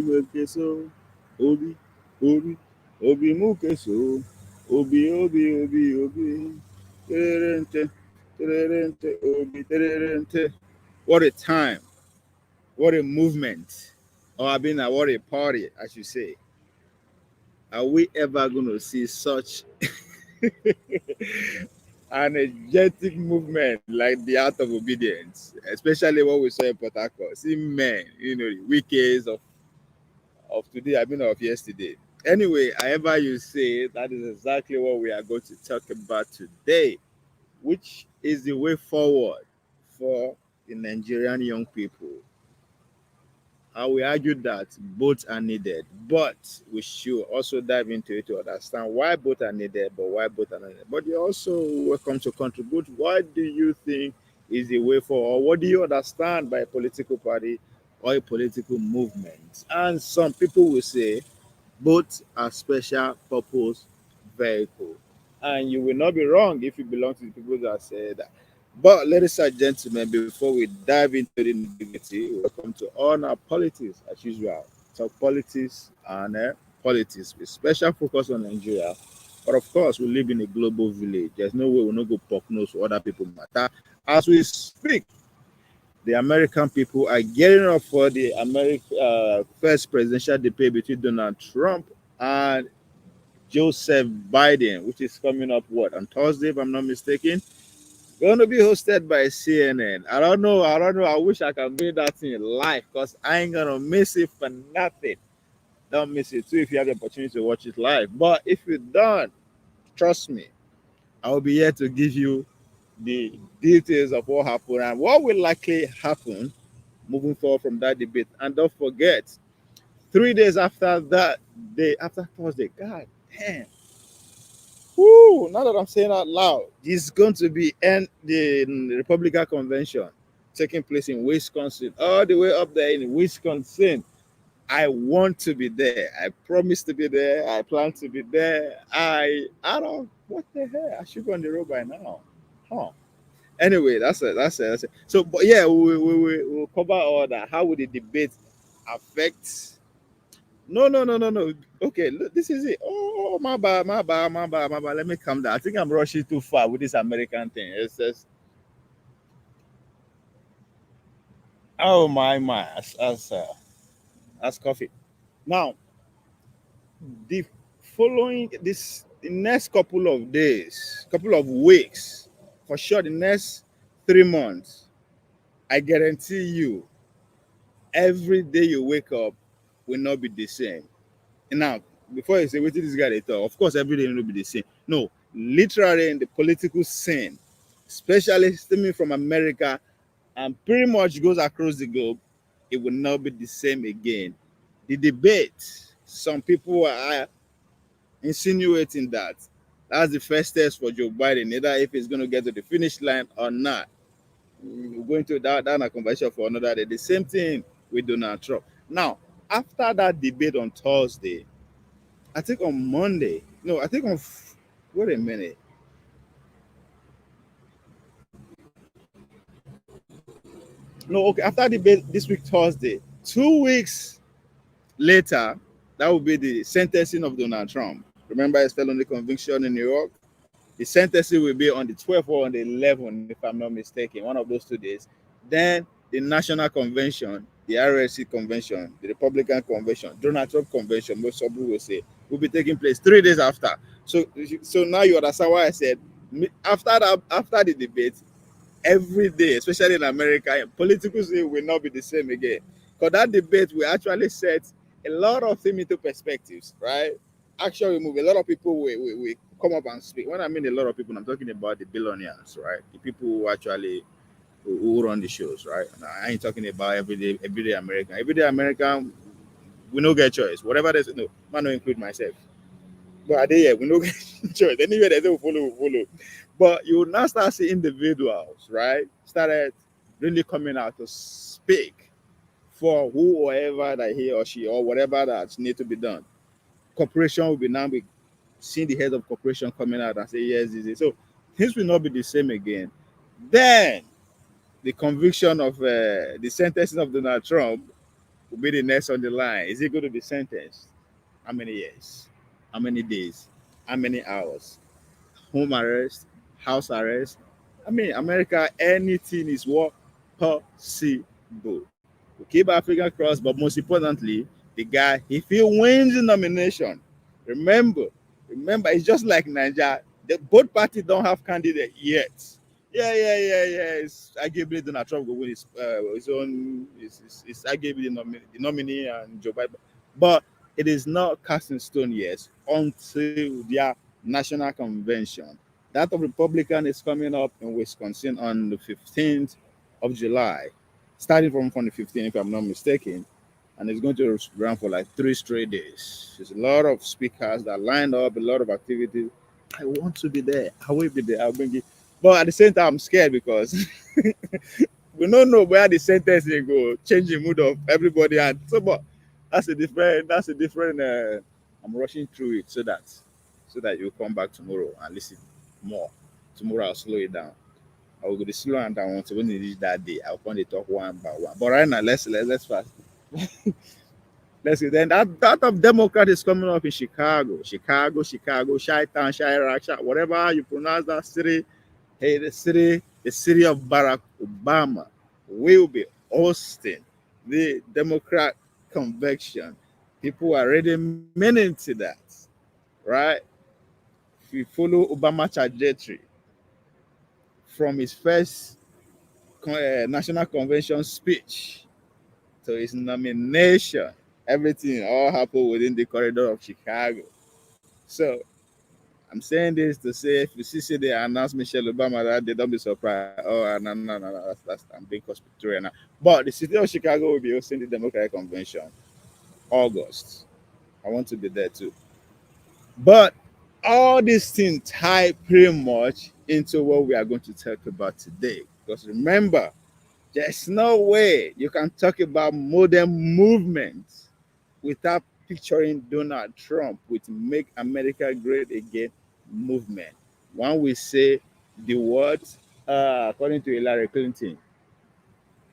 Mukeso, Obi, Obi, Obi Mukeso, Obi, Obi, Obi, Obi, Tererente, Tererente, Obi, Tererente. What a time, what a movement, or I mean, what a party, I should say. Are we ever going to see such an energetic movement like the art of obedience, especially what we saw in Port Harcourt? See men, the weekends of today, I mean of yesterday. Anyway, however you say, that is exactly what we are going to talk about today, which is the way forward for the Nigerian young people. I will argue that both are needed, but we should also dive into it to understand why both are needed, but why both are not needed. But you're also welcome to contribute. What do you think is the way forward? Or what do you understand by a political party or a political movement? And some people will say both are special purpose vehicle. And you will not be wrong if you belong to the people that say that. But ladies and gentlemen, before we dive into the nitty-gritty, welcome to On Our Politics as usual. Talk politics and politics with special focus on Nigeria. But of course, we live in a global village. There's no way we'll not go poke nose for other people matter. As we speak, the American people are getting up for the first presidential debate between Donald Trump and Joseph Biden, which is coming up what on Thursday, if I'm not mistaken. Going to be hosted by CNN. I don't know. I don't know. I wish I could be that thing live because I ain't gonna miss it for nothing. Don't miss it too if you have the opportunity to watch it live. But if you don't, trust me, I will be here to give you the details of what happened and what will likely happen moving forward from that debate. And don't forget, 3 days after that day, after Thursday, God damn. Woo, now that I'm saying out loud, it's going to be the Republican convention taking place in Wisconsin, all the way up there in Wisconsin. I want to be there. I promise to be there. I plan to be there. I don't what the hell? I should be on the road by now. Huh. Anyway, that's it. So, but yeah, we'll cover all that. How would the debate affect? No, no, no, no, no. Okay, look, this is it. Oh, my bad, my bad, my bad, my bad. Let me calm down. I think I'm rushing too far with this American thing. It's just, oh my, as coffee. Now, the following this the next couple of days, couple of weeks, for sure, the next 3 months, I guarantee you, every day you wake up will not be the same. Now, before you say, what did this guy they talk? Of course, every day will be the same. No, literally in the political scene, especially stemming from America and pretty much goes across the globe, it will not be the same again. The debate, some people are insinuating that that's the first test for Joe Biden, either if he's going to get to the finish line or not. We're going to that a conversation for another day. The same thing with Donald Trump. Now, after that debate on Thursday, I think on Monday. No, I think on. Wait a minute. No, okay. After the this week Thursday, 2 weeks later, that will be the sentencing of Donald Trump. Remember his felony conviction in New York. The sentencing will be on the 12th or on the 11th, if I'm not mistaken, one of those 2 days. Then the National Convention, the RSC Convention, the Republican Convention, Donald Trump Convention, most people will say, will be taking place 3 days after. So now you understand why I said after the debate, every day, especially in America, political scene will not be the same again. Because that debate will actually set a lot of things into perspectives, right? Actually, move. A lot of people will come up and speak. When I mean a lot of people, I'm talking about the billionaires, right? The people who actually who run the shows, right? And I ain't talking about everyday American. Everyday American, we no get choice. Whatever there's no, I not include myself. But I did, yeah, we no get choice. Anyway, they don't follow, we follow. But you will now start seeing individuals, right? Started really coming out to speak for whoever that he or she or whatever that need to be done. Corporation will be now be seeing the head of corporation coming out and say yes, this is so things will not be the same again. Then the conviction of the sentencing of Donald Trump will be the next on the line. Is he going to be sentenced? How many years? How many days? How many hours? Home arrest? House arrest? I mean, America, anything is what possible. We keep our finger crossed, but most importantly, the guy, if he wins the nomination, remember, remember, it's just like Nigeria. The both parties don't have candidate yet. Yeah. It's arguably Donald Trump will win his own. It's arguably the nominee and Joe Biden, but it is not cast in stone yet until their national convention. That of Republican is coming up in Wisconsin on the 15th of July, starting from the 15th, if I'm not mistaken, and it's going to run for like 3 straight days. There's a lot of speakers that lined up, a lot of activities. I want to be there. I will be there. I'll bring it. But at the same time, I'm scared because we don't know where the sentence will go, change the mood of everybody. And so, but that's a different. I'm rushing through it so that you come back tomorrow and listen more. Tomorrow I'll slow it down. I will go to slow and down until when it reach that day. I'll come to talk one by one. But right now, let's fast. Let's see. Then that of Democrat is coming up in Chicago, Chi-Town, Chirac, whatever you pronounce that city. Hey, the city of Barack Obama will be hosting the Democrat convention. People are already meaning to that, right? If you follow Obama trajectory from his first national convention speech to his nomination, everything all happened within the corridor of Chicago. So I'm saying this to say, if you see they announce Michelle Obama that day, don't be surprised. Oh, no, that's I'm being conspiratorial now. But the city of Chicago will be hosting the Democratic Convention August. I want to be there too. But all these things tie pretty much into what we are going to talk about today. Because remember, there's no way you can talk about modern movements without picturing Donald Trump with Make America Great Again movement. One will say the words, according to Hillary Clinton,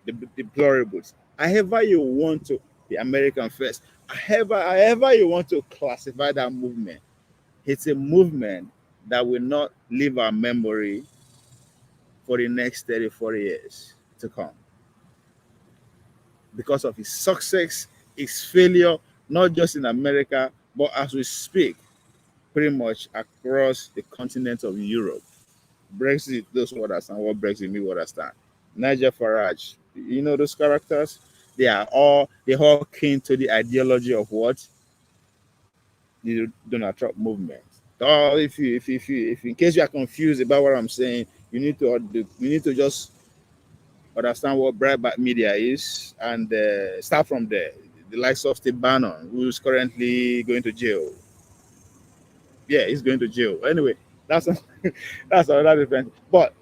the deplorables. However you want to, the American first. However you want to classify that movement, it's a movement that will not leave our memory for the next 30, 40 years to come because of his success, his failure, not just in America, but as we speak, pretty much across the continent of Europe. Brexit, those who understand what Brexit means, will understand. Nigel Farage, you know those characters? They all keen to the ideology of what? The Donald Trump movement. Oh, if in case you are confused about what I'm saying, you need to just understand what Breitbart Media is and start from there. The likes of Steve Bannon, who's currently going to jail. Yeah, he's going to jail. Anyway, that's that's another different. But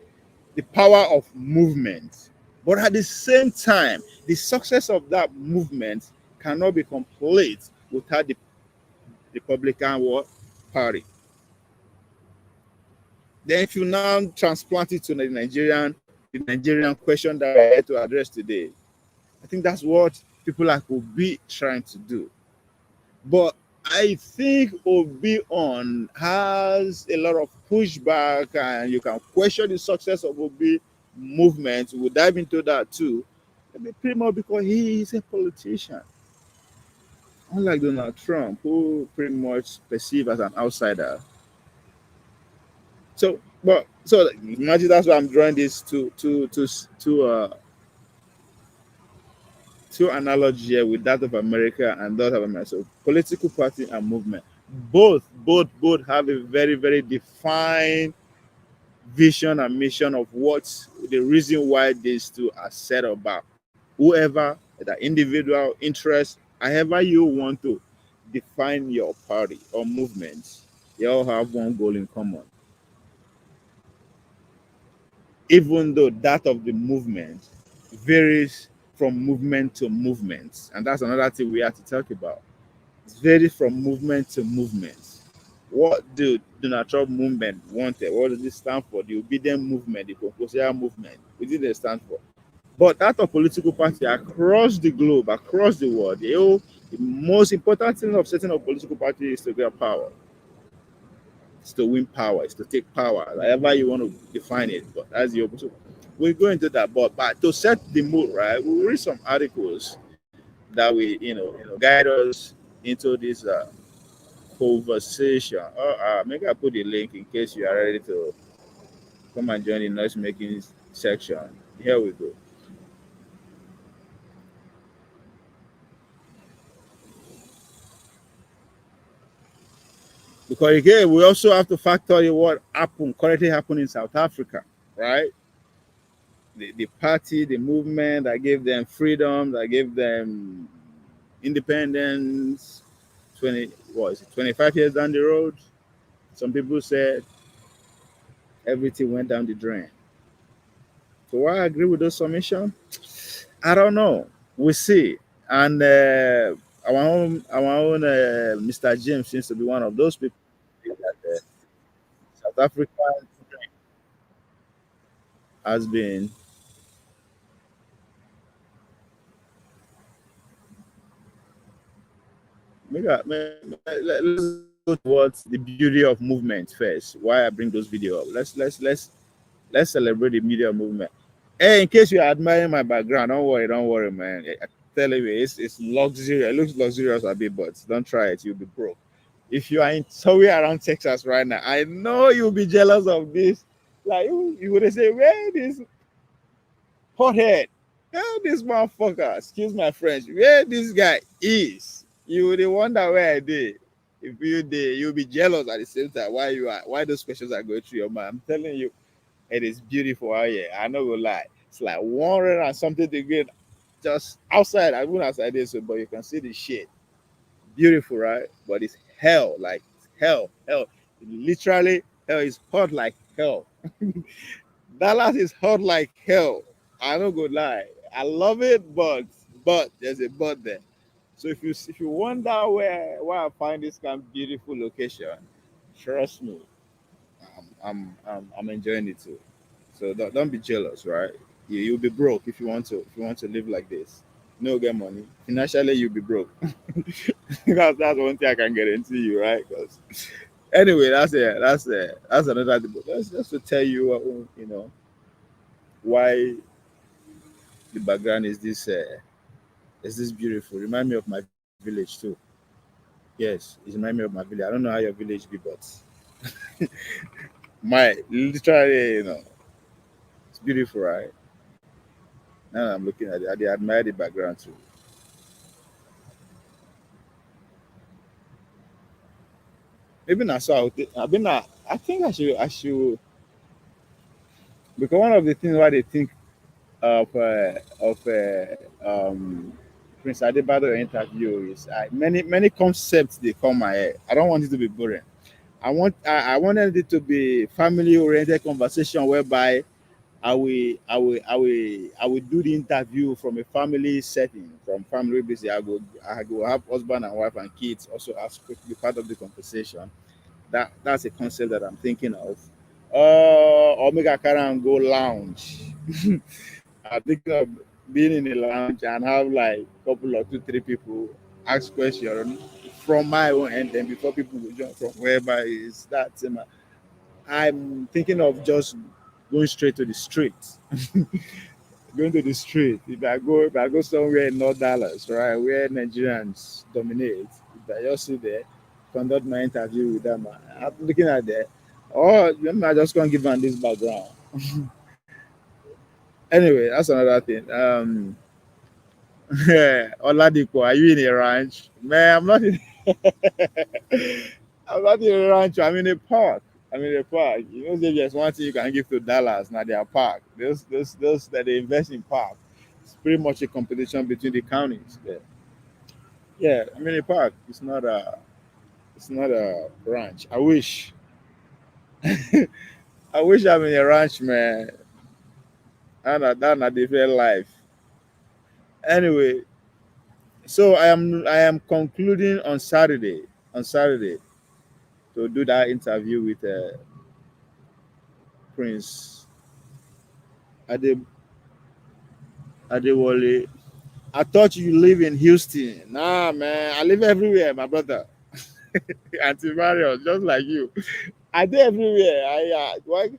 the power of movement. But at the same time, the success of that movement cannot be complete without the Republican Party. Then, if you now transplant it to the Nigerian question that we're here to address today, I think that's what people like Obi trying to do. But I think Obi on has a lot of pushback, and you can question the success of Obi movement. We'll dive into that too. Pretty much because he is a politician, unlike Donald Trump, who pretty much perceived as an outsider. So imagine that's why I'm drawing this to analogy here with that of America and that of America. So political party and movement, both have a very, very defined vision and mission of what the reason why these two are set about. Whoever the individual interest, however you want to define your party or movement, you all have one goal in common. Even though that of the movement varies from movement to movement. And that's another thing we have to talk about. It varies from movement to movement. What do Donald Trump movement wanted? What does it stand for? The obedient movement, the proposal movement. What did they stand for? But that of political party across the globe, across the world, the most important thing of setting up political party is to get power. It's to win power. It's to take power, however you want to define it. But that's the opposite. We'll go into that. But to set the mood right, we'll read some articles that will, guide us into this conversation. Maybe I put the link in case you are ready to come and join the noise making section. Here we go. Because again, we also have to factor in what currently happened in South Africa, right? The party, the movement that gave them freedom, that gave them independence. 25 years down the road. Some people said everything went down the drain. So I agree with those submission. I don't know. We'll see. And our own Mr. James seems to be one of those people that South Africa has been. Let's go towards the beauty of movement first. Why I bring those video up? Let's celebrate the media movement. Hey, in case you're admiring my background, don't worry, man. I tell you, it's luxurious. It looks luxurious a bit, but don't try it. You'll be broke. If you are in somewhere around Texas right now, I know you'll be jealous of this. Like you would say, where this hothead, where this motherfucker, excuse my French, where this guy is. You would wonder where I did. If you did, you'll be jealous at the same time. Why those questions are going through your mind? I'm telling you, it is beautiful out here. I not gonna lie. It's like 100 and something degree just outside. I went outside this, but you can see the shit. Beautiful, right? But it's hell, like hell. Literally, hell is hot like hell. Dallas is hot like hell. I don't go lie. I love it, but there's a but there. So if you wonder where I find this kind of beautiful location, trust me, I'm enjoying it too. So don't be jealous, right? You'll be broke if you want to live like this. No get money. Financially you'll be broke. That's one thing I can guarantee you, right? Because anyway, that's another thing. But that's to tell you, why the background is this beautiful. Remind me of my village too. Yes, it remind me of my village. I don't know how your village be, but my literally, it's beautiful, right? Now I'm looking at it. I admire the background too. Maybe not so. I've been. I think I should because one of the things why they think of Prince Adebayo interview is many concepts they come my head. I don't want it to be boring. I wanted it to be family oriented conversation whereby I will do the interview from a family setting, from family busy. I go have husband and wife and kids also ask be part of the conversation. That's a concept that I'm thinking of. Omega Karan go lounge. I'm thinking of being in a lounge and have like a couple or two, three people ask questions from my own end, then before people will jump from wherever is that. I'm thinking of just going straight to the street. Going to the street. If I go somewhere in North Dallas, right, where Nigerians dominate, if I just sit there, conduct my interview with them, I'm looking at that. Oh, I just can't give them this background. Anyway, that's another thing. Oladipo, are you in a ranch? Man, I'm not in. I'm not in a ranch. I'm in a park. I'm in a park. You know, there's one thing you can give to Dallas, not their park. Those that they invest in park. It's pretty much a competition between the counties. There. Yeah, I'm in a park. It's not a ranch. I wish. I wish I'm in a ranch, man. That's not the real life. Anyway, so I am concluding on Saturday. On Saturday to do that interview with Prince Ade, Adewale. I thought you live in Houston. Nah, man, I live everywhere, my brother. Auntie Marion, just like you. I do everywhere. Why?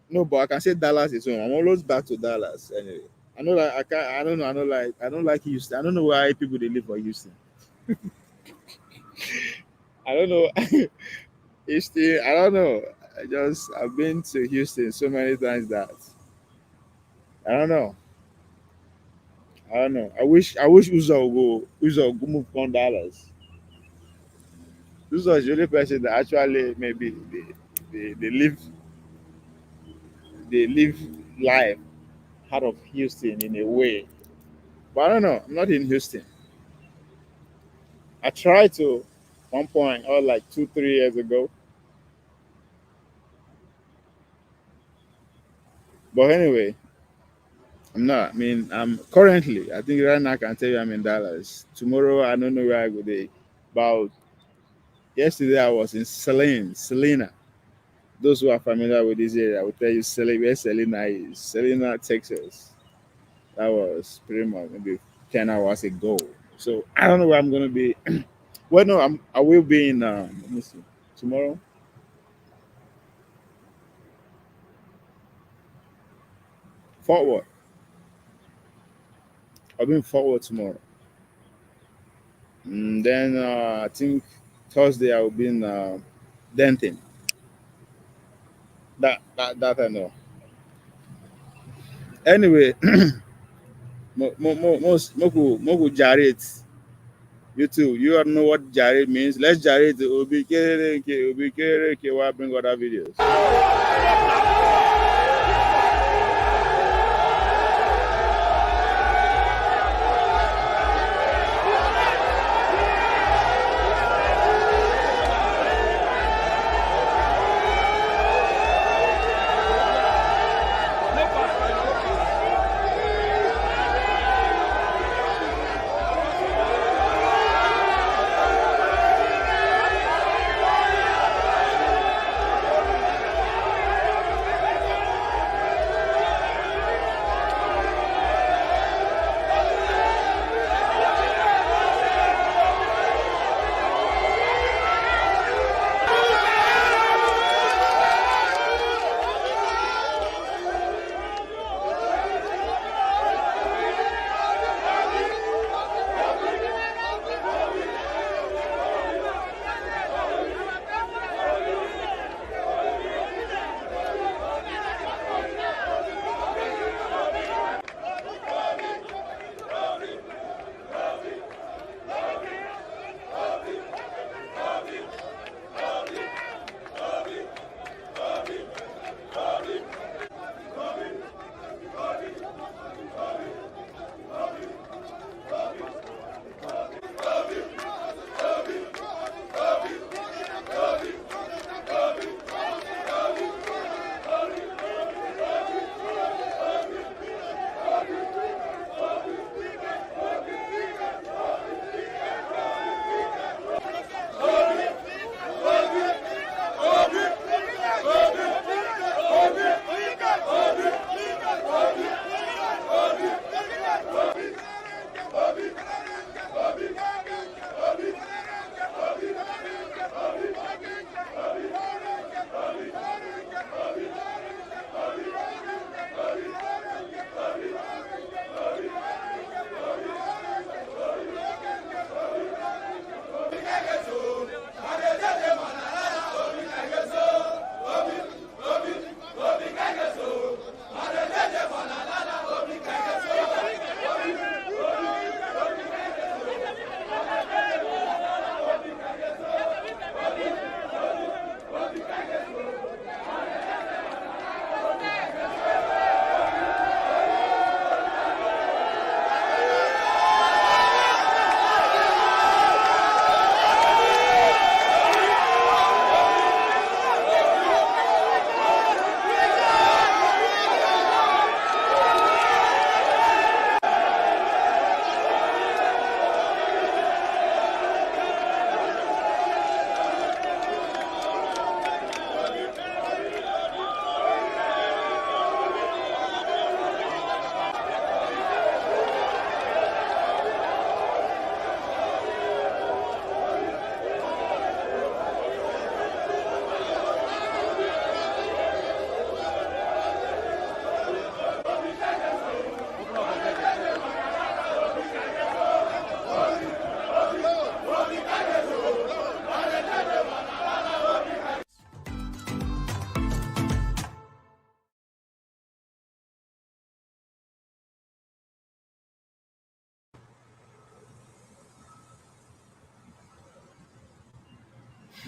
No, but I can say Dallas is home. I'm always back to Dallas anyway. I know that I can't. I don't know. I don't like Houston. I don't know why people they live for Houston. I don't know. Houston. I don't know. I've been to Houston so many times that I don't know. I don't know. I wish Uzo would go move from Dallas. Uzo is the only person that actually maybe they live life out of Houston in a way. But I don't know. I'm not in Houston. I tried to one point or like 2, 3 years ago. But anyway, I'm not. I mean, I'm currently, I think right now I can tell you I'm in Dallas. Tomorrow, I don't know where I go there. About yesterday, I was in Selena. Those who are familiar with this area, I will tell you where Selena is. Selena, Texas. That was pretty much maybe 10 hours ago. So I don't know where I'm going to be. Well, no, I will be in, let me see, tomorrow. Forward. I'll be in Forward tomorrow. Then I think Thursday I will be in Denton. That I know. Anyway, moku Jared. You too. You all know what Jared means. Let's Jared Obi Kereke Obi Kereke. Why bring other videos?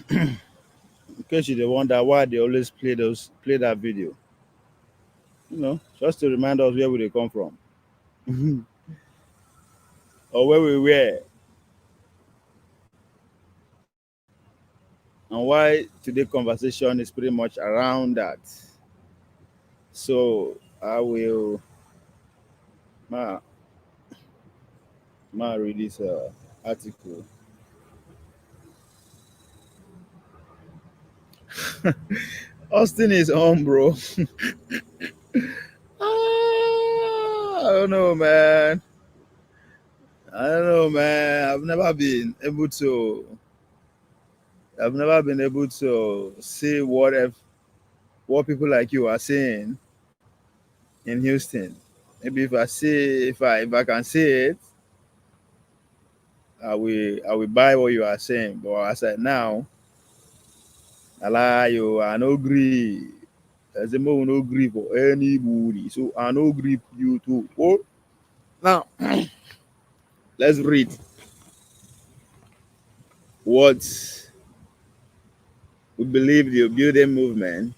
In case you wonder why they always play that video, just to remind us where we they come from or where we were, and why today's conversation is pretty much around that. So I will ma, read this article. Austin is on, bro. I don't know, man. I don't know, man. I've never been able to see what people like you are saying in Houston. Maybe if I can see it, I will buy what you are saying. But as I now, I lie you, I no agree. As a man no agree for anybody. So I no agree you too. Oh, now let's read what we believe the building movement,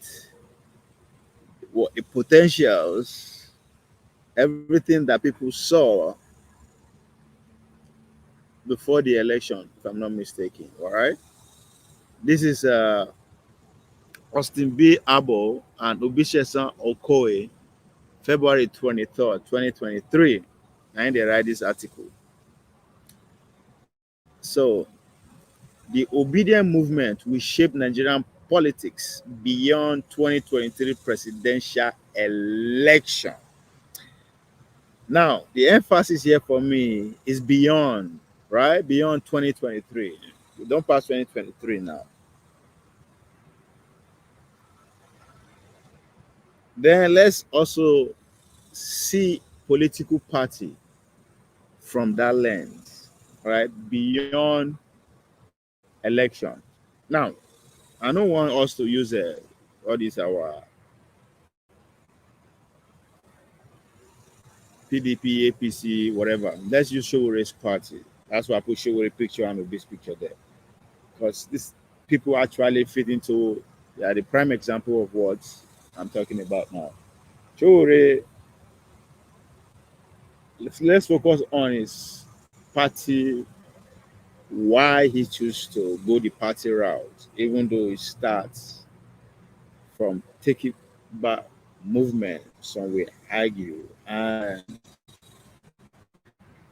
what the potentials, everything that people saw before the election, if I'm not mistaken. All right. This is Austin B. Abo and Obishesan Okoye, February 23rd, 2023. And they write this article. So, the obedient movement will shape Nigerian politics beyond 2023 presidential election. Now, the emphasis here for me is beyond, right? Beyond 2023. We don't pass 2023 now. Then let's also see political party from that lens, right? Beyond election. Now, I don't want us to use all this our PDP, APC, whatever. Let's use Showere's party. That's why I put Showere picture and this picture there. Because this people actually fit into the prime example of what I'm talking about now. Showere, let's focus on his party, why he chose to go the party route, even though it starts from taking back movement, some will argue. And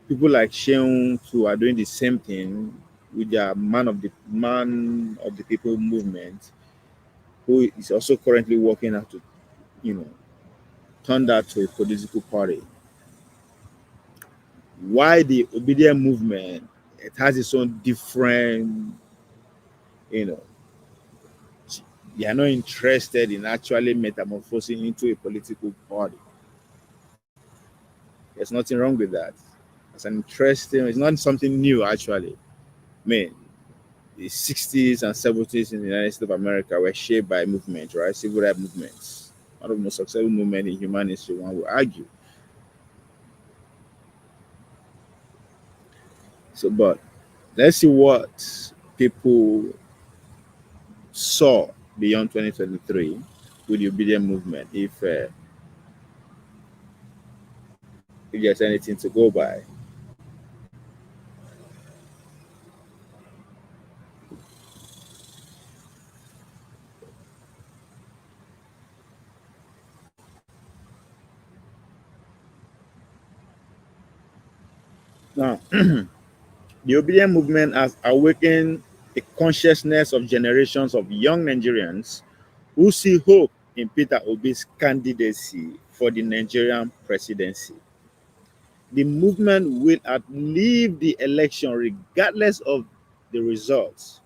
people like Sheung too are doing the same thing with their man of the people movement, who is also currently working out to, you know, turn that to a political party. Why the obedient movement? It has its own different, you know, they are not interested in actually metamorphosing into a political party. There's nothing wrong with that. It's an interesting, it's not something new actually. I mean, the 60s and 70s in the United States of America were shaped by movements, right? Civil rights movements. One of the most successful movements in human history, one would argue. So, but let's see what people saw beyond 2023 with the obedient movement, if there's anything to go by. Now, the obedient movement has awakened the consciousness of generations of young Nigerians who see hope in Peter Obi's candidacy for the Nigerian presidency. The movement will outlive the election regardless of the results.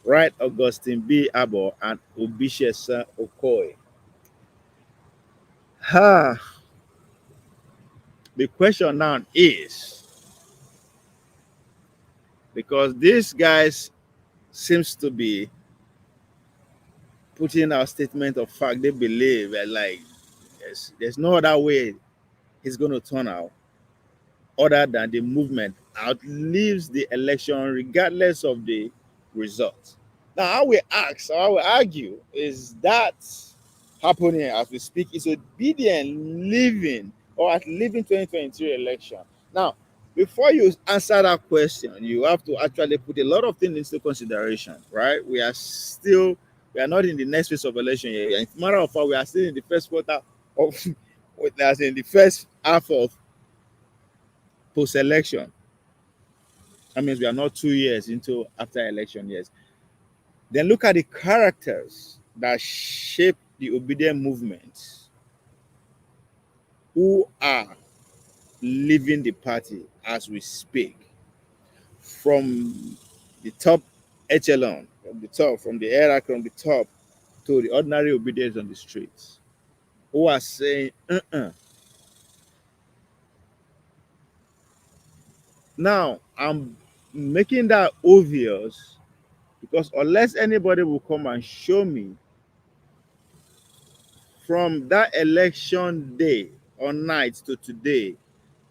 Right, Augustine B. Abo and Obishesa Okoye. Ha! The question now is, because these guys seems to be putting out statement of fact, they believe that like there's no other way it's going to turn out other than the movement outlives the election regardless of the result. Now, how we ask, or how we argue, is that happening as we speak? Is obedient living or at living 2023 election? Now, before you answer that question, you have to actually put a lot of things into consideration, right? We are not in the next phase of election yet. As a matter of fact, we are still in the first quarter of, as in the first half of post-election. That means we are not 2 years into after election years. Then look at the characters that shape the obedient movement who are leaving the party as we speak. From the top echelon, from the hierarchy on the top to the ordinary obedience on the streets, who are saying, Now, I'm making that obvious because unless anybody will come and show me from that election day or night to today,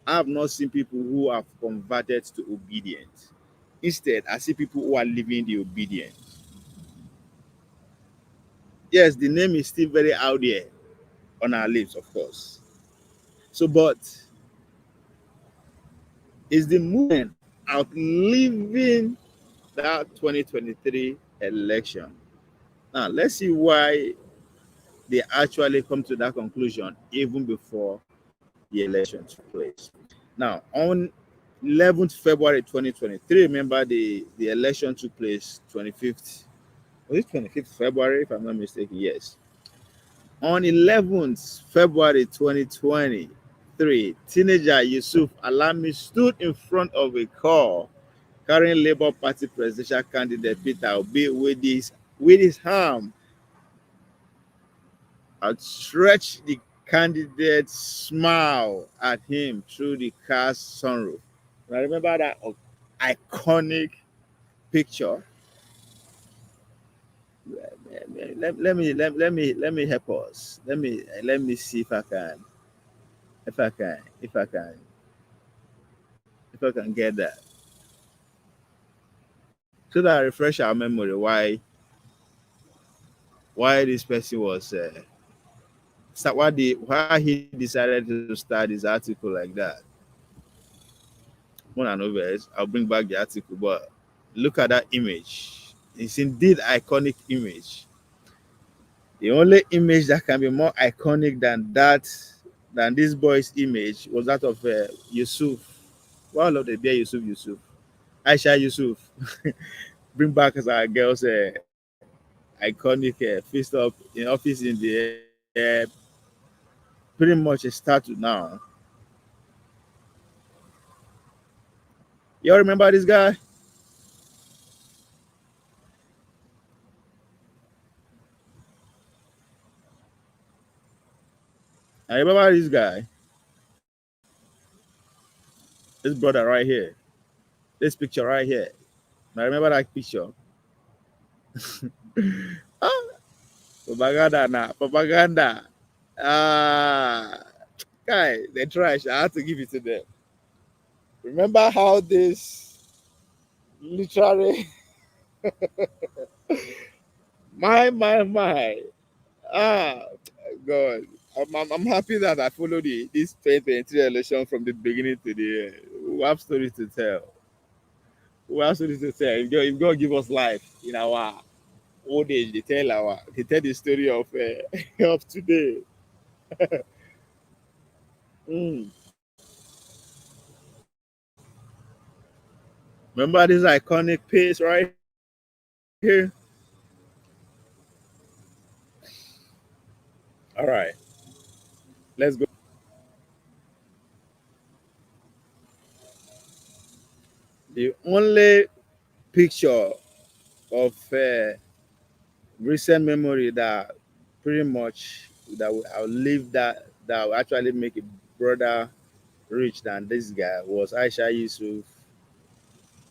I have not seen people who have converted to obedience. Instead, I see people who are living the obedience. Yes, the name is still very out there on our lips, of course. So, but is the movement outliving that 2023 election? Now, let's see why they actually come to that conclusion even before the election took place. Now, on 11th February 2023, remember the election took place 25th, was it 25th February, if I'm not mistaken? Yes. On 11th February 2023, teenager Yusuf Alami stood in front of a car carrying Labour Party presidential candidate Peter Obi with his arm outstretched. The candidate smiled at him through the car's sunroof. I remember that iconic picture. Let me help us. Let me see if I can get that, so that I refresh our memory why this person was why he decided to start his article like that. One and over, I'll bring back the article, but look at that image. It's indeed iconic image. The only image that can be more iconic than this boy's image was that of Yusuf. One of the dear Yusuf, Aisha Yusuf. Bring back as our girls iconic fist up in office in the pretty much a statue now. You all remember this guy? I remember this guy, this brother right here, this picture right here. I remember that picture. Ah, propaganda now, propaganda. Ah, guy, they trash. I had to give it to them. Remember how this literally, my. Ah, God. I'm happy that I followed this 2023 election from the beginning to the end. We have stories to tell. We have stories to tell. If God give us life in our old age, they tell the story of of today. Mm. Remember this iconic piece right here? All right, let's go. The only picture of recent memory that pretty much that will outlive that will actually make a brother rich than this guy was Aisha Yusuf.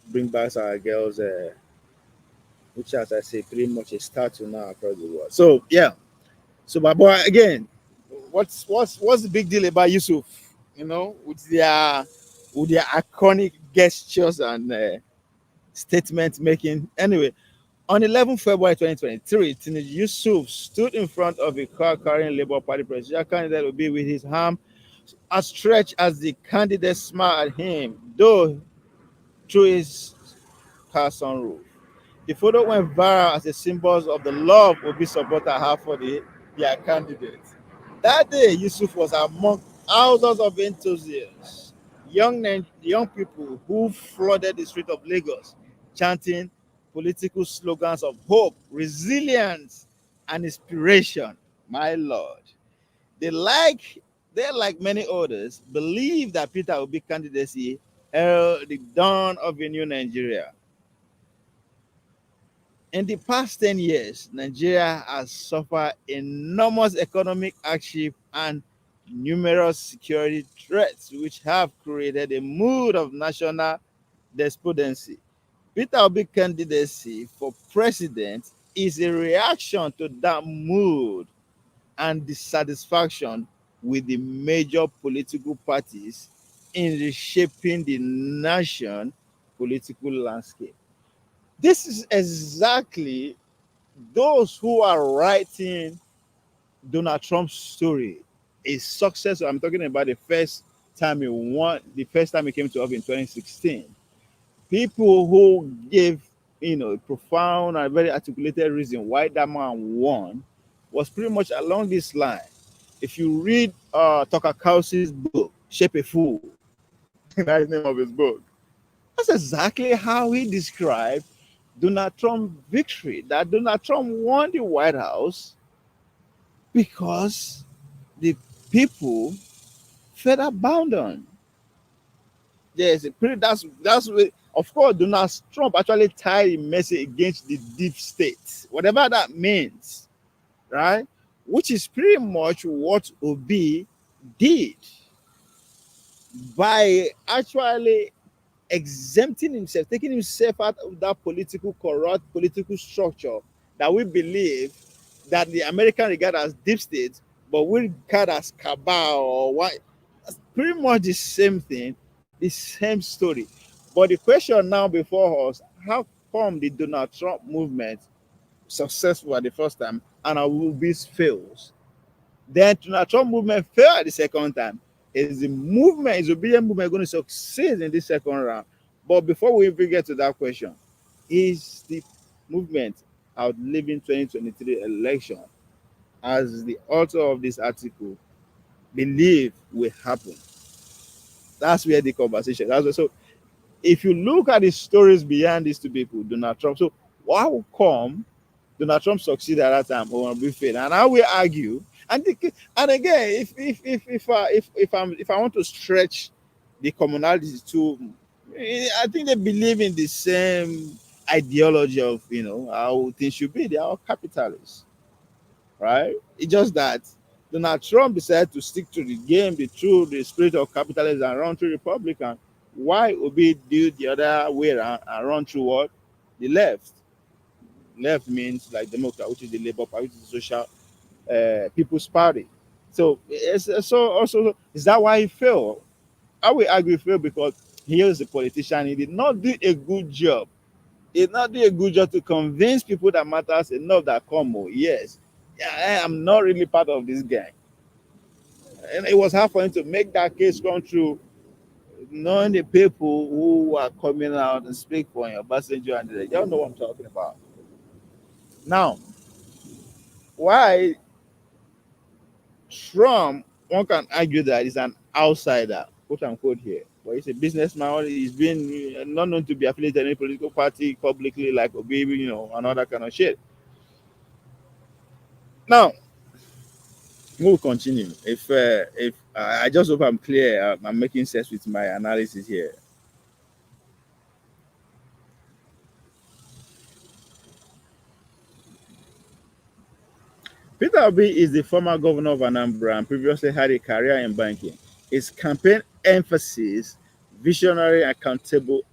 Bring back our girls, which, as I say, pretty much a statue now across the world. So yeah. So, but boy, again, what's the big deal about Yusuf? You know, with their iconic gestures and statement making. Anyway, On 11 February 2023, Tinubu Yusuf stood in front of a car carrying Labour Party presidential candidate Obi with his arm outstretched as the candidate smiled at him, though through his car sunroof. The photo went viral as a symbol of the love Obi supporters have for their candidate. That day, Yusuf was among thousands of enthusiasts, young people who flooded the streets of Lagos, chanting political slogans of hope, resilience, and inspiration. My Lord. They like they like many others believe that Peter Obi candidacy herald the dawn of a new Nigeria. In the past 10 years, Nigeria has suffered enormous economic hardship and numerous security threats, which have created a mood of national despondency. Peter Obi's candidacy for president is a reaction to that mood and dissatisfaction with the major political parties in reshaping the nation political landscape. This is exactly those who are writing Donald Trump's story, a success. I'm talking about the first time he won, the first time he came to office in 2016. People who gave, a profound and very articulated reason why that man won was pretty much along this line. If you read Tucker Carlson's book, Shape a Fool, that's the name of his book. That's exactly how he described Donald Trump's victory. That Donald Trump won the White House because the people felt abandoned. Yes, that's of course Donald Trump actually tied a message against the deep state, whatever that means, right? Which is pretty much what Obi did by actually exempting himself, taking himself out of that political corrupt political structure that we believe that the American regard as deep state, but we regard as cabal or what. Pretty much the same thing, the same story. But the question now before us: how come the Donald Trump movement successful at the first time and our Obi's fails? Then Donald Trump movement failed the second time. Is the movement, is obedient movement going to succeed in this second round? But before we even get to that question, is the movement outliving 2023 election as the author of this article believe will happen? That's where the conversation. So if you look at the stories behind these two people, Donald Trump. So how come Donald Trump succeeded at that time or will fail? And I will argue. And again, if I want to stretch the commonalities to, I think they believe in the same ideology of how things should be. They are all capitalists, right? It's just that Donald Trump decided to stick to the game, the spirit of capitalism, and run through Republican. Why Obi do the other way around and run through what? The left. Left means like Democrat, which is the Labour Party, which is the Social People's Party. So, is that why he failed? I will argue he failed because he is a politician. He did not do a good job. He did not do a good job to convince people that matters enough that come. Oh, yes, yeah, I am not really part of this gang. And it was hard for him to make that case come true, knowing the people who are coming out and speak for him, Obasanjo and the y'all know what I'm talking about. Now, why Trump, one can argue that he's an outsider, quote unquote here. But he's a businessman. He's been not known to be affiliated in any political party publicly, like Obi, and all that kind of shit. Now, we'll continue. If I just hope I'm clear, I'm making sense with my analysis here. Peter Obi is the former governor of Anambra and previously had a career in banking. His campaign emphasis visionary, accountable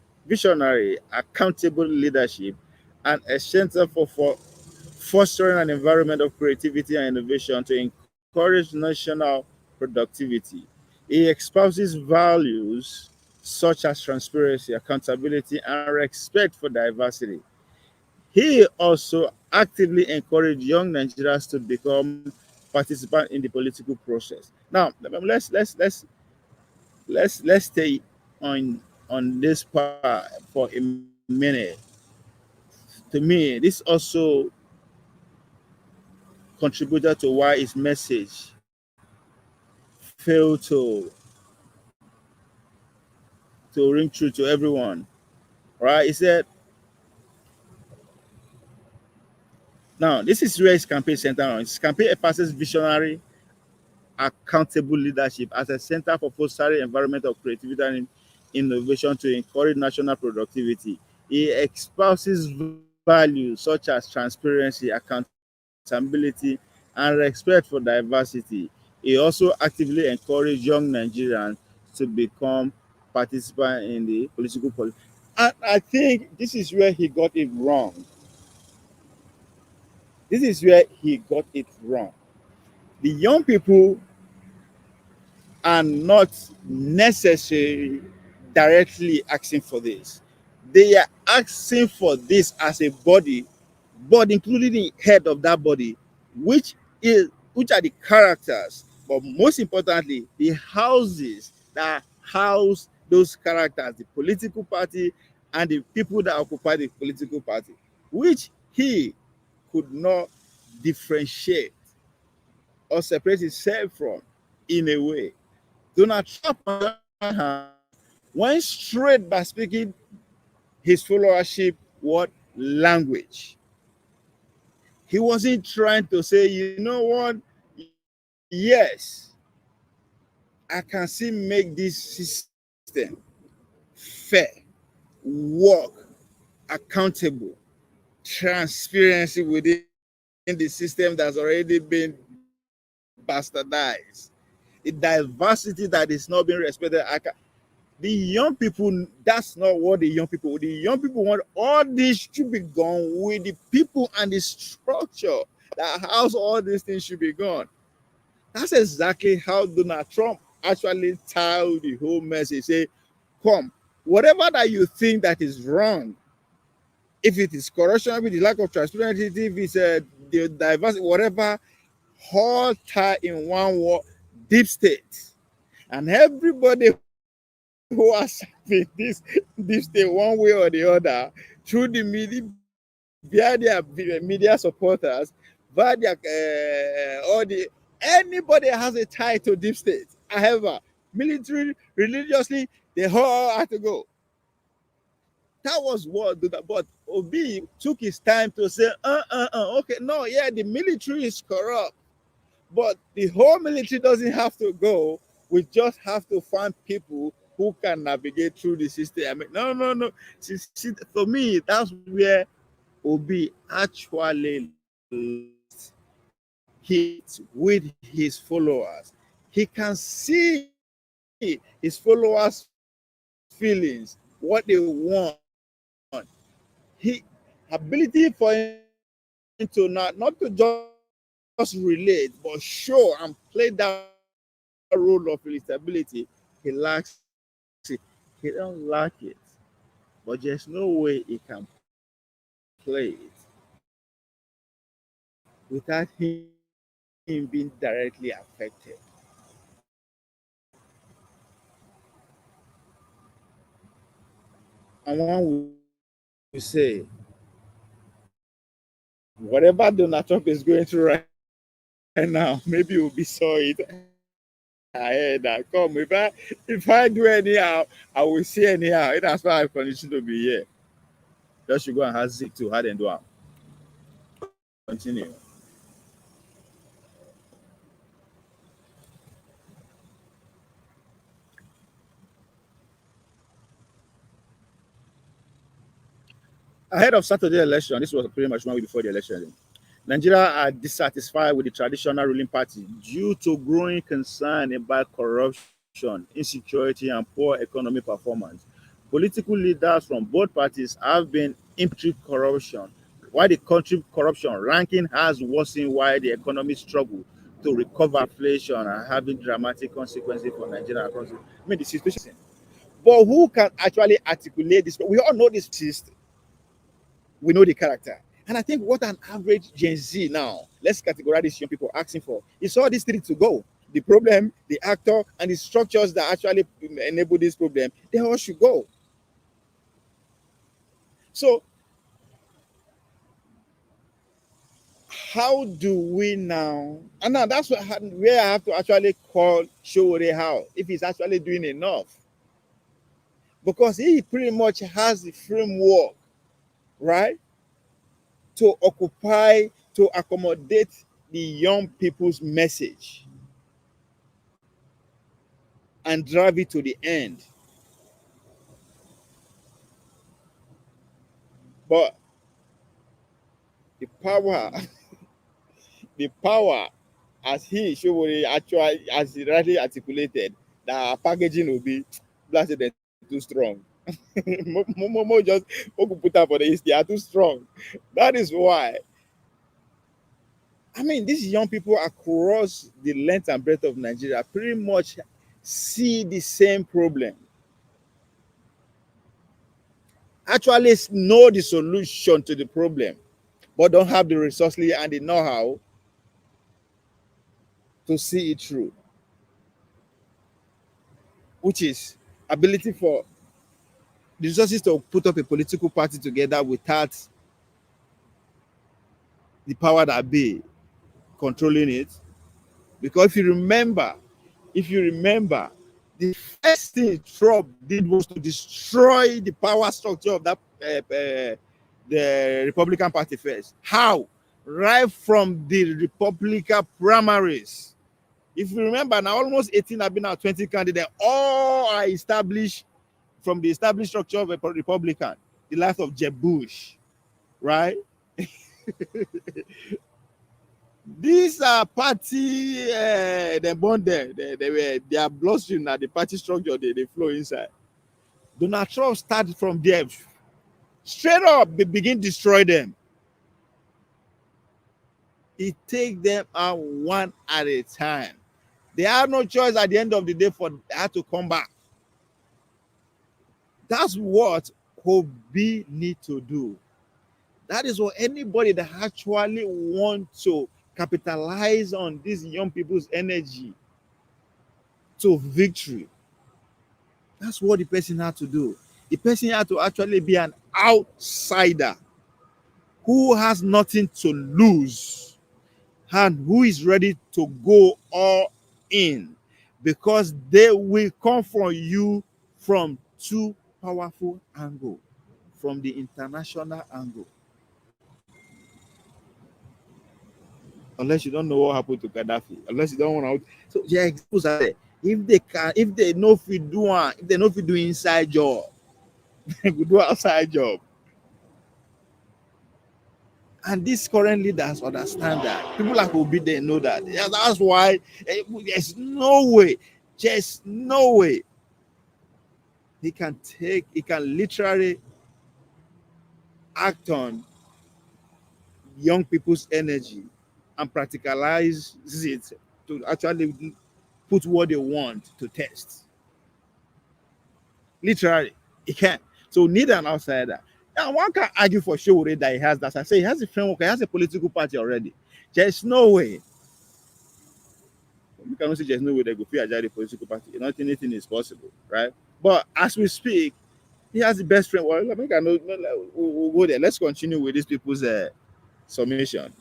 leadership, and a center for fostering an environment of creativity and innovation to encourage national productivity. He espouses values such as transparency, accountability, and respect for diversity. He also actively encouraged young Nigerians to become participants in the political process. Now, let's stay on this part for a minute. To me, this also contributed to why his message failed to ring true to everyone. Right? He said, now this is where his campaign centered on. His campaign emphasis visionary, accountable leadership as a center for fostering environment of creativity and innovation to encourage national productivity. He espouses values such as transparency, accountability, and respect for diversity. He also actively encouraged young Nigerians to become participants in the political process. And I think this is where he got it wrong. This is where he got it wrong. The young people are not necessarily directly asking for this. They are asking for this as a body, but including the head of that body, which is which are the characters, but most importantly, the houses that house those characters, the political party and the people that occupy the political party, which he could not differentiate or separate himself from in a way. Donald Trump, on the other hand, went straight by speaking his followership what language. He wasn't trying to say, you know what, yes, I can still make this system fair, work, accountable, transparency within the system that's already been bastardized, the diversity that is not being respected. The young people, that's not what the young people want. All this should be gone with the people and the structure that house all these things should be gone. That's exactly how Donald Trump actually tiled the whole message. Say, come, whatever that you think that is wrong, if it is corruption, if it is lack of transparency, if it's the diversity, whatever, all tie in one word, deep state. And everybody who has been this deep state one way or the other through the media, via their media supporters, via their all the anybody has a tie to deep state. However, military, religiously, they all have to go. That was what, but Obi took his time to say, okay, no, yeah, the military is corrupt, but the whole military doesn't have to go. We just have to find people who can navigate through the system. I mean, no, no, no. See, for me, that's where Obi actually hit with his followers. He can see his followers' feelings, what they want. He ability for him to not to just relate, but show and play that role of irritability. He lacks it. He don't lack it, but there's no way he can play it without him being directly affected. And one will say, whatever Donald Trump is going through right now, maybe we'll be saw it ahead. And come, if I do anyhow, I will see anyhow. That's why I continue to be here. Just should go and have Zeke to hard and do. Continue. Ahead of Saturday election, this was pretty much 1 week before the election. Nigeria are dissatisfied with the traditional ruling party due to growing concern about corruption, insecurity, and poor economic performance. Political leaders from both parties have been impeaching corruption, while the country corruption ranking has worsened while the economy struggle to recover inflation and having dramatic consequences for Nigeria across. I mean, the situation. But who can actually articulate this? We all know this system. We know the character. And I think what an average Gen Z now, let's categorize these young people asking for, is all these three to go. The problem, the actor, and the structures that actually enable this problem, they all should go. So how do we now? And now that's where I have to actually call Showore how, if he's actually doing enough. Because he pretty much has the framework, right, to occupy, to accommodate the young people's message and drive it to the end. But the power, the power, as he Showore actually, as he rightly articulated, that our packaging will be blasted and too strong. Momo just put up for the East, they are too strong. That is why. I mean, these young people across the length and breadth of Nigeria pretty much see the same problem. Actually know the solution to the problem, but don't have the resources and the know-how to see it through, which is ability for the resources to put up a political party together without the power that be controlling it. Because if you remember, the first thing Trump did was to destroy the power structure of that the Republican Party first. How? Right from the Republican primaries. If you remember, now almost 18 have been our 20 candidates. All are established from the established structure of a Republican. The life of Jeb Bush, right? These are party, they born there. They were their bloodstream at the party structure. They flow inside. Donald Trump started from there, straight up. They begin destroy them. He take them out one at a time. They have no choice at the end of the day for that to come back. That's what Obi need to do. That is what anybody that actually want to capitalize on these young people's energy to victory. That's what the person had to do. The person had to actually be an outsider who has nothing to lose and who is ready to go all in, because they will come for you from two powerful angles, from the international angle. Unless you don't know what happened to Gaddafi, unless you don't want to. So yeah, examples are there. If they know if we do one, if they know if we do inside job, they will do outside job. And these current leaders understand that. People like Obi, they know that. Yeah, that's why there's no way, just no way he can literally act on young people's energy and practicalize it to actually put what they want to test. Literally, he can't. So need an outsider. Now one can argue for sure that he has that. I say he has a framework, he has a political party already. There's no way. You cannot say there's no way they go fear the political party. Not anything is possible, right? But as we speak, he has the best friend. Well, we'll go there. Let's continue with these people's submission.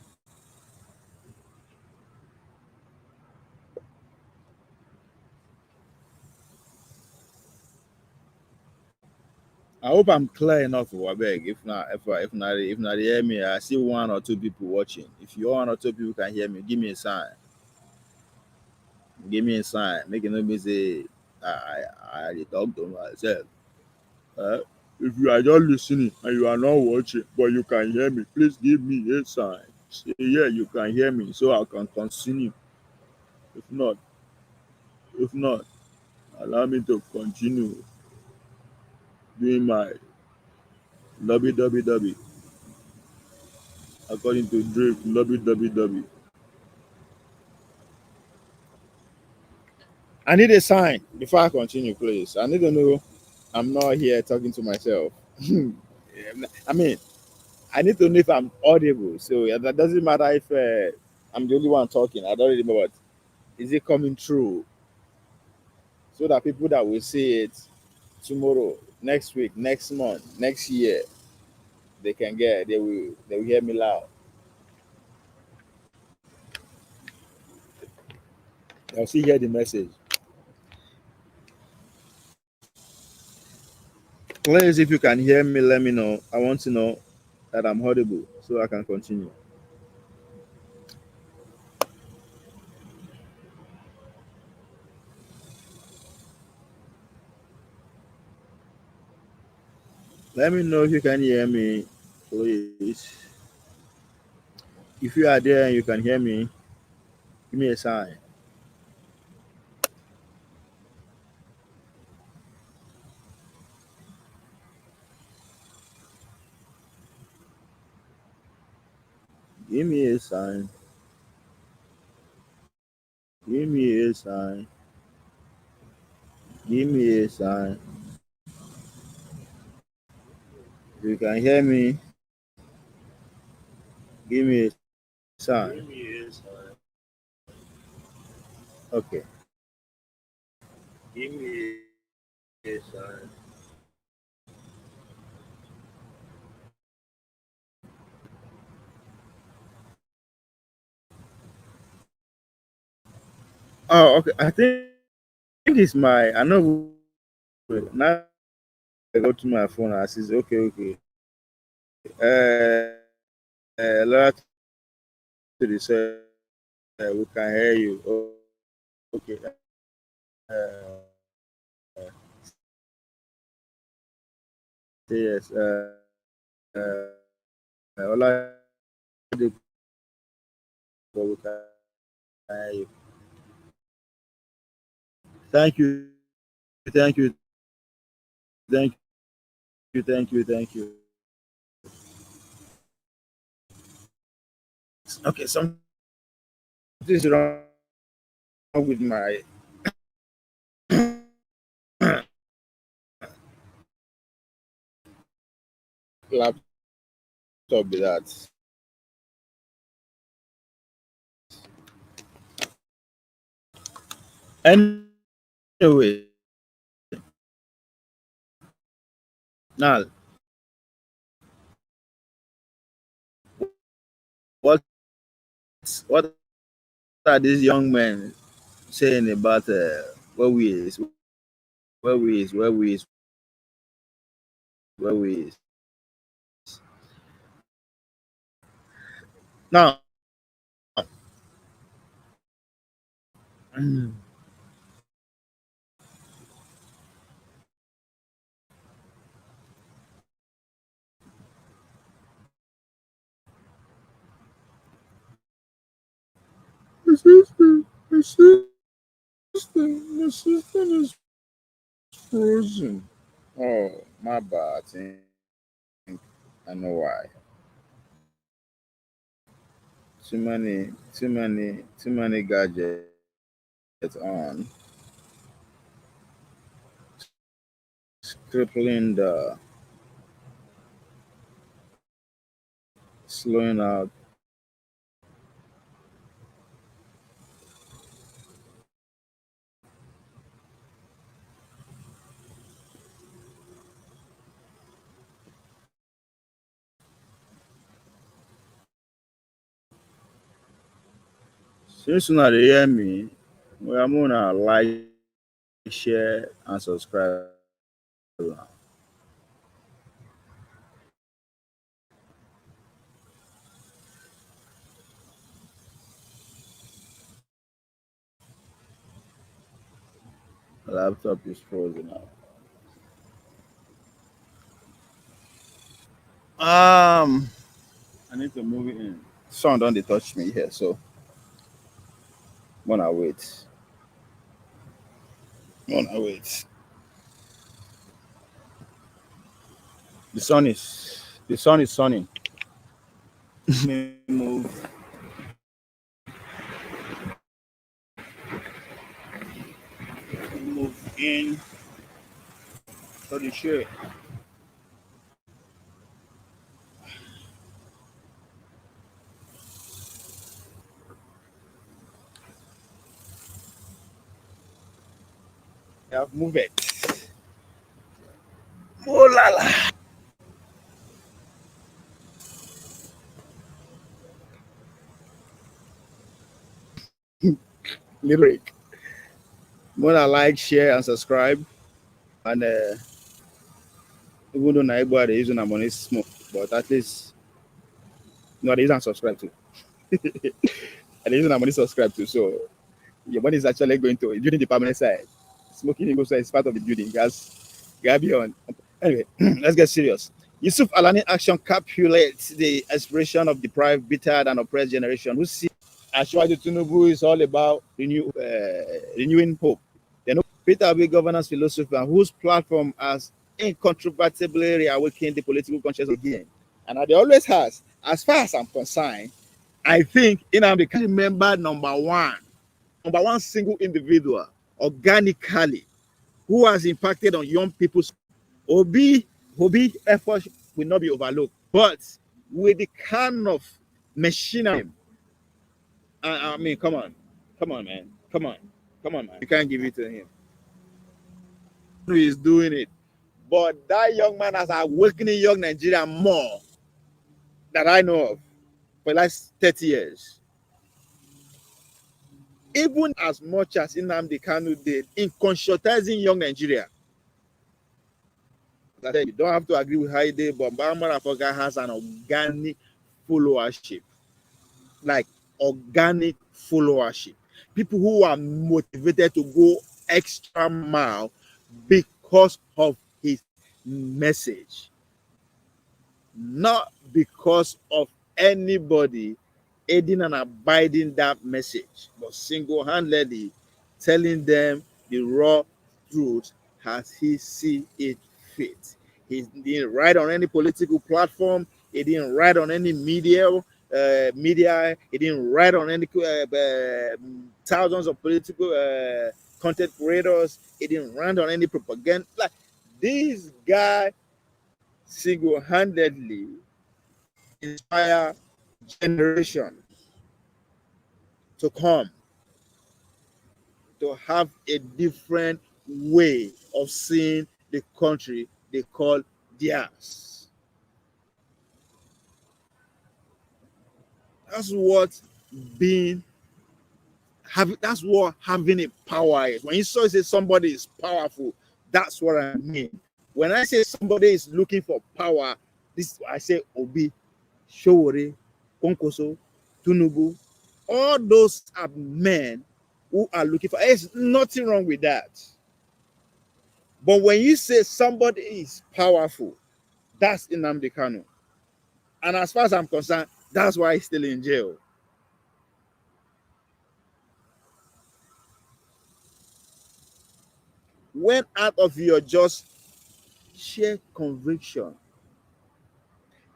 I hope I'm clear enough for Wabeg. If not hear me, I see one or two people watching. If you one or two people can hear me, give me a sign. Give me a sign. Make it not me say I talk to myself. Uh, if you are just listening and you are not watching, but you can hear me, please give me a sign. Say yeah, you can hear me, so I can continue. If not, if not, allow me to continue doing my www according to Drake www. I need a sign before I continue, please. I need to know I'm not here talking to myself. I mean, I need to know if I'm audible. So yeah, that doesn't matter if I'm the only one talking. I don't really know what is it coming through, so that people that will see it tomorrow, next week, next month, next year, they will hear me loud. They'll see hear the message. Please, if you can hear me, let me know. I want to know that I'm audible so I can continue. Let me know if you can hear me, please. If you are there and you can hear me, give me a sign. Give me a sign. Give me a sign. Give me a sign. If you can hear me, give me a sign. Okay. Give me a sign. Oh, okay. I think it's my. I know. Now I go to my phone. I says, okay, okay. Alert to the sir. We can hear you. Oh, okay. Uh, yes. Ola, we can hear you. Thank you. Thank you. Thank you. Thank you. Thank you. Okay. Something is wrong with my laptop. That. Anyway, now what what are these young men saying about where we is, where we is, where we is, where we is? Now, the system, the system, the system is frozen. Oh, my bad. I think I know why. Too many gadgets on, crippling the slowing out. Since you not hear me, well, I'm gonna like, share, and subscribe. Laptop is frozen now. I need to move it in. Sun don't they touch me here, so wanna wait. Wanna wait. The sun is sunning. Let me move in to the shade. have move it. Oh la la. Lyric. More like, share, and subscribe. And even though Naibo are using our money small, but at least no, they use subscribe to. And they using our money subscribe to. So your money is actually going to building the permanent side. Smoking also is part of the building. Gas be on. Anyway, let's get serious. Yusuf Alani action capsulates the aspiration of deprived, bitter, and oppressed generation who see Ashwaju Tinubu is all about renewing hope. They know Peter Obi governance philosophy and whose platform has incontrovertibly reawakened the political consciousness again. And they always has, as far as I'm concerned, I think Nnamdi Kanu member number one single individual organically who has impacted on young people's Obi effort will not be overlooked. But with the kind of machinery, I mean, come on, man, come on, man. You can't give it to him. He is doing it, but that young man has awakening young Nigeria more that I know of for the last 30 years. Even as much as Nnamdi Kanu did in conscientizing young Nigeria. I said, you don't have to agree with how he did, but Bambara Africa has an organic followership. Like organic followership. People who are motivated to go extra mile because of his message. Not because of anybody aiding and abiding that message, but single-handedly telling them the raw truth as he see it fit. He didn't write on any political platform. He didn't write on any media. He didn't write on any thousands of political content creators. He didn't write on any propaganda. Like this guy single-handedly inspire generation to come to have a different way of seeing the country they call theirs. That's what being that's what having a power is. When you say somebody is powerful, that's what I mean. When I say somebody is looking for power, this I say Obi, Showore, Konkoso, Tunubu, all those are men who are looking for. There's nothing wrong with that. But when you say somebody is powerful, that's Nnamdi Kanu. And as far as I'm concerned, that's why he's still in jail. When out of your just sheer conviction,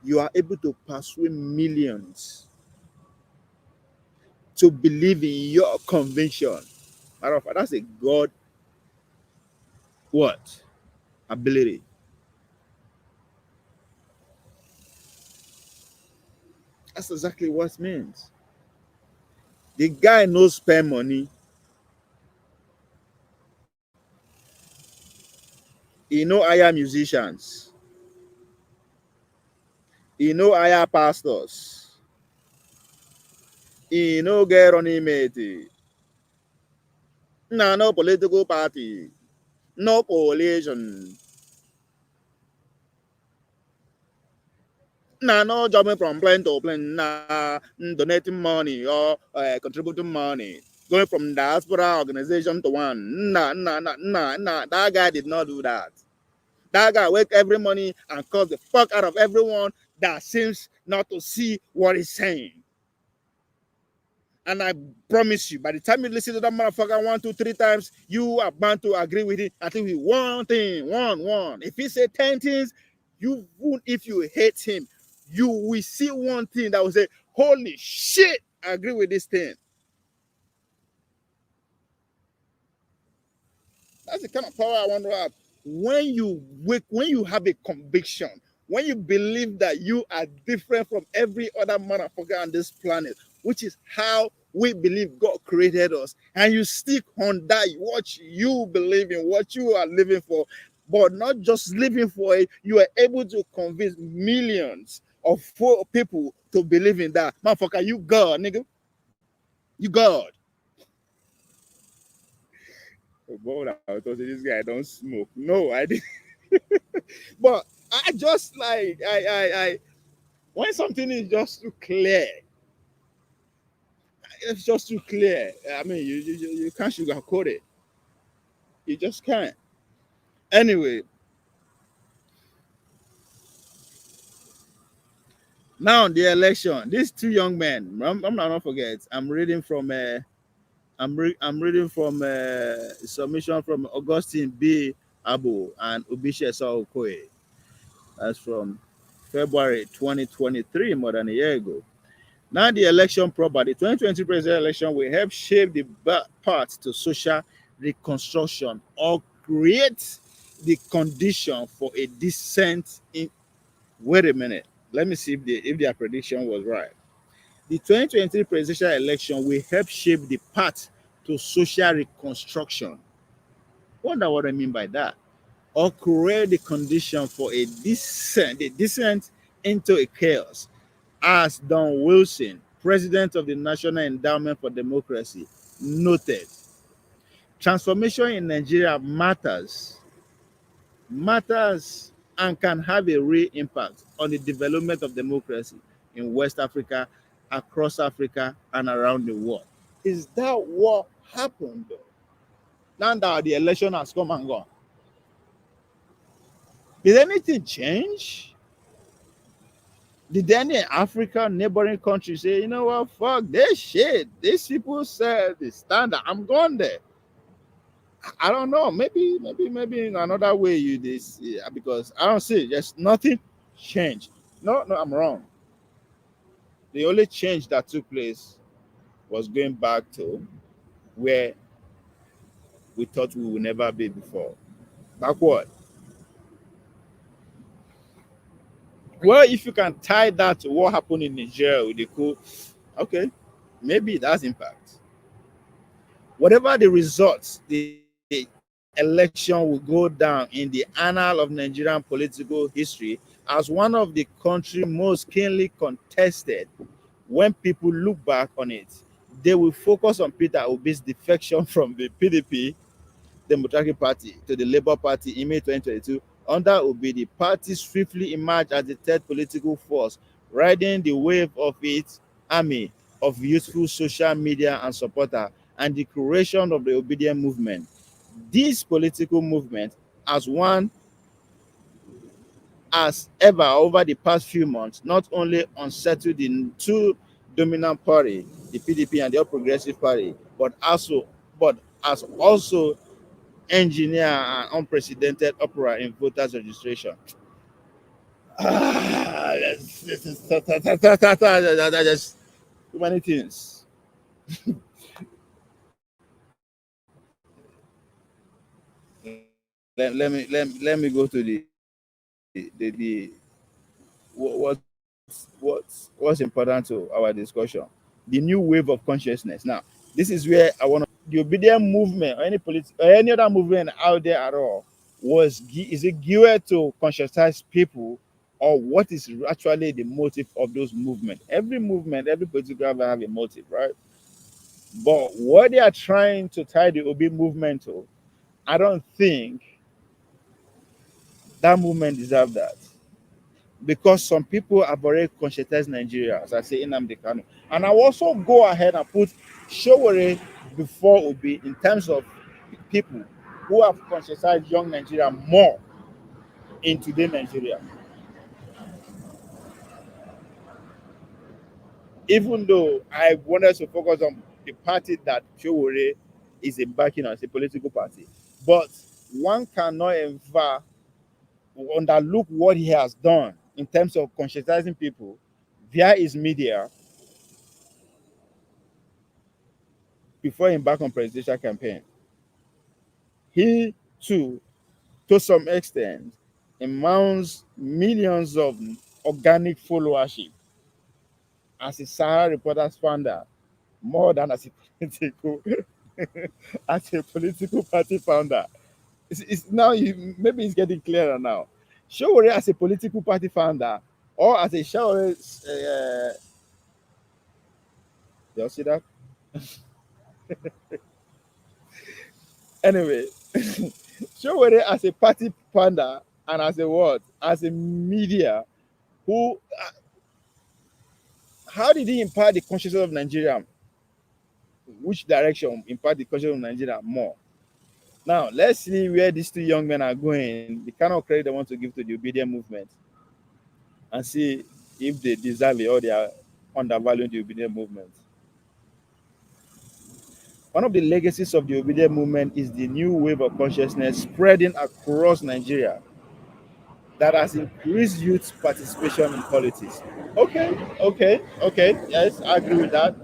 you are able to persuade millions to believe in your conviction. Matter of fact, that's a God what? Ability. That's exactly what it means. The guy knows spend money. He know hire musicians. He know hire pastors. He no get running mate. No political party. No coalition. No jumping from plane to plane. Donating money or contributing money. Going from diaspora organization to one. That guy did not do that. That guy wake every morning and cause the fuck out of everyone that seems not to see what he's saying. And I promise you, by the time you listen to that motherfucker 1, 2, 3 times, you are bound to agree with it. I think with one thing, one. If he say 10 things, if you hate him, you will see one thing that will say, holy shit, I agree with this thing. That's the kind of power I want to have. When you have a conviction, when you believe that you are different from every other motherfucker on this planet, which is how we believe God created us, and you stick on that, what you believe in, what you are living for, but not just living for it, you are able to convince millions of people to believe in that. Motherfucker, you God, nigga. You God. Oh, boy, I thought this guy don't smoke. No, I didn't. But I just like I when something is just too clear, it's just too clear. I mean, you can't sugarcoat it. You just can't. Anyway, now the election. These two young men. I'm not gonna forget. I'm reading from submission from Augustine B. Abu and Ubishe Okoye. That's from February 2023, more than a year ago. Now the election proper, the 2020 presidential election will help shape the path to social reconstruction or create the condition for a descent in. Wait a minute. Let me see if their prediction was right. The 2023 presidential election will help shape the path to social reconstruction. Wonder what I mean by that. Or create the condition for a descent into a chaos, as Don Wilson, president of the National Endowment for Democracy, noted. Transformation in Nigeria matters and can have a real impact on the development of democracy in West Africa, across Africa, and around the world. Is that what happened? Now that the election has come and gone, did anything change? Did any African neighboring country say, you know what, fuck this shit? These people said the standard. I'm going there. I don't know. Maybe in another way you this, yeah, because I don't see just nothing changed. No, I'm wrong. The only change that took place was going back to where we thought we would never be before. Backward. Well, if you can tie that to what happened in Nigeria with the coup, okay, maybe it has impact. Whatever the results, the election will go down in the annal of Nigerian political history as one of the country's most keenly contested. When people look back on it, they will focus on Peter Obi's defection from the PDP Democratic Party to the Labour Party in May 2022. Under Obi, the party swiftly emerged as the third political force, riding the wave of its army of youthful social media and supporters and the creation of the obedient movement. This political movement has won as ever over the past few months, not only unsettled the two dominant party, the PDP and the All Progressive Party, but has also engineer an unprecedented uproar in voters registration. There's too many things. Let me go to what's important to our discussion. The new wave of consciousness. Now, this is where I want to. The obedient movement or any other movement out there at all is it geared to conscientize people, or what is actually the motive of those movements? Every movement, every political have a motive, right? But what they are trying to tie the OB movement to, I don't think that movement deserves that, because some people have already conscientized Nigeria, as I say in Kanu. And I will also go ahead and put Showore before Obi in terms of people who have conscientized young Nigeria more in today Nigeria. Even though I wanted to focus on the party that Showore is a backing as a political party, but one cannot ever underlook what he has done in terms of conscientizing people via his media before he embarked on presidential campaign. He too, to some extent, amounts millions of organic followership as a Sahara Reporters founder more than as a political as a political party founder. It's now you maybe it's getting clearer now. Showore as a political party founder or as a Showore, you see that? Anyway, Showore as a party founder and as a what? As a media who, how did he impact the consciousness of Nigeria? Which direction impact the consciousness of Nigeria more? Now, let's see where these two young men are going, the kind of credit they want to give to the obedient movement, and see if they deserve it or they are undervaluing the obedient movement. One of the legacies of the obedient movement is the new wave of consciousness spreading across Nigeria that has increased youth participation in politics. Okay, okay. Yes, I agree with that.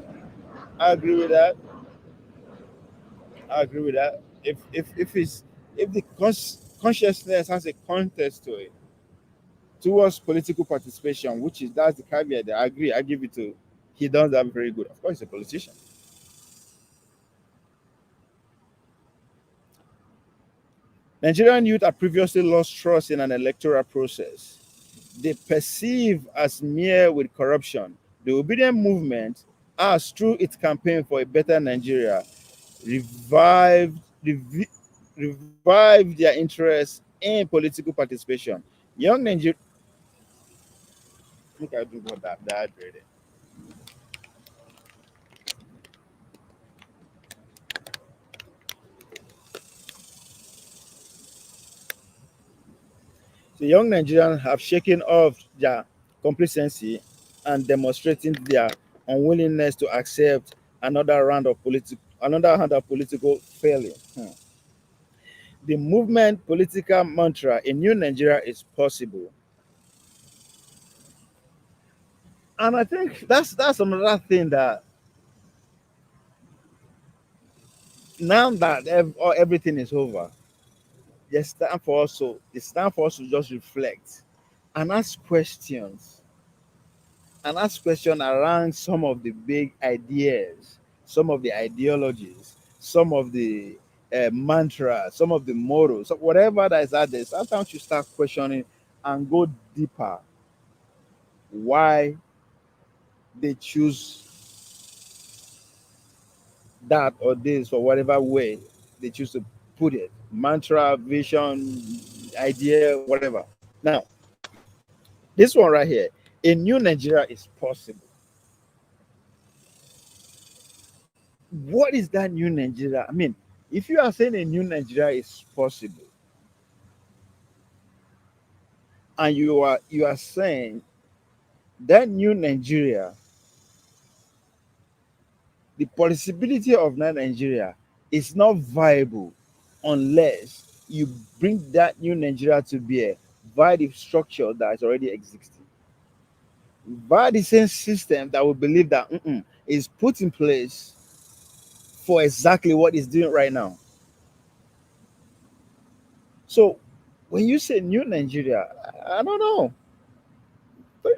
I agree with that. I agree with that. If the consciousness has a context to it towards political participation, which is that's the caveat that I agree. I give it to. He does that very good. Of course, he's a politician. Nigerian youth have previously lost trust in an electoral process they perceive as mere with corruption. The obedient movement has, through its campaign for a better Nigeria, revived, revi- revived their interest in political participation. Young Nigeria, I think I do got that ready. The young Nigerians have shaken off their complacency and demonstrating their unwillingness to accept another round of political failure. The movement political mantra in New Nigeria is possible. And I think that's another thing that now that everything is over, it's time for us to just reflect and ask questions around some of the big ideas, some of the ideologies, some of the mantras, some of the mottos, so whatever that is out there. Sometimes you start questioning and go deeper why they choose that or this or whatever way they choose to put it mantra, vision, idea, whatever. Now, this one right here, a new Nigeria is possible. What is that new Nigeria? I mean, if you are saying a new Nigeria is possible, and you are saying that new Nigeria, the possibility of that Nigeria is not viable unless you bring that new Nigeria to bear via the structure that is already existing, via the same system that we believe that is put in place for exactly what it's doing right now. So when you say new Nigeria, I don't know, very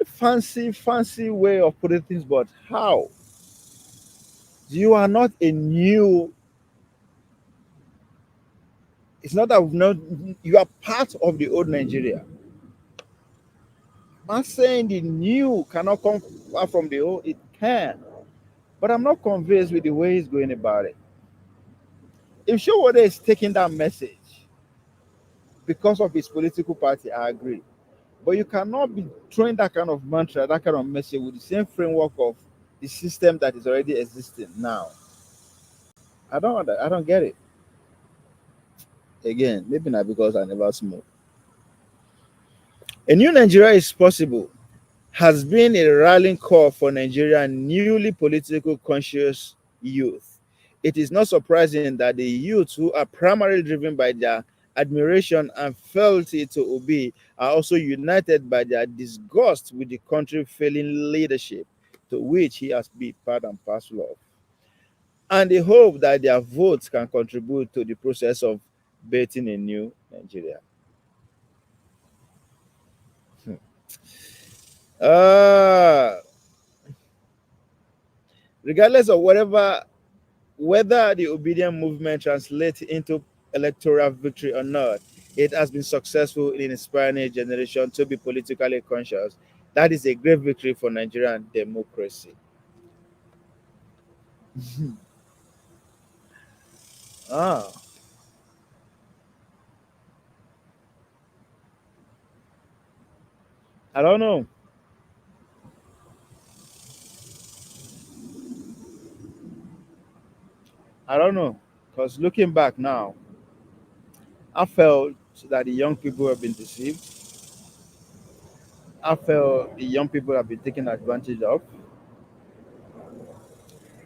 fancy way of putting things, but how? You are not a new. It's not that we've not. You are part of the old Nigeria. I'm not saying the new cannot come far from the old. It can, but I'm not convinced with the way he's going about it. If Showode is taking that message because of his political party, I agree. But you cannot be throwing that kind of mantra, that kind of message with the same framework of the system that is already existing now. I don't get it. Again, maybe not because I never smoke. A new Nigeria is possible has been a rallying call for Nigerian newly political conscious youth. It is not surprising that the youth who are primarily driven by their admiration and fealty to Obi are also united by their disgust with the country failing leadership to which he has been part and parcel of. And they hope that their votes can contribute to the process of building a new Nigeria. Uh, Regardless of whether the obedient movement translates into electoral victory or not, it has been successful in inspiring a generation to be politically conscious. That is a great victory for Nigerian democracy. Ah, I don't know. I don't know. Because looking back now, I felt that the young people have been deceived. I felt the young people have been taken advantage of.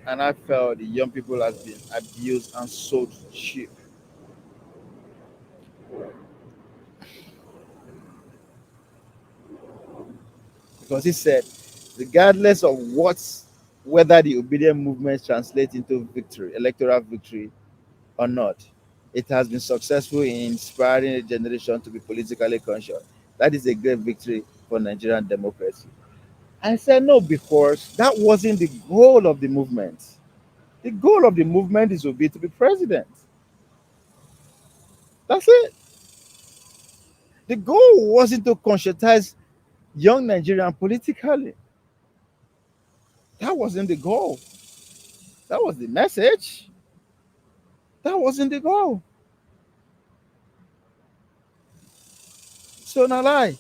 And I felt the young people have been abused and sold cheap. Because he said, regardless of whether the obedient movement translates into victory, electoral victory or not, it has been successful in inspiring a generation to be politically conscious. That is a great victory for Nigerian democracy. I said no because that wasn't the goal of the movement. The goal of the movement is to be president. That's it. The goal wasn't to conscientize young Nigerian politically. That wasn't the goal. That was the message. That wasn't the goal. So now lie.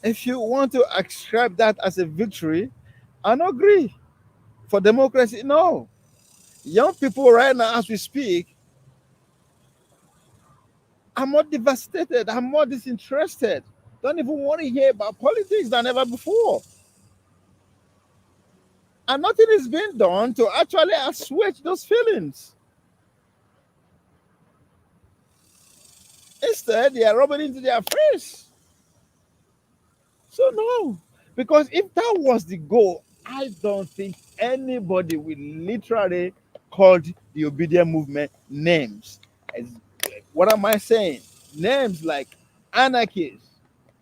If you want to ascribe that as a victory, I don't agree. For democracy, no. Young people right now, as we speak, are more devastated, are more disinterested. Don't even want to hear about politics than ever before. And nothing is being done to actually assuage those feelings. Instead, they are rubbing into their face. So no, because if that was the goal, I don't think anybody will literally call the obedient movement names. As, what am I saying? Names like anarchists.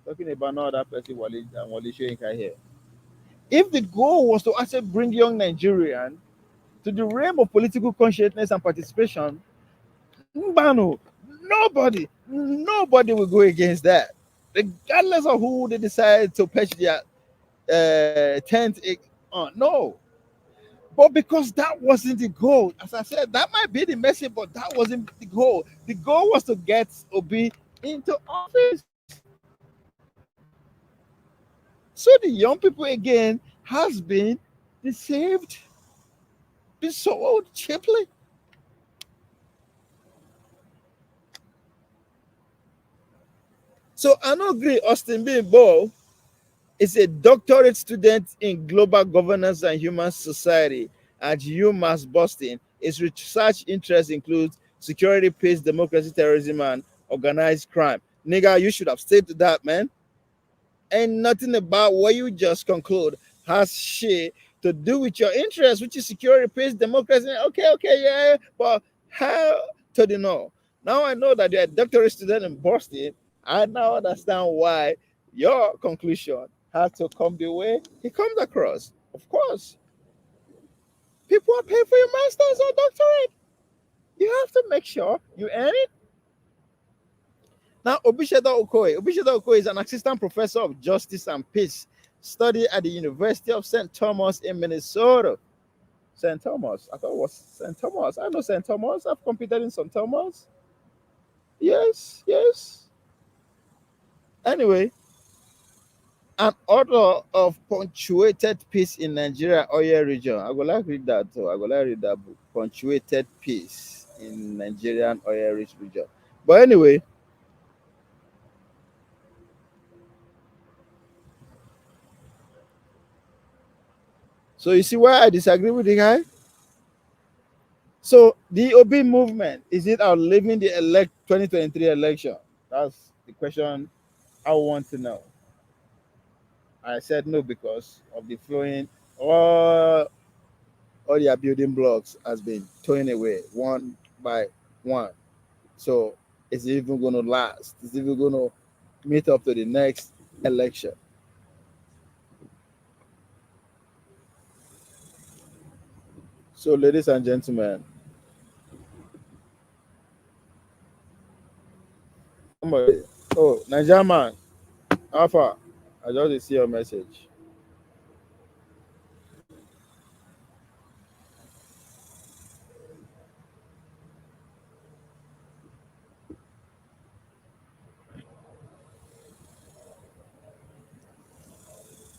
Talking about no other person, Wale Soyinka here. If the goal was to actually bring young Nigerian to the realm of political consciousness and participation, Mbano, nobody will go against that, regardless of who they decide to pitch their tent on. No, but because that wasn't the goal, as I said, that might be the message, but that wasn't the goal. The goal was to get Obi into office. So the young people again has been deceived, been sold cheaply. So I don't agree. Austin being Ball is a doctorate student in global governance and human society at UMass Boston. His research interests include security, peace, democracy, terrorism, and organized crime. Nigga, you should have stayed to that, man. Ain't nothing about what you just conclude has shit to do with your interest, which is security, peace, democracy. Okay, yeah, but how to the know? Now I know that you're a doctorate student in Boston. I now understand why your conclusion had to come the way it comes across. Of course, people are paying for your master's or doctorate. You have to make sure you earn it. Now, Obisheda Okoye is an assistant professor of justice and peace, studied at the University of St. Thomas in Minnesota. St. Thomas, I thought it was St. Thomas. I know St. Thomas. I've competed in St. Thomas. Yes, yes. Anyway, an author of Punctuated Peace in Nigeria Oyo region. I would like to read that too. I would like to read that book, Punctuated Peace in Nigerian Oyo region. But anyway, so you see why I disagree with the guy? So the OB movement, is it outliving the 2023 election? That's the question I want to know. I said no because of the flowing all their building blocks has been thrown away one by one. So it's even gonna last. It's even gonna meet up to the next election. So, ladies and gentlemen, somebody, oh, Nigerian man, Alpha, I just see your message.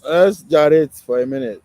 Let's gyrate for a minute.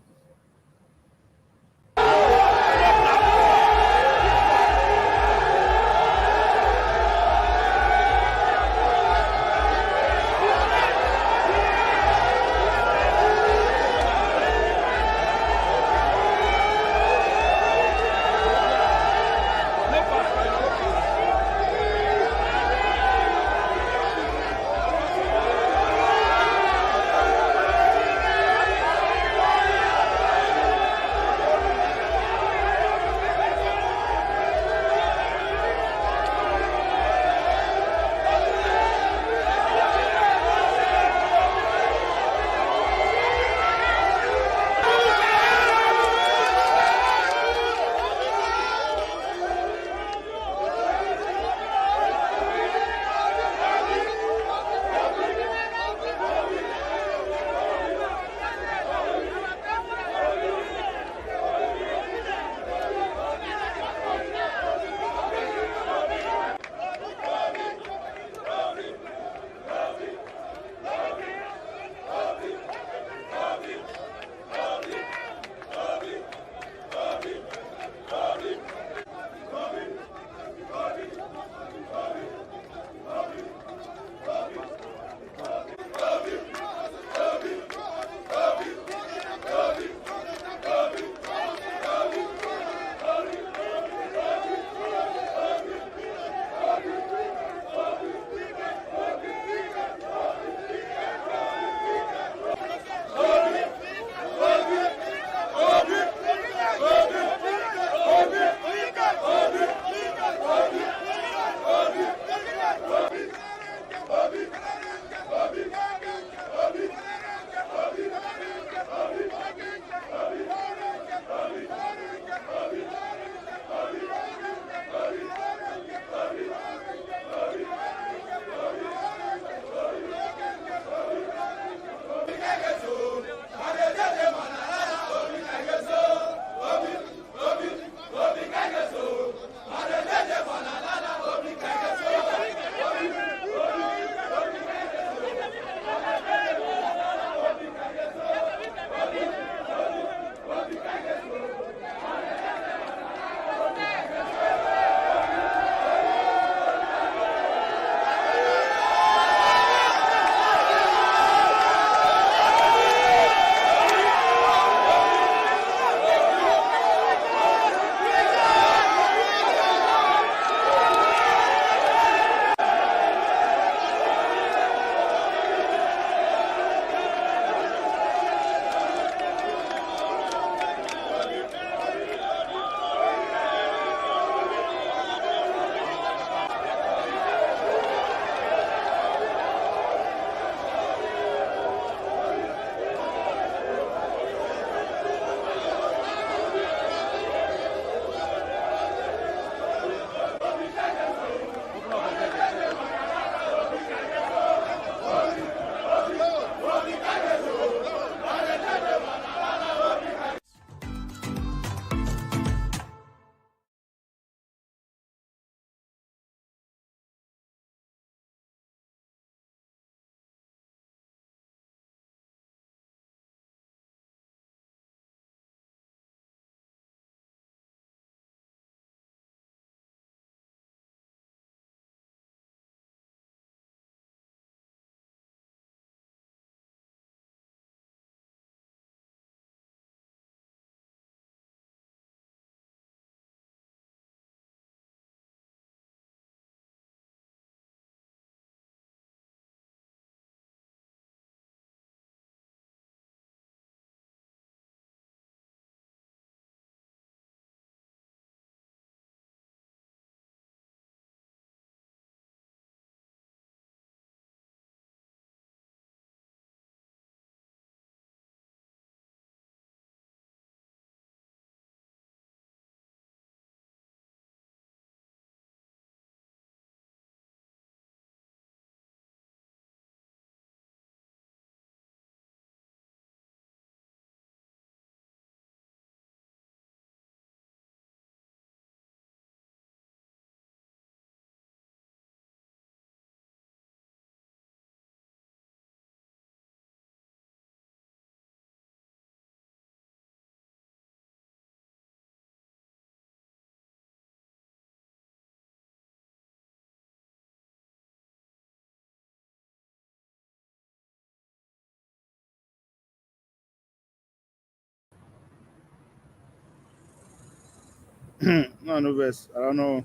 No, no verse. I don't know.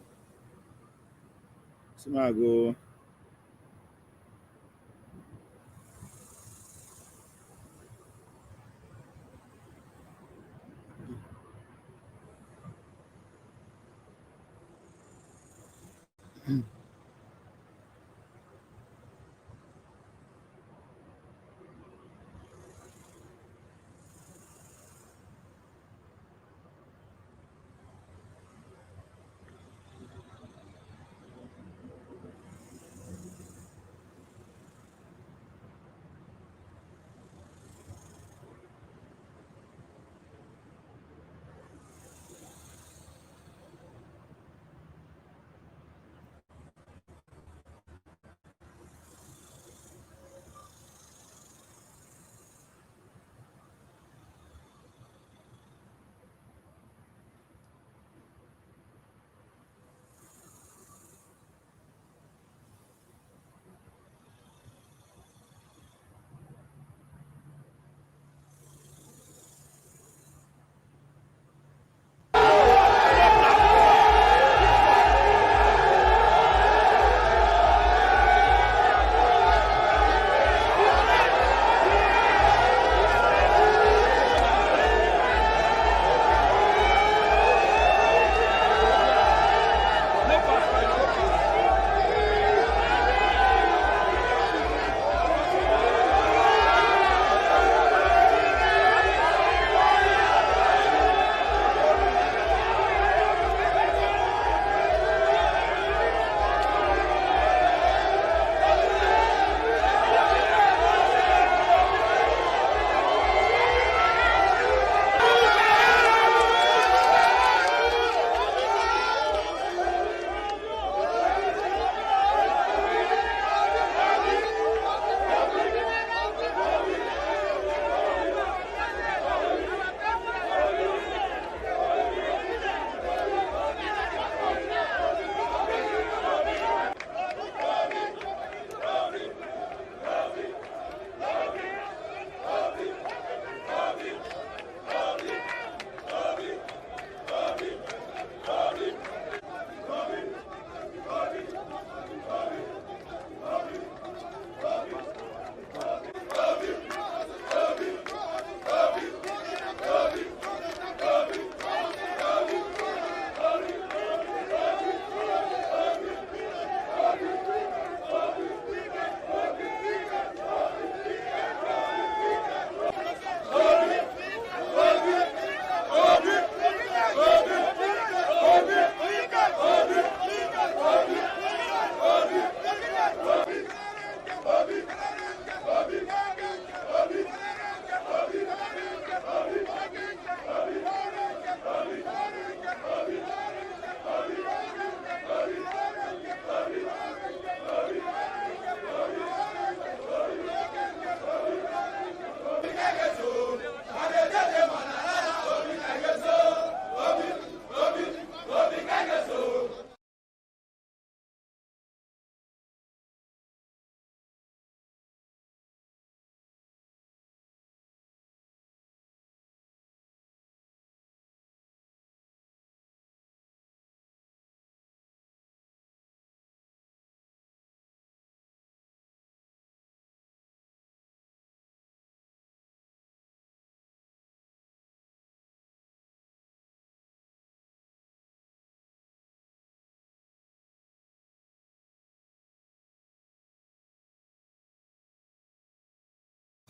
See my go.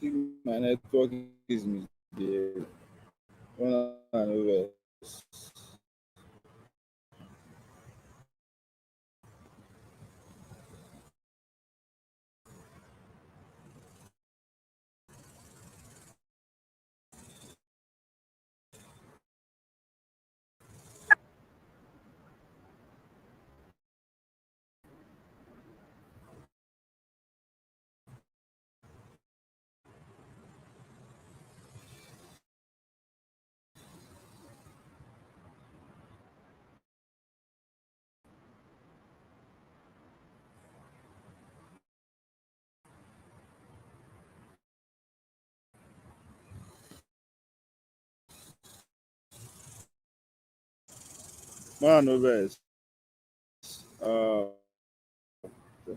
think my network is misbehaving. One and over. More novels. The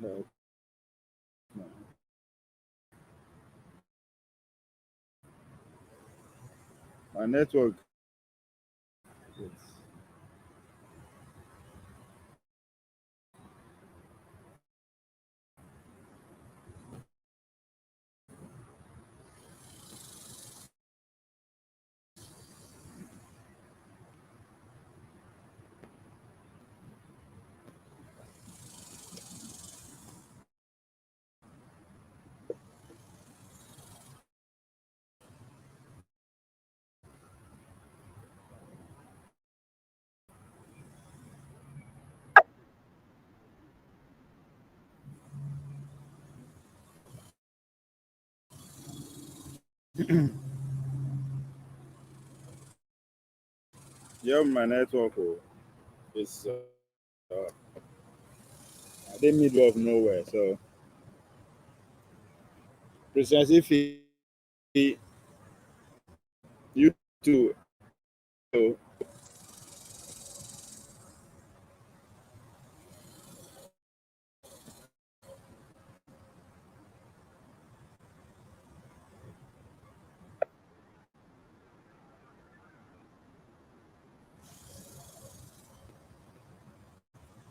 hell, my network. Yeah, my network. Oh, it's at the middle of nowhere. So, Princess, if you too, oh,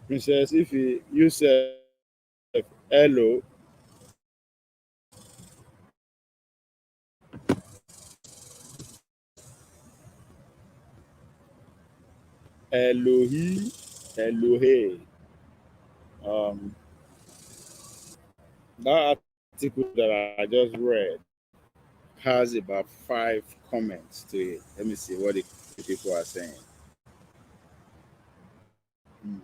Princess, if you say hello, Elohi, Elohe. Um, that article that I just read has about 5 comments to it. Let me see what the people are saying. Mm.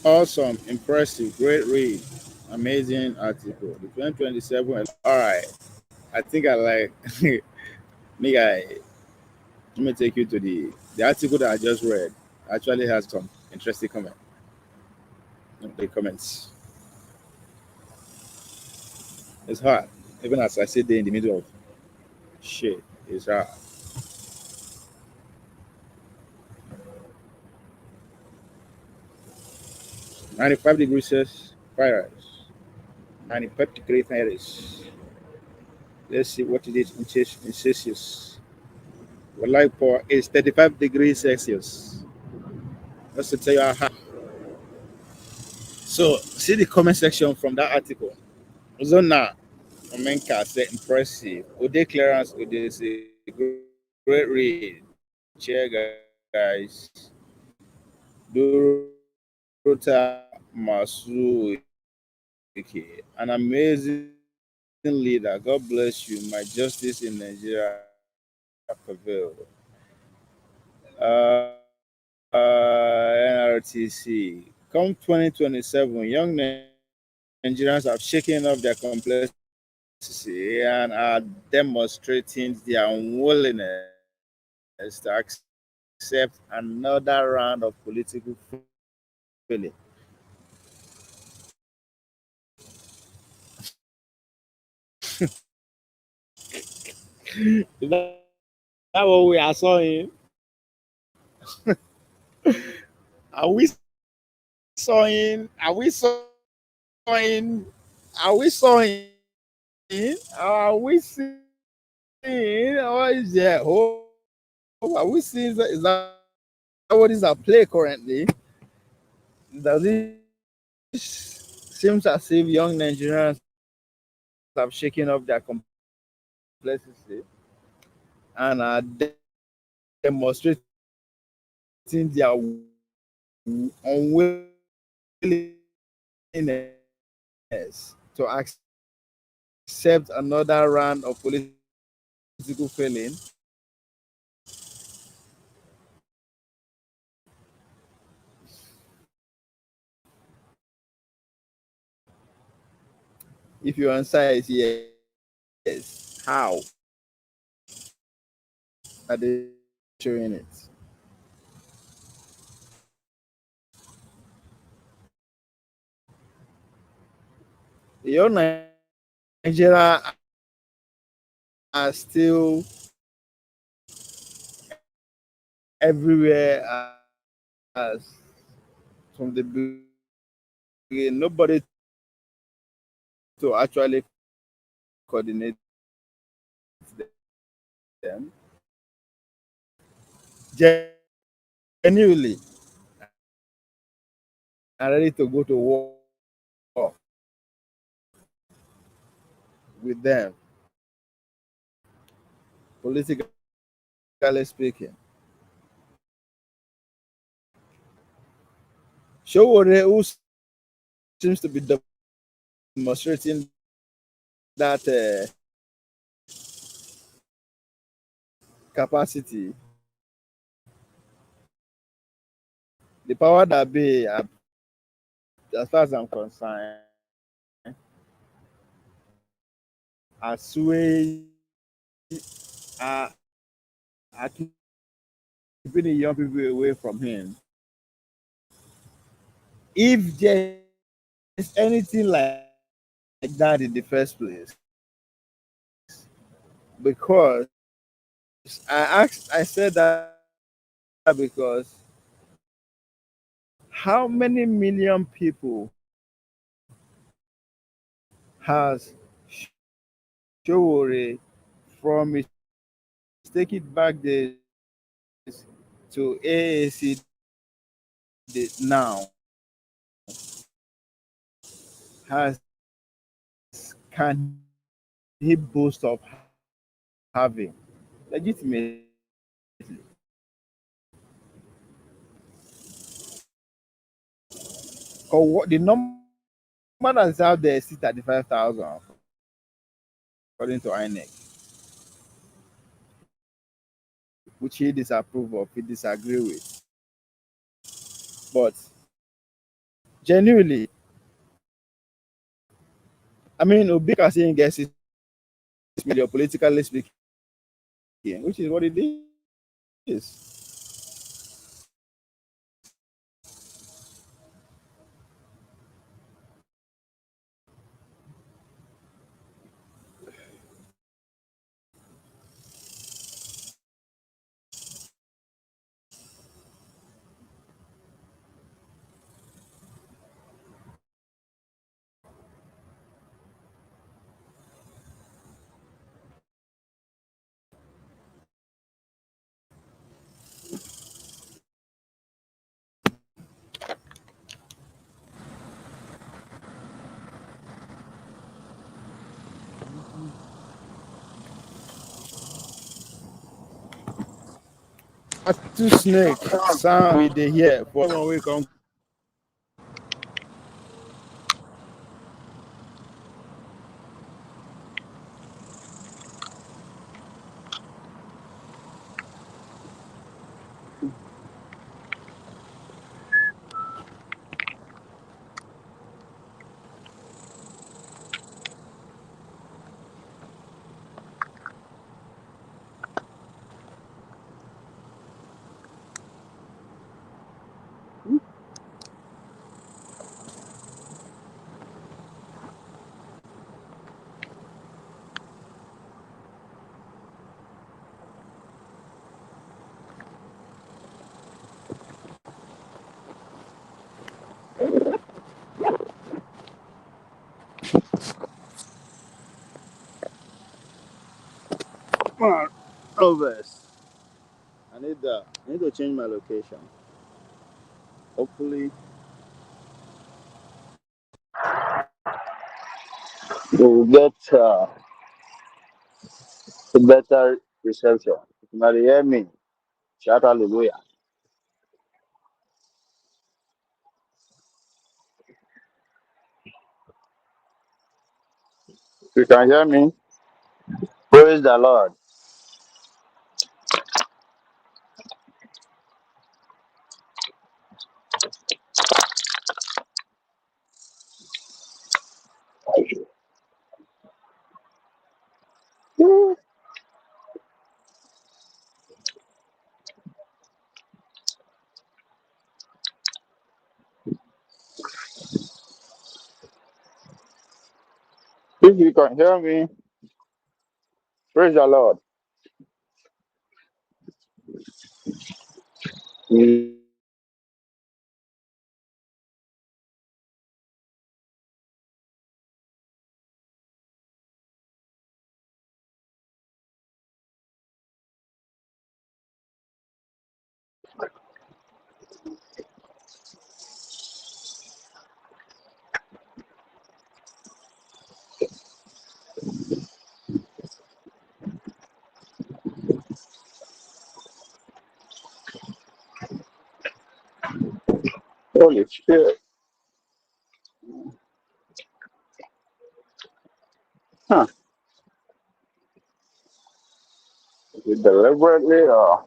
Awesome, impressive, great read, amazing article. The 2027. All right, I think I like. Me, let me take you to the article that I just read. Actually has some interesting comments. It's hard, even as I sit there in the middle of shit. It's hard. 95 degrees Celsius, Fahrenheit. 95-degree Fahrenheit. Let's see what it is in Celsius. Well, light power is 35 degrees Celsius. Just to tell you how. So, see the comment section from that article. Zona Omenka said impressive. Ode clearance, Ode is a great read. Cheer, guys. Dorota Masu, an amazing leader. God bless you. My justice in Nigeria prevail. Uh, NRTC. Come 2027, young Nigerians have shaken off their complexity and are demonstrating their unwillingness to accept another round of political failure. Is that what we are saying? Are we sawing? Are we sawing? Are we sawing? Are we seeing? Or is there hope? Are we seeing? Is that what is at play currently? Does it seems as if young Nigerians have shaken off their complexity and are demonstrating their unwillingness to accept another round of political failing? If your answer is yes, how are they showing it? Your Nigeria are still everywhere as from the beginning. Nobody to actually coordinate them genuinely and ready to go to war with them, politically speaking. Showore, who seems to be demonstrating that capacity, the power that be, as far as I'm concerned, are swaying, are, are keeping the young people away from him. If there's anything like that in the first place, because I said that because how many million people has Showore from his take it back days to AAC now has can he boast of having legitimately? Or what the number that's out there is 35,000 according to INEC, which he disapprove of, he disagree with. But genuinely, I mean, Obi Kassim gets 6 million politically speaking, which is what it is. Two snake sound we dey hear for one wey come. Overs. I need to change my location. Hopefully, we will get a better reception. If you can hear me, shout hallelujah. If you can hear me, praise the Lord. If you can hear me, praise the Lord. Holy shit. Huh. Is it deliberately or?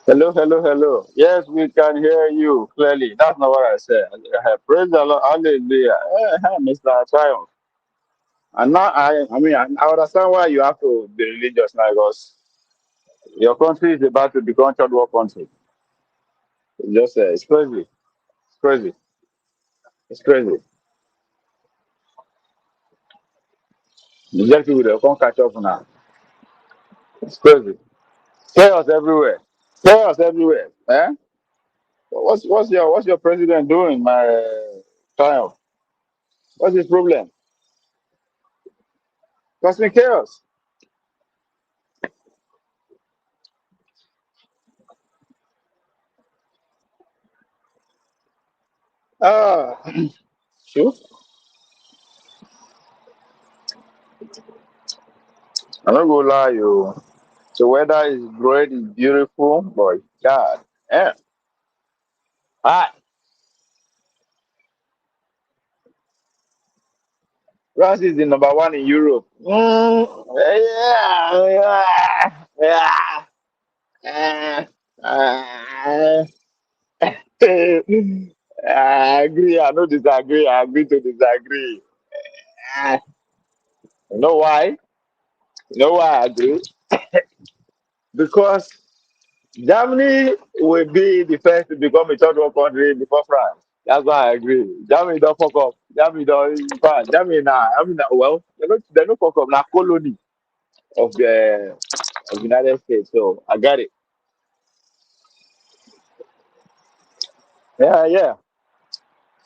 Hello, hello, hello. Yes, we can hear you clearly. That's not what I said. Praise the Lord. Hallelujah. Hi, Mr. Triumph. And now I understand why you have to be religious now because your country is about to become third world country. It's just, it's crazy. It's crazy. It's crazy. You just people they can't catch up now. It's crazy. Chaos everywhere. Chaos everywhere. Eh? What's your president doing, my child? What's his problem? Causing chaos. Ah, sure. I'm not gonna lie, you. The weather is great, it's beautiful, but God, eh. Ah, France is the number one in Europe. Yeah, yeah, yeah. Ah, I agree. I don't disagree. I agree to disagree. Ah, you know why? You know why I agree? Because Germany will be the first to become a third world country before France. That's why I agree. Germany don't fuck up. Germany don't. In fact, Germany now. I mean, well, they don't fuck up. Now colony of the United States. So I got it. Yeah, yeah.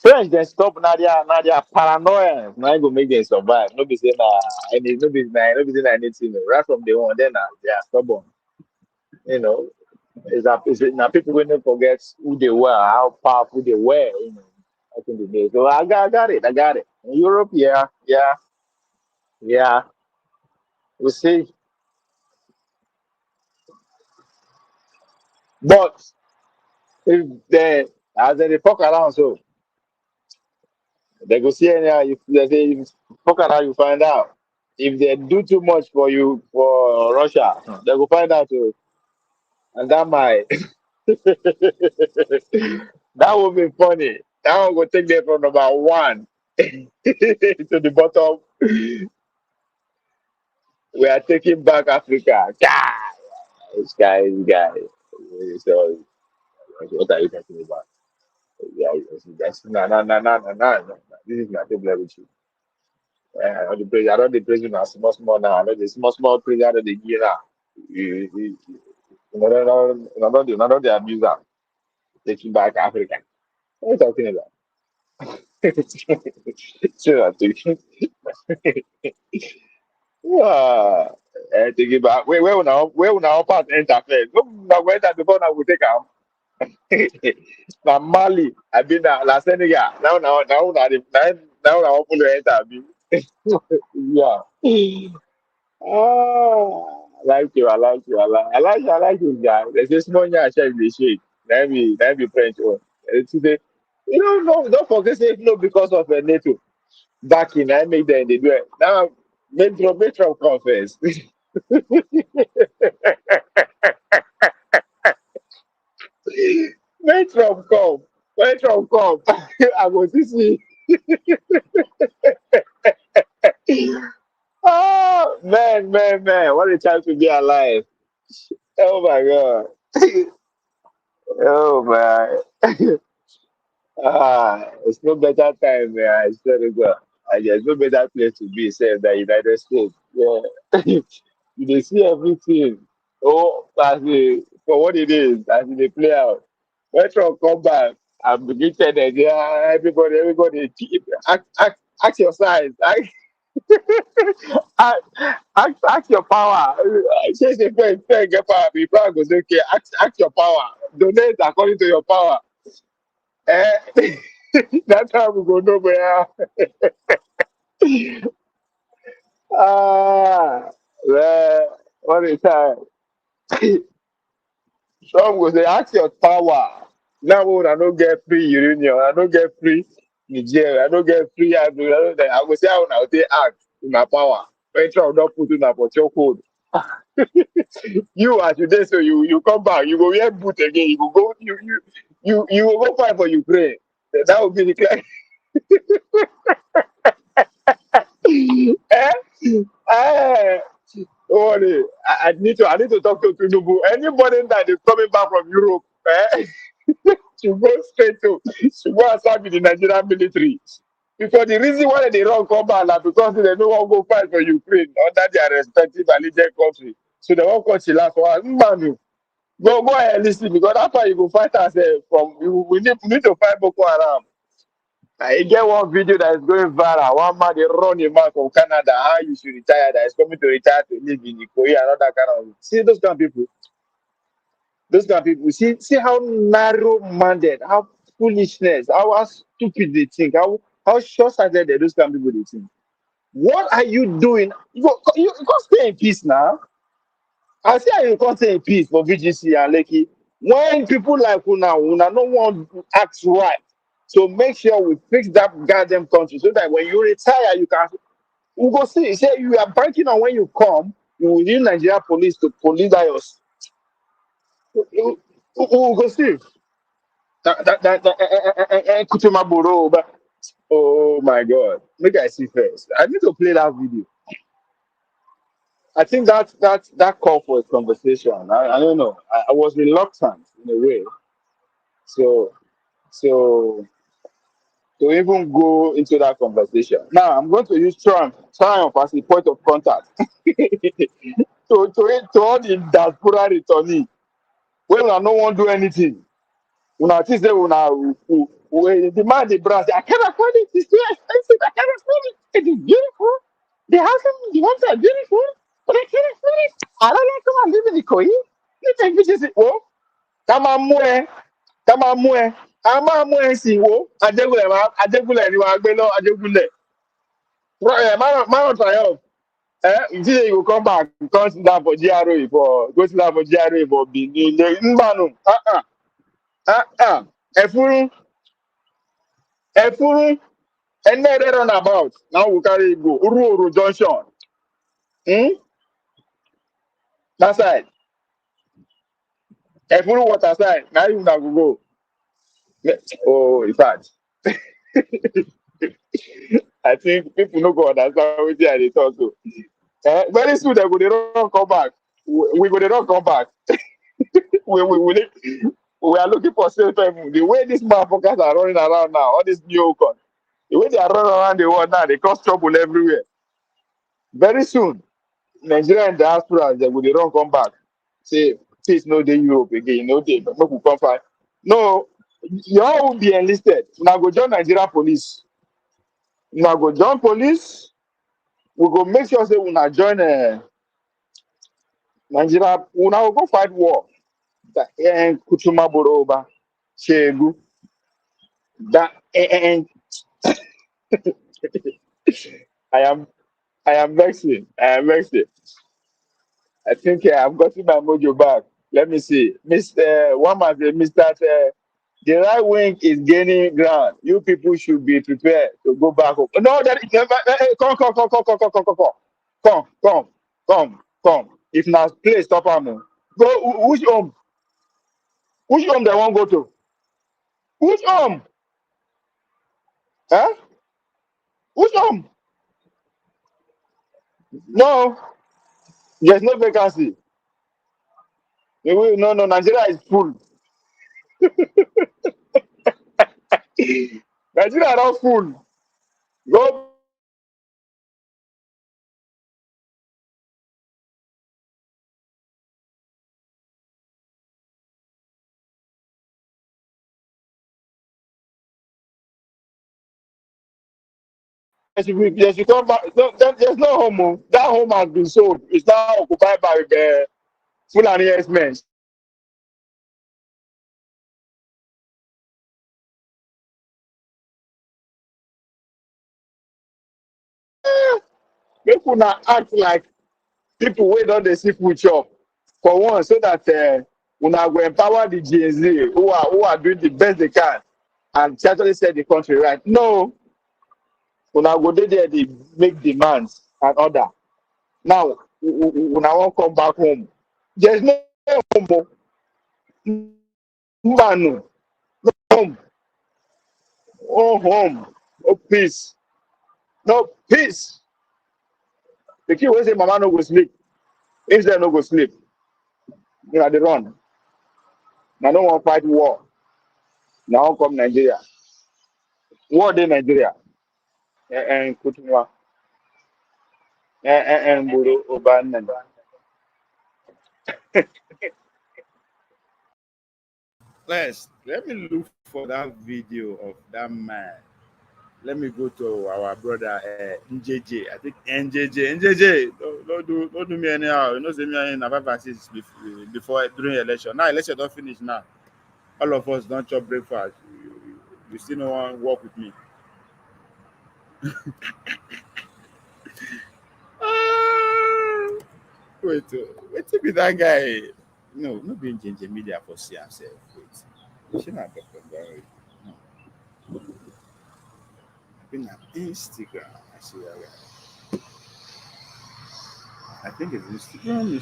French then stop Nadia paranoia. Now I go make them survive. No be say no be say anything. Right from day one, then they are stubborn. You know, now people will not forget who they were, how powerful they were. I think the day. So I got it. I got it. In Europe, yeah, yeah, yeah. We see, but if they as they fuck around, so they go see anyhow. If they say if fuck around, you find out. If they do too much for you for Russia, they go find out too, and that might that would be funny. That one will take them from number one to the bottom. We are taking back Africa. God, this guy. So, what are you talking about? Yeah, that's no. This is not the level with you. I don't the president as small small now. I know the small president of the year now. Another the abuser taking back Africa. What are you talking about? So I think, wow. Taking back. Where will now part enter first? Now where that before now we take am. Na Mali, I been na Senegal. Now follow enter abi. Yeah. I like this guy. There's this small guy check the shake. That be French one. Today, no, don't forget say no because of NATO backing. I make them they do it. Now Metro come first. When Trump come, when Trump come, I go see. Oh man, man, man! What a time to be alive! Oh my god! Oh man! It's no better time, man. I swear to God. There's no better place to be except the United States. Yeah. You dey see everything. Oh, for what it is, as they play out. When Trump come back, I'm beginning to Nigeria, everybody, act your size. Act, act your power. Say the first get power, people go say, okay, act your power. Donate according to your power. Eh? That's how we go know where. Ah, man, what a time. Some go say, ask your power. Now when I don't get free uranium, I don't get free Nigeria, I don't get free Agro, I go say, how now they act in my power. When Trump don't put in for chokehold. You as you did, so you come back, you go wear boot again, you go you will go fight for Ukraine. That would be the clear. Eh? Eh? Oh, I need to talk to Tinubu. Anybody that is coming back from Europe, should go straight should go and serve in the Nigerian military. Because the reason why they don't come back is because they don't want to go fight for Ukraine under their respective alleged country. So they won't come chill out for us. Mbanu, go ahead listen because after you go fight us we need to fight Boko Haram. I get one video that is going viral. One man they run a man from Canada. How you should retire? That is coming to retire to live in Ikoyi and all that kind of. See those kind of people. Those kind of people. See how narrow-minded, how foolishness, how stupid they think, how short-sighted those kind of people they think. What are you doing? You can't stay in peace now. I say you can't stay in peace for VGC and Lekki. When people like una no want to act right. So make sure we fix that goddamn country so that when you retire, you can we go see. Say you are banking on when you come, you will need Nigeria police to police that yours. We go see. Kutuma Boro, but oh my god. Make I see first. I need to play that video. I think that call for a conversation. I don't know. I was reluctant in a way. So so to even go into that conversation. Now I'm going to use Triumph as a point of contact to all the diaspora returnee. When I no one do anything, una think say the man the brand say, I can't afford it, it's too expensive, I can't afford it. It is beautiful. The homes are beautiful, but I can't afford it. I don't like come and live in Ikoyi. You think this is oh, come on, more. Come on, more. I'm a more see wo. Ajegule ni wa gbe lo Ajegule. Man triumph. You see you go come back, come sit down for GRA for go sit down for GRA for Benin. Mbanu. Uh-uh. Efuru, Efuru, and then run about. Now we carry go. Uru Junction. Hmm? That side. Efuru water side. Now you na go. Oh, in fact, I think people no go understand what they talk to. Very soon they go they don't come back. We go they don't come back. We are looking for safe time. The way these motherfuckers are running around now, all these new cons, the way they are running around the world now, they cause trouble everywhere. Very soon, Nigerian diaspora they will they don't come back. Say peace no dey Europe again, no dey make we come fight. No, you all will be enlisted. Una go join Nigeria police. Una go join police. We go make sure say una join Nigeria. Una go go fight war. That Kutuma Boroba, Shegu. That and I am I am vexing. I am vexing. I think I've gotten my mojo back. Let me see. Mr. One man say, Mr. The right wing is gaining ground. You people should be prepared to go back home. No, that is never. Come. If not, please stop him. Go. Which home? Which home they won't go to? Which Huh? Which No, there's no vacancy. No, no, Nigeria is full. Nigeria not full. Go there should come back. No, there's no home. That home has been sold. It's now occupied by the Fulani herdsmen. Make una act like people wey don dey see food chop for one, so that una go empower the Gen Z who are doing the best they can and to actually set the country right. No, una go dey there dey make demands and order. Now una wan come back home. There's no home o. Mbanu, home, no home, no peace, no peace. The kid wey say mama no go sleep, if dem no go sleep, una dey run. Na no wan fight war. Na wan come Nigeria. War dey Nigeria. Kutunwa. Mburu Obanenda. Let me look for that video of that man. Let me go to our brother NJJ. I think NJJ. Don't do me anyhow. You know, say me in November 6 before during election. Now election don't finish now. All of us don't chop breakfast. You still no one work with me. Ah, wait to be that guy. No, not being JJ media for see himself. Wait. She not Dr. Barry. No. I've been on Instagram. I see that guy. I think it's Instagram.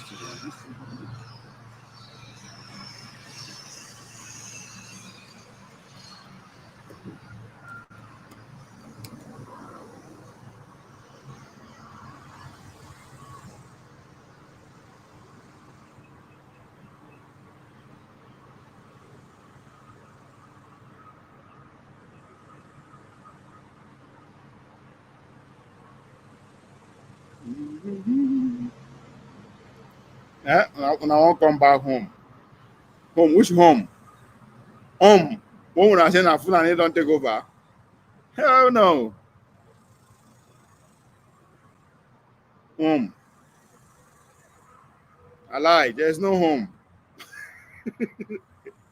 When I won't come back home. Home, which home? Home. When I say na Fulani don't take over. Hell no. Home. I lie. There's no home.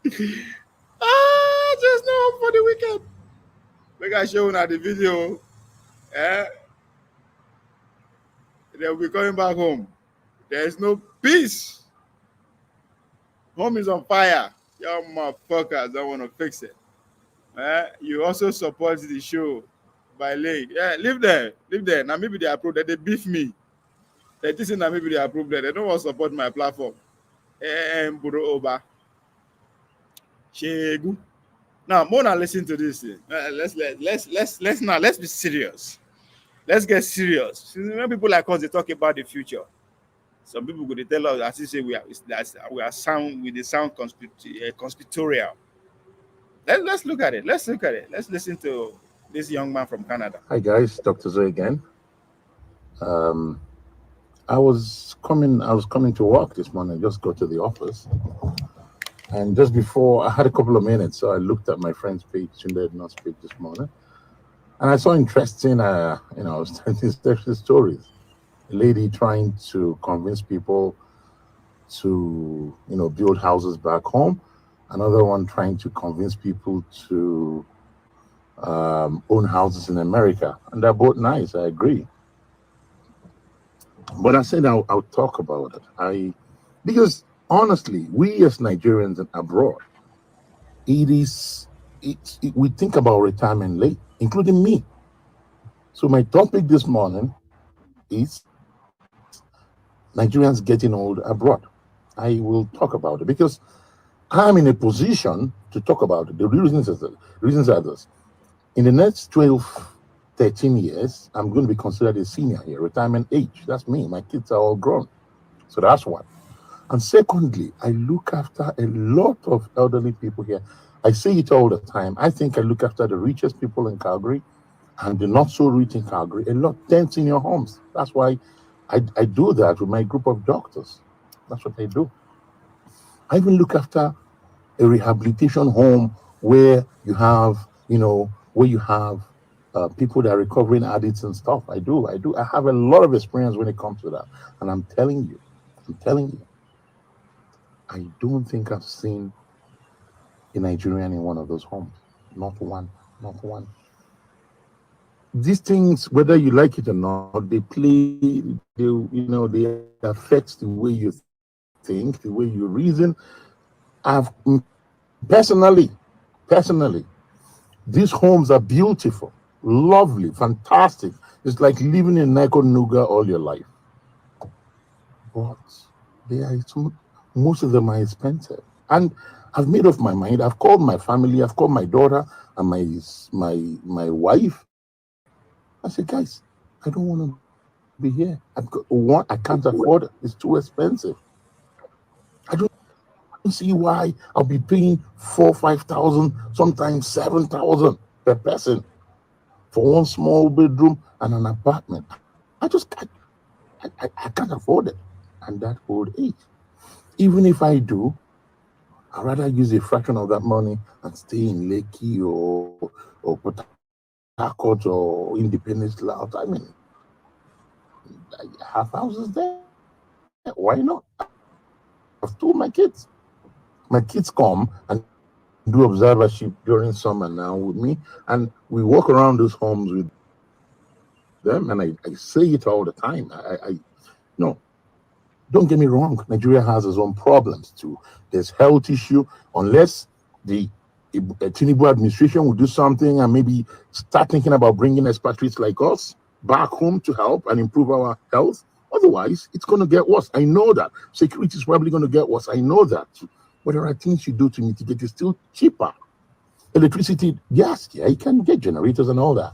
There's no home for the weekend. Make I show you the video. Eh? They'll be coming back home. There's no peace. Home is on fire. Y'all motherfuckers don't want to fix it. You also support the show by late. Yeah, live there. Live there. Now maybe they approve that they beef me. They think that maybe they approve that. They don't want to support my platform. Buro Oba. Shegu. Now, more than listen to this thing. Let's be serious. Let's get serious. When people like us they talk about the future, some people go to tell us as you say we are sound with the sound conspiratorial. Let's look at it. Let's look at it. Let's listen to this young man from Canada. Hi guys, Dr. Zoe again. I was coming to work this morning. Just got to the office, and just before I had a couple of minutes, so I looked at my friend's page. Tunde did not speak this morning, and I saw interesting, stories. A lady trying to convince people to, build houses back home. Another one trying to convince people to own houses in America, and they're both nice. I agree. But I said I'll talk about it. Because honestly, we as Nigerians and abroad, we think about retirement late, including me. So my topic this morning is Nigerians getting old abroad. I will talk about it because I'm in a position to talk about it. The reasons are this. In the next 12, 13 years, I'm going to be considered a senior here, retirement age. That's me. My kids are all grown. So that's one. And secondly, I look after a lot of elderly people here. I say it all the time. I think I look after the richest people in Calgary and the not so rich in Calgary, a lot, 10 senior homes. That's why I do that with my group of doctors. That's what I do. I even look after a rehabilitation home where you have, where you have people that are recovering addicts and stuff. I have a lot of experience when it comes to that. And I'm telling you, I don't think I've seen a Nigerian in one of those homes. Not one, not one. These things, whether you like it or not, they affect the way you think, the way you reason. I've personally, these homes are beautiful, lovely, fantastic. It's like living in Nuga all your life. But they are most of them are expensive. And I've made up my mind. I've called my family, I've called my daughter and my wife. I said, guys, I don't want to be here. I've got one, I can't afford it. It's too expensive. I don't see why I'll be paying 4,000, 5,000, sometimes 7,000 per person for one small bedroom and an apartment. I can't afford it. And that old age. Even if I do, I'd rather use a fraction of that money and stay in Lekki or Port Harcourt or Independence Lounge. I mean, I have houses there. Why not? I've told my kids. My kids come and do observership during summer now with me, and we walk around those homes with them. And I say it all the time. No, don't get me wrong. Nigeria has its own problems too. There's health issue. Unless the Tinubu administration will do something and maybe start thinking about bringing expatriates like us back home to help and improve our health. Otherwise, it's going to get worse. I know that. Security is probably going to get worse. I know that. But there are things you do to mitigate. It's still cheaper. Electricity, yes, yeah, you can get generators and all that.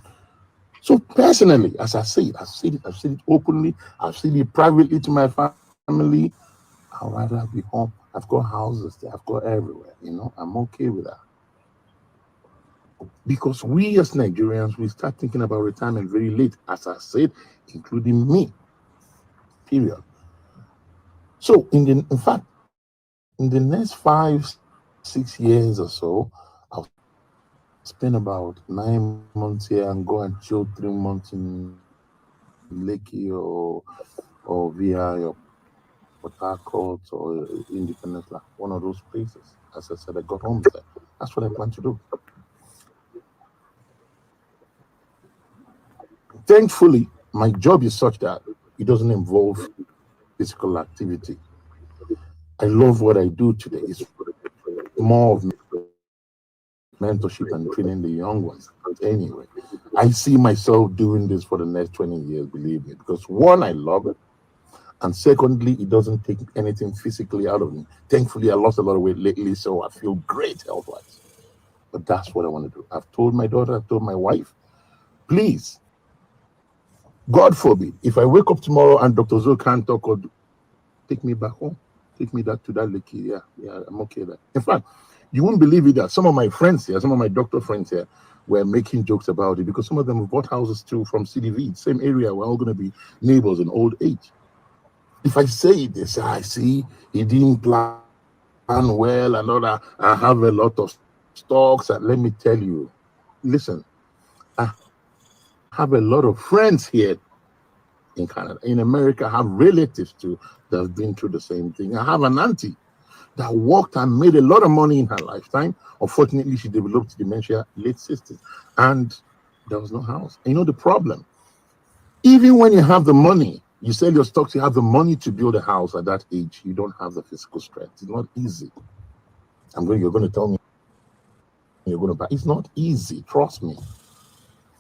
So personally, as I've said it openly, I've said it privately to my family. I'd rather be home. I've got houses there. I've got everywhere. I'm okay with that. Because we as Nigerians, we start thinking about retirement very late, as I said, including me. Period. So in fact, in the next 5-6 years or so, I'll spend about 9 months here and go and chill 3 months in Lekki or VI or Port Harcourt or Independence, like one of those places. As I said, I got homes there. That's what I plan to do. Thankfully, my job is such that it doesn't involve physical activity. I love what I do today. It's more of mentorship and training the young ones. But anyway, I see myself doing this for the next 20 years, believe me, because one, I love it. And secondly, it doesn't take anything physically out of me. Thankfully, I lost a lot of weight lately, so I feel great health wise. But that's what I want to do. I've told my daughter, I've told my wife, please, God forbid, if I wake up tomorrow and Dr. Zo can't talk or take me back home, take me that to that lake. Yeah, I'm okay there. In fact, you wouldn't believe it that some of my friends here, some of my doctor friends here, were making jokes about it because some of them have bought houses too from CDV, same area. We're all going to be neighbors in old age. If I say it, they say, I see, he didn't plan well and all that. I have a lot of stocks. And let me tell you, listen, I have a lot of friends here in Canada. In America, I have relatives too that have been through the same thing. I have an auntie that worked and made a lot of money in her lifetime. Unfortunately, she developed dementia late 60s, and there was no house. And the problem, even when you have the money, you sell your stocks, you have the money to build a house at that age, you don't have the physical strength. It's not easy. You're going to tell me you're going to buy. It's not easy. Trust me.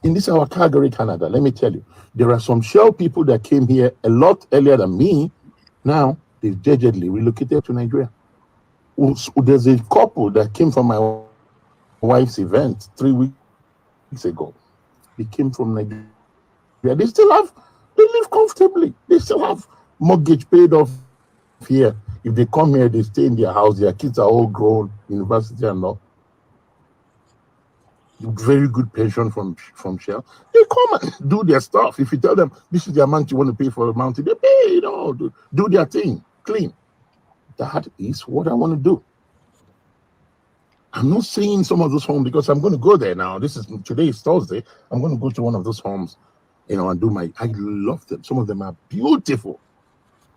In this our Calgary, Canada, let me tell you, there are some shell people that came here a lot earlier than me. Now they've allegedly relocated to Nigeria. Why? There's a couple that came from my wife's event 3 weeks ago. They came from Nigeria. They live comfortably. They still have mortgage paid off here. If they come here, they stay in their house. Their kids are all grown, university and all. Very good pension from Shell. They come and do their stuff. If you tell them this is the amount you want to pay for a mountain, they pay it all. Do their thing clean. That is what I want to do. I'm not saying some of those homes because I'm going to go there now. Today is Thursday. I'm going to go to one of those homes, and do my. I love them. Some of them are beautiful,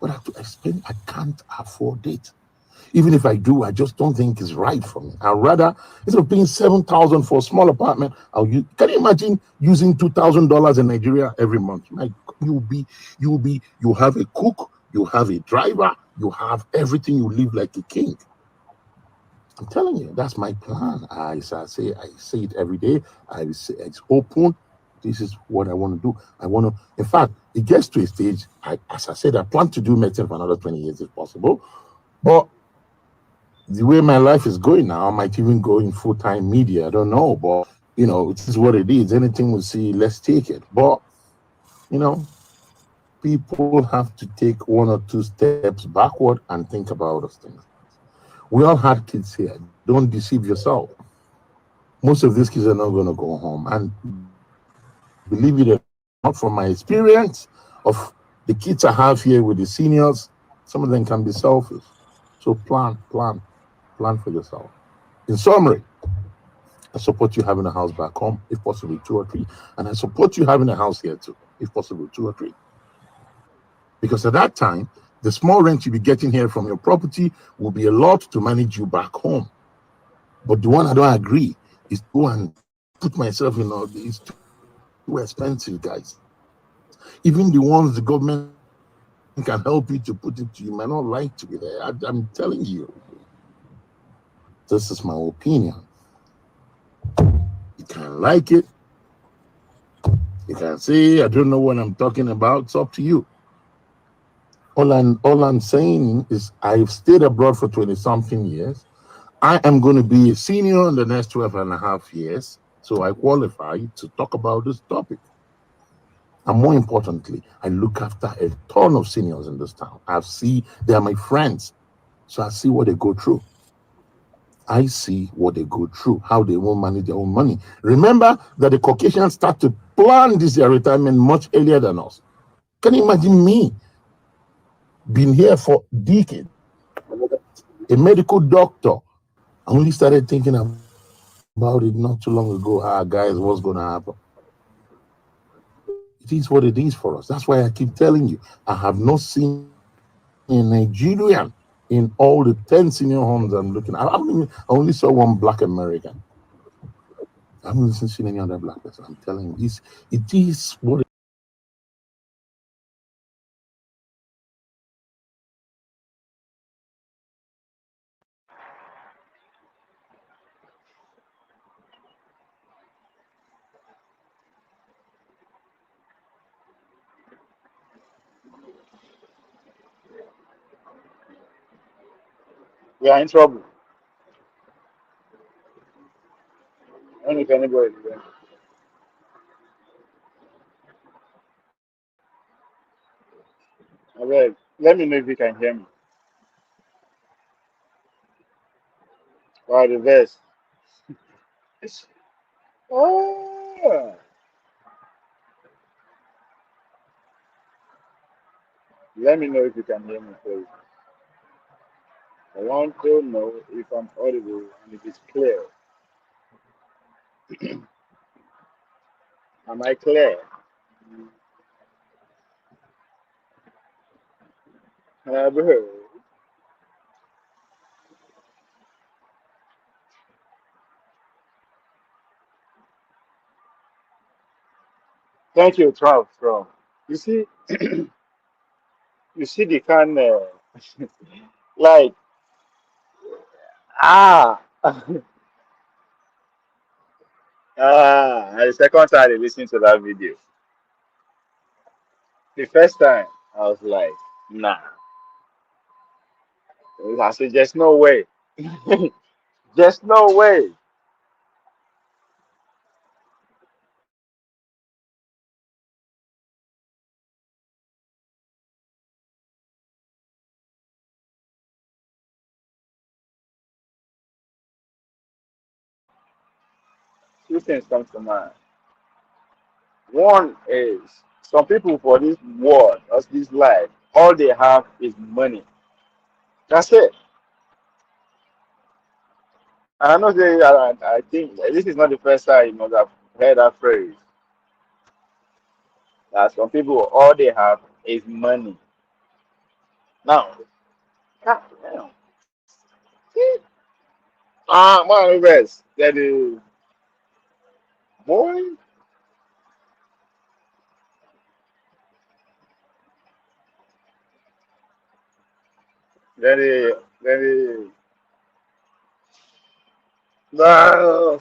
but I can't afford it. Even if I do, I just don't think it's right for me. I'd rather, instead of paying 7,000 for a small apartment, can you imagine using $2,000 in Nigeria every month? Like, you have a cook, you have a driver, you have everything. You live like a king. I'm telling you, that's my plan. I say it every day. I say it's open. This is what I want to do. I want to. In fact, it gets to a stage. As I said, I plan to do medicine for another 20 years if possible. But the way my life is going now, I might even go in full-time media. I don't know, but it is what it is. Anything we see, let's take it. But you know, people have to take one or two steps backward and think about those things. We all had kids here. Don't deceive yourself. Most of these kids are not going to go home. And believe it or not, from my experience of the kids I have here with the seniors, some of them can be selfish. So plan for yourself. In summary, I support you having a house back home, if possible, two or three. And I support you having a house here too, if possible, two or three. Because at that time, the small rent you'll be getting here from your property will be a lot to manage you back home. But the one I don't agree is to go and put myself in all this. It's too expensive, guys. Even the ones the government can help you to put it, you might not like to be there. I'm telling you, this is my opinion. You can like it, you can say I don't know what I'm talking about. It's up to you. All I'm saying is I've stayed abroad for 20 something years. I am going to be a senior in the next 12 and a half years. So I qualify to talk about this topic. And more importantly, I look after a ton of seniors in this town. They are my friends. So I see what they go through. I see what they go through, how they won't manage their own money. Remember that the Caucasians start to plan this their retirement much earlier than us. Can you imagine me being here for decades, a medical doctor? I only started thinking about it not too long ago. Guys, what's going to happen? It is what it is for us. That's why I keep telling you, I have not seen a Nigerian in all the 10 senior homes I'm looking at. I only saw one black American. I haven't seen any other black person. I'm telling you, it is what it is. We are in trouble. I don't know if anybody is there. Alright, let me know if you can hear me. Wow, the best. Oh, let me know if you can hear me, please. I want to know if I'm audible and if it's clear. Am I clear? Bro. Thank you, Trav. Trav. You see, you see the kind like ah the second time I listened to that video. The first time I was like, nah. I said, there's no way. There's no way. Two things come to mind. One is some people for this world, or this life, all they have is money. That's it. And I know I think this is not the first time you must have heard that phrase. That some people all they have is money. Now, God damn. Man, rest. That is boy. That is. No.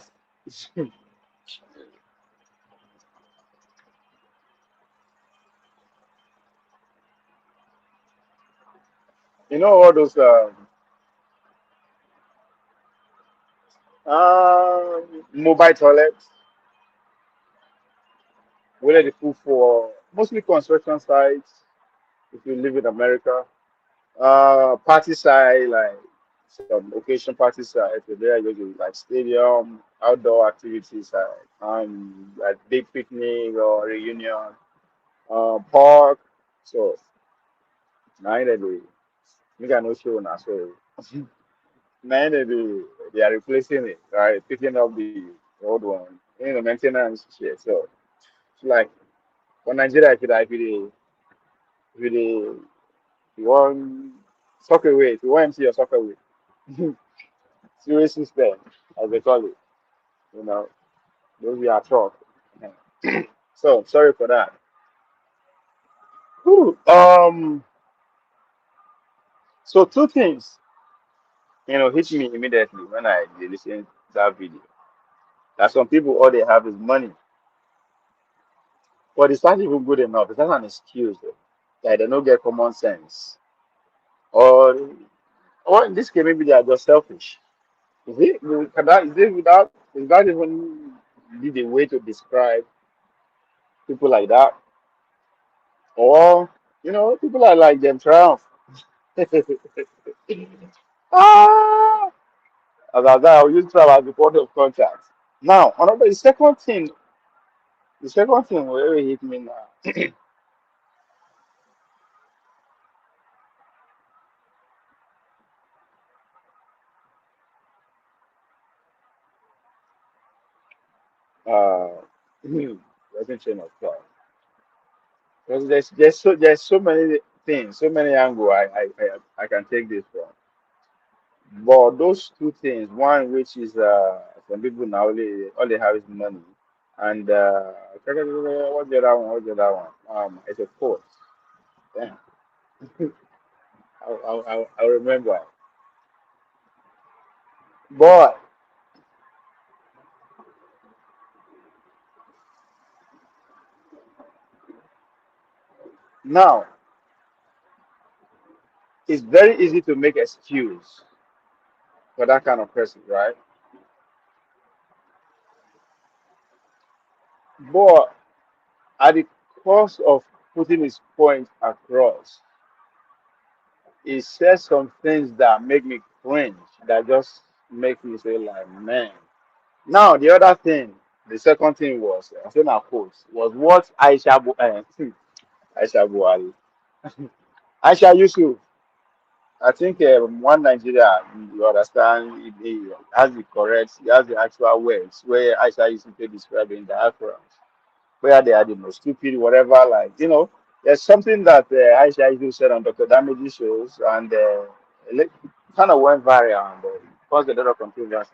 You know all those mobile toilets, whether they put for mostly construction sites. If you live in America, party side like some occasion party side, so there you go like stadium, outdoor activities, like big picnic or reunion, park. So nine a day, you can no show now. So nine a day, they are replacing it, right? Picking up the old one, maintenance shit. So it's like for Nigeria, if you want soccer way, if you want to see your soccer way, serious system, as they call it, you know, those we are truck. So sorry for that. Whew. So two things, hit me immediately when I did listen to that video. That some people all they have is money, but it's not even good enough. It's not an excuse though. Like they don't get common sense, or in this case maybe they are just selfish. Is that even be the way to describe people like that? Or people are like them Trump. Ah, as I that, I'll use Trump as the point of contact. Now, the second thing will really hit me now. Uh, Doesn't change of thought. Because there's so many things, so many angles I can take this from. But those two things, one which is some people now all they have is money, and what's the other one? What's the other one? It's a quote. Damn, I remember. But now it's very easy to make excuse for that kind of person, right? But at the cost of putting his point across, he says some things that make me cringe, that just make me say like, man. Now the other thing, the second thing was, I said now quote, was what Aisha Buhari, Aisha Yusuf. I think one Nigeria, you understand, he has the correct, he has the actual words where Aisha Yusuf to describe in diagrams, where they are the most stupid, whatever, like, there's something that Aisha Yusuf said on Dr. Damage's shows, and it kind of went viral and caused a lot of controversy.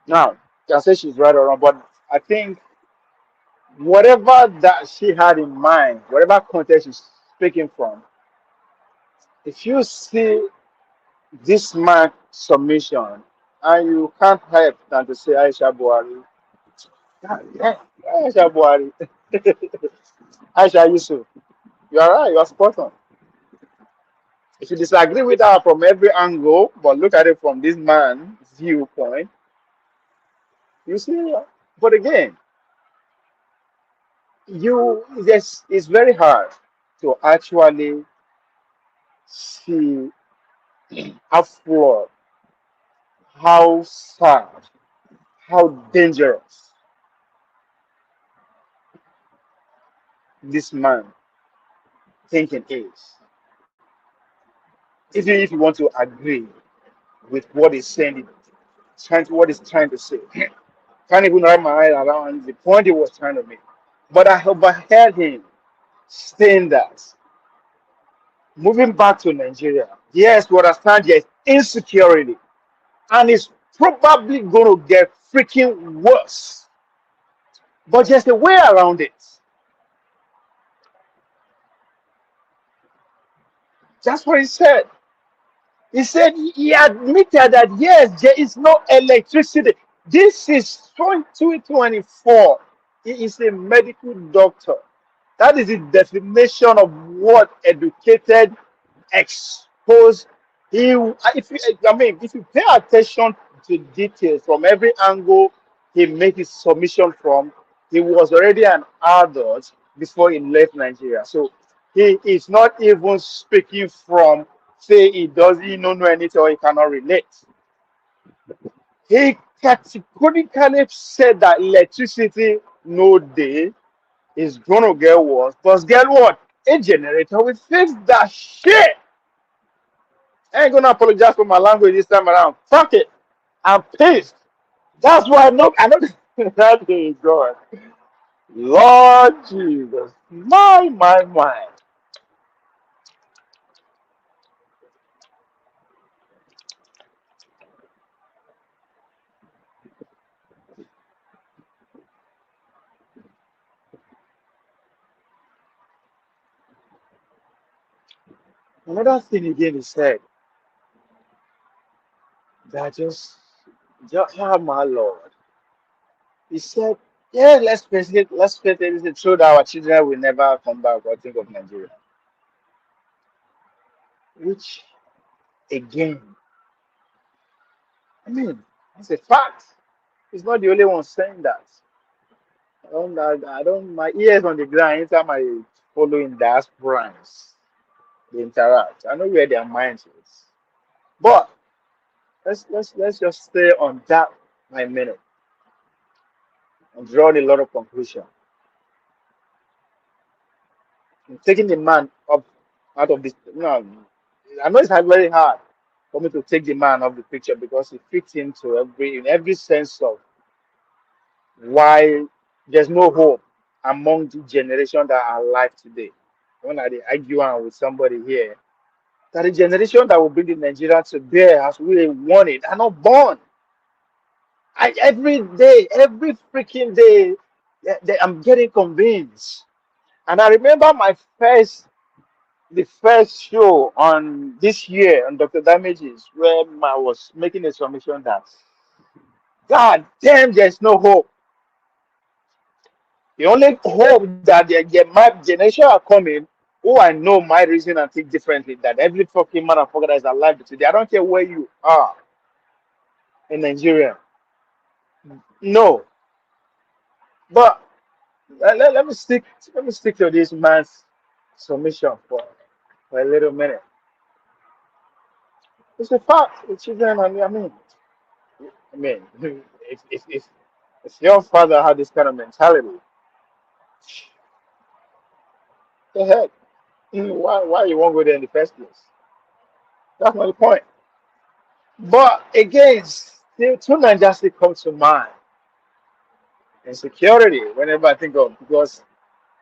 Now, you can say she's right or wrong, but I think whatever that she had in mind, whatever context she's speaking from, if you see this man submission and you can't help than to say Aisha Buhari, God damn, Aisha Buhari, Aisha Yusuf, you are right, you are spot on. If you disagree with her from every angle, but look at it from this man's viewpoint, you see. But again, yes, it's very hard to actually see how flawed, how sad, how dangerous this man thinking is. Even if you want to agree with what he's saying, what he's trying to say. Can't even wrap my head around the point he was trying to make. But I overheard him saying that moving back to Nigeria, yes, we understand there's insecurity, and it's probably going to get freaking worse. But there's a way around it. That's what he said. He said he admitted that yes, there is no electricity. This is 2024. He is a medical doctor. That is the definition of what educated, exposed. If you pay attention to details from every angle he made his submission from, he was already an adult before he left Nigeria. So he is not even speaking from say he don't know anything or he cannot relate. He categorically said that electricity no day is gonna get worse. But guess what? A generator will fix that shit. I ain't gonna apologize for my language this time around. Fuck it. I'm pissed. That's why I know that is God. Lord Jesus. My. Another thing again he said that just oh my Lord. He said, yeah, let's face it, it's true that our children will never come back or think of Nigeria. Which again, I mean, it's a fact. He's not the only one saying that. My ears on the ground anytime I follow in diasporans, they interact. I know where their mind is. But let's just stay on that for a minute and draw a lot of conclusion. I'm taking the man up out of this. No, I know it's very hard for me to take the man off the picture because he fits into every sense of why there's no hope among the generation that are alive today. When I dey argue with somebody here, that the generation that will bring the Nigeria to bear as we want it are not born. Every day, every freaking day, I'm getting convinced. And I remember the first show on this year on Dr. Damages, where I was making a submission that, God damn, there's no hope. The only hope that my generation are coming, who I know my reason and think differently, that every fucking motherfucker that is alive today, I don't care where you are in Nigeria. No. But let me stick to this man's submission for a little minute. It's a fact. The children, I mean, if your father had this kind of mentality, the heck, why you won't go there in the first place? That's not the point. But again, still two Nigerians still come to mind. Insecurity, whenever I think of, because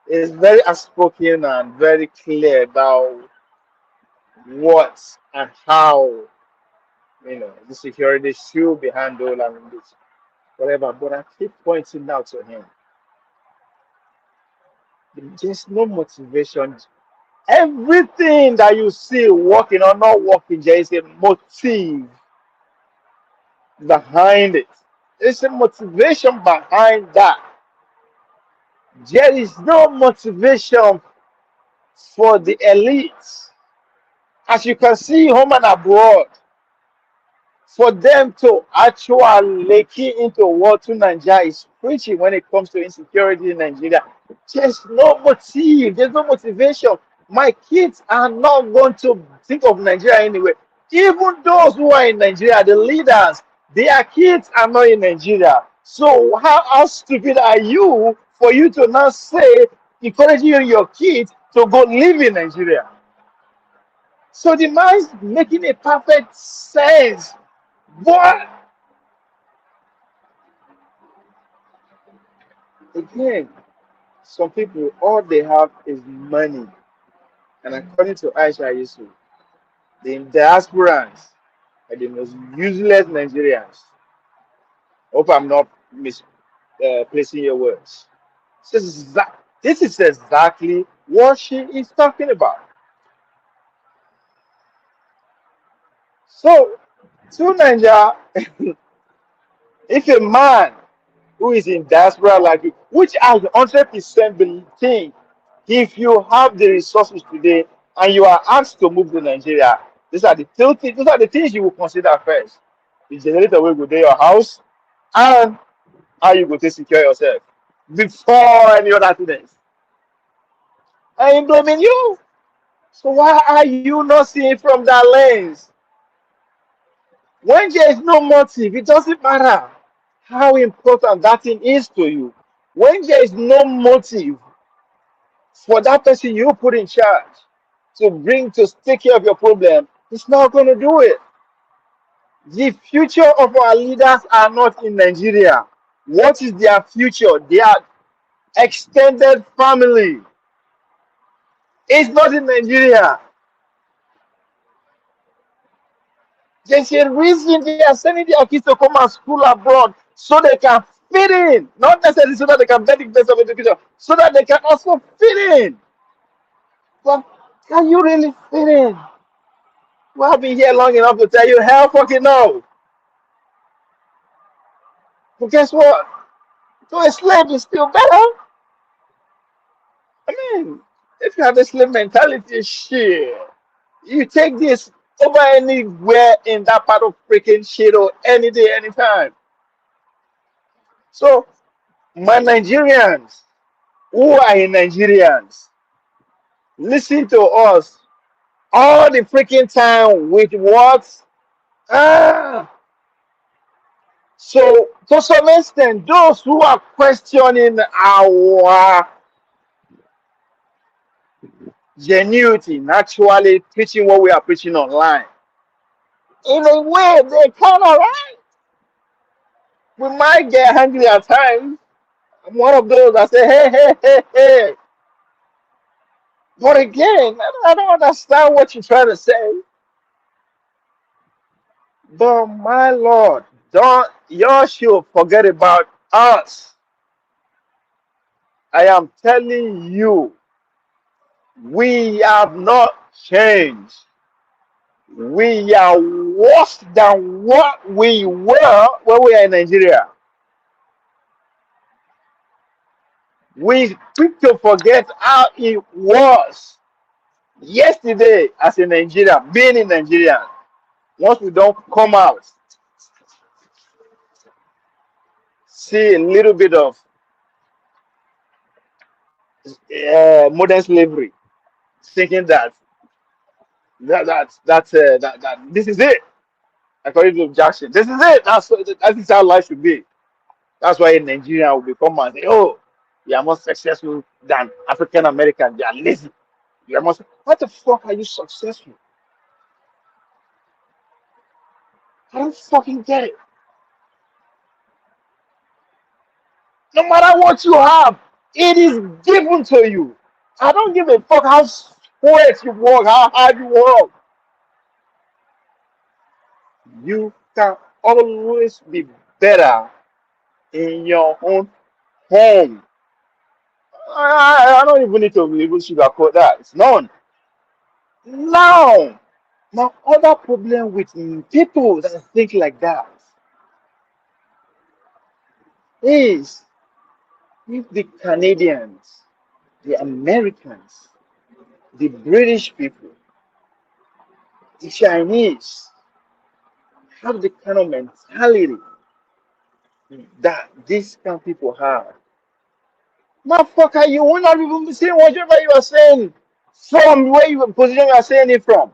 it's very outspoken and very clear about what and how the security should be handled and this, whatever. But I keep pointing out to him, there's no motivation. Everything that you see working or not working, there is a motive behind it. There's a motivation behind that. There is no motivation for the elites. As you can see, home and abroad, for them to actually key into what Nigeria is preaching when it comes to insecurity in Nigeria, there's no motive, there's no motivation. My kids are not going to think of Nigeria anyway. Even those who are in Nigeria, the leaders, their kids are not in Nigeria. So how stupid are you for you to now say encouraging your kids to go live in Nigeria? So the man's making a perfect sense. But again, some people, all they have is money. And according to Aisha Yusuf, the diasporans are the most useless Nigerians. Hope I'm not misplacing your words. This is exactly what she is talking about. So, to Nigeria, if a man who is in diaspora like you, which I 100% think, if you have the resources today and you are asked to move to Nigeria, these are the things you will consider first. The generator will go to your house and how you go to secure yourself before any other things. I ain't blaming you. So why are you not seeing from that lens? When there is no motive, it doesn't matter how important that thing is to you. When there is no motive for that person you put in charge to take care of your problem, it's not going to do it. The future of our leaders are not in Nigeria. What is their future? Their extended family is not in Nigeria. There's a reason they are sending their kids to come and school abroad so they can fit in. Not necessarily so that they can get the best of education, so that they can also fit in. But can you really fit in? We have been here long enough to tell you hell fucking no. But guess what? To a slave is still better. I mean, if you have a slave mentality, shit, you take this over anywhere in that part of freaking shit or any day, anytime. So, my Nigerians who are in Nigerians, listen to us all the freaking time with what? Ah, so to some extent, those who are questioning our genuity in actually preaching what we are preaching online, in a way, they kind of right. We might get angry at times. I'm one of those that say, hey, hey, hey, hey. But again, I don't understand what you're trying to say. But my Lord, don't y'all should forget about us. I am telling you, we have not changed. We are worse than what we were when we are in Nigeria. We quick to forget how it was yesterday as a Nigerian, being in Nigeria. Once we don't come out, see a little bit of modern slavery, thinking that this is it. According to Jackson, this is it. That is how life should be. That's why in Nigeria will become and say, oh, you are more successful than African American. They are lazy. You are more. What the fuck are you successful? I don't fucking get it. No matter what you have, it is given to you. I don't give a fuck how sweat you work, how hard you work. You can always be better in your own home. I don't even need to even sugarcoat that. It's none. Now, my other problem with people that think like that is if the Canadians, the Americans, the British people, The Chinese have the kind of mentality that these kind of people have. Motherfucker, you will not even be saying whatever you are saying from where you position you are saying it from.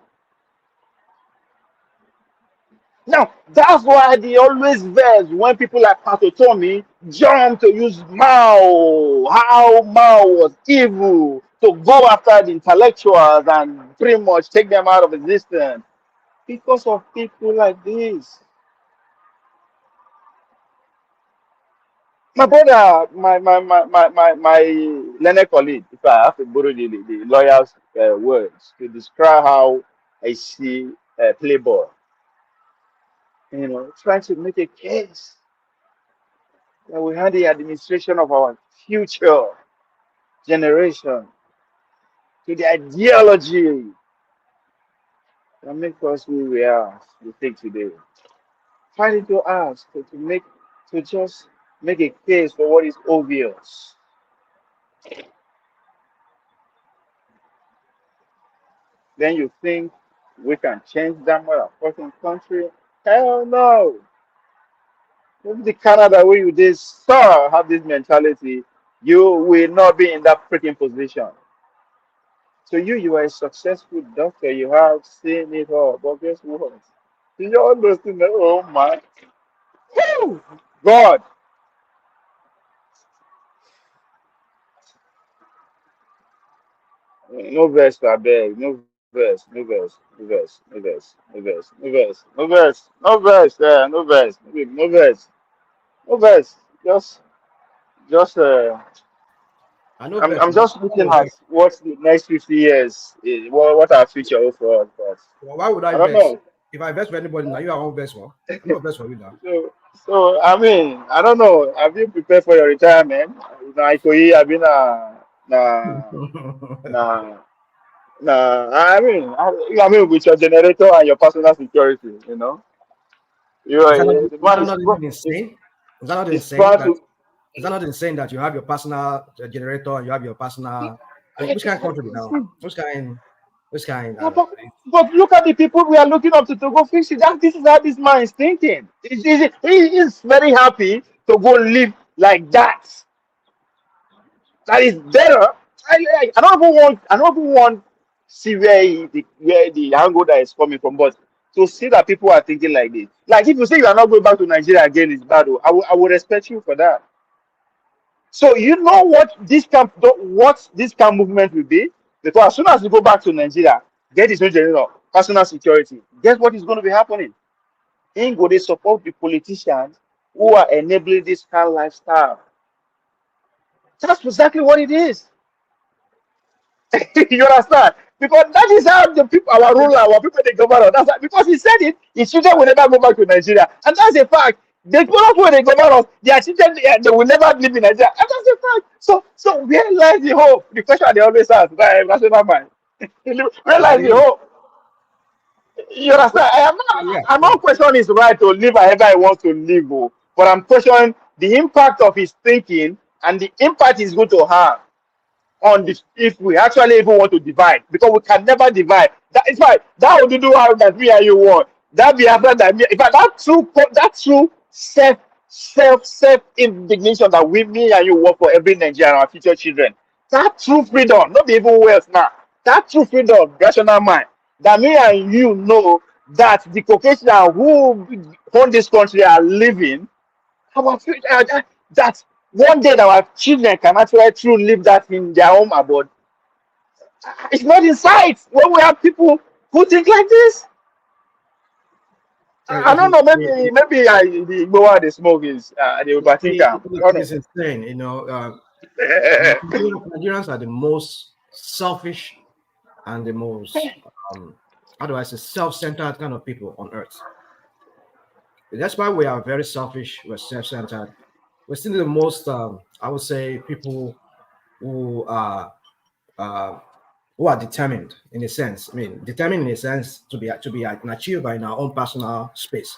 Now, that's why they always vex when people like Pastor Tommy jump to use Mao, how Mao was evil, to go after the intellectuals and pretty much take them out of existence because of people like this. My brother, my learned colleague, if I have to borrow the lawyer's words to describe how I see Playboy, trying to make a case that we had the administration of our future generation to the ideology that makes us who we are, we think today. Trying to ask to just make a case for what is obvious. Then you think we can change that motherfucking country? Hell no. Maybe the Canada where you this sir have this mentality, you will not be in that freaking position. So you are a successful doctor, you have seen it all, but guess what? You understand that, oh my whew, God. No verse, I beg. No verse, no verse, no verse, no verse, no verse, no verse, no verse, no verse, no verse, no verse, no verse. Just I know I'm best I'm now. just looking at what's the next 50 years, what our future holds for us. But Why would I I don't invest? know. If I invest for anybody now, you are one best one. I'm not best for you now. So I mean, I don't know. Have you prepared for your retirement? Na Ikoyi, I've been na na I mean, with your generator and your personal security, the Is man that not even insane? Is that not is insane trying that to. is that not insane that you have your personal generator and you have your personal which kind of country now? Which kind But look at the people we are looking up to go fix it. This is how this man is thinking. He is very happy to go live like that. That is better. I don't even want see where the angle that is coming from, but to see that people are thinking like this. Like if you say you are not going back to Nigeria again, it's bad. Oh, I will respect you for that. So you know what this camp movement will be? Because as soon as you go back to Nigeria, get his own general, personal security. Guess what is going to be happening? In go they support the politicians who are enabling this kind of lifestyle. That's exactly what it is. You understand? Because that is how the people, our ruler, our people, they govern us. That's because he said it. His children will never go back to Nigeria, and that's a fact. The people who they govern us, their children, they will never live in Nigeria, and that's a fact. So where lies the hope? The question they always ask, that national mind. Where lies the the hope? You understand? yeah, I'm yeah. not questioning his right to live however he wants to live, oh, but I'm questioning the impact of his thinking and the impact he's going to have on this if we actually even want to divide, because we can never divide. That is why that would do how that me and you want. That be after that me, in fact that true self indignation that we me and you work for every Nigerian and our future children. That true freedom, not be even wealth now. That true freedom, rational mind. That me and you know that the Caucasian who own this country are living our future, that one day that our children can actually truly live that in their home abroad. It's not in sight when we have people who think like this. I It don't is know. Maybe the Igbo the smoke is the overthinker. I don't it know. is insane. Nigerians are the most selfish and the most how do I say self-centered kind of people on earth. That's why we are very selfish. We're self-centered. We're still the most, I would say, people who are uh, determined in a sense. I mean, determined in a sense to be an achiever in our own personal space.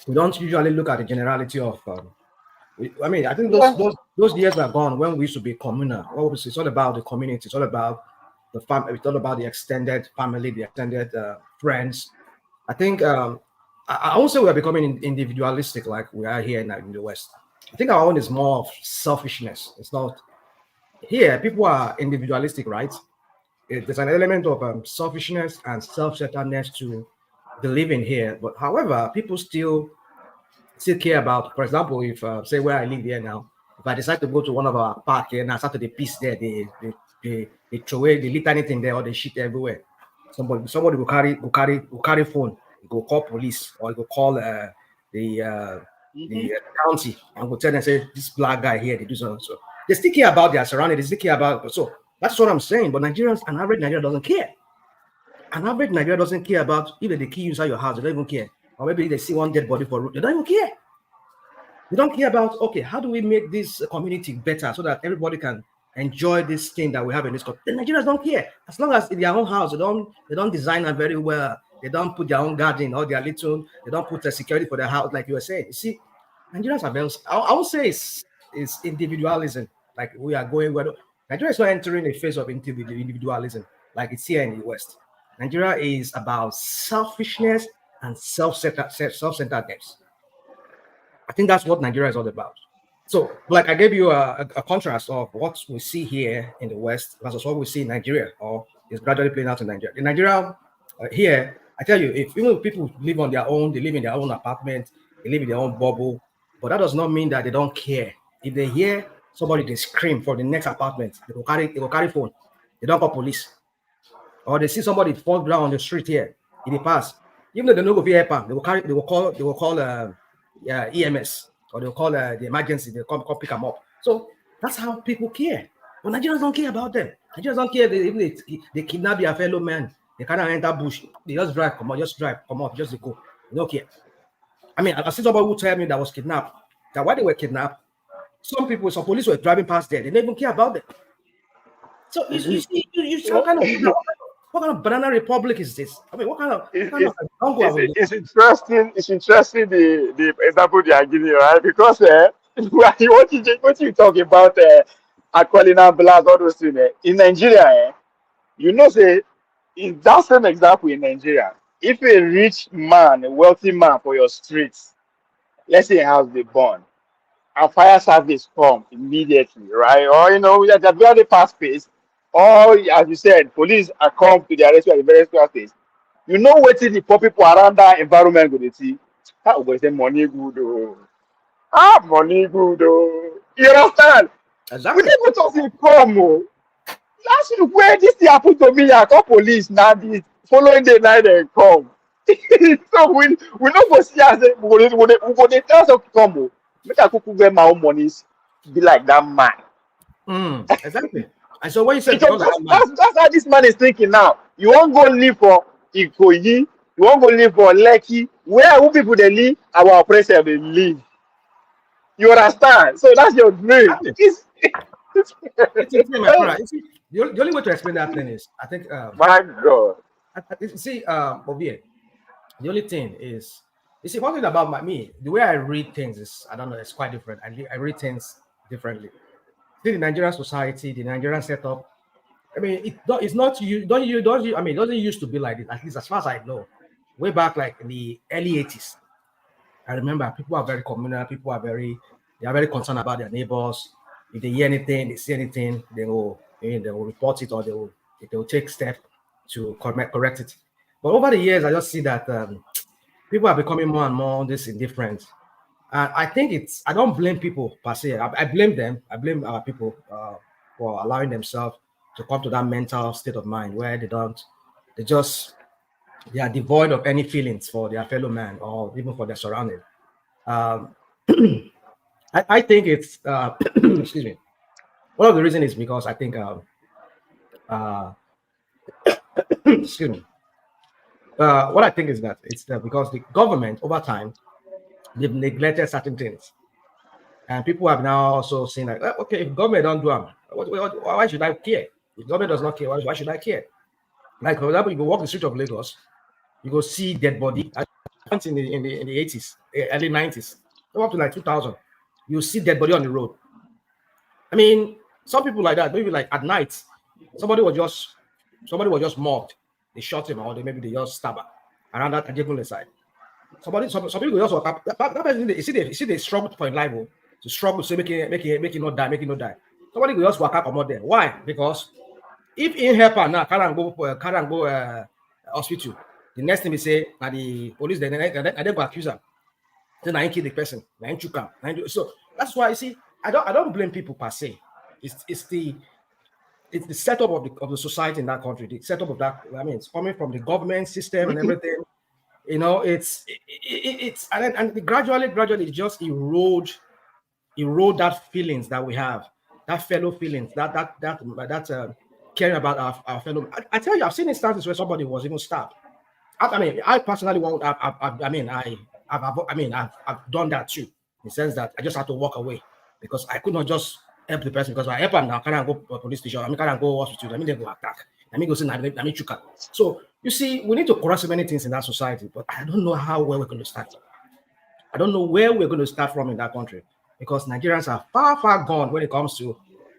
We don't usually look at the generality of. I mean, I think those Yeah. those those years were gone when we used to be communal. It's all about the community. It's all about the family. We thought about the extended family, the extended friends. I think I won't say we are becoming individualistic like we are here in the West. I think our own is more of selfishness. It's not here. People are individualistic, right? There's an element of selfishness and self-centeredness to the living here. But however, people still care about, for example, if say where I live here now, if I decide to go to one of our park here and I start to the piece there, they throw away, they litter anything there or they shit everywhere. Somebody will carry phone, go call police or go call the county and go tell them say this black guy here they do so. So they still care about their surroundings, they still care about so that's what I'm saying. But an average Nigerian doesn't care. An average Nigerian doesn't care about if they kill you inside your house, they don't even care. Or maybe they see one dead body for road, they don't even care. They don't care about, okay, how do we make this community better so that everybody can enjoy this thing that we have in this country? The Nigerians don't care. As long as in their own house, they don't design it very well. They don't put their own garden or their little, they don't put the security for their house, like you were saying. You see, Nigerians are very, I would say it's individualism. Like we are going where Nigeria is not entering a phase of individualism like it's here in the West. Nigeria is about selfishness and self-centeredness. I think that's what Nigeria is all about. So, like I gave you a contrast of what we see here in the West versus what we see in Nigeria, or is gradually playing out in Nigeria. In Nigeria, here, I tell you, if even people live on their own, they live in their own apartment, they live in their own bubble, but that does not mean that they don't care. If they hear somebody they scream for the next apartment, they will carry phone. They don't call police, or they see somebody fall down on the street here, in the past, even though they know go help them, they will call EMS, or they'll call the emergency. They'll come pick them up. So that's how people care. But Nigerians don't care about them. Nigerians don't care. They kidnap their fellow man. They cannot enter bush. They just drive, come out, just go. They don't care. I mean, I see somebody who told me that was kidnapped. That while they were kidnapped, some police were driving past there. They didn't even care about them. So you see what kind of banana republic is this? I mean, what kind of it's interesting. It's interesting the example they are giving, right? Because what you talking about Aqualina Black, all those things in Nigeria, you know, say in that same example in Nigeria, if a rich man, a wealthy man for your streets, let's say a house they burn, and fire service come immediately, right? Or you know, that very fast pace, or as you said, police are come to the rescue at a very fast pace. You know what the poor people around that environment go to see? How go say money good oh. Money good oh. You understand? Exactly. We never talk say come oh. Last week where this thing happened to me, I call police now the following day night they come. So we not go see as we go dey tell us come oh. Make I kuku get my own monies be like that man. Exactly. And so what you said, that's how this man is thinking now. You won't go live for Ikoyi, you won't go live for Lekki, where who people they live, our oppressor they live. You understand? So that's your dream. It's my friend. The only way to explain that thing is, I think, my God. See, Bobby, the only thing is, you see, one thing about me, the way I read things is, I don't know, it's quite different. I read things differently. See, the Nigerian society, the Nigerian setup, I mean, it's not you. Don't you? I mean, it doesn't used to be like this. At least as far as I know, way back like in the early 80s, I remember people are very communal. They are very concerned about their neighbors. If they hear anything, they see anything, they will report it or they will take steps to correct it. But over the years, I just see that people are becoming more and more this indifferent. I think I don't blame people per se. I blame them. I blame our people for allowing themselves to come to that mental state of mind where they are devoid of any feelings for their fellow man or even for their surrounding. I think it's excuse me. One of the reasons is because I think excuse me. What I think is that it's because the government over time they've neglected certain things, and people have now also seen like, okay, if government don't do them, why should I care? If government does not care, why should I care? Like for example, you go walk the street of Lagos, you go see dead body. In the 80s, early 90s, up to like 2000, you see dead body on the road. I mean, some people like that, maybe like at night, somebody was just Somebody was just mobbed. They shot him, or maybe they just stab her around that particular side. Some people just walk up. That person, you see, they struggle for life, oh, to struggle, so make it not die, make it not die. Somebody will just walk up come out there. Why? Because if in help her now, can't go hospital. The next thing we say, now the police, they go accuse her. Then I kill the person. I choke am. So that's why you see, I don't blame people per se. It's the setup of the society in that country, the setup of that. I mean, it's coming from the government system and everything. You know, it's and gradually it just erode that feelings that we have, that fellow feelings, that caring about our fellow. I tell you, I've seen instances where somebody was even stabbed. I mean, I personally won't. I've done that too, in the sense that I just had to walk away because I could not just help the person because I help them now. Can I go police station? I mean, can I go hospital? I mean, they go attack. I mean, go see. I mean, chuka. So you see, we need to correct so many things in that society, but I don't know how well we're going to start. I don't know where we're going to start from in that country because Nigerians are far, far gone when it comes to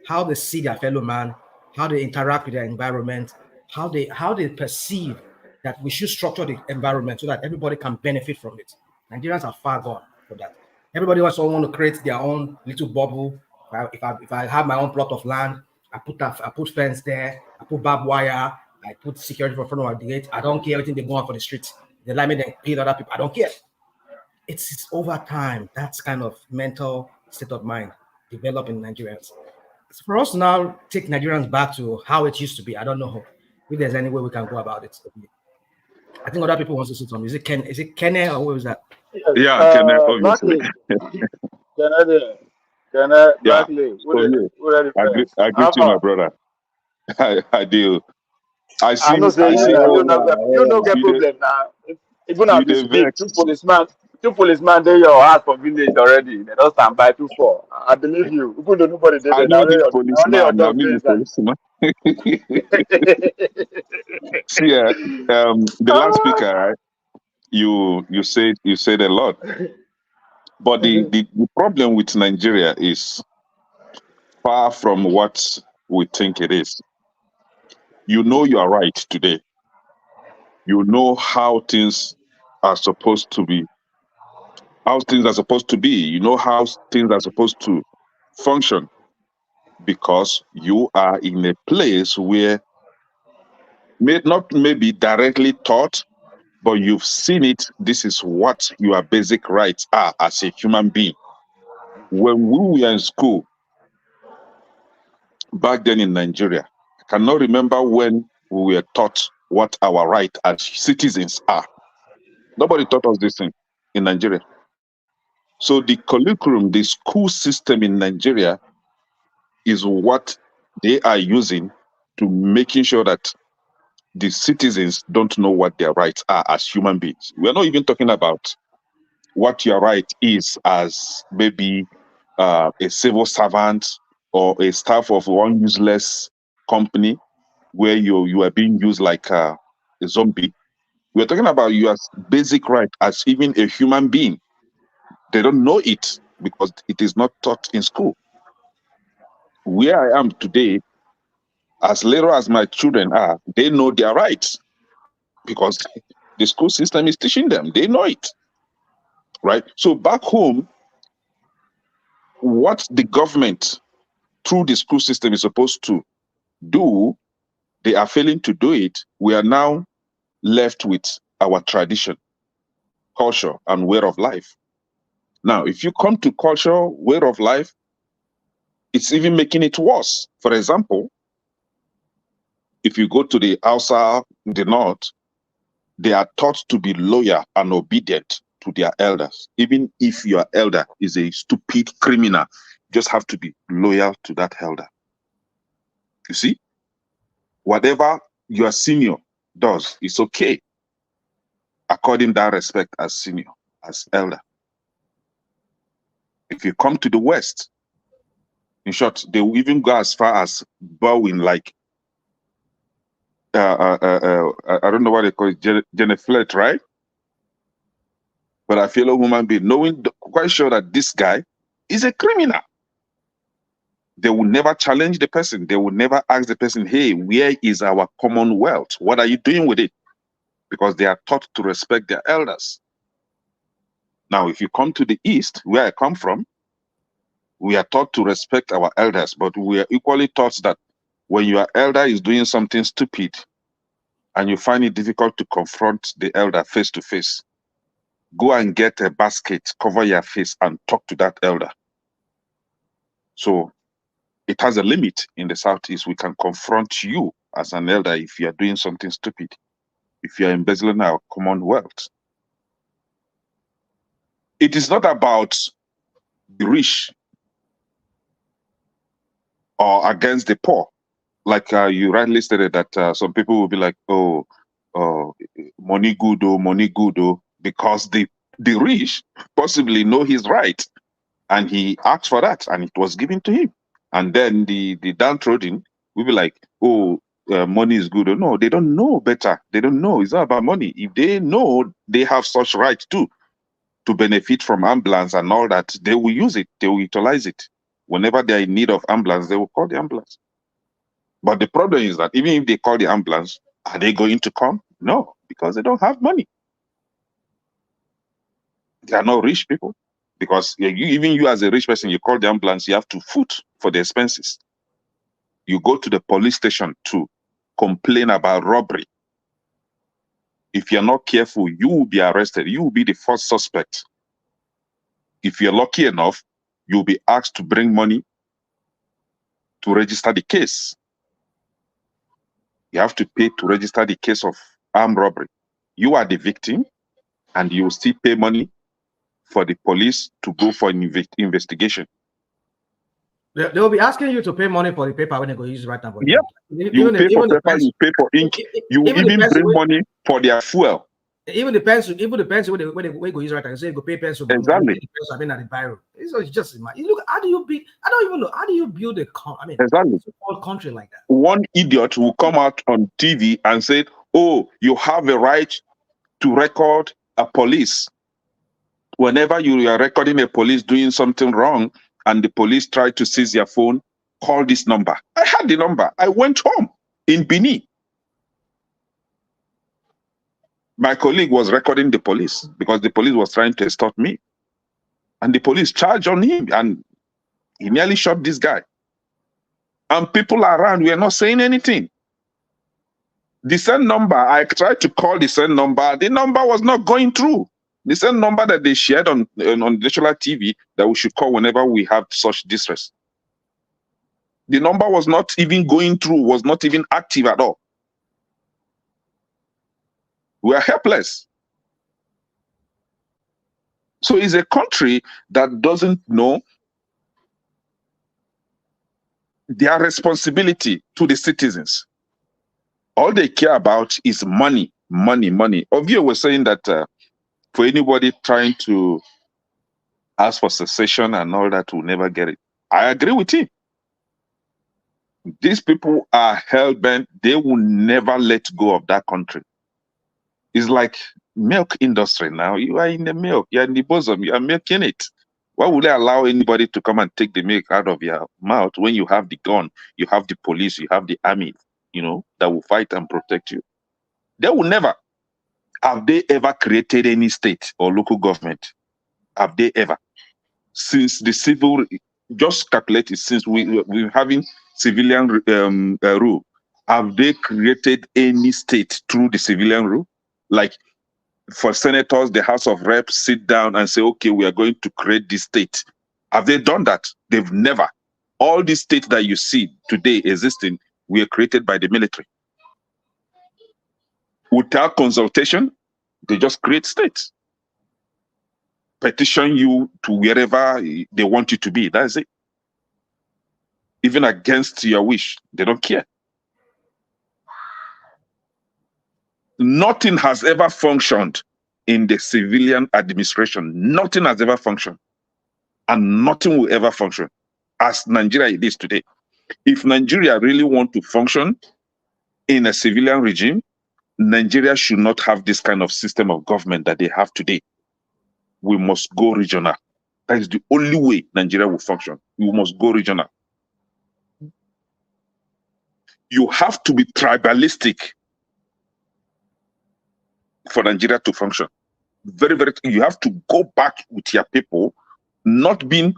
how they see their fellow man, how they interact with their environment, how they perceive that we should structure the environment so that everybody can benefit from it. Nigerians are far gone for that. Everybody also want to create their own little bubble. If I have my own plot of land, I put fence there, I put barbed wire, I put security for front of my gate. I don't care everything they go on for the streets. They let me then pay other people. I don't care. It's over time that's kind of mental state of mind develop in Nigerians. So for us to now take Nigerians back to how it used to be, I don't know if there's any way we can go about it. I think other people want to say something. Is it Ken? Is it Kenne or what was that? Yes. Yeah, can I, obviously. Luckily, Canada, Canada, Yeah. luckily, So yeah, who are the friends? I greet you, my Alpha. brother. I do. I I know see. say I see you how know you no get you did. problem now. Even You as we did speak, vex. two policemen dey your house for village already. They don't stand by 2-4. I believe you. Even though nobody dey I there, now know only this your policeman. I dog mean dey the inside. policeman. See, the last speaker, Ah. right? You said a lot, but the problem with Nigeria is far from what we think it is. You know you are right today. You know how things are supposed to be, how things are supposed to be. You know how things are supposed to function because you are in a place where may not maybe directly taught, but you've seen it. This is what your basic rights are as a human being. When we were in school back then in Nigeria, I cannot remember when we were taught what our rights as citizens are. Nobody taught us this thing in Nigeria. So the curriculum, the school system in Nigeria is what they are using to making sure that the citizens don't know what their rights are as human beings. We're not even talking about what your right is as maybe a civil servant or a staff of one useless company where you are being used like a zombie. We're talking about your basic right as even a human being. They don't know it because it is not taught in school. Where I am today, as little as my children are, they know their rights because the school system is teaching them. They know it, right? So back home, what the government through the school system is supposed to do, they are failing to do it. We are now left with our tradition, culture, and way of life. Now, if you come to culture, way of life, it's even making it worse. For example, if you go to the outside, the north, they are taught to be loyal and obedient to their elders. Even if your elder is a stupid criminal, you just have to be loyal to that elder. You see, whatever your senior does is okay, according that respect as senior, as elder. If you come to the West, in short, they will even go as far as bowing, like I don't know what they call it, genuflect, right? But a fellow human being, knowing quite sure that this guy is a criminal. They will never challenge the person. They will never ask the person, hey, where is our commonwealth? What are you doing with it? Because they are taught to respect their elders. Now, if you come to the East, where I come from, we are taught to respect our elders, but we are equally taught that when your elder is doing something stupid and you find it difficult to confront the elder face to face, go and get a basket, cover your face, and talk to that elder. So it has a limit in the Southeast. We can confront you as an elder if you are doing something stupid, if you are embezzling our commonwealth. It is not about the rich or against the poor. Like you rightly stated that some people will be like, oh, money good, oh, because the rich possibly know he's right. And he asked for that and it was given to him. And then the downtrodden will be like, oh, money is good. Or no, they don't know better. They don't know. It's not about money. If they know they have such right too, to benefit from ambulance and all that, they will use it. They will utilize it. Whenever they're in need of ambulance, they will call the ambulance. But the problem is that even if they call the ambulance, are they going to come? No, because they don't have money. They are not rich people. Because even you as a rich person, you call the ambulance, you have to foot for the expenses. You go to the police station to complain about robbery. If you're not careful, you will be arrested. You will be the first suspect. If you're lucky enough, you'll be asked to bring money to register the case. You have to pay to register the case of armed robbery. You are the victim, and you will still pay money for the police to go for an investigation. They will be asking you to pay money for the paper when they go use right now. Yeah, you pay for paper, you pay for ink, you even bring money for their fuel. Even the pencil, when they go use right now, you say you go pay pencil. Exactly. Pencil, I mean, at the biro. It's just look. How do you build? I don't even know. How do you build a exactly whole country like that? One idiot will come out on TV and say, "Oh, you have a right to record a police. Whenever you are recording a police doing something wrong, and the police try to seize your phone, call this number." I had the number. I went home in Benin. My colleague was recording the police because the police was trying to extort me. And the police charged on him and he nearly shot this guy. And people around were not saying anything. The same number, I tried to call the same number was not going through. The same number that they shared on national TV that we should call whenever we have such distress. The number was not even going through, was not even active at all. We are helpless. So it's a country that doesn't know their responsibility to the citizens. All they care about is money, money, money. Ovio was saying that for anybody trying to ask for secession and all that will never get it. I agree with him. These people are hell-bent. They will never let go of that country. It's like milk industry now. You are in the milk. You're in the bosom. You are milking it. Why would they allow anybody to come and take the milk out of your mouth when you have the gun, you have the police, you have the army, that will fight and protect you? They will never. Have they ever created any state or local government? Have they ever? Since the civil, just calculate it, since we're having civilian rule, have they created any state through the civilian rule? Like for senators, the House of Reps sit down and say, okay, we are going to create this state. Have they done that? They've never. All these states that you see today existing were created by the military. Without consultation, they just create states. Petition you to wherever they want you to be. That's it. Even against your wish, they don't care. Nothing has ever functioned in the civilian administration. Nothing has ever functioned. And nothing will ever function as Nigeria it is today. If Nigeria really want to function in a civilian regime, Nigeria should not have this kind of system of government that they have today. We must go regional. That is the only way Nigeria will function. We must go regional. you have to be tribalistic for Nigeria to function. Very, very, you have to go back with your people, not being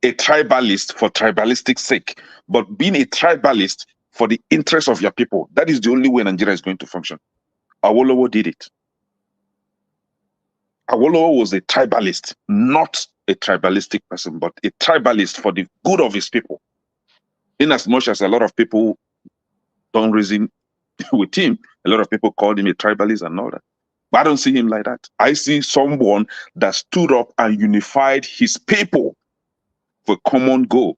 a tribalist for tribalistic sake, but being a tribalist for the interest of your people. That is the only way Nigeria is going to function. Awolowo did it. Awolowo was a tribalist, not a tribalistic person, but a tribalist for the good of his people. In as much as a lot of people don't reason with him, a lot of people called him a tribalist and all that. But I don't see him like that. I see someone that stood up and unified his people for a common goal.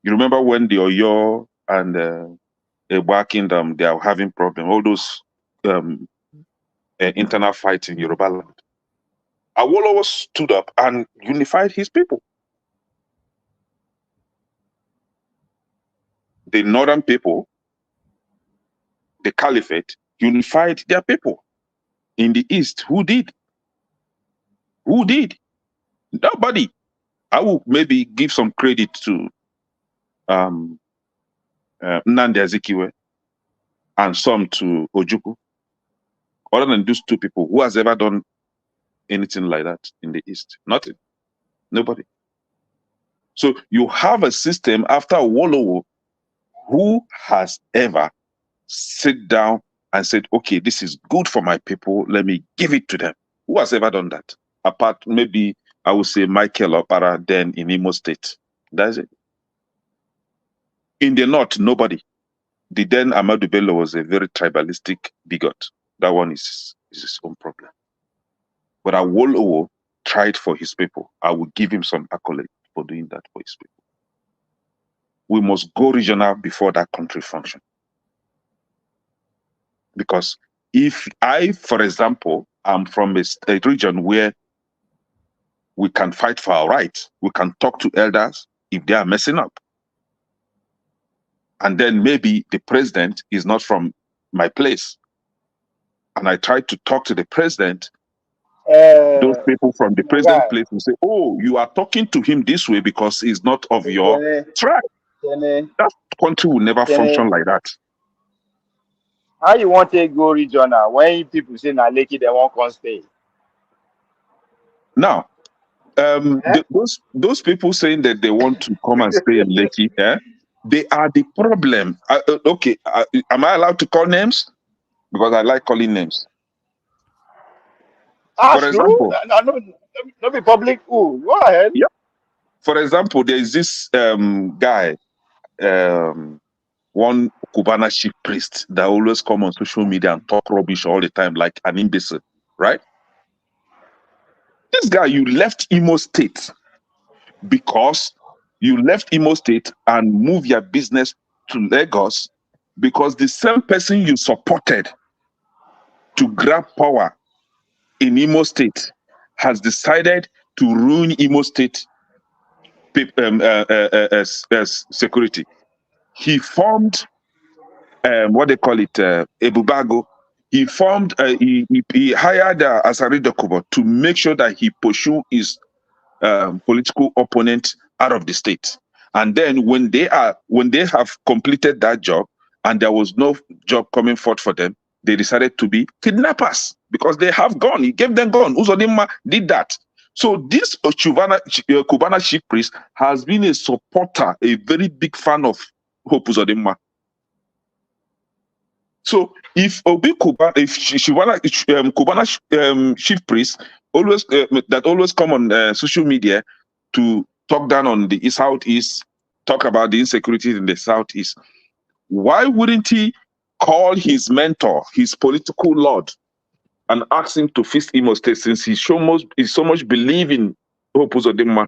You remember when the Oyo and Egba Kingdom, they are having problems, all those internal fights in Yoruba land. Awolowo stood up and unified his people. The northern people, the caliphate, unified their people. In the east, who did? Who did? Nobody. I will maybe give some credit to Nnamdi Azikiwe and some to Ojukwu. Other than those two people, who has ever done anything like that in the east? Nothing. Nobody. So you have a system after Awolowo who has ever sit down and said, okay, this is good for my people, let me give it to them. Who has ever done that? Apart, maybe I would say Michael Opara then in Imo State. That's it. In the north, nobody. The then Ahmadu Bello was a very tribalistic bigot. That one is his own problem. But Awolowo tried for his people. I will give him some accolade for doing that for his people. We must go regional before that country function. Because if I, for example, am from a region where we can fight for our rights, we can talk to elders if they are messing up. And then maybe the president is not from my place. And I try to talk to the president, those people from the president place will say, oh, you are talking to him this way because he's not of your tribe. That country will never function like that. How you want to go regional when people say na Lekki they won't come stay? Now, those people saying that they want to come and stay in Lekki, they are the problem. Okay, am I allowed to call names? Because I like calling names. For example, no be public. Ooh, go ahead. Yeah. For example, there is this guy, one Cubana chief priest that always come on social media and talk rubbish all the time like an imbecile, right? This guy, you left Imo State because you left Imo State and moved your business to Lagos because the same person you supported to grab power in Imo State has decided to ruin Imo State security. He formed what they call it, Ebubago. He formed, he hired Asari Dokubo to make sure that he pursue his political opponent out of the state. And then when they have completed that job and there was no job coming forth for them, they decided to be kidnappers because they have gun. He gave them gun. Uzodinma did that. So this Cubana chief priest has been a supporter, a very big fan of Hope Uzodinma. So if Cubana chief priest always that always come on social media to talk down on the Southeast, talk about the insecurity in the Southeast, why wouldn't he call his mentor, his political lord, and ask him to fix Imo State since he so much believe in Hope Uzodinma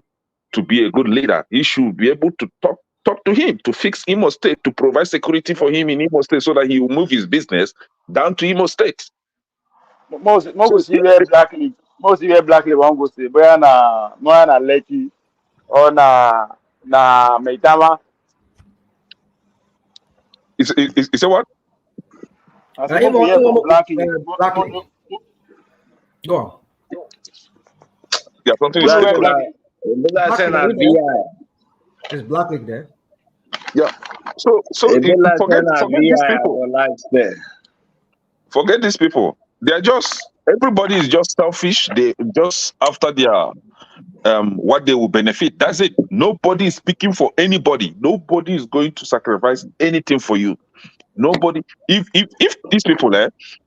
to be a good leader? He should be able to talk to him to fix Imo State, to provide security for him in Imo State so that he will move his business down to Imo State. Most blackly won't go say, but na Lekki or na Maitama. Is it what? Blackly. Go on. Yeah, something is It's Black Lake there. Yeah. So It be like forget saying a these VI people. for lifestyle. Forget these people. They're just everybody is just selfish. They just after their what they will benefit. That's it. Nobody is speaking for anybody. Nobody is going to sacrifice anything for you. Nobody. If these people,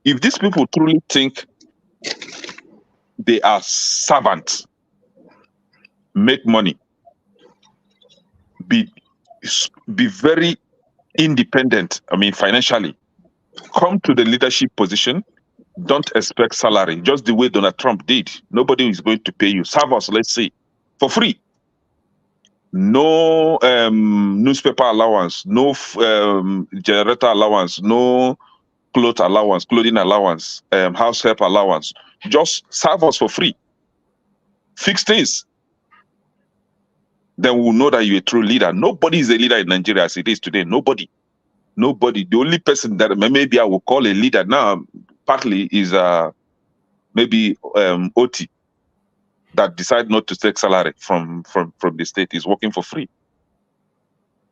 if these people truly think they are servants, make money, be be very independent. I mean, financially, come to the leadership position. Don't expect salary, just the way Donald Trump did. Nobody is going to pay you. Serve us, let's say, for free. No newspaper allowance, no generator allowance, no clothing allowance, house help allowance. Just serve us for free. Fix things. Then we'll know that you're a true leader. Nobody is a leader in Nigeria as it is today. Nobody. Nobody. The only person that maybe I will call a leader now, partly, is maybe OT, that decide not to take salary from the state. Is working for free.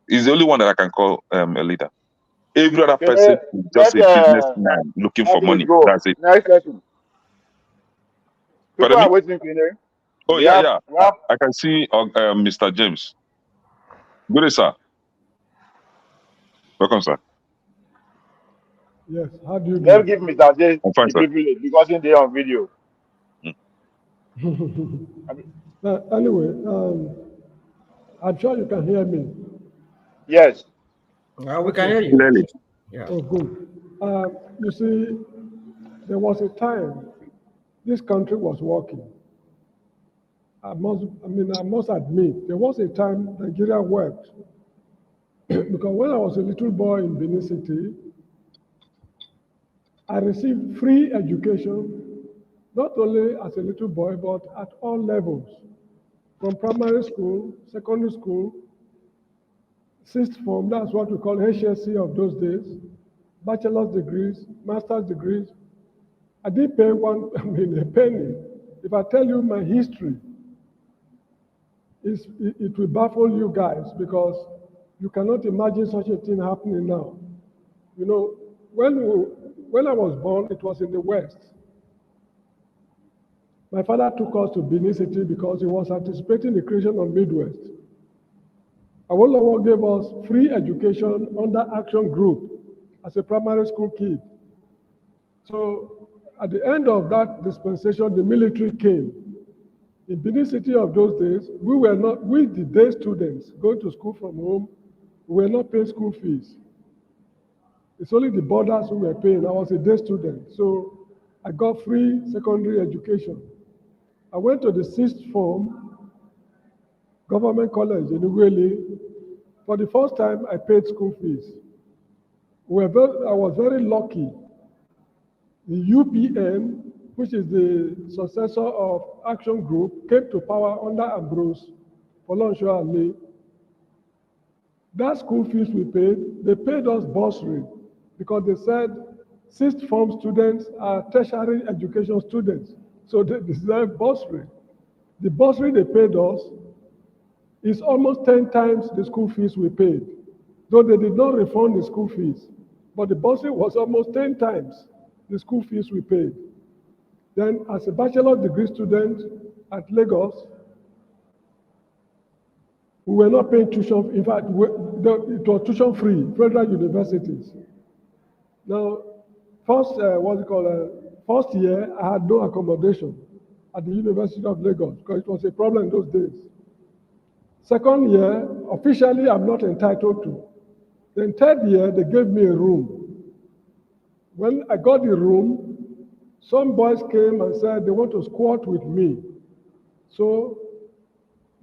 He's the only one that I can call a leader. Every other person is just Let a businessman looking for Marcus money. go. That's it. Next question. People Pardon are me? waiting, Kene. Oh, We yeah, have, yeah. we have, I can see Mr. James. Good day, sir. Welcome, sir. Yes, how do you let's do? give Mr. J I'm fine, the sir. privilege because in there on video. Anyway, I'm sure you can hear me. Yes. We can Okay. hear you. Clearly. Yeah. Oh, good. You see, there was a time this country was working. I must admit, there was a time Nigeria worked. Because when I was a little boy in Benin City, I received free education, not only as a little boy, but at all levels, from primary school, secondary school, sixth form, that's what we call HSC of those days, bachelor's degrees, master's degrees. I didn't pay a penny. If I tell you my history, it will baffle you guys because you cannot imagine such a thing happening now. You know, when I was born, it was in the West. My father took us to Benin City because he was anticipating the creation of Midwest. Awolowo gave us free education under Action Group as a primary school kid. So at the end of that dispensation, the military came. In Benin City of those days, we the day students going to school from home, we were not paying school fees. It's only the boarders who were paying. I was a day student, so I got free secondary education. I went to the sixth form, government college in Uwele. For the first time, I paid school fees. I was very lucky. The UPN, which is the successor of Action Group, came to power under Ambrose Folonsho Ali. That school fees we paid, they paid us bursary because they said sixth form students are tertiary education students. So they deserve bursary. The bursary they paid us is almost 10 times the school fees we paid, though they did not refund the school fees. But the bursary was almost 10 times the school fees we paid. Then, as a bachelor degree student at Lagos, we were not paying tuition. In fact, it was tuition free, federal universities. Now, first year, I had no accommodation at the University of Lagos because it was a problem in those days. Second year, officially, I'm not entitled to. Then third year, they gave me a room. When I got the room, some boys came and said they want to squat with me. So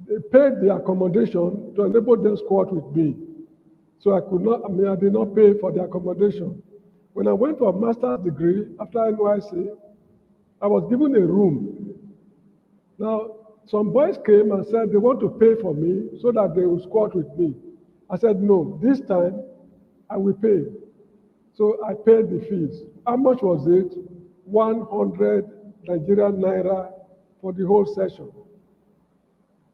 they paid the accommodation to enable them squat with me. So I did not pay for the accommodation. When I went for a master's degree after NYC, I was given a room. Now, some boys came and said they want to pay for me so that they will squat with me. I said, no, this time I will pay. So I paid the fees. How much was it? 100 Nigerian naira for the whole session.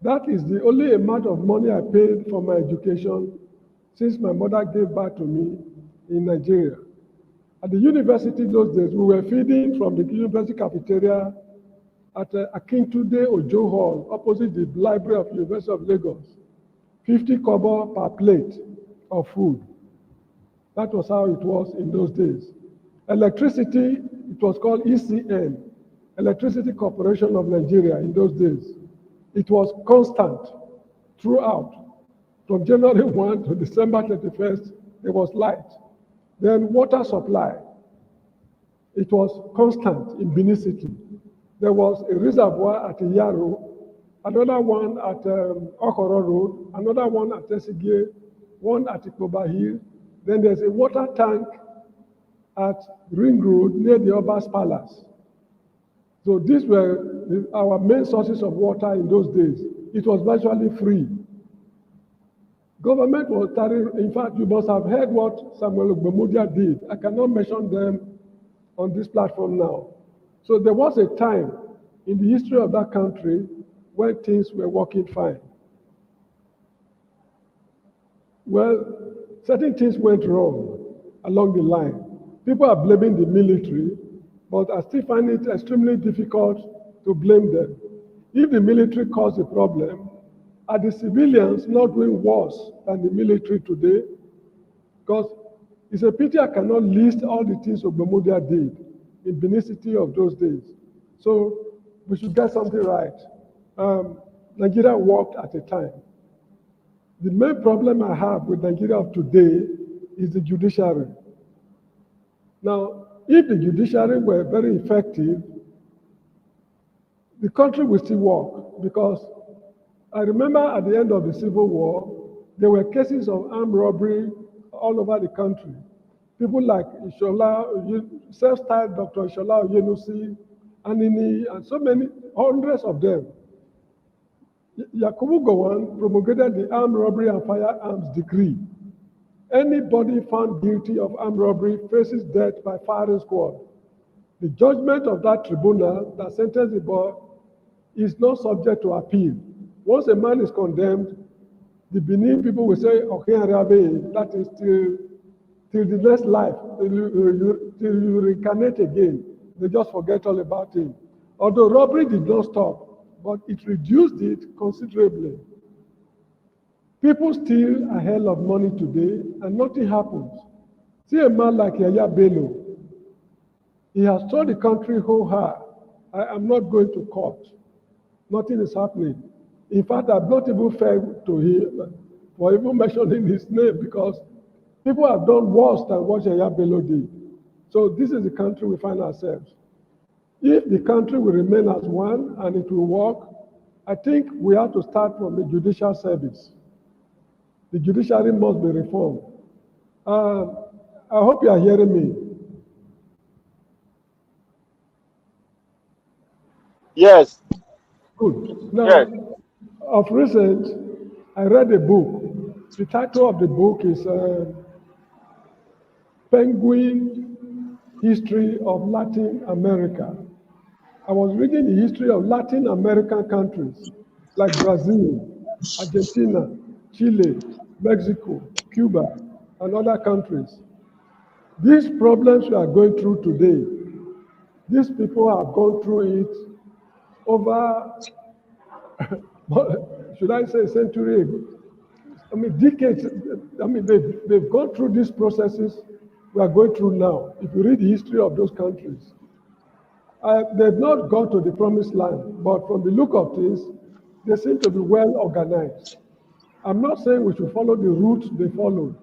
That is the only amount of money I paid for my education since my mother gave birth to me in Nigeria. At the university those days, we were feeding from the university cafeteria at Akintude Ojo Hall, opposite the Library of University of Lagos. 50 kobo per plate of food. That was how it was in those days. Electricity, it was called ECN, Electricity Corporation of Nigeria in those days. It was constant throughout. From January 1 to December 31st, there was light. Then water supply. It was constant in Benin City. There was a reservoir at Iyaro, another one at Okoro Road, another one at Tesigie, one at Ikoba Hill. Then there's a water tank at Ring Road near the Oba's Palace. So these were our main sources of water in those days. It was virtually free. Government was carrying, in fact, you must have heard what Samuel Ogbemudia did. I cannot mention them on this platform now. So there was a time in the history of that country when things were working fine. Well, certain things went wrong along the line. People are blaming the military, but I still find it extremely difficult to blame them. If the military caused the problem, are the civilians not doing worse than the military today? Because it's a pity I cannot list all the things Ogbemudia did in Benin City of those days. So we should get something right. Nigeria worked at a time. The main problem I have with Nigeria of today is the judiciary. Now, if the judiciary were very effective, the country will still work, because I remember at the end of the Civil War, there were cases of armed robbery all over the country. People like Ishola, self-styled Dr. Ishola Oyenusi, Anini, and so many, hundreds of them. Yakubu Gowon promulgated the Armed Robbery and Firearms Decree. Anybody found guilty of armed robbery faces death by firing squad. The judgment of that tribunal that sentenced the boy is not subject to appeal. Once a man is condemned, the Benin people will say, okay, that is till the next life, till you reincarnate again. They just forget all about it. Although robbery did not stop, but it reduced it considerably. People steal a hell of money today and nothing happens. See a man like Yaya Bello. He has told the country I am not going to court. Nothing is happening. In fact, I've not even felt to him for even mentioning his name, because people have done worse than what Yaya Bello did. So this is the country we find ourselves. If the country will remain as one and it will work, I think we have to start from the judicial service. The judiciary must be reformed. I hope you are hearing me. Yes. Good. Now, Yes. of recent, I read a book. The title of the book is Penguin History of Latin America. I was reading the history of Latin American countries like Brazil, Argentina, Chile, Mexico, Cuba, and other countries. These problems we are going through today, these people have gone through it over, should I say, a century ago? I mean, decades. I mean, they've gone through these processes we are going through now. If you read the history of those countries, they've not gone to the promised land, but from the look of things, they seem to be well organized. I'm not saying we should follow the route they followed,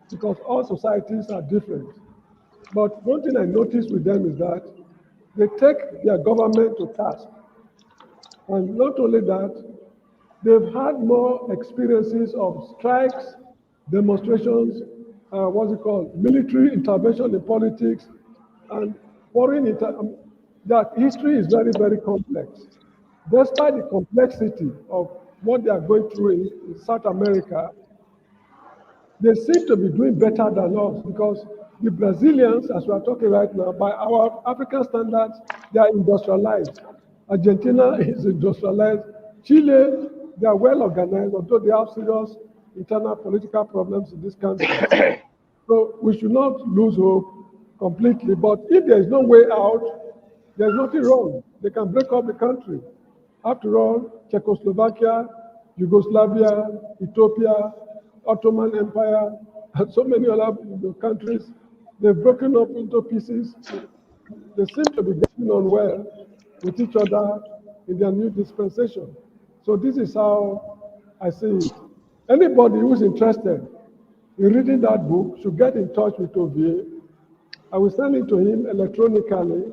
because all societies are different. But one thing I noticed with them is that they take their government to task. And not only that, they've had more experiences of strikes, demonstrations, military intervention in politics, and that history is very, very complex. Despite the complexity of what they are going through in South America, they seem to be doing better than us, because the Brazilians, as we are talking right now, by our African standards, they are industrialized. Argentina is industrialized. Chile, they are well organized, although they have serious internal political problems in this country. So we should not lose hope completely. But if there is no way out, there's nothing wrong. They can break up the country. After all, Czechoslovakia, Yugoslavia, Ethiopia, Ottoman Empire, and so many other countries, they've broken up into pieces. They seem to be getting on well with each other in their new dispensation. So this is how I see it. Anybody who's interested in reading that book should get in touch with Ovie. I will send it to him electronically,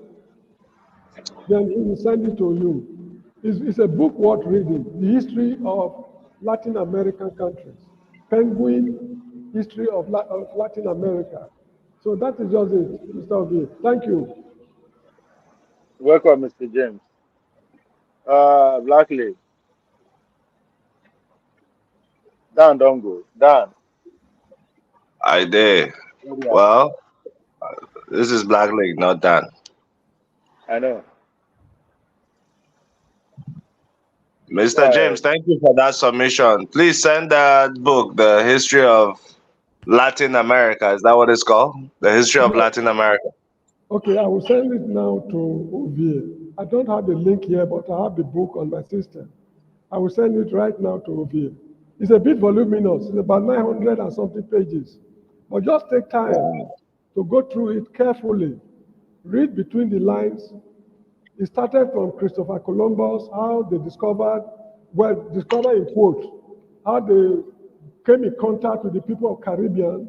then he will send it to you. It's a book worth reading, the history of Latin American countries, Penguin history of Latin America. So that is just it, Mr. Ovie. Thank you. Welcome, Mr. James. Blackley. Dan, don't go. Dan. I did. Well, this is Black Lake, not Dan. I know. Mr. James, thank you for that submission. Please send that book, The History of Latin America. Is that what it's called? The History of Latin America. Okay, I will send it now to Ovie. I don't have the link here, but I have the book on my system. I will send it right now to Ovie. It's a bit voluminous. It's about 900 and something pages. But just take time to go through it carefully. Read between the lines. It started from Christopher Columbus, how they discovered in quotes, how they came in contact with the people of Caribbean.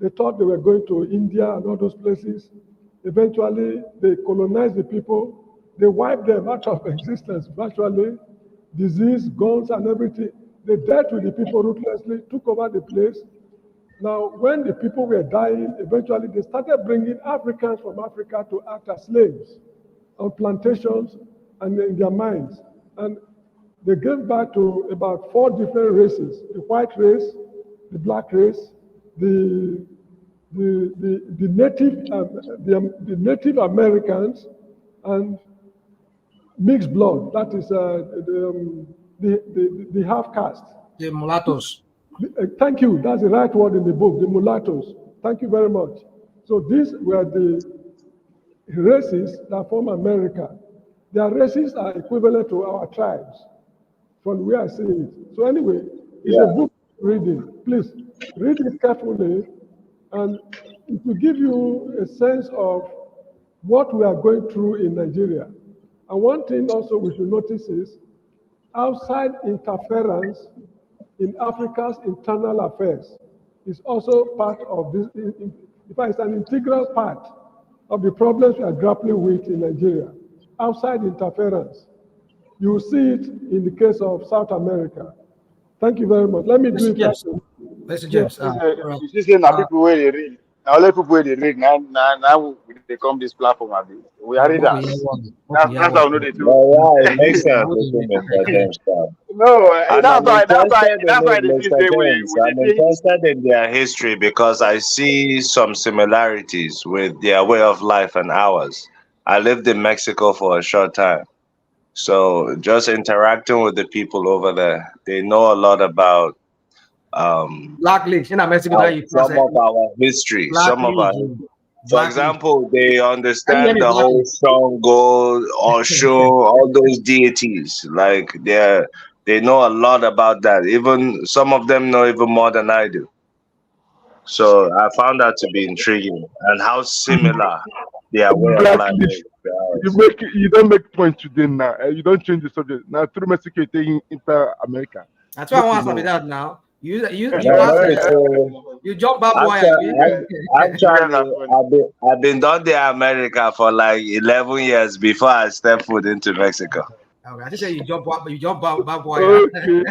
They thought they were going to India and all those places. Eventually, they colonized the people. They wiped them out of existence virtually. Disease, guns, and everything. They dealt with the people ruthlessly, took over the place. Now, when the people were dying, eventually they started bringing Africans from Africa to act as slaves on plantations and in their mines. And they gave back to about 4 different races: the white race, the black race, the Native Americans, and mixed blood. That is the half caste. The mulattoes. Thank you. That's the right word in the book, the mulattoes. Thank you very much. So these were the races that form America. Their races are equivalent to our tribes, from where I see it. So anyway, it's a book reading. Please read it carefully, and it will give you a sense of what we are going through in Nigeria. And one thing also we should notice is outside interference in Africa's internal affairs is also part of this. In fact, it's an integral part of the problems we are grappling with in Nigeria. Outside interference. You will see it in the case of South America. Thank you very much. Let me do it. Yes. Mr. James. You see, say now people where they read. Now let people where they read. Now they come this platform. We are readers. That's how we know they do. It makes sense. Mr. James. No, that's why Mr. they say James, I'm interested in their history because I see some similarities with their way of life and ours. I lived in Mexico for a short time. So just interacting with the people over there, they know a lot about Black League in Mexico. Some of our history. For example, they understand the whole Shango, Osho, all those deities. Like they know a lot about that. Even some of them know even more than I do. So I found that to be intriguing, and how similar their way of life is. You don't make points today now. You don't change the subject. Now through Mexico, taking inter America. That's why I want to be that now. You jump up Actually, I've been down there America for like 11 years before I stepped foot into Mexico. Okay, I just say you jump up wire. Okay.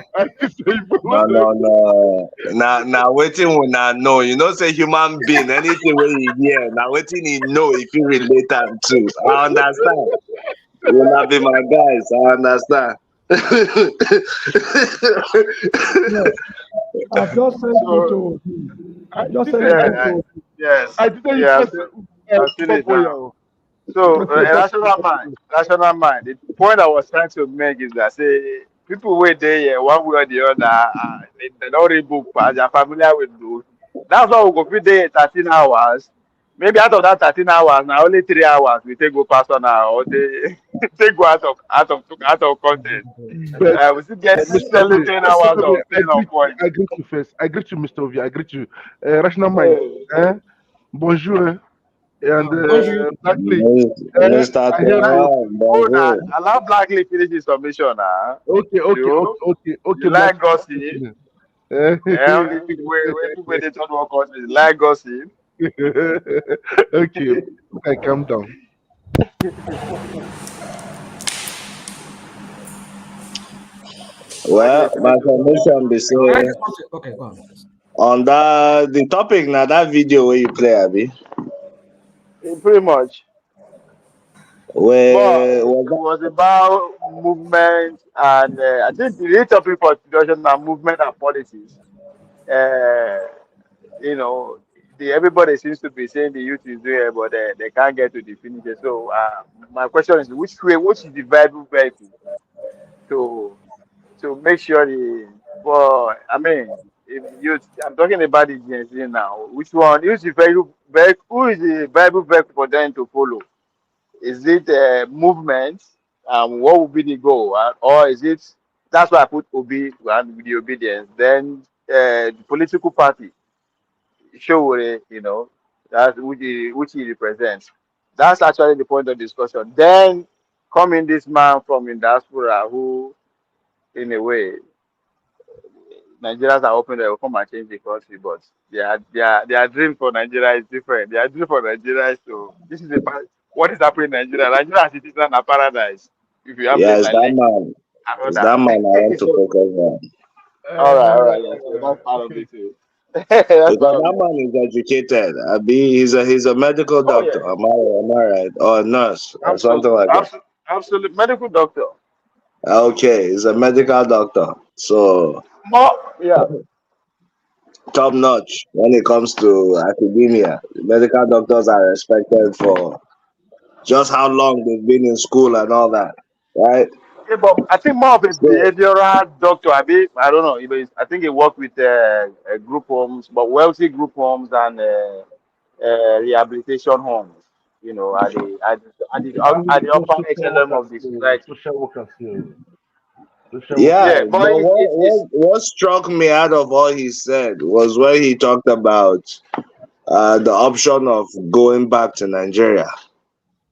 No. Now waiting when I know. You know, say human being, anything when you hear, now waiting you know if you relate them to. I understand. You'll not be my guys, I understand. I've just sent it to Yes. I didn't So rational mind. The point I was trying to make is that say people wait there one way or the other. They don't read book, but they're familiar with books. That's why we go fit there 13 hours. Maybe out of that 13 hours, now only 3 hours we take go personal or they take go out of content. But We still get Mr. 7, Ovie, 10 Mr. hours Ovie, of staying on point. I greet you first. I greet you, Mr. Ovie. I greet you. Rational mind. Bonjour. And Bonjour. Blackley. Mr. I hear you. Tehran, Oh, now bonjour. allow Blackley finish his submission now. Okay, You like Blackley. gossip? People they talk about gossip. You like gossip? Okay, I calm down. Well, my submission be Can I say just want to, okay, go on. on the topic now that video where you play, Abi, Pretty much. But where it was that? was about movement, and I think the real topic for discussion are movement and policies. Uh, everybody seems to be saying the youth is doing it, but they can't get to the finish. So my question is, which is the viable vehicle to make sure I mean, if youth, I'm talking about the Gen Z now. Which one? Who is the viable vehicle for them to follow? Is it movement? What would be the goal? Or is it, that's why I put and with the obedience. Then the political party, show that's which he represents. That's actually the point of discussion. Then come in this man from in diaspora who, in a way, Nigerians are hoping they will come and change the country, but their dream for Nigeria is different. Their dream for Nigeria is this is what is happening in Nigeria. Nigeria as it is now a paradise. If you have Yeah, place it's like that Lekki man. and all It's that that. man I want to So, focus on. all right, yeah. So that's part of Okay. it too. That's Because part of that it. man is educated. Abi, he's a medical Oh doctor. yeah, Am I right? Or a nurse or something absolutely, like that. absolutely. Medical doctor. Okay, he's a medical doctor. So Yeah. top notch when it comes to academia. Medical doctors are respected for just how long they've been in school and all that. Right? Yeah, but I think more of a So behavioral doctor. I don't know. I think he worked with group homes, but wealthy group homes and rehabilitation homes. At And the upper social echelon workers of the too. society. Social workers too. Social yeah, workers. Yeah, but but what struck me out of all he said was when he talked about the option of going back to Nigeria.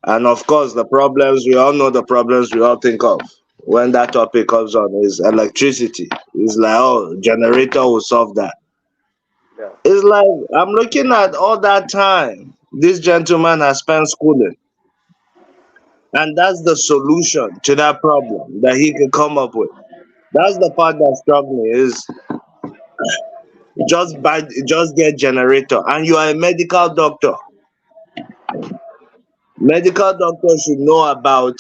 And of course, the problems, we all know the problems we all think of when that topic comes on is electricity. It's like, oh, generator will solve that. yeah. It's like, I'm looking at all that time this gentleman has spent schooling. And that's the solution to that problem that he could come up with. That's the part that struck me is just get generator. And you are a medical doctor. Medical doctors should know about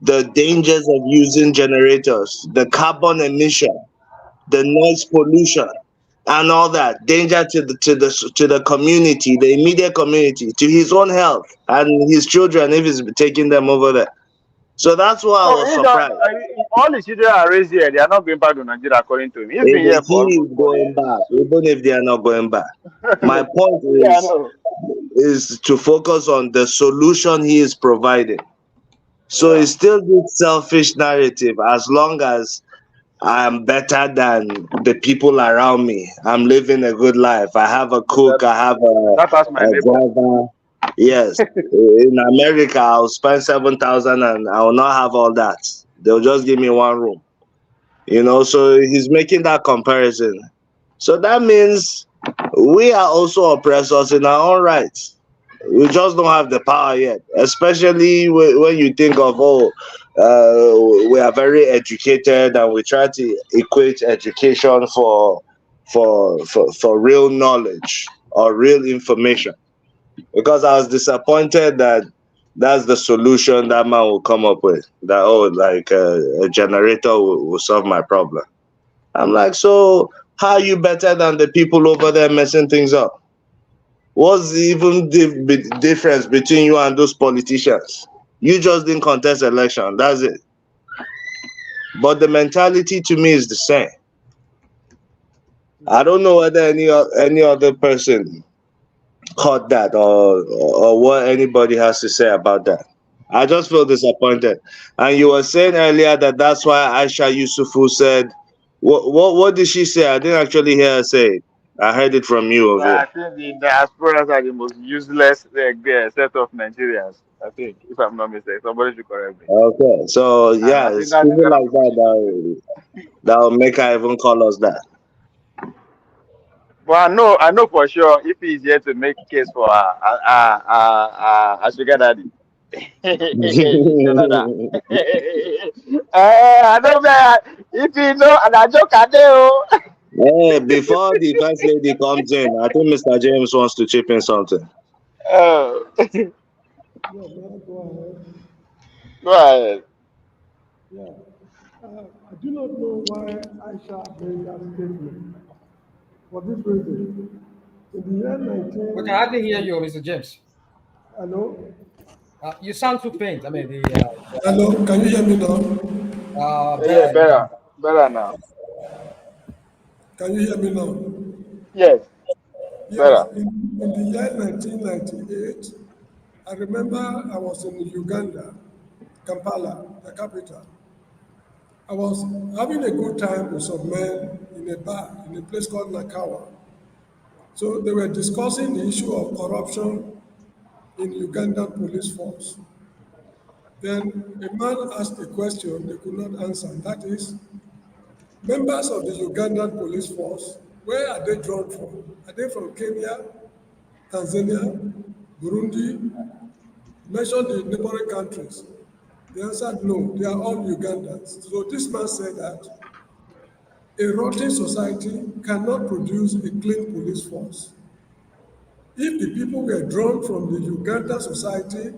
the dangers of using generators, the carbon emission, the noise pollution, and all that danger to the community, the immediate community, to his own health and his children if he's taking them over there. So that's why I No, was surprised. all his children are raised here. They are not going back to Nigeria, according to him. He's been Even here for he almost is 4 years. going back, even if they are not going back. My point Yeah, I know. is to focus on the solution he is providing. So Yeah. it's still this selfish narrative as long as I'm better than the people around me. I'm living a good life. I have a cook, Better, I have better pass my a neighbor. driver. Yes. In America, I'll spend 7,000 and I will not have all that. They'll just give me one room. So he's making that comparison. So that means we are also oppressors in our own rights. We just don't have the power yet, especially when you think of, we are very educated and we try to equate education for real knowledge or real information. Because I was disappointed that that's the solution that man will come up with. That, like a generator will solve my problem. I'm like, so how are you better than the people over there messing things up? What's even the difference between you and those politicians? You just didn't contest election. That's it. but the mentality to me is the same. I don't know whether any other person caught that, or what anybody has to say about that. I just feel disappointed. And you were saying earlier that that's why Aisha Yusufu said, what did she say? I didn't actually hear her say it. I heard it from you over I here. think the diasporas are the most useless set of Nigerians. I think, if I'm not mistaken, somebody should correct me. Okay, so And yeah, I think it's that's the people kind of like people that she's talking to. that will make her even call us that. But I know for sure if he's here to make case for a sugar daddy, he tell her that. I know that if you know, and I joke at you. Before the first lady comes in, I think Mr. James wants to chip in something. Oh, Yeah, may I go ahead? go ahead. Yeah. I do not know why Aisha made that statement. For this reason, in the year We can hardly hear 19, you, Mr. James. hello, You sound too faint. I mean, hello, can you hear me now? Yeah, better. better now. Can you hear me now? Yes, Yes, better. in the year 1998, I remember I was in Uganda, Kampala, the capital. I was having a good time with some men in a bar in a place called Nakawa. So they were discussing the issue of corruption in Ugandan police force. Then a man asked a question they could not answer. That is, members of the Ugandan police force, where are they drawn from? Are they from Kenya, Tanzania, Burundi? Mention the neighboring countries. They answered no, they are all Ugandans. So this man said that a rotting society cannot produce a clean police force. If the people were drawn from the Uganda society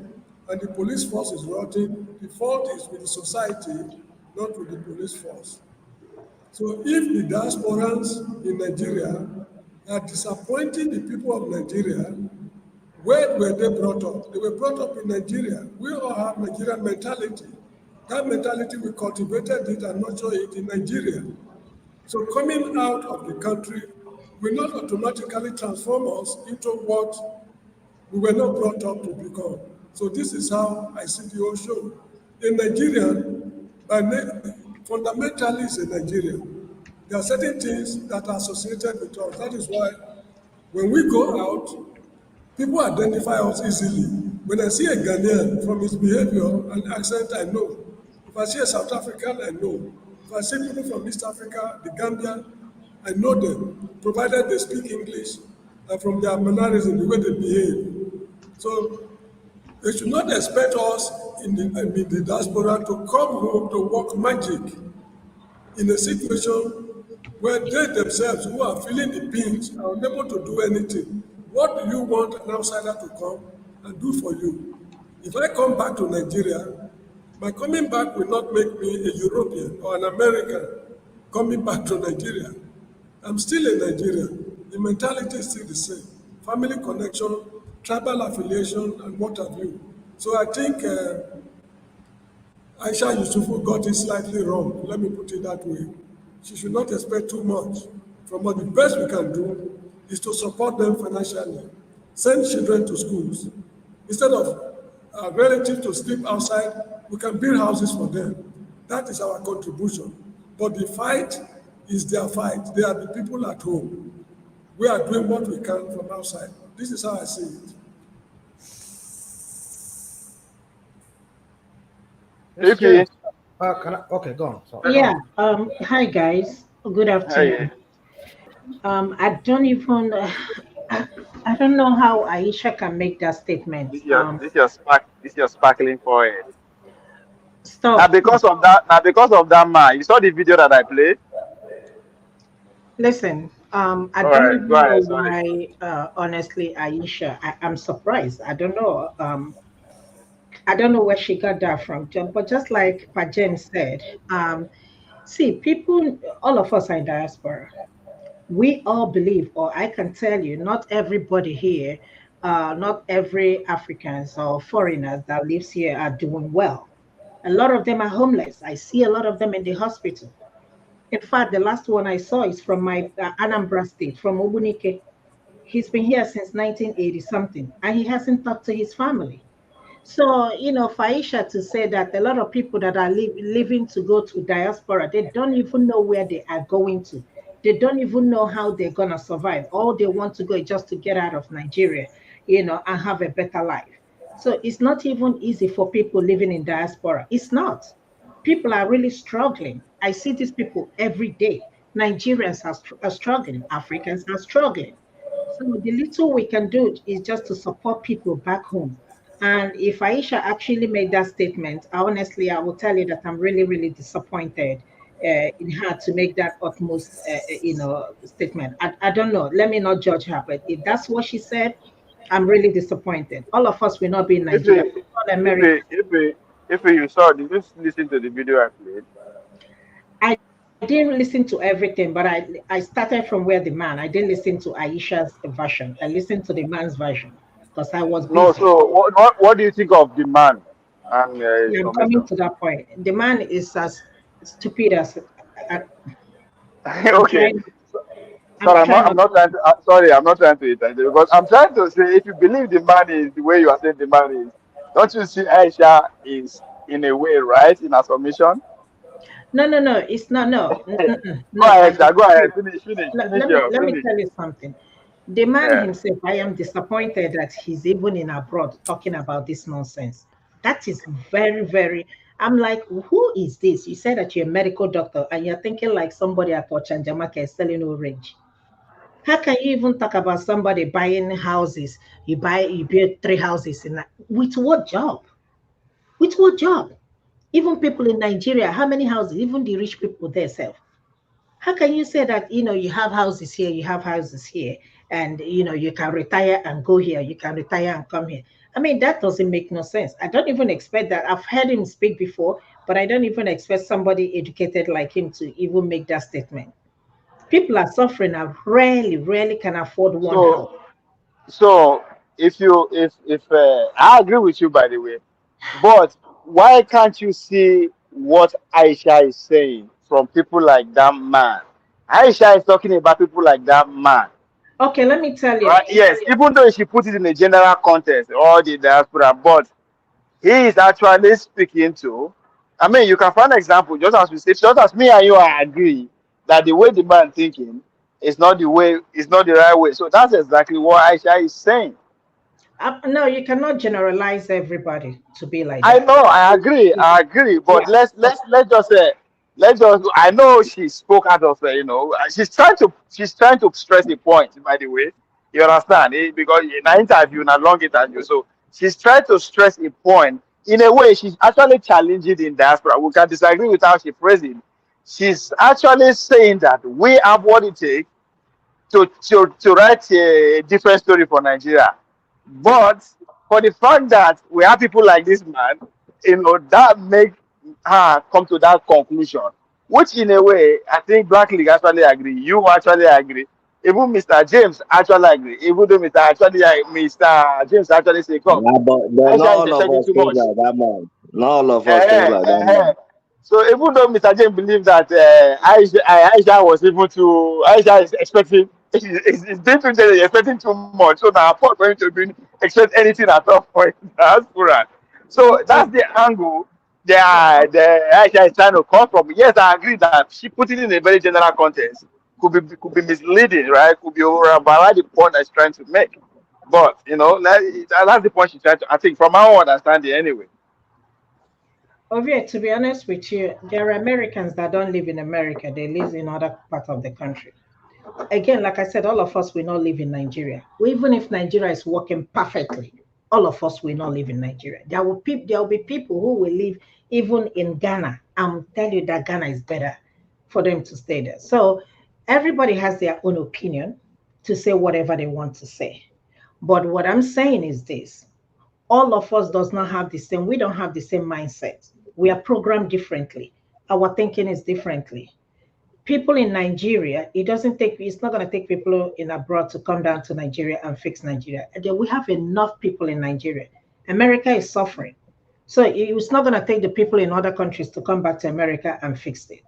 and the police force is rotting, the fault is with the society, not with the police force. So if the diasporans in Nigeria are disappointing the people of Nigeria, where were they brought up? They were brought up in Nigeria. We all have Nigerian mentality. That mentality, we cultivated it and nurtured it in Nigeria. So coming out of the country will not automatically transform us into what we were not brought up to become. So this is how I see the whole show. A Nigerian, fundamentally is a Nigerian. There are certain things that are associated with us. That is why when we go out, people identify us easily. When I see a Ghanaian, from his behavior and accent, I know. If I see a South African, I know. If I see people from East Africa, the Gambia, I know them, provided they speak English and from their mannerism, the way they behave. So they should not expect us in the diaspora to come home to work magic in a situation where they themselves, who are feeling the pinch, are unable to do anything. What do you want an outsider to come and do for you? If I come back to Nigeria, my coming back will not make me a European or an American coming back to Nigeria. I'm still a Nigerian. The mentality is still the same. Family connection, tribal affiliation, and what have you. So I think Aisha Yusufu got it slightly wrong. Let me put it that way. She should not expect too much from us. The best we can do is to support them financially, send children to schools. Instead of relatives to sleep outside, we can build houses for them. That is our contribution. But the fight is their fight. They are the people at home. We are doing what we can from outside. This is how I see it. Mr. If James. Okay, go on. So, Yeah. Hi guys. Good hey, afternoon. I don't even. I don't know how Aisha can make that statement. this your sparkling forehead. Now Stop. because of that man. You saw the video that I played. Listen. I All don't right, go even know ahead. Sorry. why. Honestly, Aisha, I'm surprised. I don't know. I don't know where she got that from. But just like Pajen said, see, people, all of us are in diaspora. We all believe, or I can tell you, not everybody here, not every Africans or foreigners that lives here are doing well. A lot of them are homeless. I see a lot of them in the hospital. In fact, the last one I saw is from my Anambra State, from Obunike. He's been here since 1980 something, and he hasn't talked to his family. So, Faisha to say that a lot of people that are leaving to go to diaspora, they don't even know where they are going to. They don't even know how they're going to survive. All they want to go is just to get out of Nigeria, and have a better life. So it's not even easy for people living in diaspora. It's not. People are really struggling. I see these people every day. Nigerians are struggling. Africans are struggling. So the little we can do is just to support people back home. And if Aisha actually made that statement, I will tell you that I'm really, really disappointed in her to make that utmost, statement. I don't know. Let me not judge her, but if that's what she said, I'm really disappointed. All of us will not be in If Nigeria. we, We're all if American. we, if we, if you saw, did you listen to the video I played? I didn't listen to everything, but I started from where the man. I didn't listen to Aisha's version. I listened to the man's version because I was No. busy. So what do you think of the man and his Yeah, I'm submission? coming to that point. The man is as stupid as I, I'm Okay. trying. I'm Sorry, trying I'm not. not trying to. Sorry, I'm not trying to interrupt you because I'm trying to say if you believe the man is the way you are saying the man is, don't you see Aisha is in a way right in her submission? No, no, no. It's not. No, Go no. ahead, sir. Go ahead. Finish Let me finish. tell you something. The man Yeah. himself, I am disappointed that he's even in abroad talking about this nonsense. That is very, very. I'm like, who is this? You said that you're a medical doctor and you're thinking like somebody at Ochanjamaka is selling orange. How can you even talk about somebody buying houses? You build three houses in that. With what job? With what job? Even people in Nigeria, how many houses? Even the rich people themselves. How can you say that you have houses here, you have houses here, and you can retire and go here, you can retire and come here? I mean, that doesn't make no sense. I don't even expect that. I've heard him speak before, but I don't even expect somebody educated like him to even make that statement. People are suffering and rarely, rarely can afford one So house. so if I agree with you by the way, but why can't you see what Aisha is saying from people like that man? Aisha is talking about people like that man. Okay, let me tell you. Right? Yes, even though she put it in a general context, all the diaspora, but he is actually speaking to. I mean, you can find example just as we say, just as me and you are agree that the way the man thinking is not the way, is not the right way. So that's exactly what Aisha is saying. No, you cannot generalize everybody to be like I that. know, I agree, but Yeah. let's just say, let's just. I know she spoke out of she's trying to stress a point. By the way, you understand? Because in an interview, in a long interview, so she's trying to stress a point. In a way, she's actually challenging the diaspora. We can disagree with how she phrased it. She's actually saying that we have what it takes to write a different story for Nigeria. But for the fact that we have people like this man, that make her come to that conclusion. Which in a way, I think Black League actually agree. You actually agree. Even Mr. James actually agree. Even though Mr. James actually say, come, Yeah, but not Aisha is all of expecting us too think much. like that man. Not all of us think Eh, like that eh, eh. man. So even though Mr. James believes that Aisha was able to, Aisha is expecting, is being too generous, expecting too much. So now I'm not going to be expect anything at all for diaspora. So that's the angle the Aisha is trying to come from. Yes, I agree that she put it in a very general context. Could be misleading, right? Could be overall the point that she's trying to make. But that's the point she's trying to. I think from our understanding, anyway. Ovia, to be honest with you, there are Americans that don't live in America. They live in other part of the country. Again, like I said, all of us will not live in Nigeria. Even if Nigeria is working perfectly, all of us will not live in Nigeria. There will be people who will live even in Ghana. I'm telling you that Ghana is better for them to stay there. So everybody has their own opinion to say whatever they want to say. But what I'm saying is this: all of us does not have the same. We don't have the same mindset. We are programmed differently. Our thinking is differently. People in Nigeria, it's not going to take people in abroad to come down to Nigeria and fix Nigeria. And then we have enough people in Nigeria. America is suffering. So it's not going to take the people in other countries to come back to America and fix it.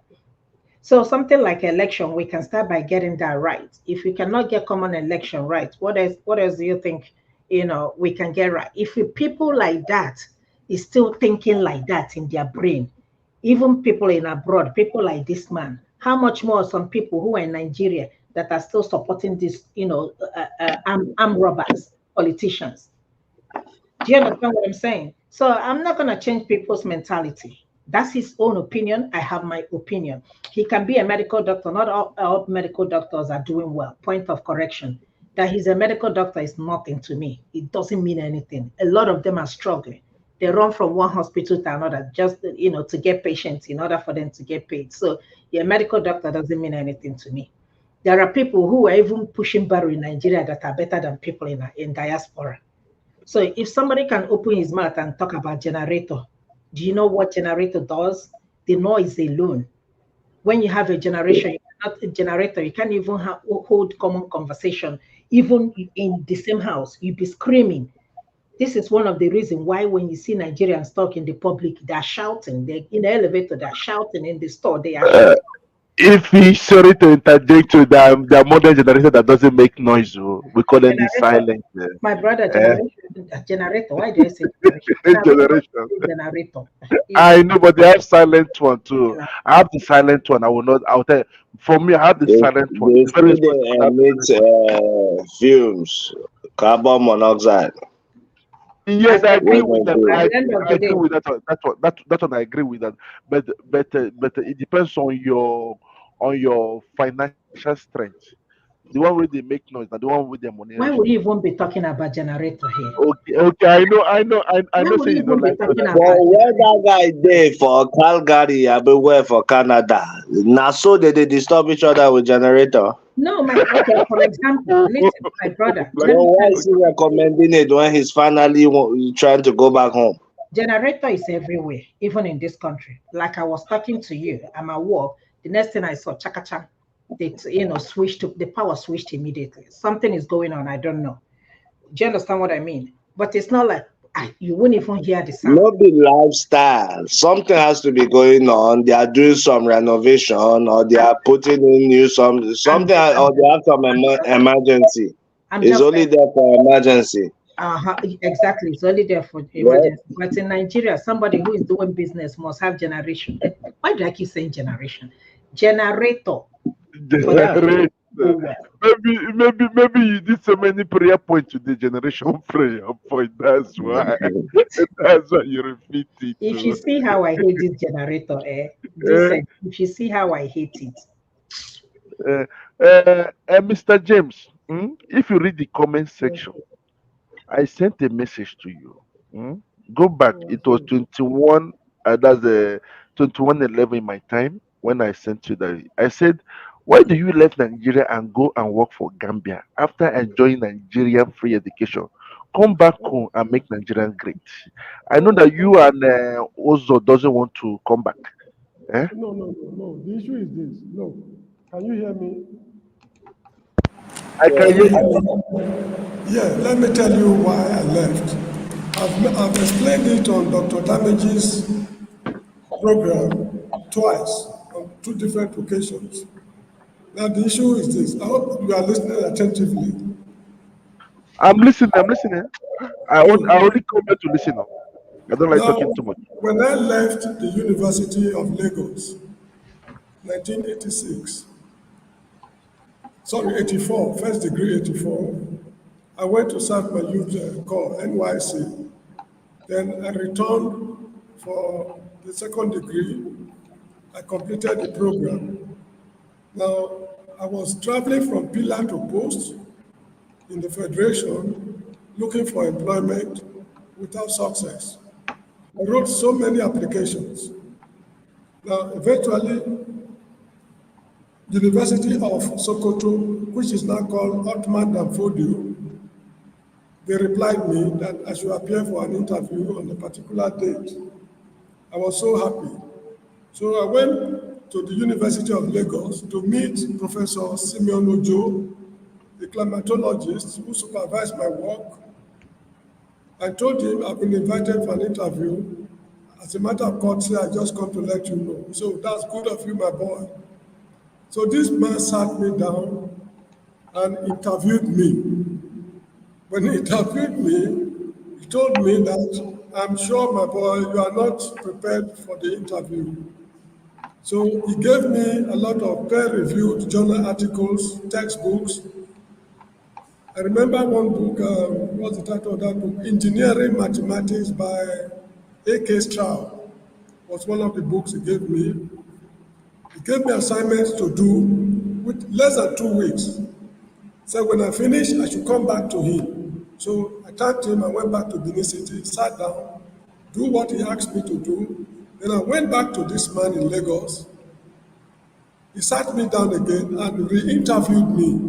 So something like election, we can start by getting that right. If we cannot get common election right, what else do you think, we can get right? If people like that is still thinking like that in their brain, even people in abroad, people like this man, how much more some people who are in Nigeria that are still supporting this, armed robbers, politicians. Do you understand what I'm saying? So I'm not going to change people's mentality. That's his own opinion. I have my opinion. He can be a medical doctor. Not all medical doctors are doing well. Point of correction. That he's a medical doctor is nothing to me. It doesn't mean anything. A lot of them are struggling. They run from one hospital to another just to get patients in order for them to get paid. So yeah, medical doctor doesn't mean anything to me. There are people who are even pushing barrel in Nigeria that are better than people in diaspora. So if somebody can open his mouth and talk about generator, do you know what generator does? The noise alone. When you have a generation, not a generator, you can't even hold common conversation. Even in the same house, you'd be screaming. This is one of the reasons why when you see Nigerians talk in the public, they're shouting. They're in the elevator, they're shouting in the store, they are shouting. If he's sorry to interject to the modern generation that doesn't make noise, we call them the Generator. silent My brother, eh, generator. Why do I say generation? Generator generation. is generator. I know, but they have silent one too. You I have the silent one. I will not. I'll tell. For me, I have the silent one. They It's very still responsible. they To have emit the silent one. fumes, carbon monoxide. Yes, I agree When with they that. do. at I the agree, end of I the agree day, with that one. That one I agree with that. But it depends on your financial strength. The one where they make noise, and the one with their money. why would you even be talking about generator here? Okay, okay. I Why know. would Say you you don't even be like noise. talking For about where that generator? guy dey for Calgary, everywhere for Canada, na so they disturb each other with generator. No, okay, for example, listen, my brother, Like, let So me why tell you is he something. recommending it when he's finally trying to go back home? Generator is everywhere, even in this country. Like I was talking to you, I'm at work. The next thing I saw, chaka chaka, they switched to the power switched immediately. Something is going on. I don't know. Do you understand what I mean? But it's not like you wouldn't even hear the sound. No be lifestyle. Something has to be going on. They are doing some renovation, or they I'm, are putting in new I'm, something, I'm or they have some just, emergency. I'm It's just only saying. there for emergency. Exactly. It's only there for Yeah. emergency. But in Nigeria, somebody who is doing business must have generation. Why do I keep saying generation? Generator for them to generate. go well. Maybe you did so many prayer points today. Generation prayer point. That's why. That's why you repeat it If you too. see how I hate this generator, this if you see how I hate it, Mr. James, if you read the comment section, I sent a message to you. mm. Go back. It was 21. That's 21:11 in my time when I sent you that. I said, "Why do you left Nigeria and go and work for Gambia after enjoying Nigerian free education? Come back home and make Nigerian great." I know that you and Ozo doesn't want to come back. Eh? No. The issue is this. No. Can you hear me? I can Can hear you hear you. me? Yeah, let me tell you why I left. I've explained it on Dr. Damage's program twice, on two different occasions. Now, the issue is this. I hope you are listening attentively. I'm listening. I'm listening. I Good. only come here to listen. Oh. I don't like Now, talking too much. when I left the University of Lagos, 1986, sorry, 84, first degree 84, I went to serve my youth corps, NYC. Then I returned for the second degree. I completed the program. Now, I was traveling from pillar to post in the Federation, looking for employment without success. I wrote so many applications. Now, eventually, University of Sokoto, which is now called Ottoman Danfodio, they replied me that I should appear for an interview on a particular date. I was so happy. So I went to the University of Lagos to meet Professor Simeon Ojo, the climatologist who supervised my work. I told him I've been invited for an interview As a matter of courtesy, I just come to let you know. So that's good of you, my boy. So this man sat me down and interviewed me. When he interviewed me, he told me that I'm sure, my boy, you are not prepared for the interview. So he gave me a lot of peer-reviewed journal articles, textbooks. I remember one book, what's the title of that book? Engineering Mathematics by A.K. Stroud was one of the books he gave me. He gave me assignments to do with less than 2 weeks. So when I finished, I should come back to him. So I thanked him, I went back to Benin City, sat down, do what he asked me to do. Then I went back to this man in Lagos. He sat me down again and re-interviewed me.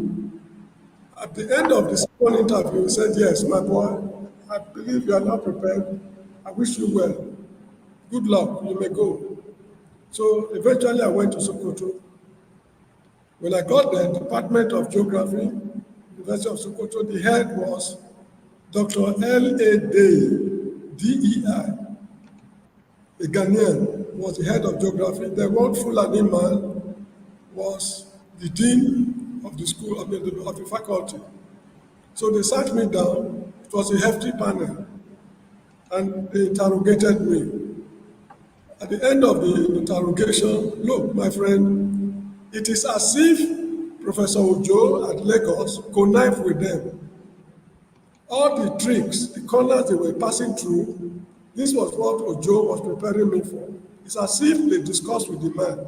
At the end of the second interview, he said, yes, my boy, I believe you are not prepared. I wish you well. Good luck, you may go. So eventually I went to Sokoto. When I got there, Department of Geography, University of Sokoto, the head was Dr. L.A. Day, DEI. A Ghanaian was the head of geography. The one Fulani man was the dean of the school, of the faculty. So they sat me down. It was a hefty panel, and they interrogated me. At the end of the interrogation, look, my friend, it is as if Professor Ojo at Lagos connived with them. All the tricks, the corners they were passing through, this was what Ojo was preparing me for. It's as if they discussed with the man.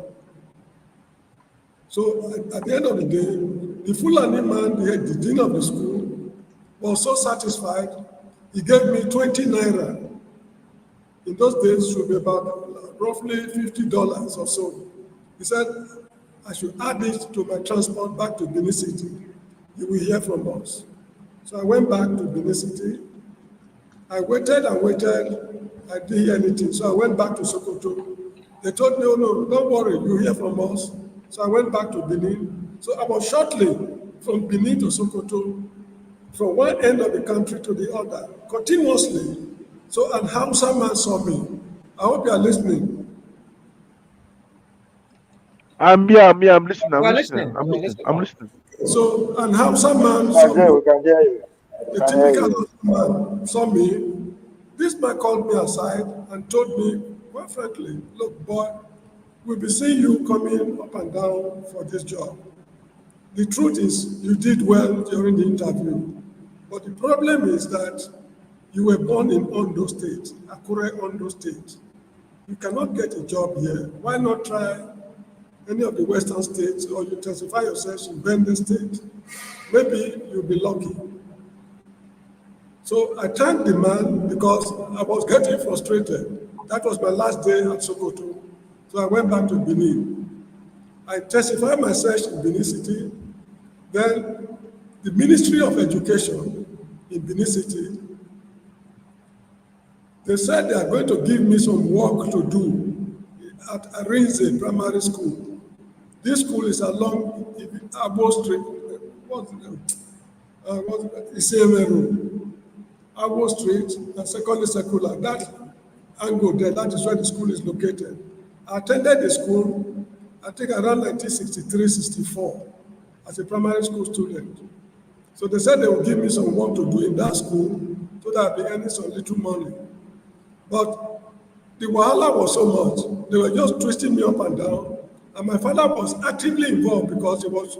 So at the end of the day, the Fulani man, the dean of the school, was so satisfied, he gave me 20 naira. In those days, it should be about roughly $50 or so. He said, I should add it to my transport back to Benin City. You will hear from us. So I went back to Benin City. I waited and waited. I didn't hear anything. So I went back to Sokoto. They told me, oh no, don't worry, you'll hear from us. So I went back to Benin. So I was shortly from Benin to Sokoto, from one end of the country to the other, continuously. So an Hausa man saw me. I hope you are listening. I'm listening. I'm We're listening. listening. I'm We're listening. listening. I'm listening. So an Hausa man We saw can hear, me. we can hear you. We A can hear typical you. Hausa man saw me. This man called me aside and told me, quite frankly, look, boy, we'll be seeing you coming up and down for this job. The truth is, you did well during the interview. But the problem is that you were born in Ondo State, Akure, Ondo State. You cannot get a job here. Why not try any of the Western states, or you intensify yourself in Benue State? Maybe you'll be lucky. So I thanked the man because I was getting frustrated. That was my last day at Sokoto. So I went back to Benin. I intensified my search in Benin City. Then the Ministry of Education in Benin City, they said they are going to give me some work to do at Arinze Primary School. This school is along Abo Street, what's it? Iseme Road. Abo Street and secondary circular. That angle there, that is where the school is located. I attended the school, I think around 1963-64, as a primary school student. So they said they would give me some work to do in that school so that I'll be earning some little money. But the wahala was so much, they were just twisting me up and down. And my father was actively involved because he was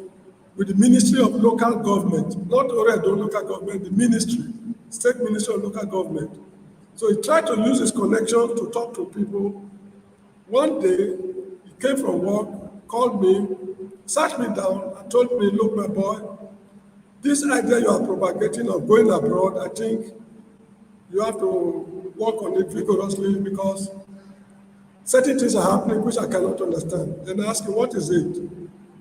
with the Ministry of Local Government, not Oredo local government, the ministry, State Ministry of Local Government. So he tried to use his connection to talk to people. One day, he came from work, called me, sat me down, and told me, look, my boy, this idea you are propagating of going abroad, I think you have to work on it vigorously because certain things are happening which I cannot understand. Then I asked him, what is it?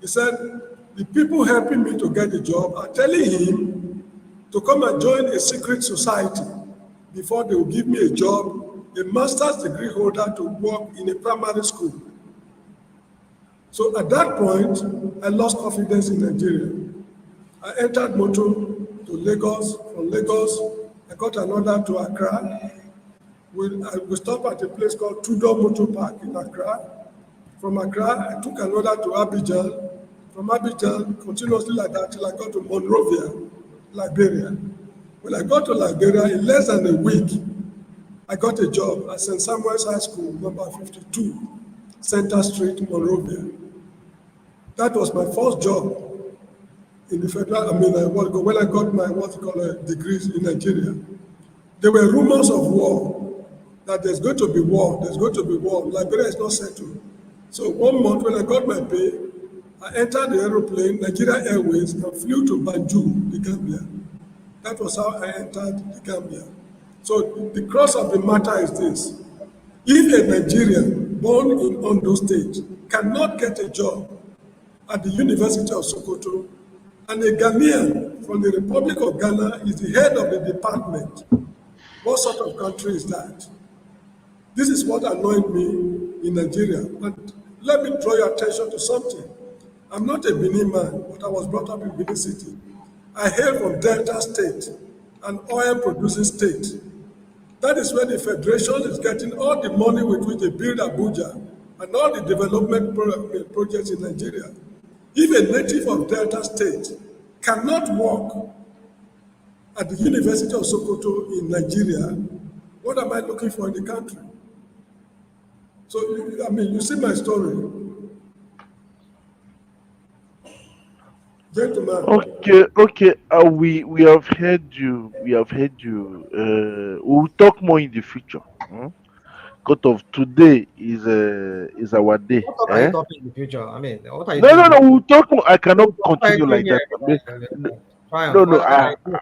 He said, the people helping me to get the job are telling him to come and join a secret society before they will give me a job, a master's degree holder to work in a primary school. So at that point, I lost confidence in Nigeria. I entered motor to Lagos. From Lagos, I got another to Accra. we stopped at a place called Tudor Motor Park in Accra. From Accra, I took another to Abidjan. From Abidjan, continuously like that till I got to Monrovia, Liberia. When I got to Liberia, in less than a week, I got a job at St. Samuel's High School, number 52, Center Street, Monrovia. That was my first job in the federal, when I got my, degrees in Nigeria. There were rumors of war, that there's going to be war, Liberia is not settled. So 1 month when I got my pay, I entered the aeroplane, Nigeria Airways, and flew to Banjul, the Gambia. That was how I entered the Gambia. So the crux of the matter is this. If a Nigerian born in Ondo State cannot get a job at the University of Sokoto, and a Ghanaian from the Republic of Ghana is the head of the department, what sort of country is that? This is what annoyed me in Nigeria. And let me draw your attention to something. I'm not a Benin man, but I was brought up in Benin City. I hail from Delta State, an oil-producing state. That is where the Federation is getting all the money with which they build Abuja and all the development projects in Nigeria. If a native of Delta State cannot work at the University of Sokoto in Nigeria, what am I looking for in the country? So, you see my story. Gentlemen. Okay. We have heard you. We have heard you. We'll talk more in the future. Because of today is our day. What are you talking in the future? I mean, what are you No, doing? no, no. We'll talk more. I cannot What are you continue doing like here? that. Try No, and no. what are you doing?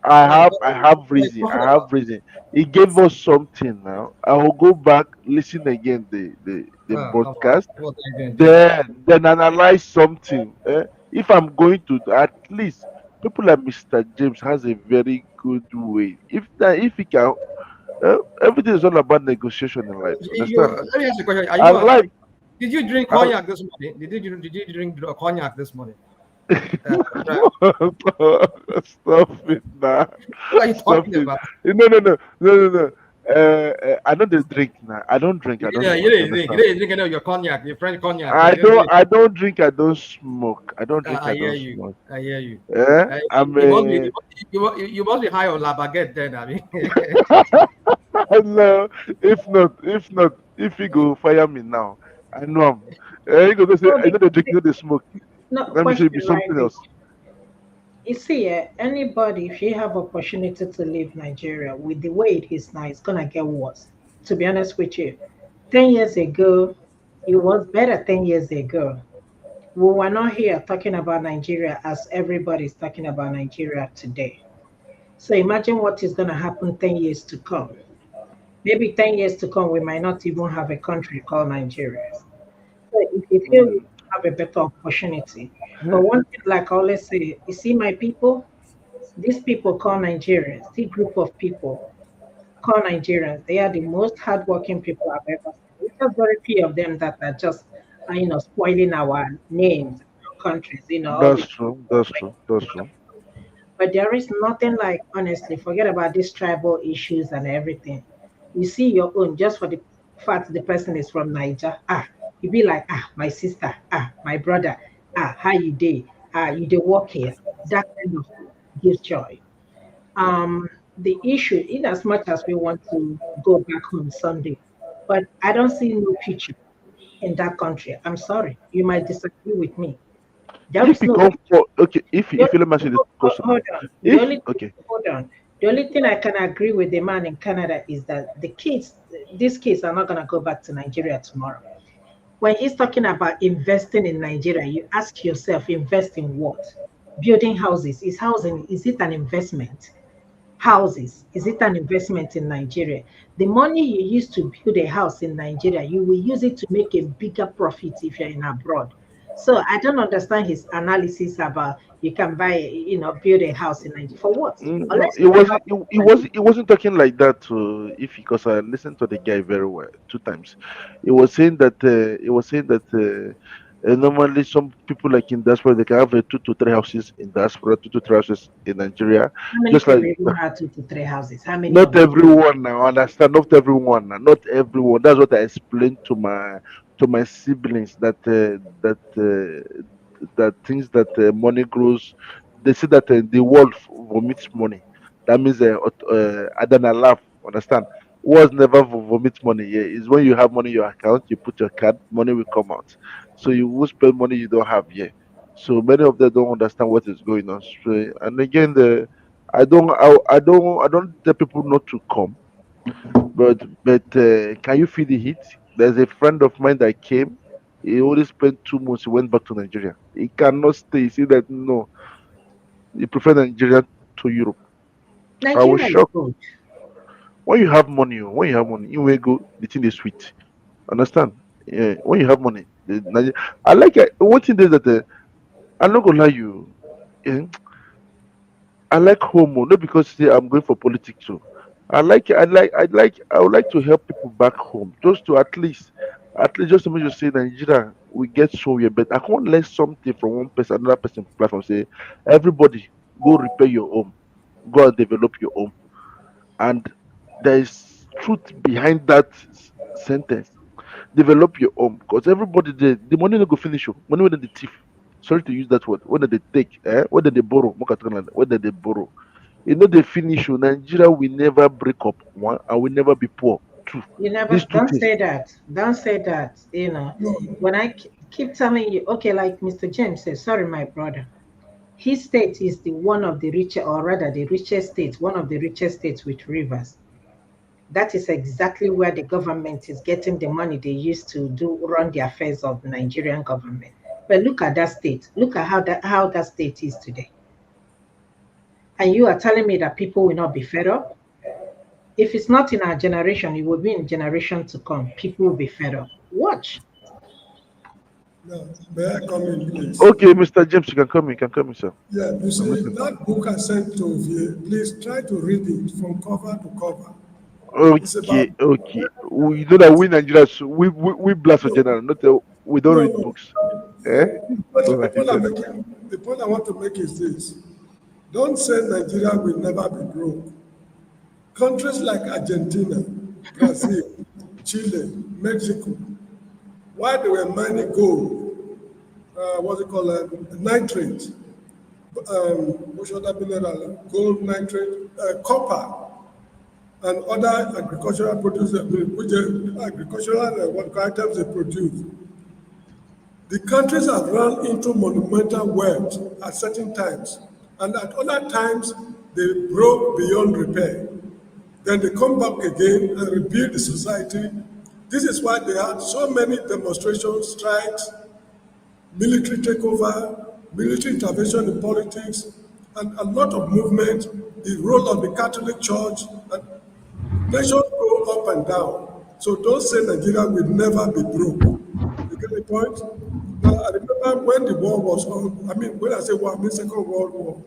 I have reason. What are you I have reason. He gave us something now. I will go back, listen again the come on. broadcast, What are you doing? then analyze something. If I'm going to at least people like Mr. James has a very good way. If he can, everything is all about negotiation in life. Understand? Let me ask you a question. Are I you like. did you drink I, cognac this morning? Did you drink cognac this morning? Stop it now. What are you Stop talking it. about? No. I don't dey drink now. I don't drink. I don't Yeah, you smoke. You didn't drink. You understand? didn't drink any of your cognac, your French cognac. You I didn't don't. drink. I don't drink. I don't smoke. I don't drink. I I hear don't you. smoke. I hear you. I'm You must be a you must be high on la baguette then. I mean, no. If you go fire me now, I know him. You go say No, I know the drink, you know the smoke. no Let me say question, it be something right? else. You see, anybody, if you have opportunity to leave Nigeria with the way it is now, it's gonna get worse. To be honest with you, 10 years ago, it was better 10 years ago. We were not here talking about Nigeria as everybody's talking about Nigeria today. So imagine what is gonna happen 10 years to come. Maybe 10 years to come, we might not even have a country called Nigeria. So if you feel you have a better opportunity. But one thing, like I always say, you see, my people, these people call Nigerians, this group of people call Nigerians, they are the most hardworking people I've ever seen. It's just very few of them that are just, spoiling our names, our countries, all That's the true. That's true. That's true. but there is nothing like, honestly, forget about these tribal issues and everything. You see your own just for the fact the person is from Niger. You be like, my sister, my brother, how you day? You dey work here. That kind of gives joy. The issue, in as much as we want to go back home Sunday, but I don't see no future in that country. I'm sorry. You might disagree with me. There If is you no come future. for okay, if you let me ask you this question Hold now. on. If okay, Hold on. The only thing I can agree with the man in Canada is that these kids are not going to go back to Nigeria tomorrow. When he's talking about investing in Nigeria, you ask yourself, invest in what? Building houses. Is it an investment? Houses, is it an investment in Nigeria? The money you use to build a house in Nigeria, you will use it to make a bigger profit if you're in abroad. So I don't understand his analysis about you can buy, build a house in Nigeria for what? no, Unless you have house in Nigeria. it wasn't talking like that. If because I listened to the guy very well 2 times, it was saying that Normally, some people like in diaspora, they can have 2 to 3 houses in diaspora, 2 to 3 houses in Nigeria. How many Just like people even have 2 to 3 houses? How many not of them? everyone now understand. Not everyone. Not everyone. That's what I explained to my siblings that things that money grows. They say that the world vomits money. That means Adana laugh. Understand? Wars never vomit money. Yeah, it's when you have money in your account, you put your card, money will come out. So you will spend money you don't have. Yeah. So many of them don't understand what is going on. So, and again, I don't tell people not to come, but can you feel the heat? There's a friend of mine that came. He only spent 2 months. He went back to Nigeria. He cannot stay. He said that no, he prefer Nigeria to Europe. I was Nigeria is shocked. good. When you have money, you will go. The thing is sweet. Understand? Yeah. When you have money, I like it. One thing is that I'm not gonna lie you. eh, I like homo, not because say I'm going for politics too. I would like to help people back home, just to at least just to make you say Nigeria we get somewhere, but I can't learn something from one person, another person platform say everybody go repair your home, go and develop your home, and there is truth behind that sentence. Develop your home, because everybody the money no go finish you. Money when they thief. Sorry to use that word. When they take, when they borrow, when they borrow. You know they finish you. Nigeria will never break up. One, and will never be poor. Two. You never, These two don't things. say that. Don't say that. When I keep telling you, okay, like Mr. James said, sorry, my brother. His state is the one of the richest, or rather, the richest state, one of the richest states with rivers. That is exactly where the government is getting the money they used to do run the affairs of the Nigerian government. But look at that state. Look at how that state is today. And you are telling me that people will not be fed up? If it's not in our generation, it will be in generation to come. People will be fed up. Watch. Now, may I come in, please? Okay, Mr. James, you can come in. You can come in, sir. Yeah, you I'm see, listening. that book I sent to you, please try to read it from cover to cover. It's Okay, about, okay. We know that we Nigerians we blast for no, general. Not we don't no, read no, books. Eh? but All the right. point I'm making, the point I want to make is this. Don't say Nigeria will never be broke. Countries like Argentina, Brazil, Chile, Mexico, while they were mining gold, what's it called, nitrate, which other mineral, gold, nitrate, copper, and other agricultural produce, which agricultural what items they produce. The countries have run into monumental wealth at certain times, and at other times they broke beyond repair. Then they come back again and rebuild the society. This is why they had so many demonstrations, strikes, military takeover, military intervention in politics, and a lot of movement, the role of the Catholic Church, and nations go up and down. So don't say Nigeria will never be broke. You get the point? Now, I remember when the war was on, I mean, when I say war, I mean Second World War.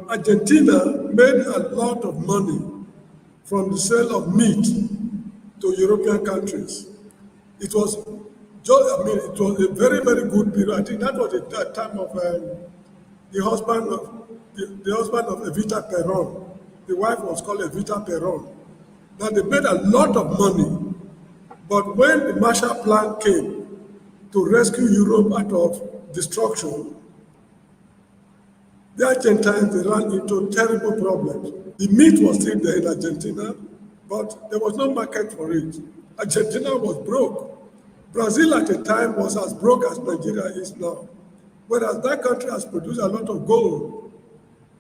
Argentina made a lot of money from the sale of meat to European countries. It was just, I mean, it was a very, very good period. I think that was the time of the husband of the husband of Evita Peron. The wife was called Evita Peron. Now they made a lot of money, but when the Marshall Plan came to rescue Europe out of destruction, the Argentines they ran into terrible problems. The meat was still there in Argentina, but there was no market for it. Argentina was broke. Brazil at the time was as broke as Nigeria is now, whereas that country has produced a lot of gold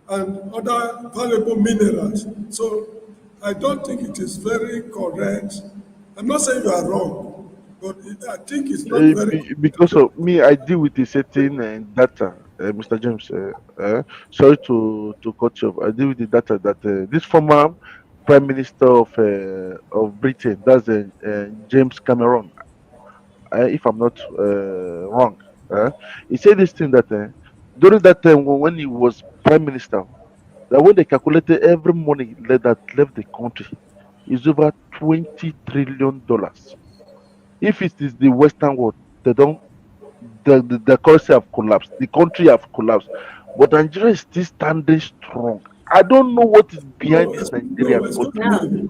and other valuable minerals. So I don't think it is very correct. I'm not saying you are wrong, but I think it's not very Because correct. of me, I deal with a certain data, Mr. James. Sorry to cut you off. I deal with the data that this former Prime Minister of Britain, that's James Cameron, if I'm not wrong, he said this thing that during that time when he was Prime Minister, that when they calculated every money that left the country is over $20 trillion. If it is the Western world. They don't. The currency have collapsed. The country have collapsed, but Nigeria is still standing strong. I don't know what is behind this No, Nigerian, but excuse No. me.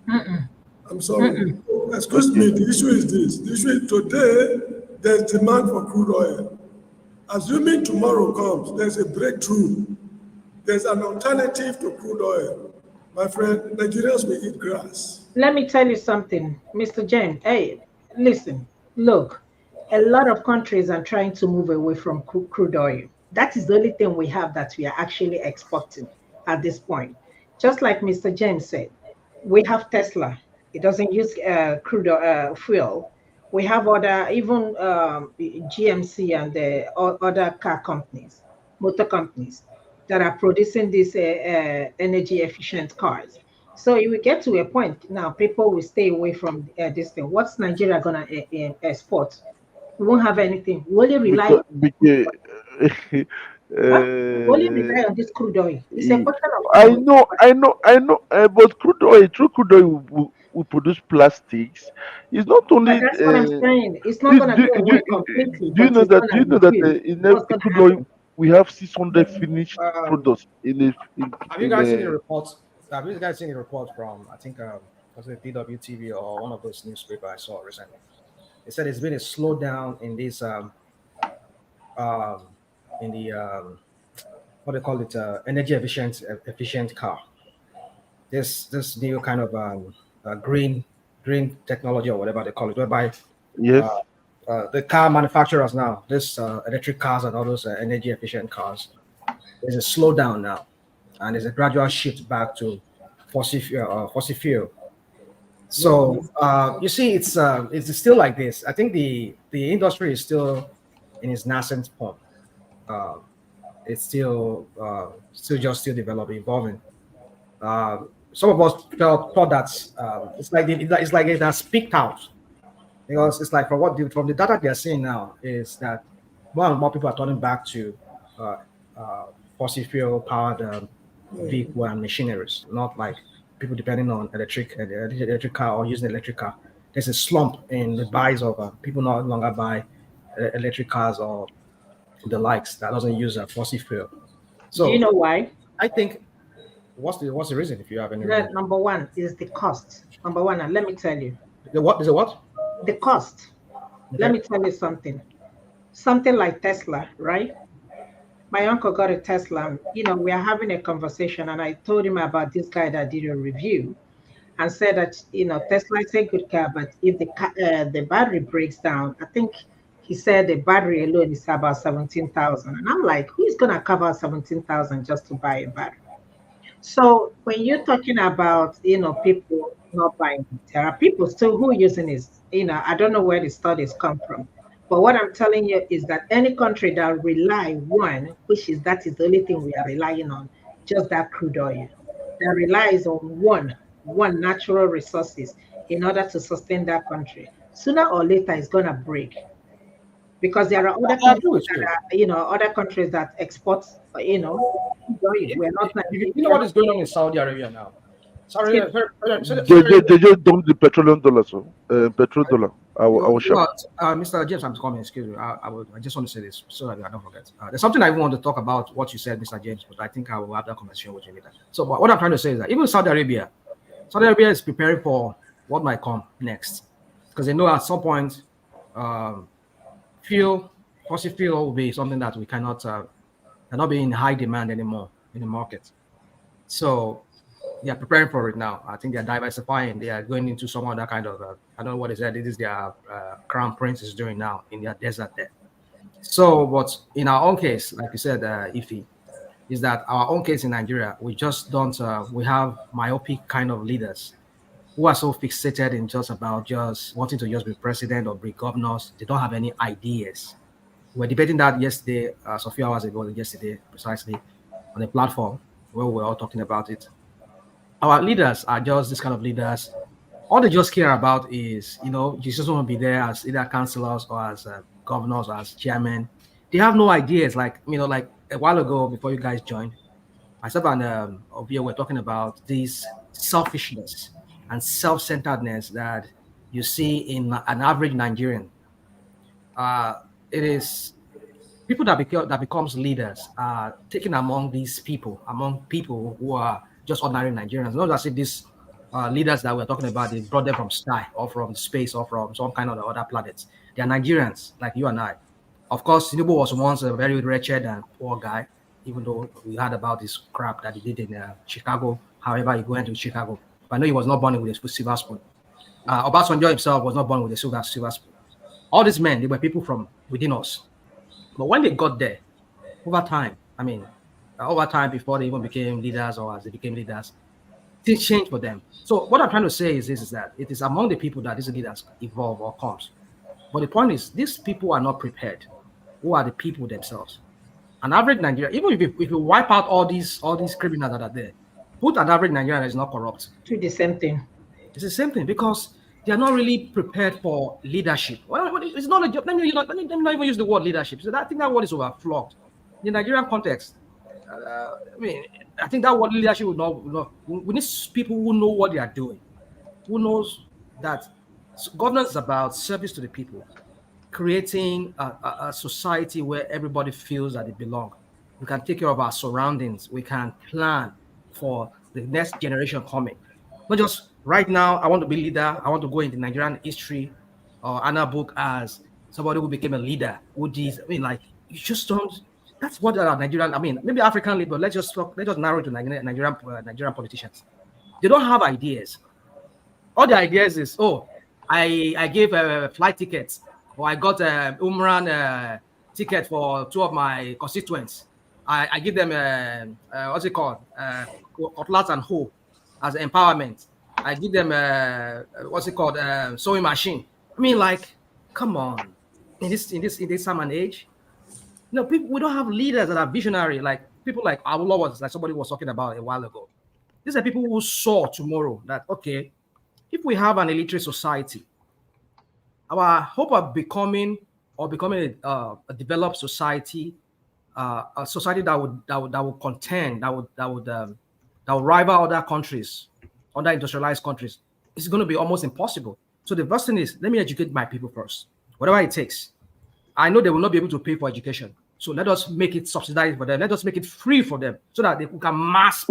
Mm-mm. I'm sorry. Mm-mm. Excuse okay. me. The issue is this. The issue is today, there's demand for crude oil. Assuming tomorrow comes, there's a breakthrough. There's an alternative to crude oil. My friend, Nigerians will eat grass. Let me tell you something, Mr. James. Hey, listen, look, a lot of countries are trying to move away from crude oil. That is the only thing we have that we are actually exporting at this point. Just like Mr. James said, we have Tesla. It doesn't use crude fuel. We have other, even GMC and the other car companies, motor companies that are producing these energy efficient cars. So it will get to a point now, people will stay away from this thing. What's Nigeria gonna export? We won't have anything. We only rely on Because huh? We only uh, rely on this crude oil. It's a e- question of I time. know, I know, I know. But crude oil, through crude oil, we produce plastics. It's not But only. that's what I'm saying. It's not Do, gonna do, go do, away completely, do you but know it's that? Do gonna you know that reduce. in What's gonna crude oil happen? we have 600 finished Um, products in a, have you in guys seen the a reports? Have you guys seen the report from I think was it DWTV or one of those newspapers I saw recently? They said it's been a slowdown in this um in the what they call it energy efficient car. This new kind of green technology or whatever they call it, whereby yes, uh, the car manufacturers now, this electric cars and all those energy efficient cars, there's a slowdown now, and there's a gradual shift back to fossil fuel. So you see, it's still like this. I think the industry is still in its nascent form. Uh, it's still developing, evolving. Some of us thought that it's like it has peaked out because it's like from the data they're seeing now is that more and more people are turning back to uh, uh, fossil fuel powered vehicle and machineries, not like people depending on electric car or using electric car. There's a slump in the buys of people no longer buy electric cars or the likes that doesn't use fossil fuel. Do you So know why? I think what's the reason if you have any reason? Number one is the cost. Number one, and let me tell you, The what is it what? the cost. Let Okay. me tell you something. Something like Tesla, right? My uncle got a Tesla. We are having a conversation, and I told him about this guy that did a review and said that Tesla is a good car, but if the battery breaks down, I think he said the battery alone is about 17,000, and I'm like, who's gonna cover 17,000 just to buy a battery? So when you're talking about people not buying it, there are people still who are using it. I don't know where the studies come from, but what I'm telling you is that any country that rely one, which is that is the only thing we are relying on, just that crude oil, that relies on one natural resources in order to sustain that country, sooner or later it's gonna break because there are other I agree countries with that you. are other countries that export crude oil. We're not You know Nigeria. what is going on in Saudi Arabia now? Saudi Say Arabia, they, Saudi they, Arabia. they just dumped the petroleum dollar, so petrol dollar. Our shop. Well, Mr. James, I'm coming. Excuse me. I just want to say this so that I don't forget. There's something I want to talk about what you said, Mr. James, but I think I will have that conversation with you later. So, but what I'm trying to say is that even Saudi Arabia is preparing for what might come next because they know at some point, um, fuel, fossil fuel will be something that we cannot be in high demand anymore in the market. So they are preparing for it now. I think they are diversifying. They are going into some other kind of I don't know what is that. This is their crown prince is doing now in their desert there. So, but in our own case, like you said, Ify, is that our own case in Nigeria, we just don't. We have myopic kind of leaders who are so fixated in just wanting to just be president or be governors. They don't have any ideas. We were debating that yesterday, so a few hours ago, yesterday precisely, on a platform where we were all talking about it. Our leaders are just this kind of leaders. All they just care about is, you just want to be there as either councillors or as governors or as chairmen. They have no ideas. Like, like a while ago before you guys joined, myself and Ovia were talking about this selfishness and self-centeredness that you see in an average Nigerian. It is people that becomes leaders are taken among these people, among people who are just ordinary Nigerians. Not as if these leaders that we're talking about, they brought them from sky or from space or from some kind of other planets. They are Nigerians like you and I. Of course, Tinubu was once a very wretched and poor guy, even though we heard about this crap that he did in Chicago. However, he went to Chicago. But I know he was not born with a silver spoon. Obasanjo himself was not born with a silver spoon. All these men, they were people from within us. But when they got there, over time, over time before they even became leaders or as they became leaders, things changed for them. So what I'm trying to say is this, is that it is among the people that these leaders evolve or comes. But the point is, these people are not prepared. Who are the people themselves? An average Nigerian, even if you wipe out all these criminals that are there, put an average Nigerian that is not corrupt. Do the same thing. It's the same thing because they are not really prepared for leadership. Well, it's not a job. Let me not even use the word leadership. So I think that word is overflowed. In the Nigerian context, I think that word leadership would not. We need people who know what they are doing, who knows that governance is about service to the people, creating a society where everybody feels that they belong. We can take care of our surroundings. We can plan for the next generation coming. Not just right now, I want to be leader. I want to go into Nigerian history or Anna book as somebody who became a leader. Who did, you just don't. That's what are Nigerian, maybe African leader, let's just narrow it to Nigerian politicians. They don't have ideas. All the ideas is, I gave flight tickets, or I got a Umran ticket for two of my constituents. I give them what's it called, cutlass and hoe as empowerment. I give them what's it called, sewing machine. Come on, in this time and age, people, we don't have leaders that are visionary, like people like Awolowo was, like somebody was talking about a while ago. These are people who saw tomorrow that, okay, if we have an illiterate society, our hope of becoming a developed society, a society that would contend, that would rival other countries, other industrialized countries, is going to be almost impossible. So the first thing is, let me educate my people first, whatever it takes. I know they will not be able to pay for education, so let us make it subsidized for them. Let us make it free for them, so that they can mass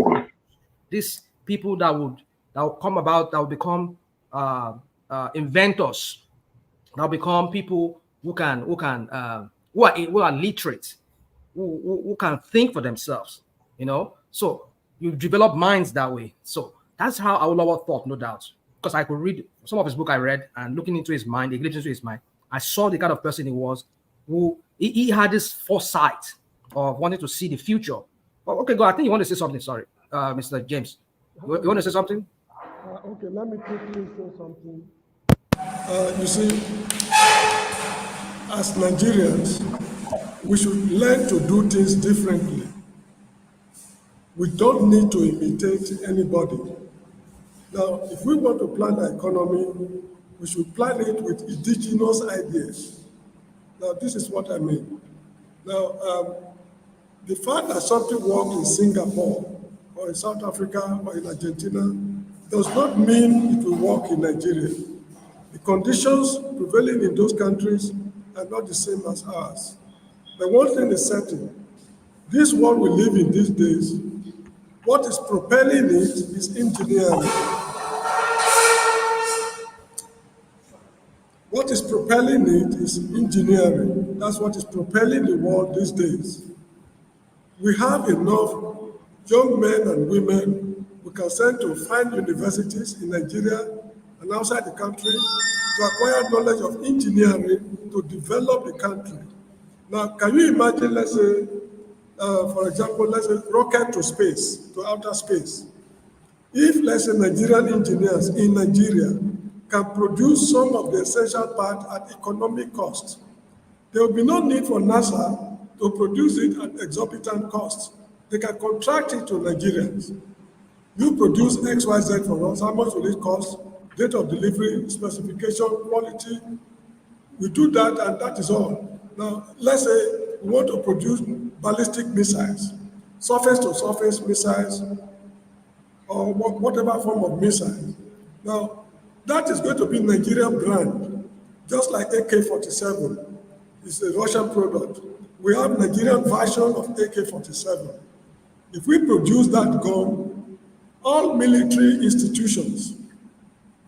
these people that will come about, that will become inventors, that will become people who are literate, who can think for themselves. So you develop minds that way. So that's how Awolowo thought, no doubt. Because I could read some of his book I read, and looking into his mind, a glimpse into his mind, I saw the kind of person he was, who he had this foresight of wanting to see the future. Oh, okay, go. I think you want to say something. Sorry, Mr. James. You want to say something? Okay, let me quickly say something. You see, as Nigerians, we should learn to do things differently. We don't need to imitate anybody. Now, if we want to plan our economy, we should plan it with indigenous ideas. Now, this is what I mean. Now, the fact that something works in Singapore or in South Africa or in Argentina does not mean it will work in Nigeria. The conditions prevailing in those countries are not the same as ours. But one thing is certain, this world we live in these days, what is propelling it is engineering. What is propelling it is engineering. That's what is propelling the world these days. We have enough young men and women we can send to fine universities in Nigeria and outside the country to acquire knowledge of engineering to develop the country. Now, can you imagine, let's say, for example, let's say rocket to space, to outer space. If, let's say, Nigerian engineers in Nigeria can produce some of the essential parts at economic cost, there will be no need for NASA to produce it at exorbitant costs. They can contract it to Nigerians. You produce XYZ for us, how much will it cost? Date of delivery, specification, quality. We do that, and that is all. Now, let's say we want to produce ballistic missiles, surface-to-surface missiles, or whatever form of missile. Now, that is going to be Nigerian brand, just like AK-47. It's a Russian product. We have Nigerian version of AK-47. If we produce that gun, all military institutions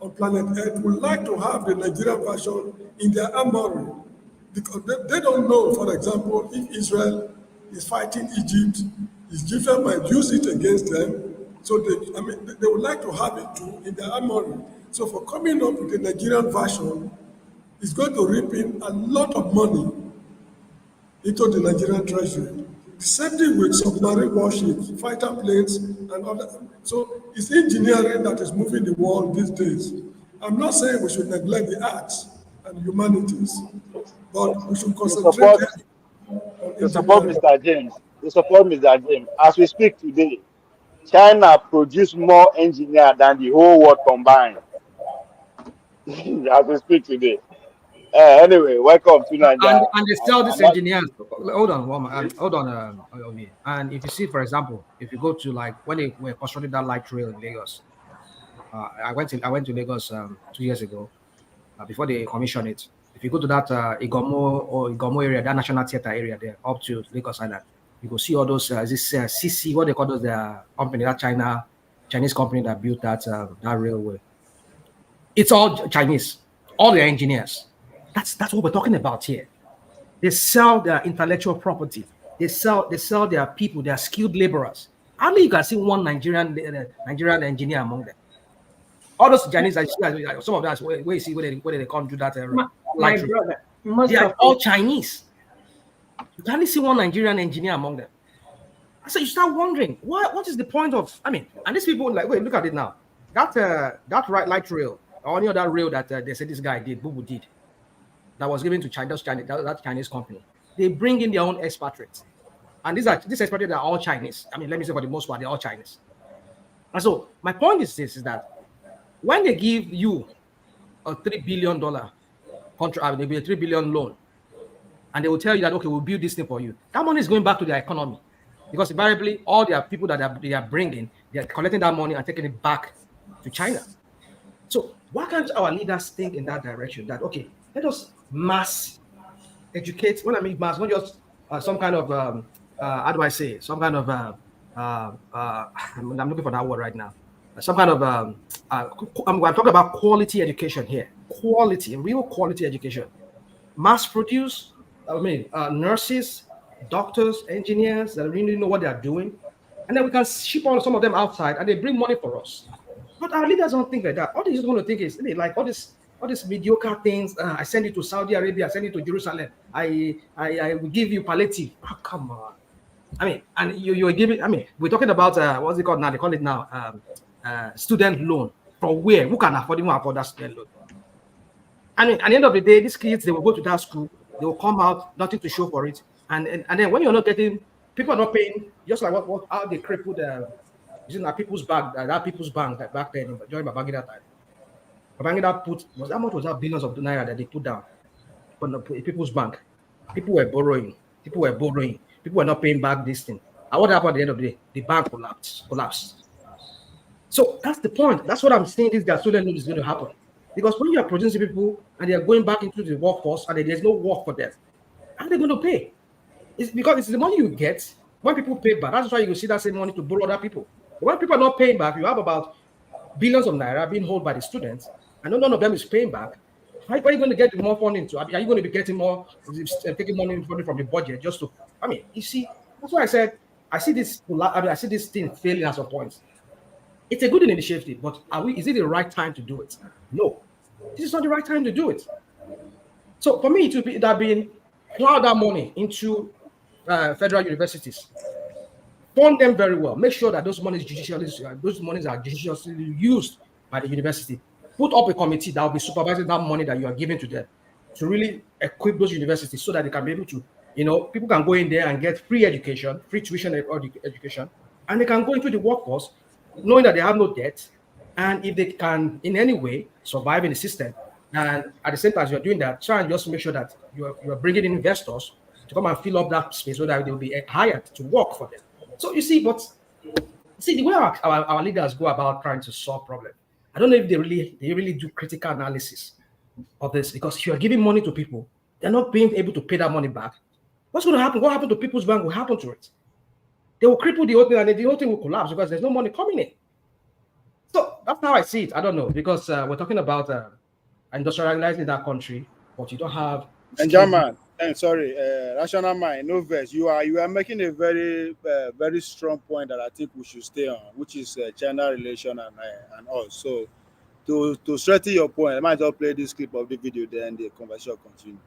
on planet Earth would like to have the Nigerian version in their armory because they don't know, for example, if Israel is fighting Egypt, Egyptians might use it against them. So they would like to have it too in their armory. So for coming up with the Nigerian version, it's going to reap in a lot of money into the Nigerian treasury. The same thing with submarine warships, fighter planes, and other. So it's engineering that is moving the world these days. I'm not saying we should neglect the arts and humanities, but we should To concentrate support on to support engineering. Mr. James, as we speak today, China produce more engineer than the whole world combined. As we speak today. Anyway, welcome to Nigeria. And they sell these engineers. Hold on, hold on, Ovi. And if you see, for example, if you go to like when they were constructing that light rail in Lagos, I went to Lagos 2 years ago before they commissioned it. If you go to that Igomo area, that National Theatre area there, up to Lagos Island, you go see all those CC, what they call those company, that Chinese company that built that railway. It's all Chinese, all the engineers. That's what we're talking about here. They sell their intellectual property. They sell their people, their skilled laborers. Only you can see one Nigerian engineer among them. All those Chinese, some of them, where you see where they come to that my brother, most they are of all Chinese. You can only see one Nigerian engineer among them. So you start wondering, what is the point of? I mean, and these people like, wait, look at it now. That light rail or any other rail that they said this guy did, Bubu did, that was given to China, that Chinese company. They bring in their own expatriates, and these expatriates are all Chinese. I mean, let me say for the most part, they're all Chinese. And so my point is this: is that when they give you a $3 billion contract, maybe a $3 billion loan, and they will tell you that, okay, we'll build this thing for you. That money is going back to their economy because invariably all their people that they are bringing, they are collecting that money and taking it back to China. So why can't our leaders think in that direction? That, okay, let us mass educate. When I mean mass, not just some kind of how do I say it? Some kind of I'm looking for that word right now. Some kind of I'm talking about quality education here. Real quality education. Mass produce. I mean, nurses, doctors, engineers that really know what they are doing, and then we can ship all some of them outside, and they bring money for us. But our leaders don't think like that. All they just want to think is like all these mediocre things. I send it to Saudi Arabia, I send it to Jerusalem. I will give you palliative. Oh, come on. I mean, and you're giving. I mean, we're talking about what's it called now? They call it now student loan. From where? Who can afford that student loan? I mean, at the end of the day, these kids, they will go to that school, they will come out, nothing to show for it. And then when you're not getting, people are not paying, just like how they crippled using that people's bank, back then during Babangida time. Babangida how much was that billions of naira that they put down on the people's bank? People were borrowing. People were not paying back this thing. And what happened at the end of the day? The bank collapsed. So that's the point. That's what I'm saying. Their student loan is going to happen. Because when you are producing people and they are going back into the workforce and there's no work for them, how are they going to pay? It's because it's the money you get when people pay back. That's why you will see that same money to borrow other people. But when people are not paying back, you have about billions of naira being held by the students, and none of them is paying back. How are you going to get more funding to? Are you going to be getting more, taking money from the budget just to? I mean, you see, that's why I said I see this thing failing at some point. It's a good initiative, but is it the right time to do it? No, this is not the right time to do it. So for me, it would have been plow that money into federal universities, fund them very well, make sure that those monies are judiciously used by the university. Put up a committee that will be supervising that money that you are giving to them to really equip those universities so that they can be able to, people can go in there and get free education, free tuition education, and they can go into the workforce knowing that they have no debt, and if they can in any way survive in the system, and at the same time you're doing that, try and just make sure that you're bringing in investors to come and fill up that space so that they'll be hired to work for them. So you see, the way our leaders go about trying to solve problems, I don't know if they really do critical analysis of this, because if you are giving money to people they're not being able to pay that money back, what's going to happen? What happened to People's Bank will happen to it. They will cripple the whole thing, and the whole thing will collapse because there's no money coming in. So that's how I see it. I don't know, because we're talking about industrializing that country, but you don't have. And German, sorry, rational mind, no verse. You are making a very strong point that I think we should stay on, which is China relation and all. So to strengthen your point, I might just play this clip of the video, then the conversation will continue.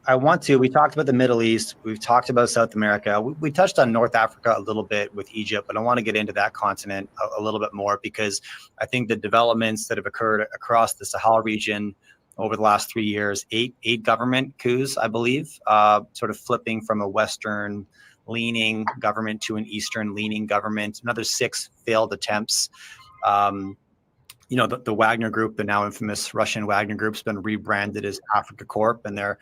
We talked about the Middle East. We've talked about South America. We touched on North Africa a little bit with Egypt, but I want to get into that continent a little bit more, because I think the developments that have occurred across the Sahel region over the last 3 years, eight government coups, I believe, sort of flipping from a Western leaning government to an Eastern leaning government, another 6 failed attempts. The Wagner Group, the now infamous Russian Wagner Group, has been rebranded as Africa Corp, and they're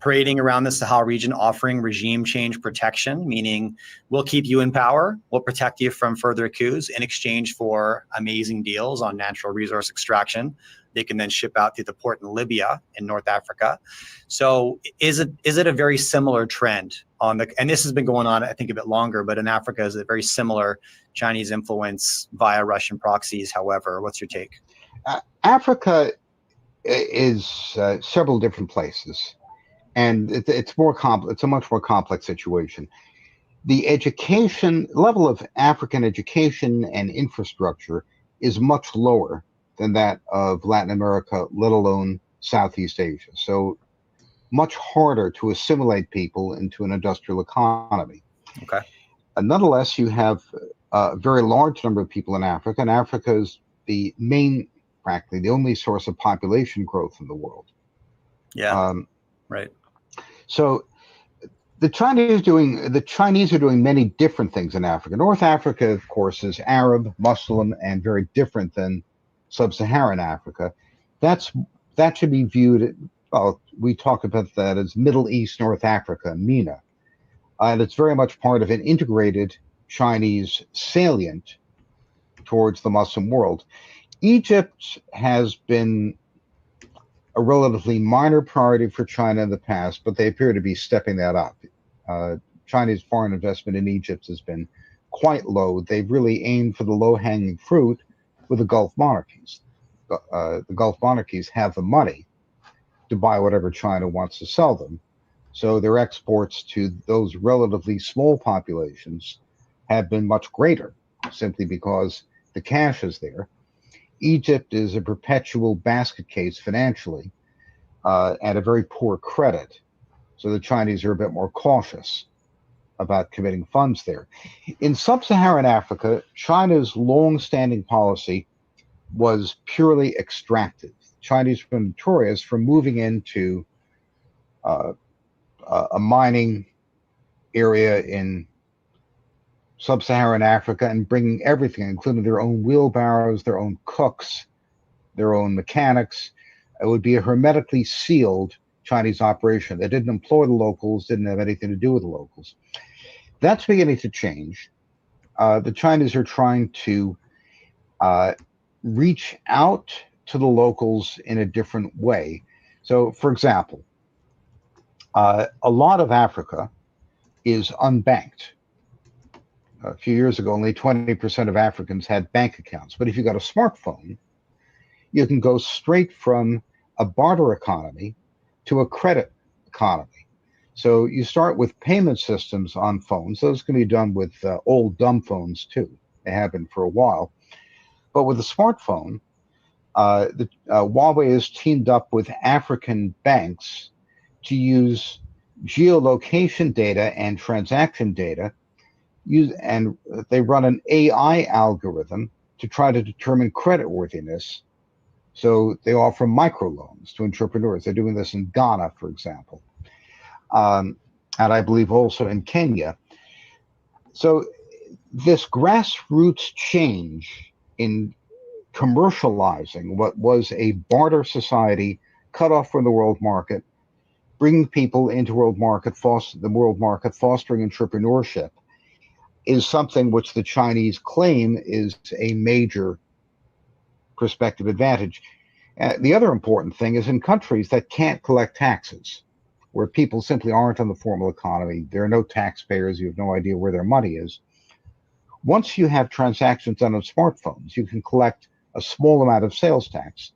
parading around the Sahel region offering regime change protection, meaning we'll keep you in power, we'll protect you from further coups in exchange for amazing deals on natural resource extraction. They can then ship out through the port in Libya in North Africa. So is it a very similar trend and this has been going on, I think, a bit longer, but in Africa is a very similar Chinese influence via Russian proxies? However, what's your take? Africa is several different places. And it's more complex. It's a much more complex situation. The education level of African education and infrastructure is much lower than that of Latin America, let alone Southeast Asia. So much harder to assimilate people into an industrial economy. Okay. Nonetheless, you have a very large number of people in Africa, and Africa is the only source of population growth in the world. Yeah. Right. So the Chinese are doing many different things in Africa. North Africa, of course, is Arab, Muslim, and very different than sub-Saharan Africa. That should be viewed. We talk about that as Middle East North Africa, MENA, and it's very much part of an integrated Chinese salient towards the Muslim world. Egypt has been a relatively minor priority for China in the past, but they appear to be stepping that up. Chinese foreign investment in Egypt has been quite low. They've really aimed for the low-hanging fruit with the Gulf monarchies. The Gulf monarchies have the money to buy whatever China wants to sell them. So their exports to those relatively small populations have been much greater, simply because the cash is there. Egypt is a perpetual basket case financially, and a very poor credit. So the Chinese are a bit more cautious about committing funds there. In sub-Saharan Africa, China's long-standing policy was purely extractive. Chinese were notorious for moving into a mining area in sub-Saharan Africa and bringing everything, including their own wheelbarrows, their own cooks, their own mechanics. It would be a hermetically sealed Chinese operation. They didn't employ the locals, didn't have anything to do with the locals. That's beginning to change. The Chinese are trying to reach out to the locals in a different way. So, for example, a lot of Africa is unbanked. A few years ago, only 20% of Africans had bank accounts. But if you got a smartphone, you can go straight from a barter economy to a credit economy. So you start with payment systems on phones. Those can be done with old dumb phones too. They have been for a while. But with a smartphone, Huawei has teamed up with African banks to use geolocation data and transaction data, and they run an AI algorithm to try to determine creditworthiness. So they offer microloans to entrepreneurs. They're doing this in Ghana, for example, and I believe also in Kenya. So this grassroots change in commercializing what was a barter society cut off from the world market, bringing people into the world market, fostering entrepreneurship, is something which the Chinese claim is a major prospective advantage. The other important thing is in countries that can't collect taxes, where people simply aren't on the formal economy, there are no taxpayers, you have no idea where their money is. Once you have transactions done on smartphones, you can collect a small amount of sales tax,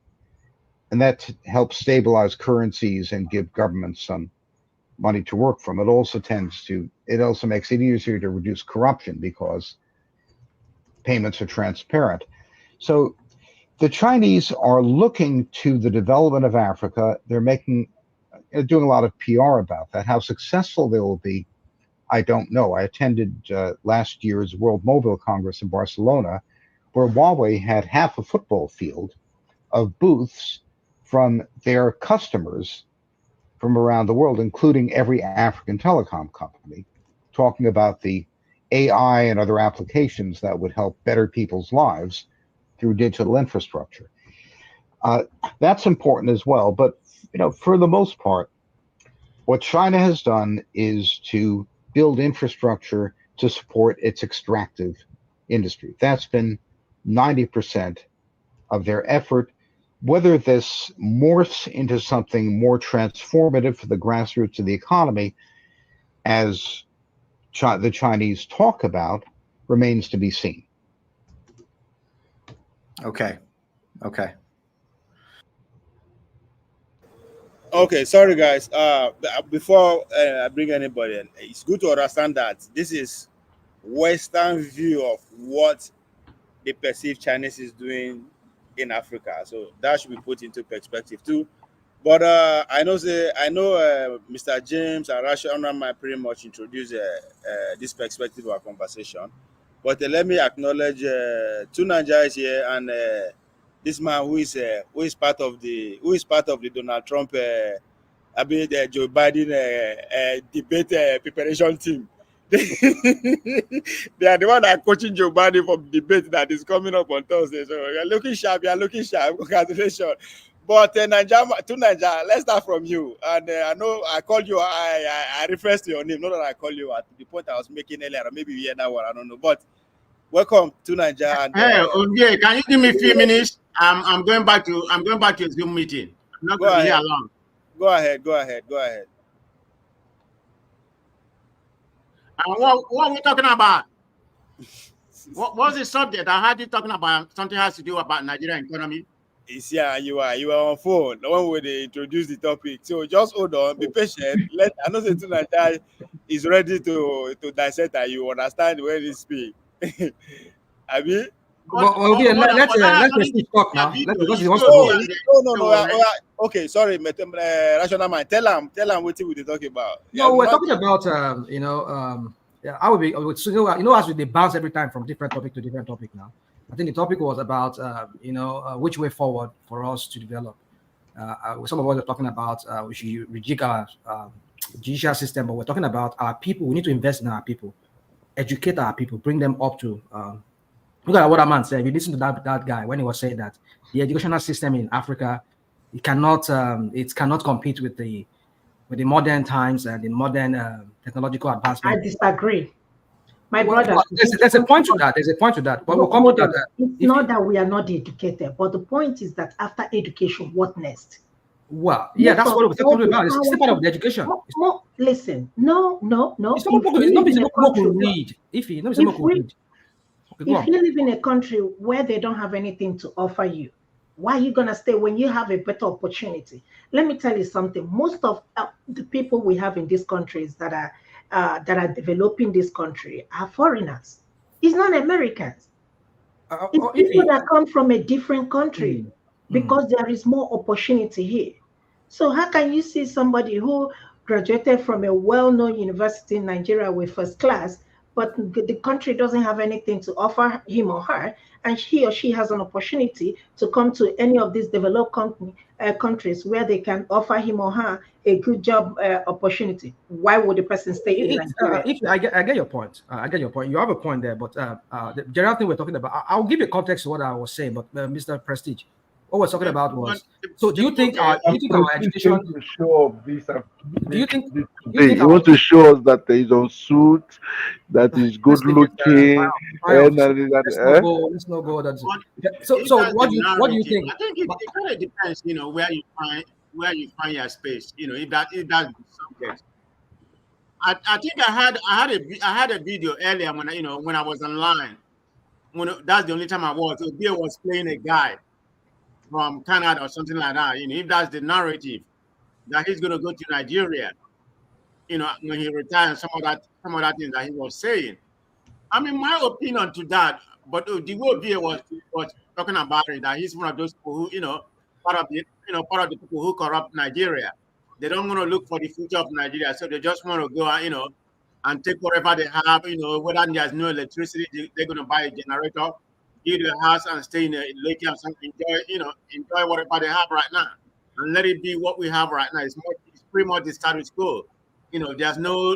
and that helps stabilize currencies and give governments some money to work from. It also makes it easier to reduce corruption because payments are transparent. So the Chinese are looking to the development of Africa. They're doing a lot of PR about that. How successful they will be, I don't know. I attended last year's World Mobile Congress in Barcelona, where Huawei had half a football field of booths from their customers from around the world, including every African telecom company, talking about the AI and other applications that would help better people's lives through digital infrastructure. That's important as well. But for the most part, what China has done is to build infrastructure to support its extractive industry. That's been 90% of their effort. Whether this morphs into something more transformative for the grassroots of the economy, as the Chinese talk about, remains to be seen. Okay. Okay, sorry guys. Before I bring anybody in, it's good to understand that this is Western view of what they perceive Chinese is doing in Africa. So that should be put into perspective too. But I know Mr. James and Rashona might pretty much introduce this perspective of our conversation. But let me acknowledge two Nigerians here and this man who is part of the Donald Trump the Joe Biden debate preparation team. They are the one that are coaching Joe Biden for the debate that is coming up on Thursday. So you're looking sharp. Congratulations. But Nigeria, let's start from you. And I know I called you. I referred to your name. Not that I called you at the point I was making earlier. Or maybe you hear that one. I don't know. But welcome to Nigeria. And, hey, Ogie, can you give me a few minutes? I'm going back to a Zoom meeting. I'm not going to be here long. Go ahead. What are we talking about? What's the subject? I heard you talking about something has to do about Nigerian economy. You are on phone. The one where they introduce the topic. So just hold on, be patient. I know that Nigeria is ready to dissect and you understand when he speak. I mean, let's talk now. No. Okay, sorry, Rational Mind. Tell him what we talking about. No, we're talking about I would be as we bounce every time from different topic to different topic now. I think the topic was about which way forward for us to develop. Some of us are talking about we should rejig our judicial system, but we're talking about our people. We need to invest in our people, educate our people, bring them up to. Look at what that man said. If you listen to that guy when he was saying that the educational system in Africa, it cannot compete with the modern times and the modern technological advancement. I disagree. My brother, there's a point to that. But we'll come to that. It's not that we are not educated, but the point is that after education, what next? Well, yeah, that's what we're talking about. It's still part of the education. Listen, no. It's not to read. If you live in a country where they don't have anything to offer you, why are you going to stay when you have a better opportunity? Let me tell you something. Most of the people we have in these countries that are developing this country are foreigners. It's not Americans. It's people that come from a different country because there is more opportunity here. So how can you see somebody who graduated from a well-known university in Nigeria with first class, but the country doesn't have anything to offer him or her, and he or she has an opportunity to come to any of these developed countries where they can offer him or her a good job opportunity? Why would the person stay in Nigeria? I get your point. You have a point there, but the general thing we're talking about, I'll give you context to what I was saying, but Mr. Prestige, what we're talking about But was. So, do you think okay, our education? To show up this, Do you think? this Do you today. think You our want to show us that he's on suit, that is good let's take it looking, triumph? and Let's not go. Let's not go. That's but so. if So, that's the what do you narrative, think? I think it kind of depends, where you find your space. If that's the subject. I think I had a video earlier when I was online. That's the only time I was. So Bill was playing a guy from Canada or something like that. If that's the narrative that he's going to go to Nigeria, when he retires, some of that things that he was saying. I mean, my opinion to that, but the way Bill was talking about it, that he's one of those people who, part of the people who corrupt Nigeria. They don't want to look for the future of Nigeria, so they just want to go, and take whatever they have, whether there's no electricity, they're going to buy a generator, build a house and stay in a lake and something, enjoy whatever they have right now. And let it be what we have right now. It's pretty much the status quo. There's no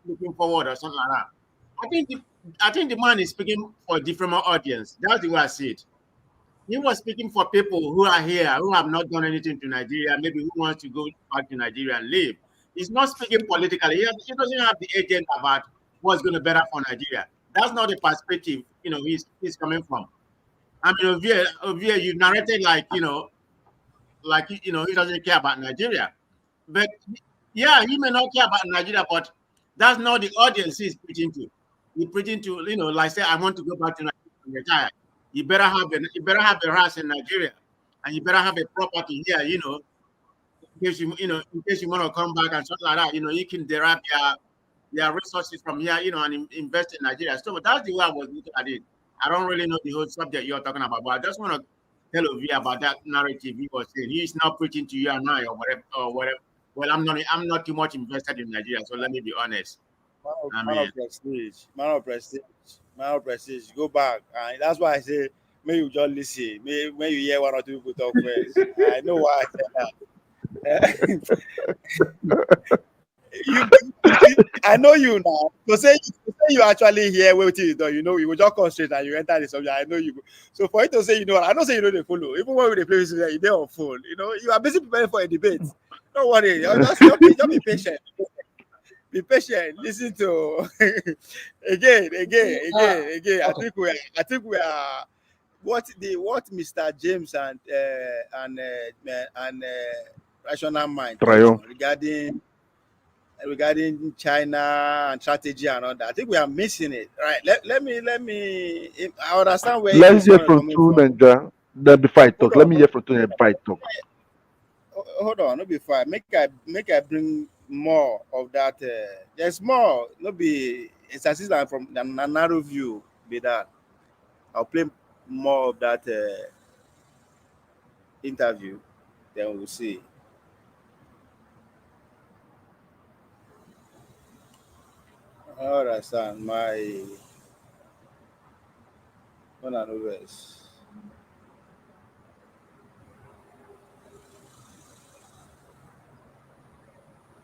looking forward or something like that. I think the man is speaking for a different audience. That's the way I see it. He was speaking for people who are here, who have not done anything to Nigeria, maybe who wants to go back to Nigeria and live. He's not speaking politically. He doesn't have the agenda about what's going to be better for Nigeria. That's not the perspective, he's coming from. I mean, Ovia, you narrated he doesn't care about Nigeria. But yeah, he may not care about Nigeria, but that's not the audience he's preaching to. He's preaching to, like say, I want to go back to Nigeria and retire. You better have a house in Nigeria, and you better have a property here, in case in case you want to come back and something like that. You can derive their resources from here, and invest in Nigeria. So that's the way I was looking at it. I don't really know the whole subject you're talking about, but I just want to tell Ovi about that narrative he was saying. He's not preaching to you and I or whatever. Well, I'm not too much invested in Nigeria, so let me be honest. Man of prestige. Go back, and that's why I say, may you just listen. May you hear one or two people talk first. I know why I said that. I know you now. To say you actually hear what you do, you will just concentrate and you enter the subject. I know you. So for you to say, I don't say they follow. Even when they play this, they're on phone. You are basically preparing for a debate. Don't worry. Just be patient. Be patient. Listen to again. I think we are what Mr. James and Rational Mind Triumph. regarding China and strategy and all that. I think we are missing it. Right. Let me I understand where Let's hear from two Ninja. Then before I talk, let me hear from two before I talk. Hold on, no be fine. Make I bring more of that. There's more. No be it's as if from a narrow view. Be that. I'll play more of that interview. Then we'll see. All right, son. My one and always.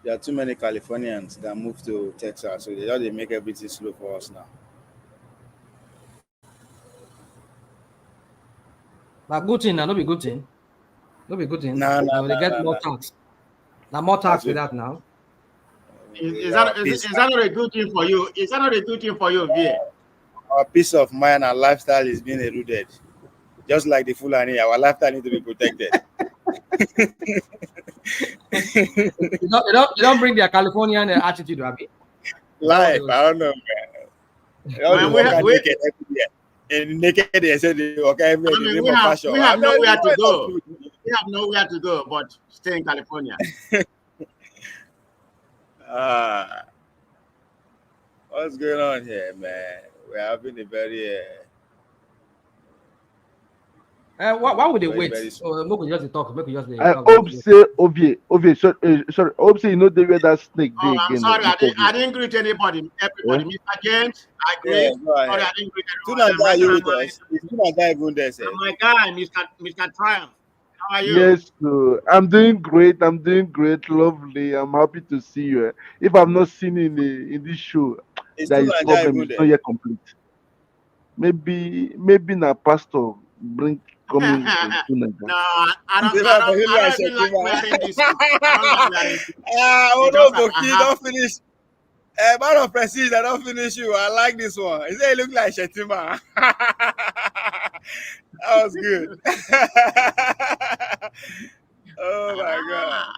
There are too many Californians that move to Texas, so they make everything slow for us now. But good thing, no be good thing. No be good thing. Nah, they get more tax. Now more tax with that now. Is that not a good thing for you? Is that not a good thing for you, Vie? Our peace of mind and lifestyle is being eroded. Just like the Fulani, our lifestyle needs to be protected. you don't bring their Californian attitude, Abby. Life, I don't know, man. We have naked, they said they walk everywhere. We have nowhere to go. We have nowhere to go, but stay in California. What's going on here, man? We're having a very why would they wait? Or maybe just talk. Maybe just I hope say Ovie. Sorry. I hope say you know the way that snake. I'm sorry. I didn't greet anybody. Everybody, Mr. James. I agree. Sorry, I didn't greet everyone. My guy, Mr. Triumph. How are you? Yes, I'm doing great. Lovely. I'm happy to see you. If I'm not seen in this show, that is problem. It's not yet complete. Maybe na pastor bring coming to Nigeria. No, I don't, They I might don't, be I like don't even like Shetima. wearing this suit. I don't like wearing this. Oh It's no, just that I Boki, have. don't finish. Man of Prestige, I don't finish you. I like this one. He said it look like Shetima. That was good. Oh my god.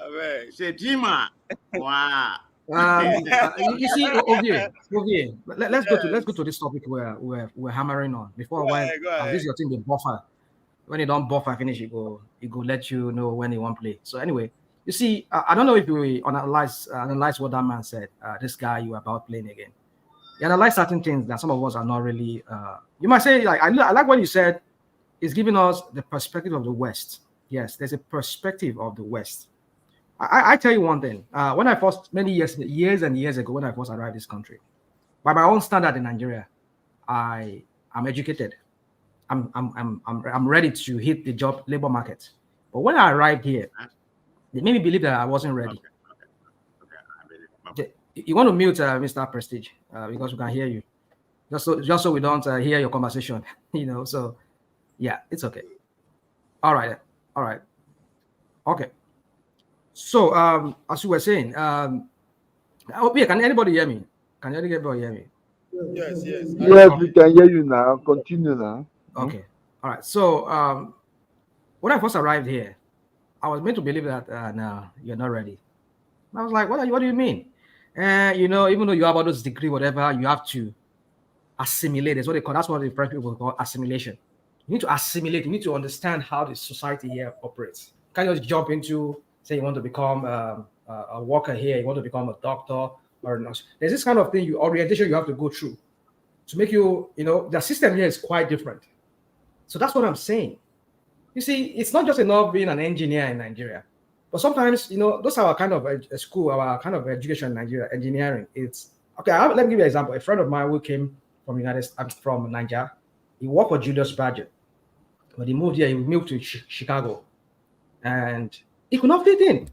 Amen. Shetima. Wow. You see, Ovie, let's go Yes. to this topic where we're hammering on before. Go When ahead, go ahead. this your thing, the buffer. When you don't buffer finish, it go let you know when you want play. So anyway, you see, I don't know if we analyze what that man said. This guy you were about playing again. You analyze certain things that some of us are not really. You might say like I like what you said. It's giving us the perspective of the West. Yes, there's a perspective of the West. I tell you one thing. When I first many years and years ago, when I first arrived this country, by my own standard in Nigeria, I'm educated. I'm ready to hit the labor market. But when I arrived here, they made me believe that I wasn't ready. Okay. You want to mute Mr. Prestige because we can hear you. Just so we don't hear your conversation. So yeah, it's okay. All right. Okay. So as you were saying, can anybody hear me? Can anybody hear me? Yes. Yes, we can hear you now. Continue now. Okay. All right. So when I first arrived here, I was meant to believe that no, you're not ready. And I was like, what do you mean? Even though you have all those degree, whatever, you have to assimilate. That's what the French people call assimilation. You need to assimilate. You need to understand how the society here operates. You can't just jump into, say, you want to become a worker here, you want to become a doctor or a nurse. There's this kind of thing, orientation you have to go through to make the system here is quite different. So that's what I'm saying. You see, it's not just enough being an engineer in Nigeria, but sometimes, those are our kind of school, our kind of education in Nigeria, engineering. It's okay. Let me give you an example. A friend of mine who came from from Nigeria, he worked for Julius Badger. When he moved here, he moved to Chicago, and he could not fit in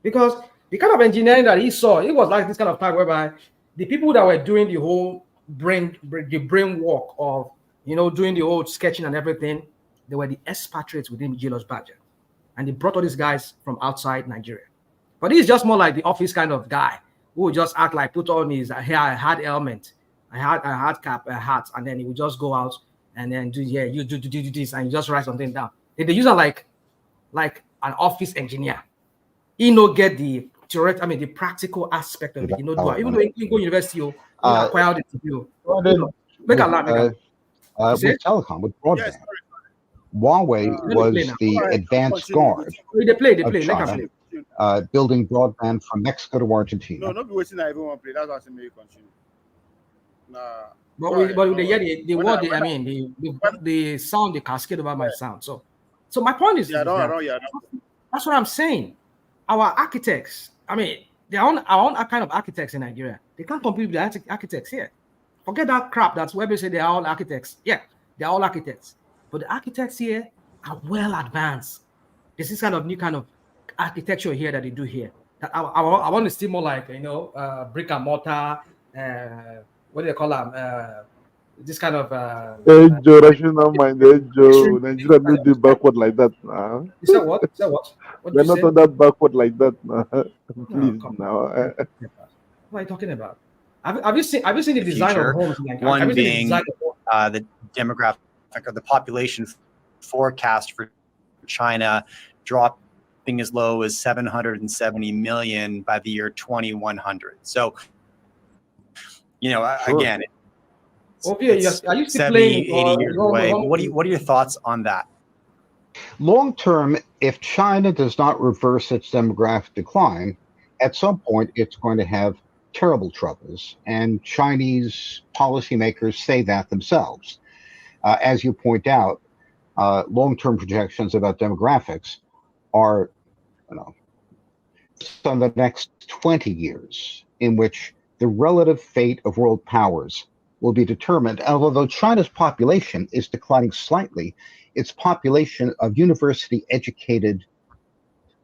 because the kind of engineering that he saw, it was like this kind of type whereby the people that were doing the whole brain work of doing the whole sketching and everything, they were the expatriates within Julius Badger, and they brought all these guys from outside Nigeria. But he's just more like the office kind of guy who would just act like put on his hair, I had helmet, I had cap, a hat, and then he would just go out and then you do this, and you just write something down. They use it like an office engineer. He no get the the practical aspect of it. Even though you go university, you acquire the degree. Make a lot. With telecom, with broadband. Yes, Huawei was the advanced guard They of China, building broadband from Mexico to Argentina. No, not be waiting. I even want to play. That's why I may continue. Nah. But the sound, the cascade over my sound. So my point is, that's what I'm saying. Our architects, our own kind of architects in Nigeria, they can't compete with the architects here. Forget that crap that's where they say they are all architects. Yeah, they're all architects. But the architects here are well advanced. There's this kind of new kind of architecture here that they do here. That I want to see more like, brick and mortar, what do they call them? This kind of Joe, I should not mind Joe. Nigeria not do backward like that. Is that what? They're not on that backward like that. Please now. What are you talking about? Have you seen the design of homes? One being the demographic of the population forecast for China dropping as low as 770 million by the year 2100. So, again, are you 70, 80 years away. What are your thoughts on that? Long term, if China does not reverse its demographic decline, at some point it's going to have terrible troubles, and Chinese policymakers say that themselves. As you point out, long-term projections about demographics are, on the next 20 years, in which the relative fate of world powers will be determined. Although China's population is declining slightly, its population of university-educated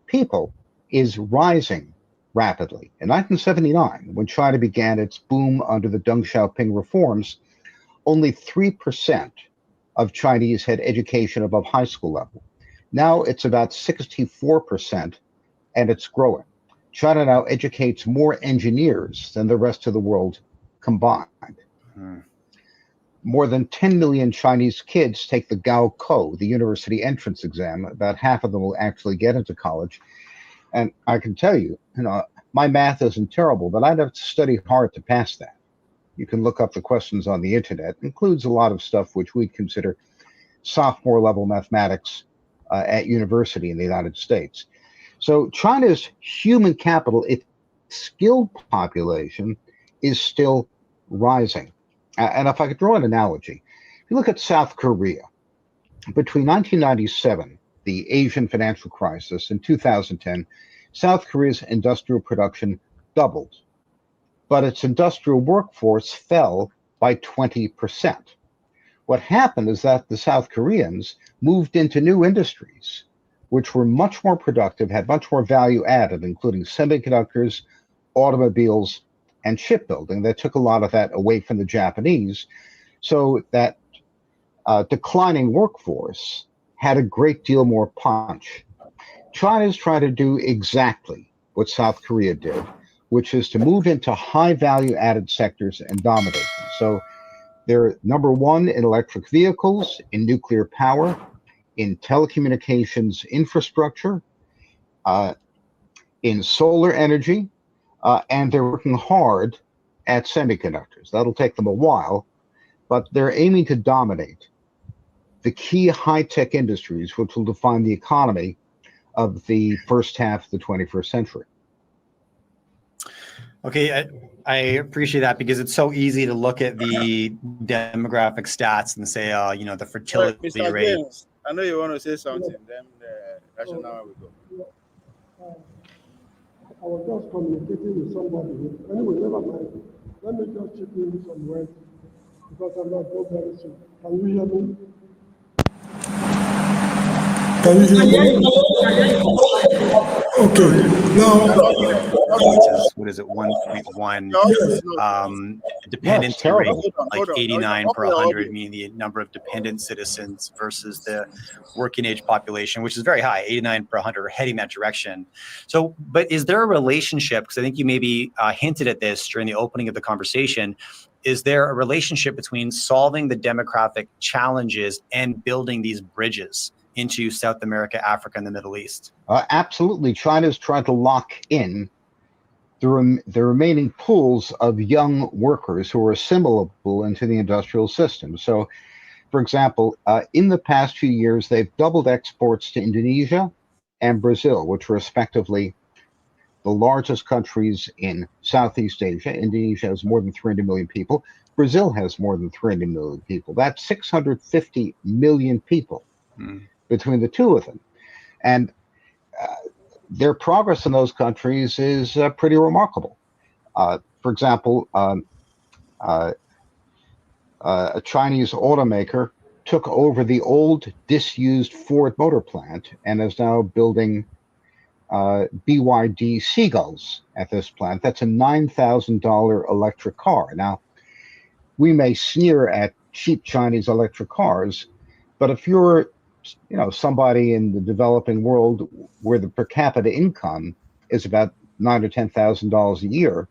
people is rising rapidly. In 1979, when China began its boom under the Deng Xiaoping reforms, only 3% of Chinese had education above high school level. Now it's about 64%, and it's growing. China now educates more engineers than the rest of the world combined. More than 10 million Chinese kids take the Gaokou, the university entrance exam. About half of them will actually get into college. And I can tell you, my math isn't terrible, but I'd have to study hard to pass that. You can look up the questions on the internet. It includes a lot of stuff which we'd consider sophomore level mathematics at university in the United States. So China's human capital, its skilled population, is still rising. And if I could draw an analogy, if you look at South Korea, between 1997, the Asian financial crisis, and 2010, South Korea's industrial production doubled, but its industrial workforce fell by 20%. What happened is that the South Koreans moved into new industries, which were much more productive, had much more value added, including semiconductors, automobiles, and shipbuilding. They took a lot of that away from the Japanese, so that declining workforce had a great deal more punch. China's trying to do exactly what South Korea did, which is to move into high value added sectors and dominate them. So they're number one in electric vehicles, in nuclear power, in telecommunications infrastructure, in solar energy, and they're working hard at semiconductors. That'll take them a while, but they're aiming to dominate the key high-tech industries, which will define the economy of the first half of the 21st century. Okay, I appreciate that, because it's so easy to look at the demographic stats and say, the fertility Mr. rate. James, I know you want to say something, then the rationale will go. I was just communicating with somebody. Anyway, never mind. Let me just chip in some words because I'm not go very soon. Can you hear me? Can you hear me? Okay. Now, What is it? 1.1 dependency rate, like 89 per 100, meaning the number of dependent citizens versus the working age population, which is very high, 89 per 100, heading that direction. So, but is there a relationship? Because I think you maybe hinted at this during the opening of the conversation. Is there a relationship between solving the demographic challenges and building these bridges into South America, Africa, and the Middle East? Absolutely. China's trying to lock in the remaining pools of young workers who are assimilable into the industrial system. So, for example, in the past few years, they've doubled exports to Indonesia and Brazil, which are respectively the largest countries in Southeast Asia. Indonesia has more than 300 million people. Brazil has more than 300 million people. That's 650 million people between the two of them. And their progress in those countries is pretty remarkable. For example, a Chinese automaker took over the old disused Ford motor plant and is now building BYD Seagulls at this plant. That's a $9,000 electric car. Now, we may sneer at cheap Chinese electric cars, but if you're somebody in the developing world where the per capita income is about $9,000 or $10,000 a year,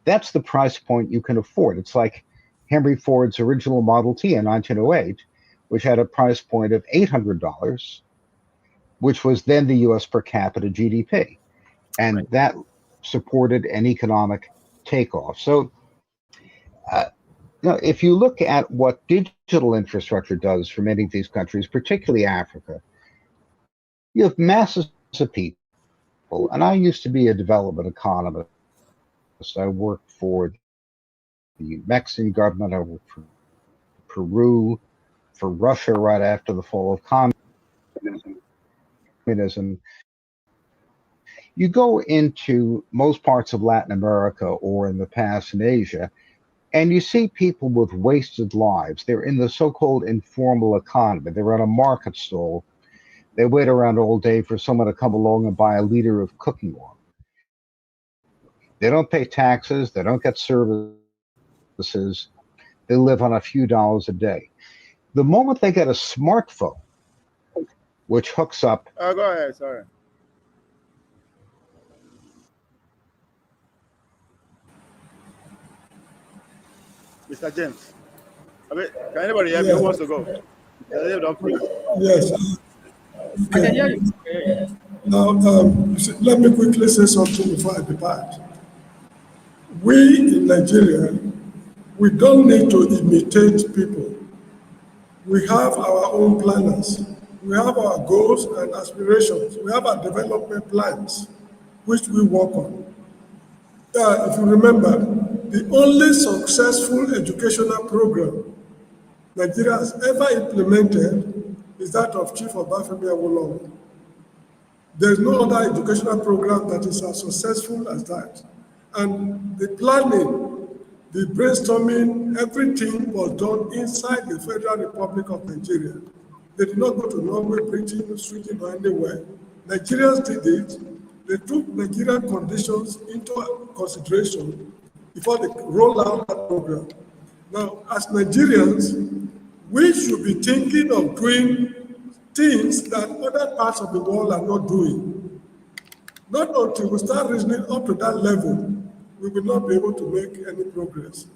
that's the price point you can afford. It's like Henry Ford's original Model T in 1908, which had a price point of $800, which was then the US per capita GDP. And that supported an economic takeoff. So, if you look at what digital infrastructure does for many of these countries, particularly Africa, you have masses of people. And I used to be a development economist. I worked for the Mexican government. I worked for Peru, for Russia right after the fall of communism. You go into most parts of Latin America or in the past in Asia, and you see people with wasted lives. They're in the so-called informal economy. They're at a market stall. They wait around all day for someone to come along and buy a liter of cooking oil. They don't pay taxes. They don't get services. They live on a few dollars a day. The moment they get a smartphone, which hooks up. Go ahead, sorry. Mr. James. Can anybody hear me? Who wants to go? Yes. I can hear you. Now, let me quickly say something before I depart. We in Nigeria, we don't need to imitate people. We have our own planners. We have our goals and aspirations. We have our development plans, which we work on. If you remember, the only successful educational program Nigeria has ever implemented is that of Chief Obafemi Awolowo. There is no other educational program that is as successful as that. And the planning, the brainstorming, everything was done inside the Federal Republic of Nigeria. They did not go to Norway, Britain, Sweden, or anywhere. Nigerians did it. They took Nigerian conditions into consideration before they roll out that program. Now, as Nigerians, we should be thinking of doing things that other parts of the world are not doing. Not until we start reasoning up to that level, we will not be able to make any progress.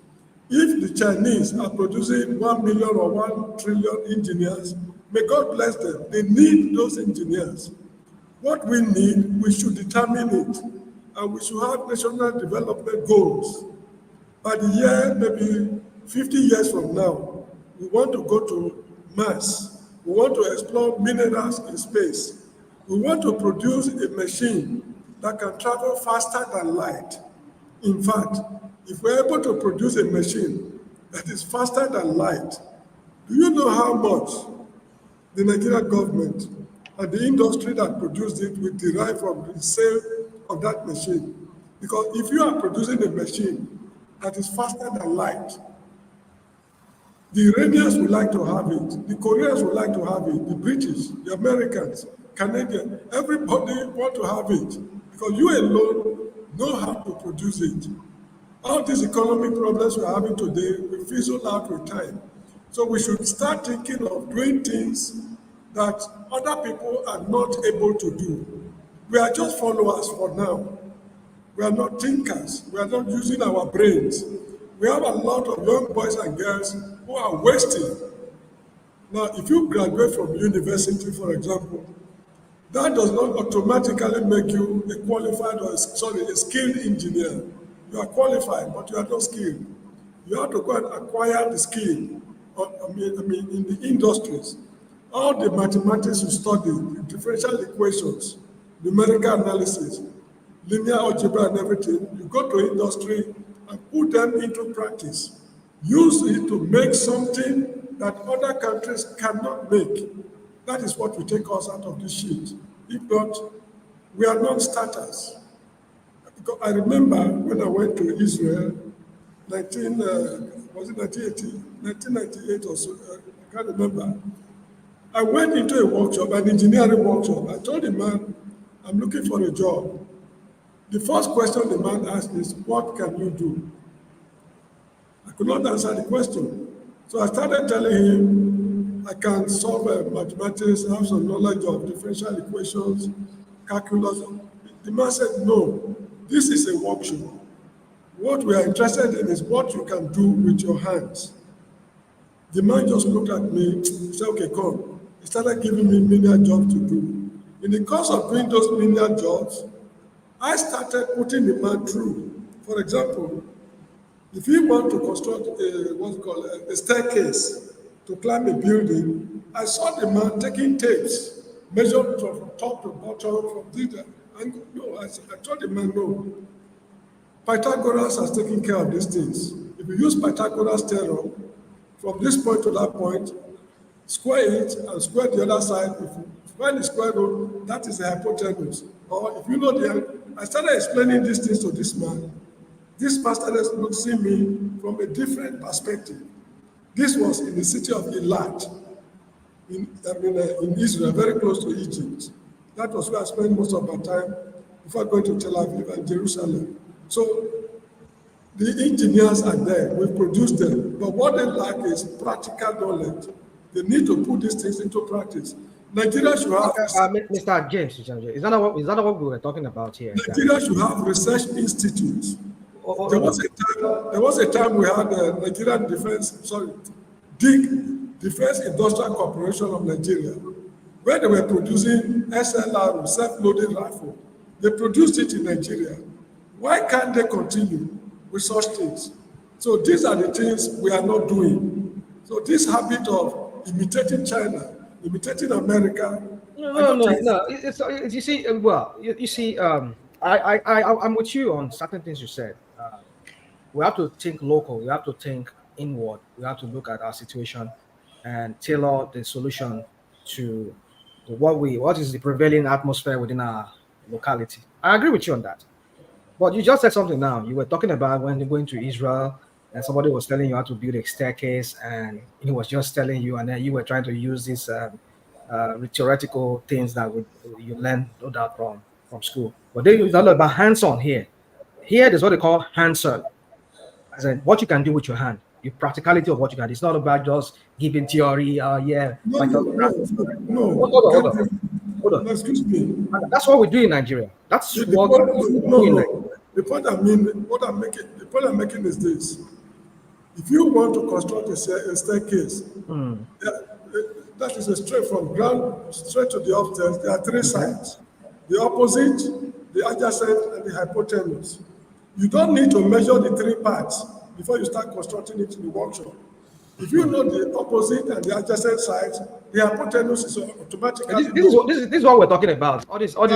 If the Chinese are producing 1 million or 1 trillion engineers, may God bless them. They need those engineers. What we need, we should determine it, and we should have national development goals. By the year, maybe 50 years from now, we want to go to Mars. We want to explore minerals in space. We want to produce a machine that can travel faster than light. In fact, if we're able to produce a machine that is faster than light, do you know how much the Nigerian government and the industry that produced it will derive from the sale of that machine? Because if you are producing a machine that is faster than light, the Iranians would like to have it, the Koreans would like to have it, the British, the Americans, Canadians, everybody want to have it because you alone know how to produce it. All these economic problems we're having today will fizzle out with time. So we should start thinking of doing things that other people are not able to do. We are just followers for now. We are not thinkers. We are not using our brains. We have a lot of young boys and girls who are wasting. Now, if you graduate from university, for example, that does not automatically make you a qualified or, a skilled engineer. You are qualified, but you are not skilled. You have to go and acquire the skill, in the industries. All the mathematics you study, the differential equations, numerical analysis, linear algebra and everything, you go to industry and put them into practice. Use it to make something that other countries cannot make. That is what will take us out of this shit. If not, we are non-starters. Because I remember when I went to Israel, 1998 or so, I can't remember. I went into a workshop, an engineering workshop. I told the man, I'm looking for a job. The first question the man asked is, what can you do? I could not answer the question. So I started telling him, I can solve mathematics, I have some knowledge of differential equations, calculus. The man said, no, this is a workshop. What we are interested in is what you can do with your hands. The man just looked at me, said, okay, come. He started giving me menial jobs to do. In the course of doing those menial jobs, I started putting the man through. For example, if you want to construct a staircase to climb a building, I saw the man taking tapes, measured from top to bottom, from this angle. No, I told the man, no. Pythagoras has taken care of these things. If you use Pythagoras theorem, from this point to that point, square it and square the other side. If you find the square root, that is the hypotenuse. Or if you know I started explaining these things to this man. This man started noticing me from a different perspective. This was in the city of Eilat, in Israel, very close to Egypt. That was where I spent most of my time before going to Tel Aviv and Jerusalem. So The engineers are there, we produce them, but what they lack is practical knowledge. They need to put these things into practice. Nigeria should have Mr. James, is that not what we were talking about here? Nigeria should have research institutes. There was a time we had the Nigerian DIG, Defense Industrial Corporation of Nigeria, where they were producing SLR, self-loading rifle. They produced it in Nigeria. Why can't they continue with such things? So these are the things we are not doing. So this habit of imitating China, imitating America. No. It's you see, you see, I'm with you on certain things you said. We have to think local. We have to think inward. We have to look at our situation and tailor the solution to what is the prevailing atmosphere within our locality. I agree with you on that. But you just said something now. You were talking about when you're going to Israel and somebody was telling you how to build a staircase, and he was just telling you, and then you were trying to use these theoretical things that you learn, no doubt, from school. But then it's all about hands-on here. Here, there's what they call hands-on. As in what you can do with your hand, the practicality of what you can do. It's not about just giving theory. No. Hold on. Excuse me. That's what we do in Nigeria. That's what we do in Nigeria. The point I'm making is this: if you want to construct a staircase, that is a straight from ground straight to the upstairs. There are three sides: the opposite, the adjacent, and the hypotenuse. You don't need to measure the three parts before you start constructing it in the workshop. If you know the opposite and the adjacent sides, the hypotenuse is automatically. This is what we're talking about. All this don't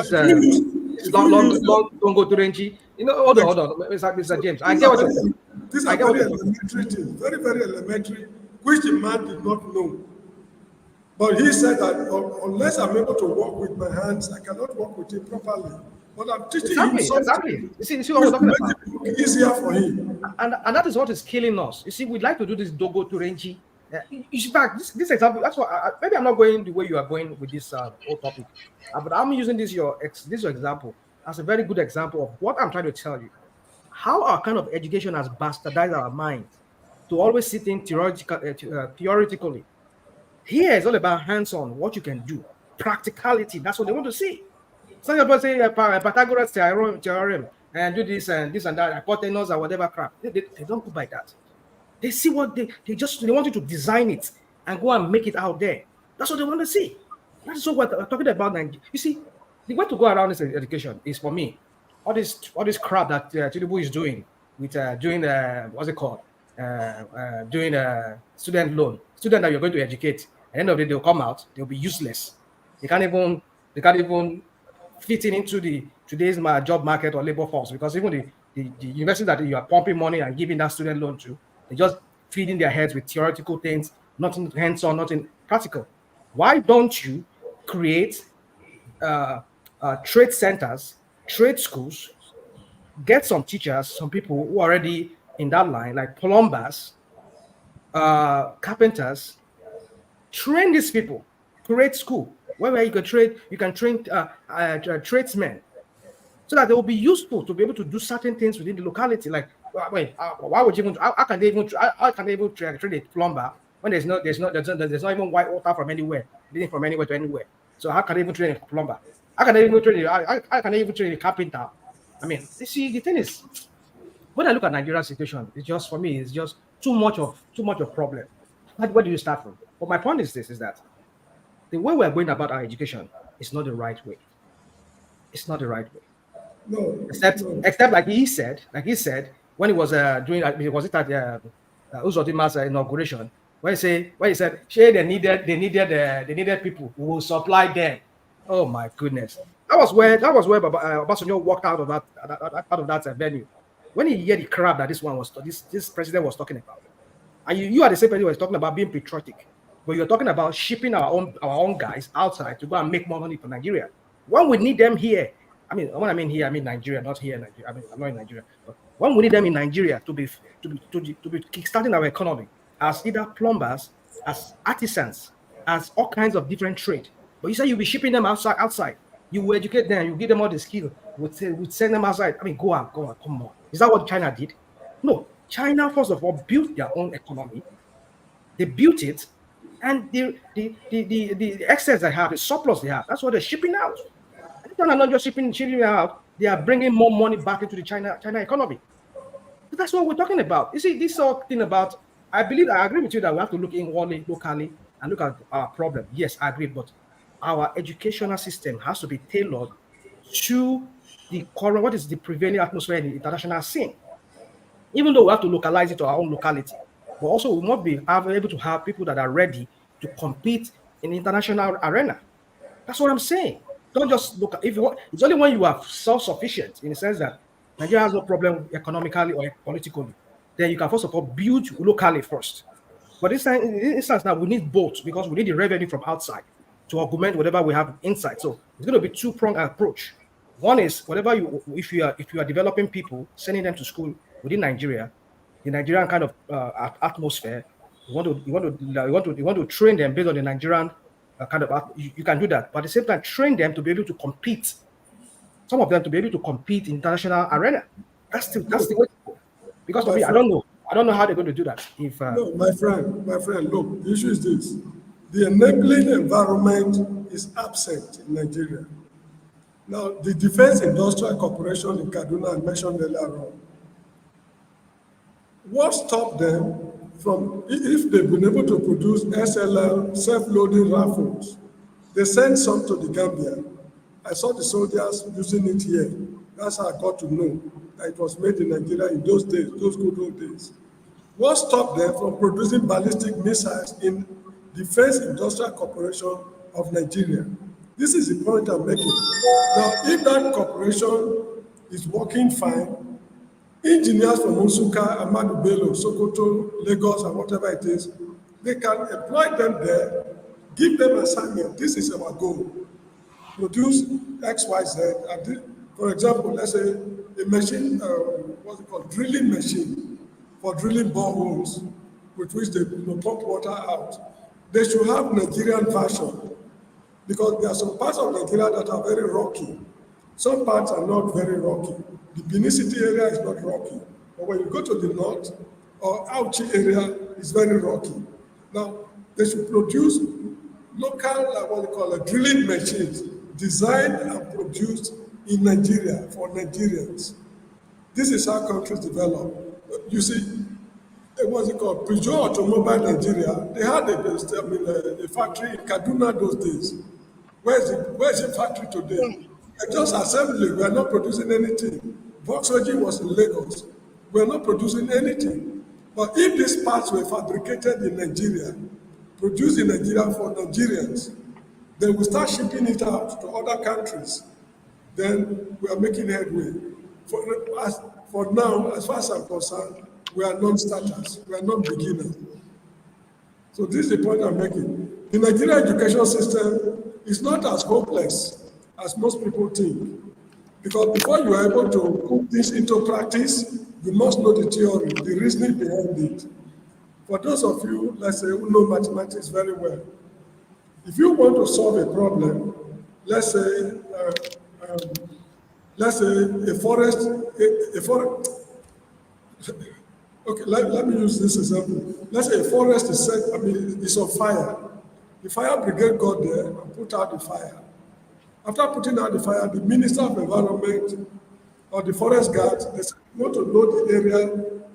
go to Renji. Hold on, Mr. James. I get what you're saying. These are very elementary things, very, very elementary, which the man did not know. But he said that unless I'm able to work with my hands, I cannot work with it properly. But I'm teaching him something. Exactly. You see what we're talking about. Make it easier for him. And that is what is killing us. You see, we'd like to do this Dogo to Renji. In fact, this example, that's why maybe I'm not going the way you are going with this whole topic. But I'm using this your example as a very good example of what I'm trying to tell you. How our kind of education has bastardized our minds to always sit in theoretically. Here is all about hands-on, what you can do, practicality. That's what they want to see. Some people say Pythagoras theorem and do this and that, hypotenuse or whatever crap. They don't go by that. They see what they want you to design it and go and make it out there. That's what they want to see. That is what we're talking about. You see, the way to go around this education is, for me, all this crap that Tinubu is doing with doing what's it called? Doing a student loan. Student that you're going to educate. At the end of the day, they'll come out. They'll be useless. They can't even fitting into today's job market or labor force, because even the university that you are pumping money and giving that student loan to, they're just feeding their heads with theoretical things, nothing hands-on, nothing practical. Why don't you create trade centers, trade schools, get some teachers, some people who are already in that line, like plumbers, carpenters, train these people, create school where you can train tradesmen, so that they will be useful to be able to do certain things within the locality. Like, why would you even? How can they even train a plumber when there's not even white water from anywhere, leading from anywhere to anywhere? So how can they even train a plumber? How can they even train a carpenter? I mean, you see, the thing is, when I look at Nigeria's situation, it's just, for me, it's just too much of problem. Where do you start from? But my point is this: is that the way we're going about our education is not the right way. It's not the right way. No. Except like he said, when he was doing, was it at Uzodima's inauguration, when he said, they needed people who will supply them. Oh my goodness. That was where Obasanjo walked out of that venue. When he heard the crap that this president was talking about. And you are the same person who was talking about being patriotic, but you're talking about shipping our own guys outside to go and make more money for Nigeria. When we need them here, when I mean here, I mean Nigeria, not here in Nigeria. I'm not in Nigeria, but when we need them in Nigeria to be kickstarting our economy as either plumbers, as artisans, as all kinds of different trade. But you say you'll be shipping them outside. You will educate them, you give them all the skill, would send them outside. Go on, come on. Is that what China did? No, China, first of all, built their own economy. They built it, and the excess they have, the surplus they have, that's what they're shipping out. And China not just shipping out, they are bringing more money back into the China economy. So that's what we're talking about. You see, this whole thing about, I agree with you that we have to look inwardly, locally, and look at our problem. Yes, I agree, but our educational system has to be tailored to the current, what is the prevailing atmosphere in the international scene. Even though we have to localize it to our own locality, but also we must be able to have people that are ready to compete in the international arena. That's what I'm saying. Don't just look at, if you want, it's only when you are self-sufficient in the sense that Nigeria has no problem economically or politically, then you can first of all build locally first. But this time, in this instance now, we need both because we need the revenue from outside to augment whatever we have inside. So it's going to be two-pronged approach. One is whatever if you are developing people, sending them to school within Nigeria, the Nigerian kind of atmosphere. You want to train them based on the Nigerian kind of you can do that, but at the same time train them to be able to compete. Some of them to be able to compete in international arena. That's the way to go. Because for me, I don't know how they're going to do that. If no, my friend, look, the issue is this: the enabling environment is absent in Nigeria. Now, the Defense Industrial Corporation in Kaduna, I mentioned earlier on, what stopped them from, if they've been able to produce SLR, self-loading rifles, they sent some to the Gambia. I saw the soldiers using it here. That's how I got to know that it was made in Nigeria in those days, those good old days. What stopped them from producing ballistic missiles in Defense Industrial Corporation of Nigeria? This is the point I'm making. Now, if that corporation is working fine, engineers from Osuka, Amadu Bello, Sokoto, Lagos, and whatever it is, they can employ them there, give them assignment. This is our goal. Produce X, Y, Z. For example, let's say a machine, what's it called, drilling machine for drilling boreholes with which they pump water out. They should have Nigerian version because there are some parts of Nigeria that are very rocky. Some parts are not very rocky. The Benin City area is not rocky. But when you go to the north, or Auchi area is very rocky. Now, they should produce local, drilling machines designed and produced in Nigeria for Nigerians. This is how countries develop. You see, what's it called? Peugeot Automobile Nigeria, they had a factory in Kaduna those days. Where's the factory today? Just assembly, we are not producing anything. Volkswagen was in Lagos. We are not producing anything. But if these parts were fabricated in Nigeria, produced in Nigeria for Nigerians, then we start shipping it out to other countries. Then we are making headway. For now, as far as I'm concerned, we are non-starters. We are not beginners. So this is the point I'm making. The Nigerian education system is not as hopeless as most people think. Because before you are able to put this into practice, you must know the theory, the reasoning behind it. For those of you, let's say, who know mathematics very well, if you want to solve a problem, let's say a forest, okay, let me use this example. Let's say a forest is on fire. The fire brigade got there and put out the fire. After putting out the fire, the Minister of Environment or the forest guards, they said, you want to know the area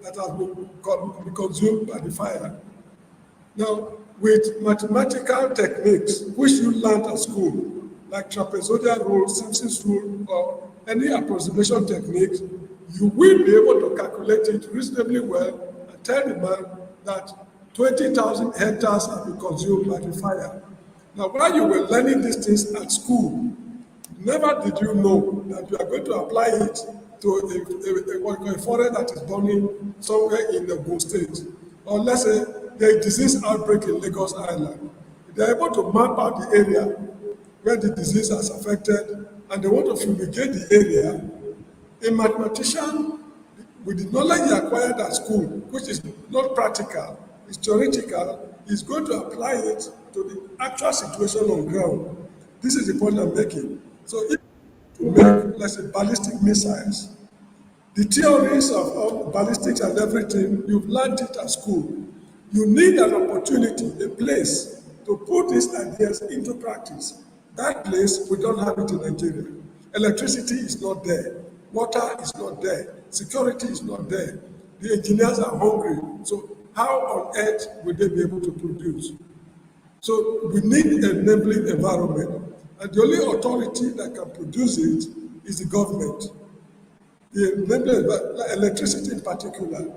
that has been consumed by the fire. Now, with mathematical techniques, which you learned at school, like trapezoidal rule, Simpson's rule, or any approximation techniques, you will be able to calculate it reasonably well and tell the man that 20,000 hectares have been consumed by the fire. Now, while you were learning these things at school, never did you know that you are going to apply it to a forest that is burning somewhere in the Ogun State. Or let's say there is disease outbreak in Lagos Island. They are able to map out the area where the disease has affected, and they want to fumigate the area. A mathematician, with the knowledge he acquired at school, which is not practical, it's theoretical, is going to apply it to the actual situation on ground. This is the point I'm making. So if you make, let's say, ballistic missiles, The theories of ballistics and everything, you've learned it at school. You need an opportunity, a place to put these ideas into practice. That place, we don't have it in Nigeria. Electricity is not there. Water is not there. Security is not there. The engineers are hungry. So how on earth will they be able to produce? So we need an enabling environment. And the only authority that can produce it is the government. The enabling, like electricity in particular.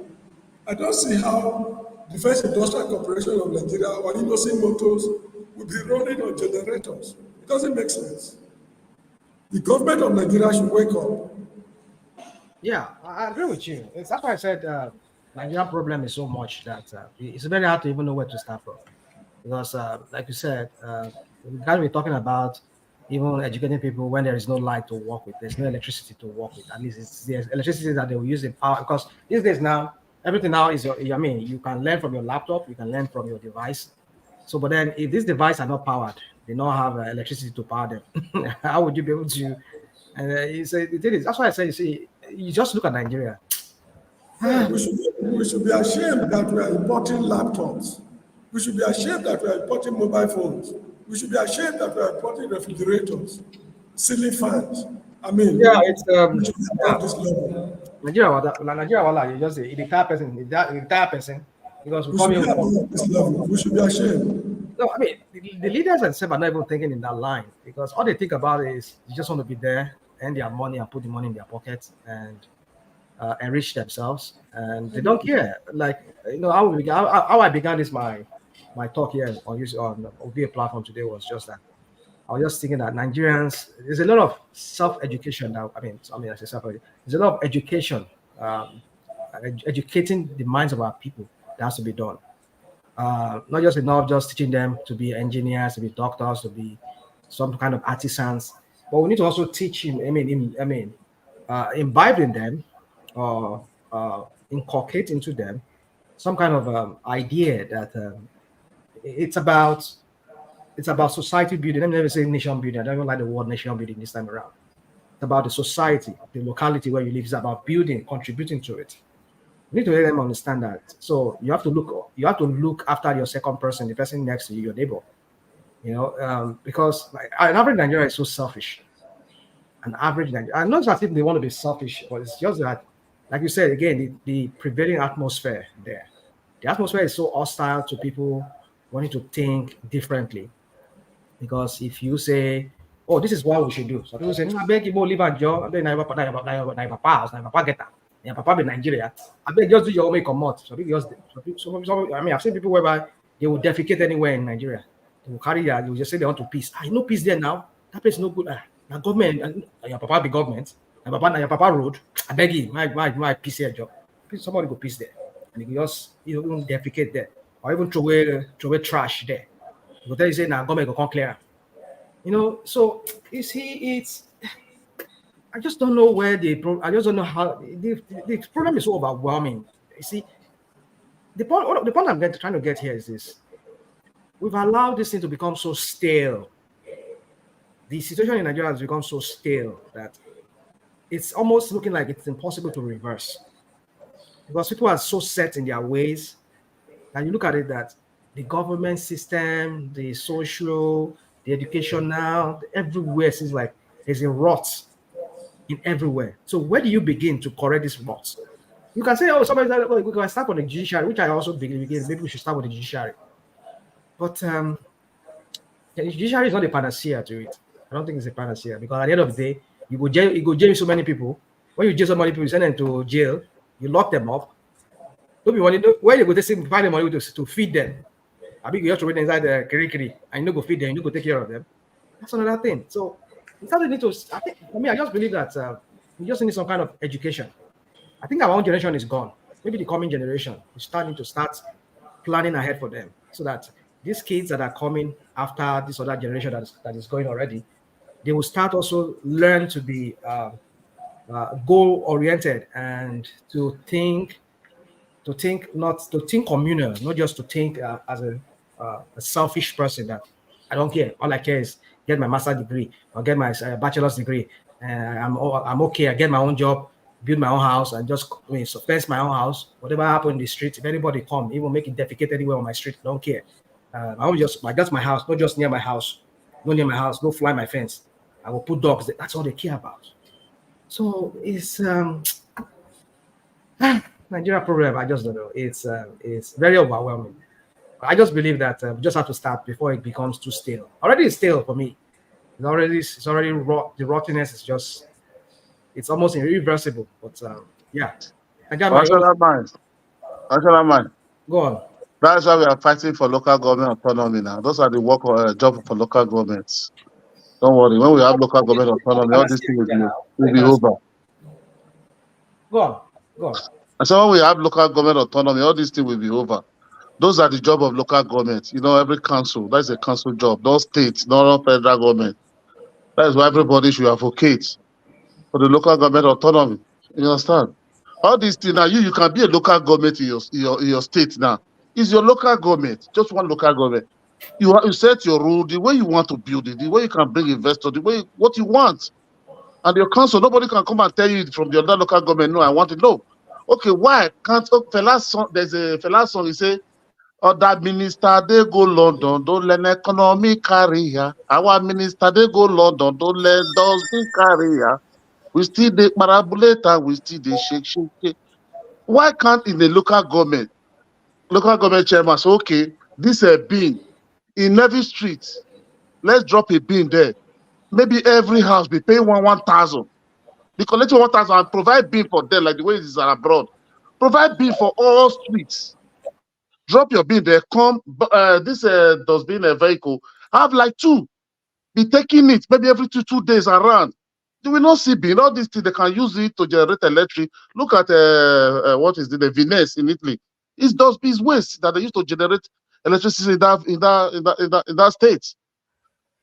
I don't see how Defense Industrial Corporation of Nigeria or Innocent Motors will be running on generators. It doesn't make sense. The government of Nigeria should wake up. Yeah, I agree with you. That's why I said Nigerian problem is so much that it's very hard to even know where to start from. Because, like you said, we can't be talking about even educating people when there is no light to work with, there's no electricity to work with. At least it's the electricity that they will use in power. Because these days now, everything now is, I mean, you can learn from your laptop, you can learn from your device. So, but then if these devices are not powered, they don't have electricity to power them. How would you be able to? And the thing is, that's why I say, you see, you just look at Nigeria. Yeah, we should be ashamed that we are importing laptops. We should be ashamed that we are importing mobile phones. We should be ashamed that we are importing refrigerators, ceiling fans. I mean, Yeah, it's we should be above this level. Nigeria, you just say the entire person, because we We come should here. be above this level. We should be ashamed. No, I mean the leaders themselves are not even thinking in that line, because all they think about is you just want to be there, earn their money, and put the money in their pockets and enrich themselves, and they don't care. Like how I began this my talk here on OVA platform today was just that I was just thinking that Nigerians, there's a lot of self-education now. I say self. There's a lot of education, educating the minds of our people that has to be done. Not just enough just teaching them to be engineers, to be doctors, to be some kind of artisans, but we need to also teach him. Imbibe in them, or inculcate into them some kind of idea that it's about society building. Let me never say nation building. I don't even like the word nation building this time around. It's about the society, the locality where you live. It's about building, contributing to it. You need to let them understand that. So you have to look after your second person, the person next to you, your neighbor. Because an average Nigerian is so selfish. An average Nigerian, and not as if they want to be selfish, but it's just that, like you said again, the prevailing atmosphere there. The atmosphere is so hostile to people wanting to think differently. Because if you say, "Oh, this is what we should do," so people say, "I beg you, leave a job. I beg na your papa house, na your papa get am, na your papa be Nigeria. I beg just do your own make comot." I mean, I've seen people whereby they will defecate anywhere in Nigeria. They will carry that. They will just say they want to peace. You know peace there now. That place no good. Now government, your papa be government. Na your papa road. I beg you, my peace here job. Somebody go peace there, and you just even defecate there, or even throw away trash there. You go tell you say now government go come clear am. So you see, I just don't know where I just don't know how the problem is so overwhelming. You see, the point I'm trying to get here is this: we've allowed this thing to become so stale. The situation in Nigeria has become so stale that it's almost looking like it's impossible to reverse, because people are so set in their ways. And you look at it that the government system, the social, the educational, everywhere seems like there's a rot in everywhere. So where do you begin to correct this rot? You can say, somebody said, we can start with the judiciary, which I also begin. Maybe we should start with the judiciary. But the judiciary is not a panacea to it. I don't think it's a panacea, because at the end of the day, you go jail so many people. When you jail so many people, you send them to jail, you lock them up. Don't be money. Where you go to find the money to feed them? I think you have to wait inside the kiri, and you go feed them, you go take care of them. That's another thing. So we need to. I just believe that we just need some kind of education. I think our own generation is gone. Maybe the coming generation is starting to start planning ahead for them, so that these kids that are coming after this other generation that is going already, they will start also learn to be goal oriented and to think communal, not just to think as a selfish person that I don't care. All I care is get my master's degree or get my bachelor's degree. I'm okay. I get my own job. build my own house and just fence my own house. Whatever happen in the street, if anybody come, even make it defecate anywhere on my street, don't care. I will just that's my house, not just near my house, not near my house, no fly my fence. I will put dogs. That's all they care about. So it's Nigeria problem. I just don't know. It's very overwhelming. I just believe that we just have to start before it becomes too stale. Already it's stale for me. It's already raw. The rottenness is just it's almost irreversible. But yeah, National mind. Go on. That's why we are fighting for local government autonomy now. Those are the work job for local governments. Don't worry. When we have local government autonomy, all these things will be over. Go on. Go on. And so when we have local government autonomy, all these things will be over. Those are the job of local government. You know, every council, that's a council job. Those states, not federal government. That is why everybody should advocate for the local government autonomy. You understand? All these things now, you can be a local government in your state now. It's your local government, just one local government. You set your rule, the way you want to build it, the way you can bring investors, the way what you want. And your council, nobody can come and tell you from the other local government, no, I want it. No. Okay, why can't there's a fella song, he say, other minister, they go London, don't let economy career. Our minister, they go London, don't let those be career. We still the parabolator, we still the shake. Why can't in the local government chairman say, okay, this a bin in every street, let's drop a bin there. Maybe every house be paying 1,000. They collect 1,000 and provide bin for them like the way it is abroad. Provide bin for all streets. Drop your bin there. Come, this does being a vehicle. Have like 2. Be taking it maybe every 2 days around. You will not see bin. All these things they can use it to generate electric. Look at what is the Venice in Italy. It's those waste that they use to generate electricity in that state.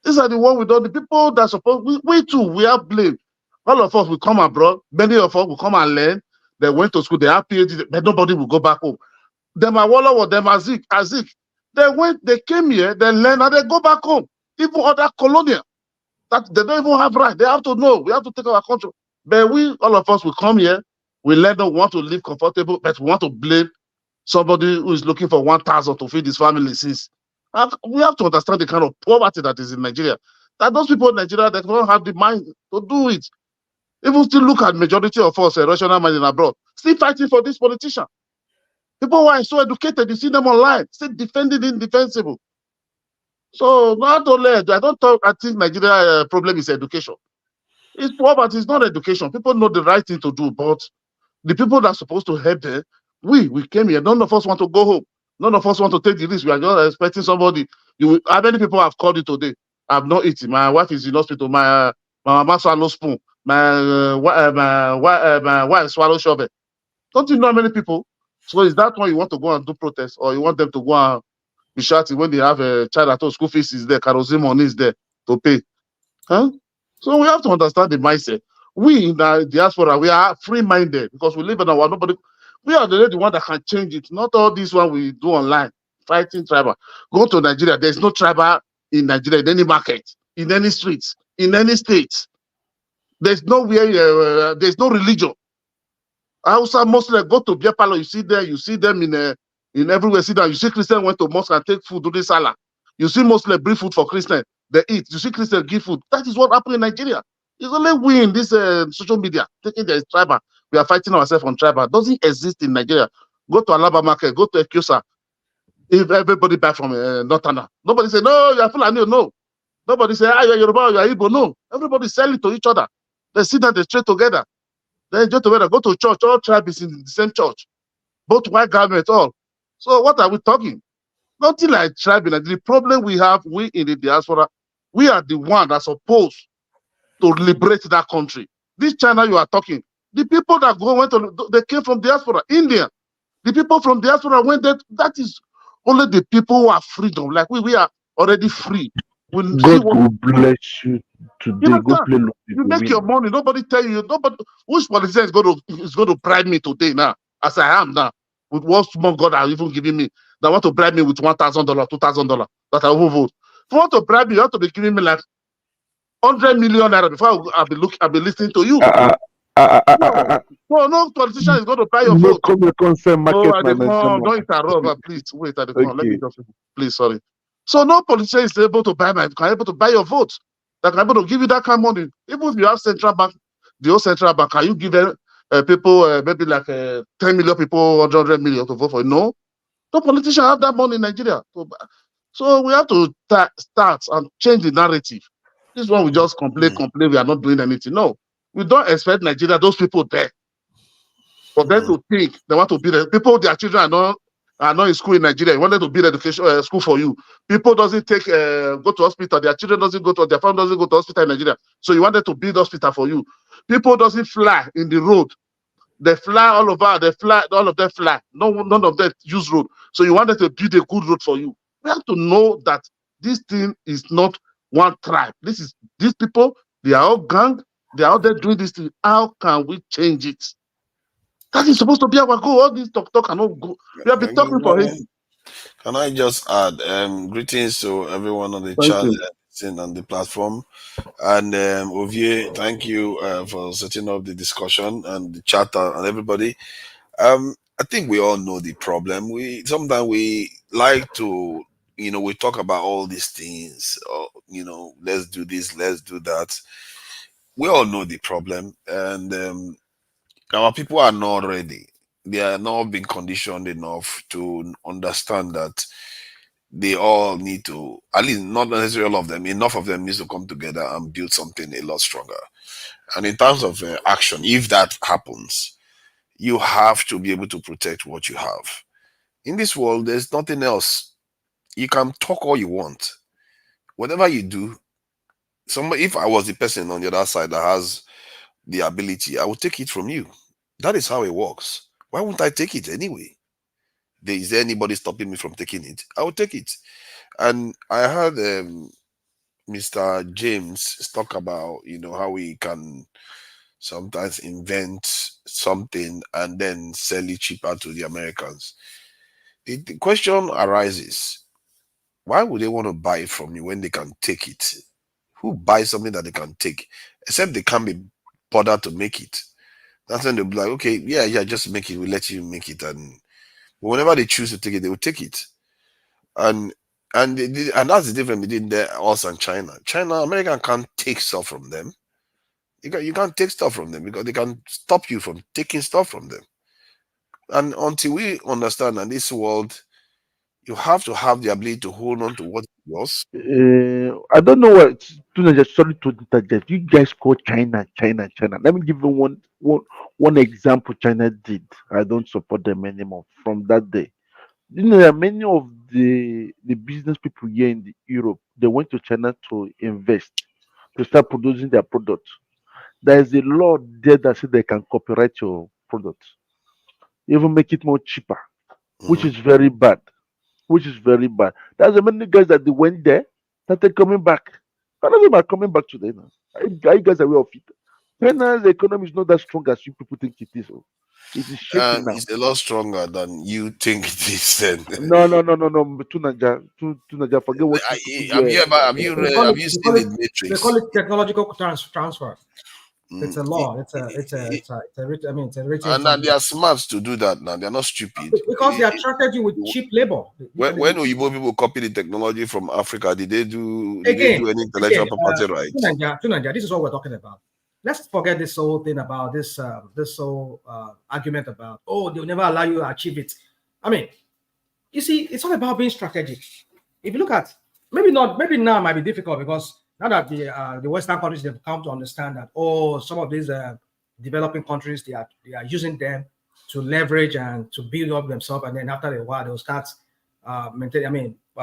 These are the one we don't. The people that suppose we too we have blame. All of us will come abroad. Many of us will come and learn. They went to school. They have PhD, but nobody will go back home. Them Awolowo or them Azik. They came here. They learn and they go back home. Even other colonial that they don't even have right. They have to know. We have to take our control. But all of us will come here. We let them want to live comfortable, but we want to blame somebody who is looking for 1,000 to feed his family. We have to understand the kind of poverty that is in Nigeria. That those people in Nigeria, they don't have the mind to do it. Even still look at majority of us, rational mind in abroad, still fighting for this politician. People who are so educated, you see them online, still defending the indefensible. So not only, I think Nigeria problem is education. It's poverty, it's not education. People know the right thing to do, but the people that are supposed to help them, we came here. None of us want to go home. None of us want to take the risk. We are just expecting somebody. How many people have called you today? I've not eaten. My wife is in hospital. My mama swallow spoon. My wife swallow shovel. Don't you know how many people? So is that why you want to go and do protest, or you want them to go and be shouting when they have a child at home, school fees is there, kerosene money is there to pay? Huh? So we have to understand the mindset. We in the diaspora, we are free-minded because we live in our nobody. We are the one that can change it. Not all this one we do online, fighting tribal. Go to Nigeria. There's no tribal in Nigeria, in any market, in any streets, in any state. There's nowhere, there's no religion. Hausa Muslim go to Beer Palo, you see them in everywhere. See that you see Christian went to mosque and take food during Salah. You see Muslim bring food for Christian, they eat. You see Christian give food. That is what happened in Nigeria. It's only we in this social media taking the tribal. We are fighting ourselves on tribal. It doesn't exist in Nigeria. Go to Alaba market, go to Ekiosa. If everybody buy from Northerner, nobody say no, you are Fulani, no. Nobody say you are Yoruba, you are Igbo, no. Everybody sell it to each other. They sit down, they trade together. They enjoy together. Go to church. All tribes in the same church. Both white government, all. So what are we talking? Nothing like tribe. The problem we have, we in the diaspora, we are the one that's supposed to liberate that country. This China you are talking, the people that they came from diaspora, India. The people from diaspora went there. That is only the people who are freedom. Like we are already free. God will bless you today. Go play. You make your money. Nobody tell you. Nobody. Which politician is going to bribe me today now, as I am now, with what small God are even giving me? That want to bribe me with $1,000, $2,000 that I will vote. If you want to bribe me, you have to be giving me like 100 million naira before I'll be listening to you. No, no politician is going to buy your no vote. come concern No, market I na did not. Nigeria. Don't interrupt. Please wait. Let me Okay. just please. Sorry. So no politician is able to buy your vote. That can able to give you that kind of money. Even if you have central bank, the whole central bank, can you give them people maybe like 10 million people, 100 million to vote for you? No. No politician have that money in Nigeria. So we have to start and change the narrative. This one we just complain. We are not doing anything. No, we don't expect Nigeria, those people there, for them to think they want to build people. Their children are not in school in Nigeria. You wanted to build education school for you. People doesn't take go to hospital. Their children doesn't go to their family doesn't go to hospital in Nigeria. So you wanted to build hospital for you. People doesn't fly in the road. They fly all over. They fly, all of them fly. None of them use road. So you wanted to build a good road for you. We have to know that this thing is not one tribe. These people, they are all gang. They are out there doing this thing. How can we change it? That is supposed to be our goal. All this talk cannot go. We have been talking for it. Can I just add greetings to everyone on the chat and on the platform? And Ovie, thank you for setting up the discussion and the chat and everybody. I think we all know the problem. Sometimes we like to, we talk about all these things, or, let's do this, let's do that. We all know the problem, and our people are not ready. They are not being conditioned enough to understand that they all need to, at least not necessarily all of them, enough of them needs to come together and build something a lot stronger. And in terms of action, if that happens, you have to be able to protect what you have. In this world, there's nothing else. You can talk all you want. Whatever you do, if I was the person on the other side that has the ability, I would take it from you. That is how it works. Why wouldn't I take it anyway? Is there anybody stopping me from taking it? I will take it. And I heard Mr. James talk about, how we can sometimes invent something and then sell it cheaper to the Americans. The question arises, why would they want to buy it from you when they can take it? Who buys something that they can take? Except they can't be bothered to make it. That's when they'll be like, okay, yeah, just make it. We'll let you make it. And whenever they choose to take it, they will take it. And that's the difference between us and China. America can't take stuff from them. You can't take stuff from them because they can stop you from taking stuff from them. And until we understand that this world, you have to have the ability to hold on to what is yours. I don't know what. Sorry to interject. You guys call China. Let me give you one example. China did. I don't support them anymore from that day. There are many of the business people here in Europe. They went to China to invest, to start producing their products. There is a law there that says they can copyright your products, even make it more cheaper, which is very bad. There's a many guys that they went there that they're coming back. None of them are coming back today now. Are you guys aware of it? China's economy is not that strong as you people think it is. It is shaking now. It's a lot stronger than you think it is. Then No. Tunaja, forget what you people have you seen the Matrix? They call it technological transfer. It's a law. It's a written. And they are smart to do that now. They are not stupid. Because they attracted you with cheap labor. When Oyibo people copy the technology from Africa, did they do any intellectual property rights? Tunanja, this is what we're talking about. Let's forget this whole thing about this whole argument about, they'll never allow you to achieve it. I mean, you see, it's all about being strategic. If you look at, maybe now might be difficult because now that the Western countries, they've come to understand that, some of these developing countries, they are using them to leverage and to build up themselves, and then after a while they'll start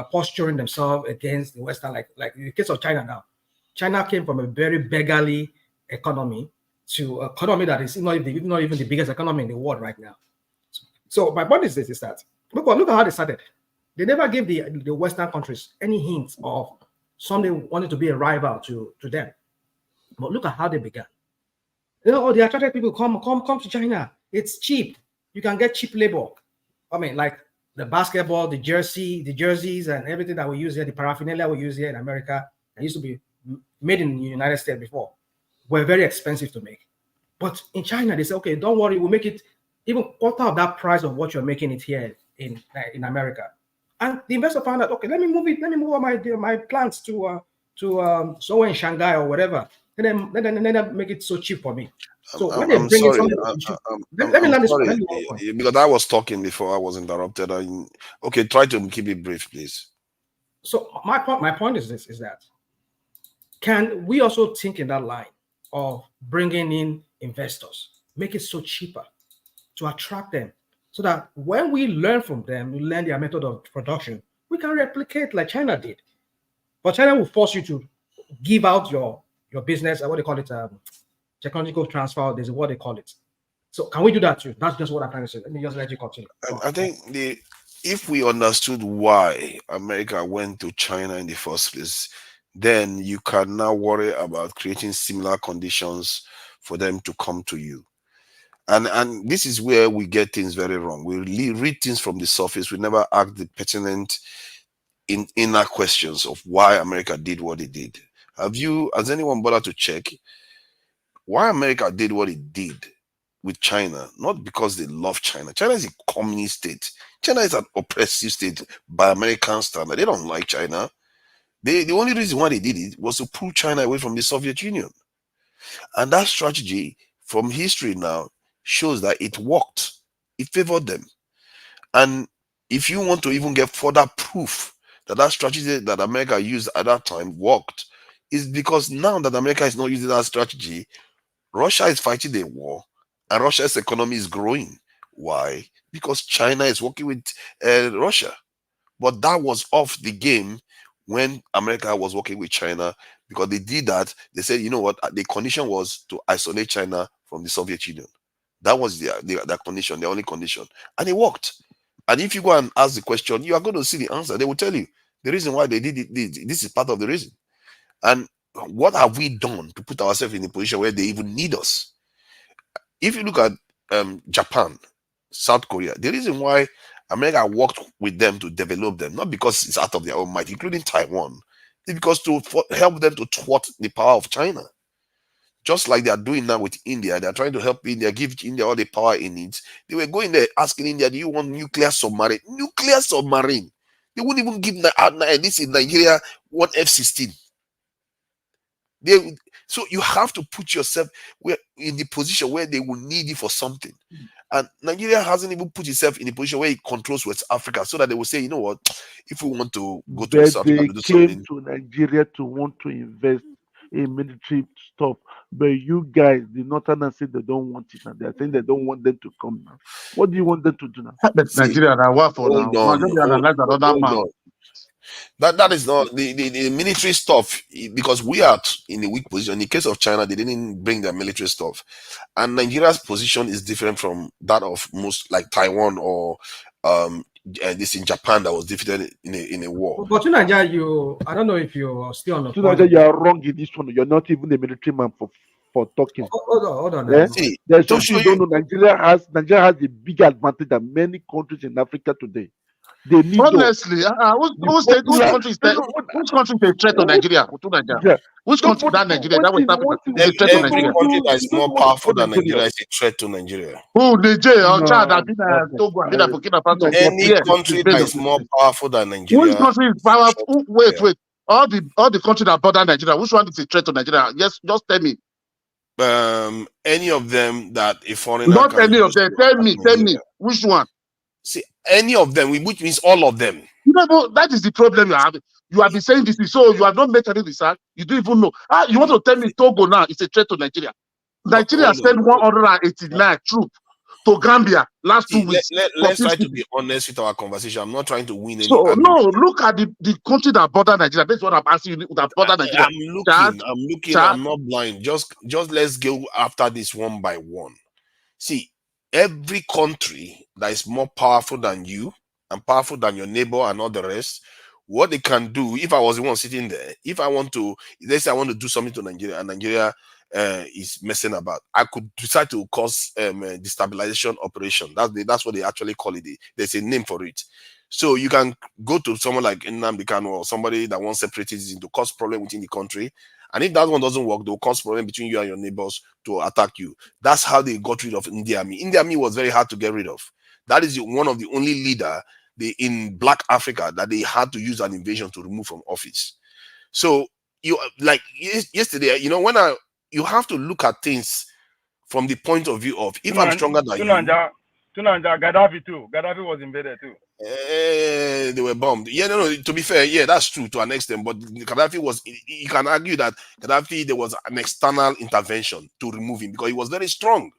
posturing themselves against the Western, like in the case of China now. China came from a very beggarly economy to an economy that is not even the biggest economy in the world right now. So my point is this: is that look at how they started. They never gave the Western countries any hints of something wanted to be a rival to them. But look at how they began. They attracted people, come to China. It's cheap. You can get cheap labor. I mean, like the basketball, the jerseys, and everything that we use here, the paraphernalia we use here in America, that used to be made in the United States before, were very expensive to make. But in China, they say, okay, don't worry, we'll make it even quarter of that price of what you're making it here in America. And the investor found out, okay, let me move all my plants to somewhere in Shanghai or whatever, and then make it so cheap for me. So when they I'm bring in sorry. something, let me I'm land this one. sorry Let me land this one. because I was talking before I was interrupted. Okay, try to keep it brief, please. So my point is this: is that can we also think in that line of bringing in investors, make it so cheaper to attract them, so that when we learn from them, we learn their method of production, we can replicate like China did. But China will force you to give out your business, what they call it, technological transfer. There's what they call it. So can we do that too? That's just what I'm trying to say. Let me just let you continue. I think if we understood why America went to China in the first place, then you can now worry about creating similar conditions for them to come to you. And this is where we get things very wrong. We read things from the surface. We never ask the pertinent inner questions of why America did what it did. Has anyone bothered to check why America did what it did with China? Not because they love China. China is a communist state. China is an oppressive state by American standard. They don't like China. The only reason why they did it was to pull China away from the Soviet Union. And that strategy from history now shows that it worked. It favored them. And if you want to even get further proof that that strategy that America used at that time worked, is because now that America is not using that strategy, Russia is fighting a war and Russia's economy is growing. Why? Because China is working with Russia. But that was off the game when America was working with China, because they did that. They said, you know what, the condition was to isolate China from the Soviet Union. That was their condition, the only condition. And it worked. And if you go and ask the question, you are going to see the answer. They will tell you the reason why they did it. This is part of the reason. And what have we done to put ourselves in a position where they even need us? If you look at Japan, South Korea, the reason why America worked with them to develop them, not because it's out of their own might, including Taiwan, is because to help them to thwart the power of China. Just like they are doing now with India, they are trying to help India, give India all the power it needs. They were going there asking India, do you want nuclear submarine? Nuclear submarine. They wouldn't even give this in Nigeria one F-16. So you have to put yourself in the position where they will need you for something. And Nigeria hasn't even put itself in a position where it controls West Africa, so that they will say, you know what, if we want to go to West Africa They to do came something. to Nigeria to want to invest in military stuff, but you guys, the Northerners, say they don't want it now. They are saying they don't want them to come now. What do you want them to do now? But Nigeria are what for now? Hold on, Just analyze another man. on. That is not the military stuff, because we are in a weak position. In the case of China, they didn't bring their military stuff, and Nigeria's position is different from that of most, like Taiwan or this in Japan that was defeated in a war. But in Nigeria, I don't know if you're still on the point. You are wrong in this one. You're not even a military man for talking. Hold on. Yeah? See, there's something you don't know. Nigeria has a big advantage than many countries in Africa today. They need honestly, which country is a threat to Nigeria? Yeah. Which country that Nigeria? That West Africa is a threat to Every Nigeria. country that is more powerful than Nigeria is a threat to Nigeria. Who Niger or Chad? I've been Togo, I've been Burkina Faso. Any country that is more powerful than Nigeria. Which country is powerful? Wait. All the countries that border Nigeria, which one is a threat to Nigeria? Yes, just tell me. Any of them that a foreigner. Not any of them. Tell me. Which one? See, any of them, which means all of them. You know, that is the problem you have. You have been saying this, so you have not made any research. You don't even know. You want to tell me Togo now is a threat to Nigeria? Nigeria sent 189 troops to Gambia last 2 weeks. Let's try to be honest with our conversation. I'm not trying to win any. So no, look at the country that border Nigeria. That's what I'm asking you. That border Nigeria. I'm looking. I'm not blind. Just let's go after this one by one. See, every country that is more powerful than you and powerful than your neighbor and all the rest, what they can do, if I was the one sitting there, if I want to, let's say I want to do something to Nigeria and Nigeria is messing about, I could decide to cause destabilization operation. That's what they actually call it. There's a name for it. So you can go to someone like Nnamdi Kanu or somebody that wants separatism to cause problem within the country, And if that one doesn't work, they'll cause problem between you and your neighbors to attack you. That's how they got rid of India Army. India Army was very hard to get rid of. That is one of the only leader in Black Africa that they had to use an invasion to remove from office. So you like yesterday, when you have to look at things from the point of view of if I'm stronger than you. Tunanja, Gaddafi too. Gaddafi was invaded too. They were bombed. Yeah, no. To be fair, yeah, that's true to an extent. But Gaddafi was. You can argue that Gaddafi there was an external intervention to remove him because he was very strong.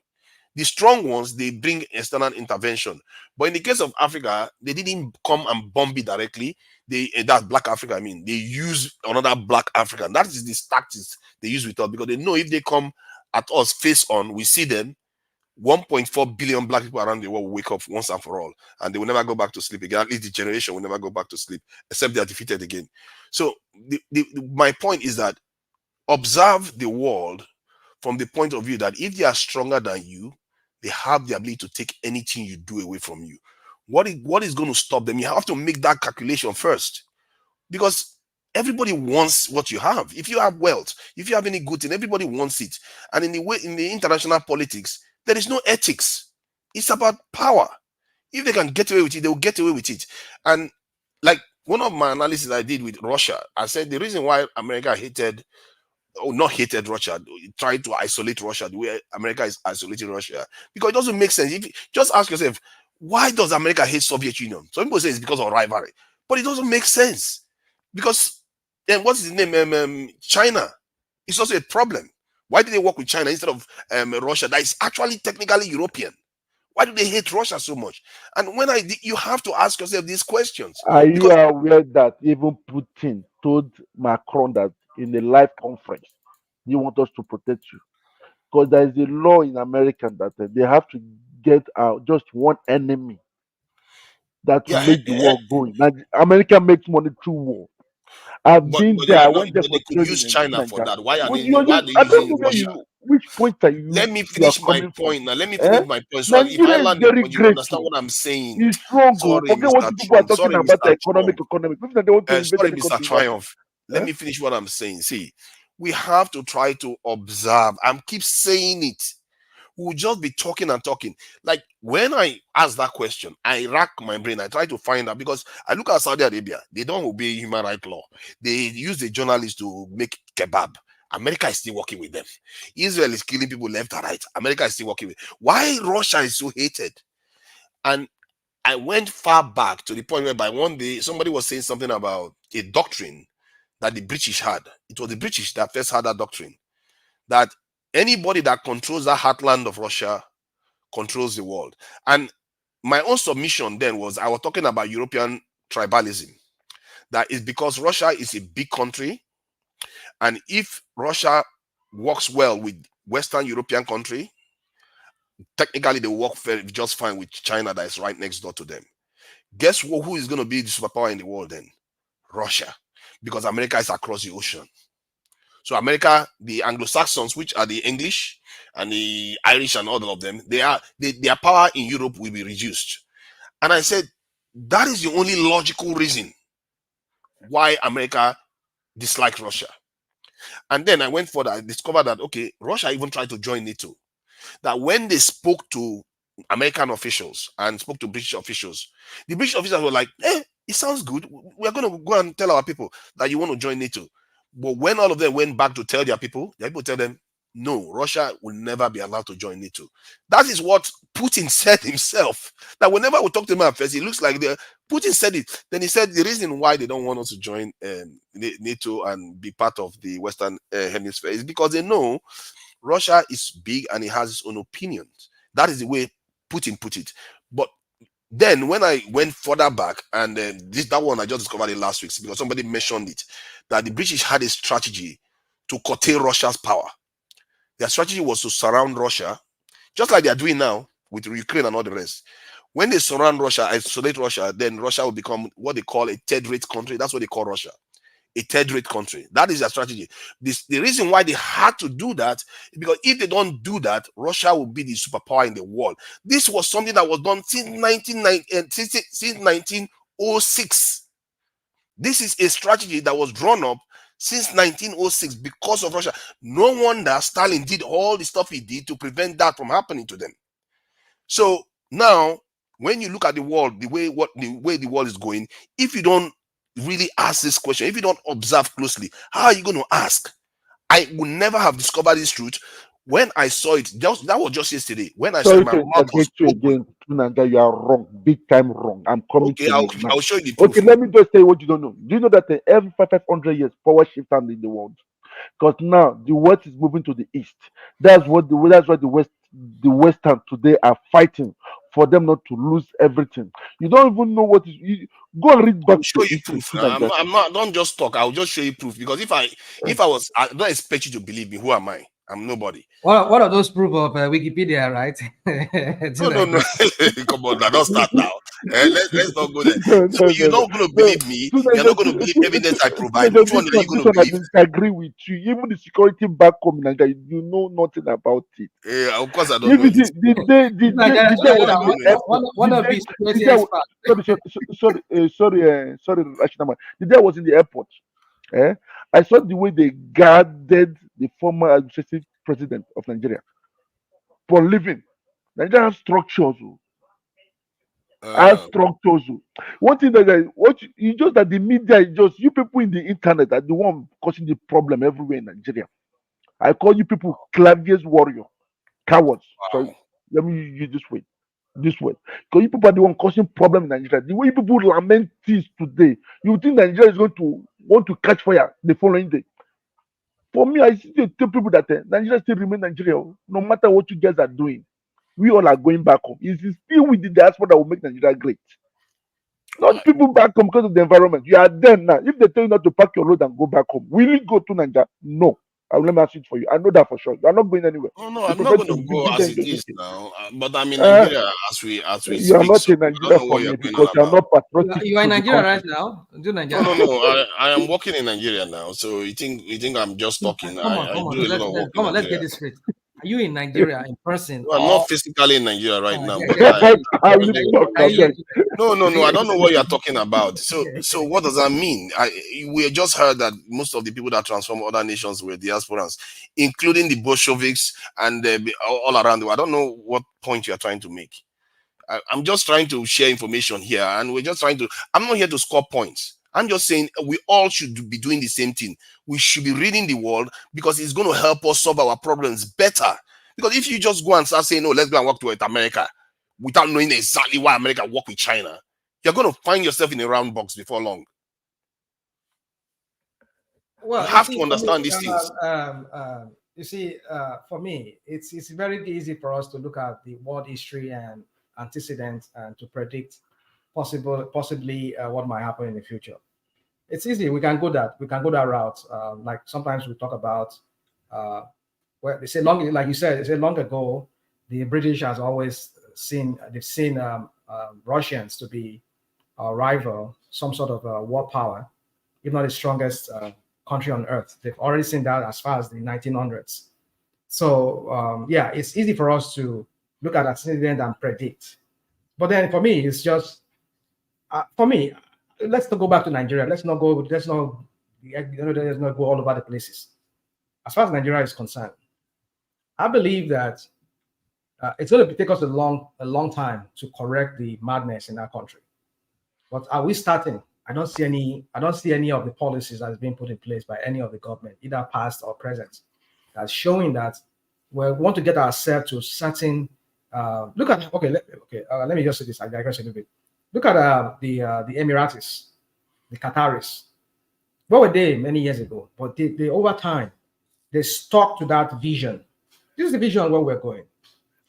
The strong ones they bring external intervention. But in the case of Africa, they didn't come and bomb it directly. That's Black Africa. I mean, they use another Black African. That is the tactics they use with us because they know if they come at us face on, we see them. 1.4 billion Black people around the world will wake up once and for all, and they will never go back to sleep again. At least the generation will never go back to sleep, except they are defeated again. So my point is that observe the world from the point of view that if they are stronger than you, they have the ability to take anything you do away from you. What is going to stop them? You have to make that calculation first, because everybody wants what you have. If you have wealth, if you have any good thing, everybody wants it. And in the international politics, there is no ethics. It's about power. If they can get away with it, they will get away with it. And like one of my analysis I did with Russia, I said the reason why America not hated Russia, tried to isolate Russia the way America is isolating Russia, because it doesn't make sense. If you just ask yourself, why does America hate Soviet Union? Some people say it's because of rivalry, but it doesn't make sense. Because then what's his name? China is also a problem. Why do they work with China instead of Russia that is actually technically European? Why do they hate Russia so much? And you have to ask yourself these questions. Are you aware that even Putin told Macron that in a live conference, he wants us to protect you? Because there is a law in America that they have to get out just one enemy that will make the war going. Now, America makes money through war. I've been there. I went there But for they could training use in China for Nigeria. that. Why are But they I don't using know Russia? which point are you Let me you are finish my coming from. point now. Let me finish my point. So if I Nigeria is land your very point, you understand grateful. what I'm saying. It's strong. Sorry, Forget what Mr. you people are Trump. talking Sorry, about Mr. economic. Trump. People that they want to invade Sorry, any Mr. country. Triumph. Let me finish what I'm saying. See, we have to try to observe. I keep saying it. We'll just be talking and talking. Like when I ask that question, I rack my brain. I try to find out because I look at Saudi Arabia. They don't obey human rights law. They use the journalists to make kebab. America is still working with them. Israel is killing people left and right. America is still working with. Why Russia is so hated? And I went far back to the point where by one day somebody was saying something about a doctrine that the British had. It was the British that first had that doctrine, that anybody that controls that heartland of Russia controls the world. And my own submission then was I was talking about European tribalism. That is because Russia is a big country, and if Russia works well with Western European country, technically they work just fine with China that is right next door to them. Guess who is going to be the superpower in the world then? Russia, because America is across the ocean. So America, the Anglo-Saxons, which are the English and the Irish and all of them, their power in Europe will be reduced. And I said, that is the only logical reason why America dislikes Russia. And then I went further, I discovered that, okay, Russia even tried to join NATO. That when they spoke to American officials and spoke to British officials, the British officials were like, it sounds good. We're going to go and tell our people that you want to join NATO. But when all of them went back to tell their people tell them, no, Russia will never be allowed to join NATO. That is what Putin said himself. That whenever we talk to him at first, it looks like Putin said it. Then he said the reason why they don't want us to join NATO and be part of the Western Hemisphere is because they know Russia is big and it has its own opinions. That is the way Putin put it. But then when I went further back, and that one I just discovered it last week because somebody mentioned it, that the British had a strategy to curtail Russia's power. Their strategy was to surround Russia, just like they are doing now with Ukraine and all the rest. When they surround Russia, isolate Russia, then Russia will become what they call a third-rate country. That's what they call Russia. A third-rate country. That is their strategy. The reason why they had to do that is because if they don't do that, Russia will be the superpower in the world. This was something that was done since 1906. This is a strategy that was drawn up since 1906 because of Russia. No wonder Stalin did all the stuff he did to prevent that from happening to them. So now, when you look at the world, the way the world is going, if you don't really ask this question, if you don't observe closely, how are you going to ask? I would never have discovered this truth when I saw it. That was just yesterday. When I saw it, Sorry my to mouth was interject you open. again, Tunanga. You are wrong, big time wrong. I'm coming Okay, to you now. I'll show you the Okay, proof. let me just say what you don't know. Do you know that every 500 years, power shifts hand in the world? Because now the West is moving to the East. That's what the Western today are fighting for them not to lose everything. You don't even know what is. Go and read back I'll show your you history, proof. Tunanga. I'm not. Don't just talk. I'll just show you proof because if I was, I don't expect you to believe me. Who am I? I'm nobody. What are those proof of Wikipedia, right? No. Come on, now, don't start now. Let's not go there. No, So no, you're no, no. not going to No, believe me. You're not Tunanga, going to believe evidence I provide. Tunanga, Which one are you going this to one I believe? disagree with you. Even the security back home in Nigeria, you know nothing about it. Of course, I don't If know you it. see the day I was in the airport, One of these the day sorry, Rashidama. The day I was in the airport, I saw the way they guarded the former administrative president of Nigeria for living. Nigeria has structures. Has Uh, structures. One thing that it's just that the media is just you people in the internet are the one causing the problem everywhere in Nigeria. I call you people claviers warrior, cowards. Sorry, wow. let me use this way. This way. Because you people are the one causing problem in Nigeria. The way you people lament things today, you think Nigeria is going to want to catch fire the following day. For me, I still tell people that Nigeria still remain Nigeria. No matter what you guys are doing, we all are going back home. It is still with the diaspora that will make Nigeria great. Not people back home because of the environment. You are there now. If they tell you not to pack your load and go back home, will you go to Nigeria? No. I will let me ask it for you. I know that for sure. You are not going anywhere. No, You I'm not prefer going to to go be there as in it your is UK. now. But I'm in Uh, Nigeria as we you are speak. not So in I don't Nigeria know for what you're me going on because you are about. not patriotic You are in to the Nigeria right country. now. Do No, Nigeria. I am working in Nigeria now. So you think I'm just talking? Come on, I come on. do a lot of work in Come on. Let's get Nigeria. this straight. Are you in Nigeria in person No, I'm not or physically in Nigeria right now, but are I'll currently talk, I you beg. no, I don't know what you're talking about. So what does that mean? We just heard that most of the people that transform other nations were diasporans, including the Bolsheviks and all around the world. I don't know what point you're trying to make. I'm just trying to share information here, and we're just trying to. I'm not here to score points. I'm just saying we all should be doing the same thing. We should be reading the world because it's going to help us solve our problems better. Because if you just go and start saying, "Oh, let's go and work with America," without knowing exactly why America work with China, you're going to find yourself in a round box before long. You Well, you have see, to for me, understand these things. for me, it's very easy for us to look at the world history and antecedents and to predict possibly what might happen in the future. It's easy. We can go that route. Like sometimes we talk about, well, they say long, like you said, they say long ago, the British has always they've seen Russians to be a rival, some sort of war power, if not the strongest country on earth. They've already seen that as far as the 1900s. So yeah, it's easy for us to look at accident and predict. But then for me, it's just for me. Let's not go back to Nigeria. Let's not go. Let's not go all over the places. As far as Nigeria is concerned, I believe that it's going to take us a long time to correct the madness in our country. But are we starting? I don't see any. I don't see any of the policies that is being put in place by any of the government, either past or present, that's showing that we want to get ourselves to certain. Look at let me just say this. I digress a little bit. Look at the Emiratis, the Qataris. What were they many years ago? But they over time they stuck to that vision. This is the vision where we're going.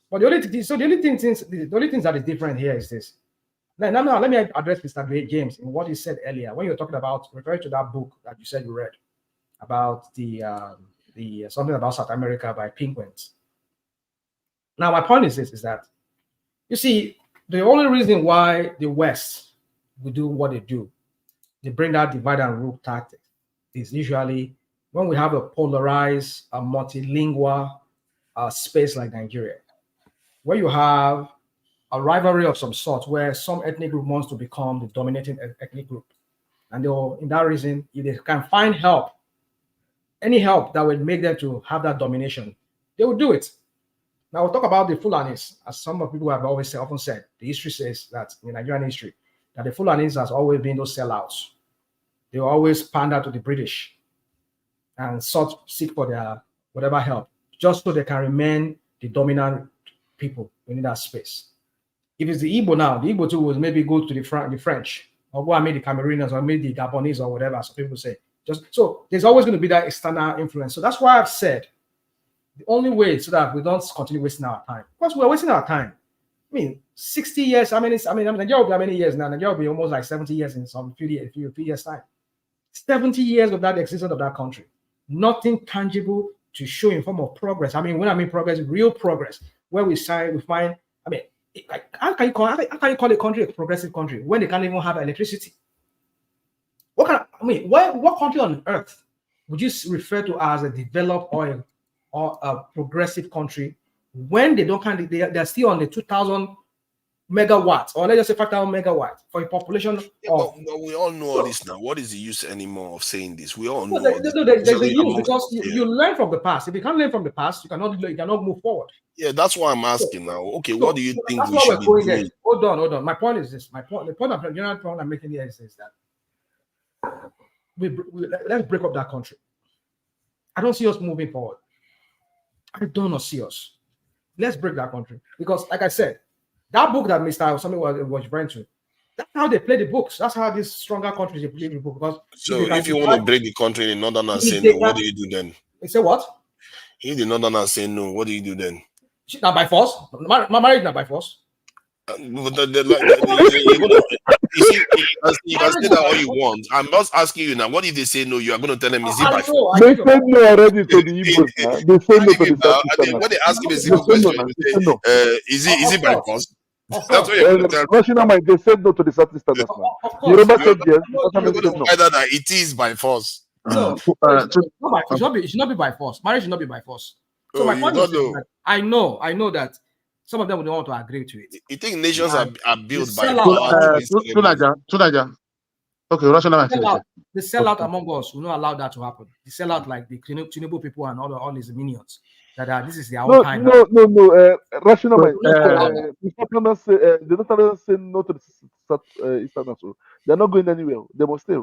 But the only things that is different here is this. Now, let me address Mr. James in what he said earlier when you were talking about referring to that book that you said you read about the something about South America by penguins. Now, my point is this: is that you see the only reason why the West will do what they do, they bring that divide and rule tactic, is usually when we have a polarized, a multilingual space like Nigeria, where you have a rivalry of some sort, where some ethnic group wants to become the dominating ethnic group. And they'll, in that reason, if they can find help any help that would make them to have that domination, they would do it. Now we'll talk about the Fulanis, as some of people have always often said. The history says that in Nigerian history, that the Fulanis has always been those sellouts. They always pander to the British and seek for their whatever help, just so they can remain the dominant people within that space. If it's the Igbo now, the Igbo too will maybe go to the French, or go and meet the Cameroonians, or maybe the Gabonese, or whatever. Some people say. Just so there's always going to be that external influence. So that's why I've said the only way so that we don't continue wasting our time, because we're wasting our time. I mean, 60 years. Nigeria will be how many years now? Nigeria will be almost like 70 years in some few years time. 70 years of that existence of that country. Nothing tangible to show in form of progress. I mean, when I mean progress, real progress, where we find. I mean, how can you call a country a progressive country when they can't even have electricity? What country on earth would you refer to as a developed or a progressive country when they're still on the 2,000 megawatts, or let's just say 5,000 megawatts for a population of? But we all know all this now. What is the use anymore of saying this? We all know. There's a use, because you learn from the past. If you can't learn from the past, you cannot move forward. Yeah, that's why I'm asking now. Okay, what do you think that's we why should we're be going doing? there. Hold on. My point is this. The general point I'm making here is that let's break up that country. I don't see us moving forward. I do not see us. Let's break that country, because, like I said, that book that Mr. Something was referring to, that's how they play the books. That's how these stronger countries they play the book. Because so if you want to break the country in the northerners say no, what do you do then? They say what? If the northerners say no, what do you do then? Not by force. My marriage not by force. You can say that all you want. I'm just asking you now. What if they say no? You are going to tell them is it by force? They said no already to the Igbos. They say no to the Southeasterners. When they ask him a simple question, is it by force? That's what you're going to tell them. They said no to the Southeasterners. Yoruba said yes. You're going to find out that it is by force. No, it should not be by force. Marriage should not be by force. So my point is that I know that some of them would want to agree to it. You think nations are built by Tunaja. Okay, rational. The sellout among us will not allow that to happen. The sellout, like the Tinubu people and all his minions, that this is their own time. No. Rational mind. The Northerners say no to the Southeasterners. They're not going anywhere. They must stay.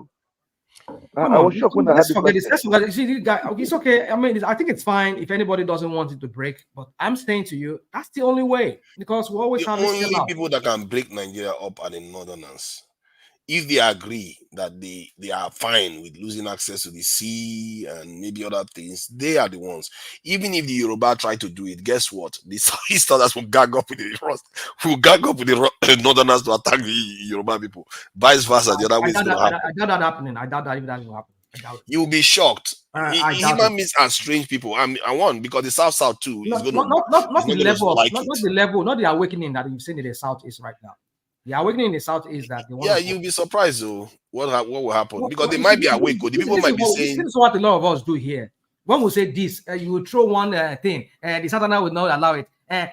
I was shocked when I had this. It's okay. I mean, I think it's fine if anybody doesn't want it to break. But I'm saying to you, that's the only way, because we always have only people that can break Nigeria up are the northerners. If they agree that they are fine with losing access to the sea and maybe other things, they are the ones. Even if the Yoruba try to do it, guess what? The Southeasterners will gang up with the northerners to attack the Yoruba people. Vice versa, the other way is going to happen. I doubt that happening. I doubt that even that will happen. You will be shocked. Human beings are strange people. I want, because the South too is going to not the level, not the awakening that you've seen in the Southeast right now. The awakening in the South is that they want you'll be surprised though what will happen, because they might be awake. The people might be saying, this is what a lot of us do here. When we say this, you will throw one thing, and the Southerners will not allow it. The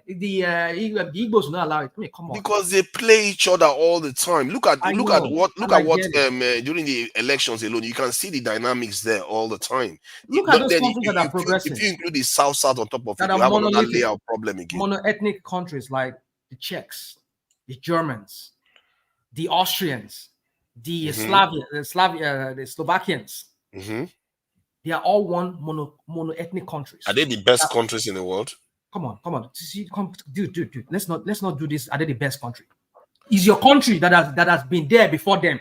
Igbos will not allow it. I mean, come on. Because they play each other all the time. Look at what during the elections alone, you can see the dynamics there all the time. Look at those countries that are progressing. If you include the South on top of it, you have another layer of problem again. Mono-ethnic countries like the Czechs, the Germans, the Austrians, the the Slovakians. They are all one mono-ethnic countries. Are they the best countries in the world? Come on. Dude. Let's not do this. Are they the best country? Is your country that has been there before them?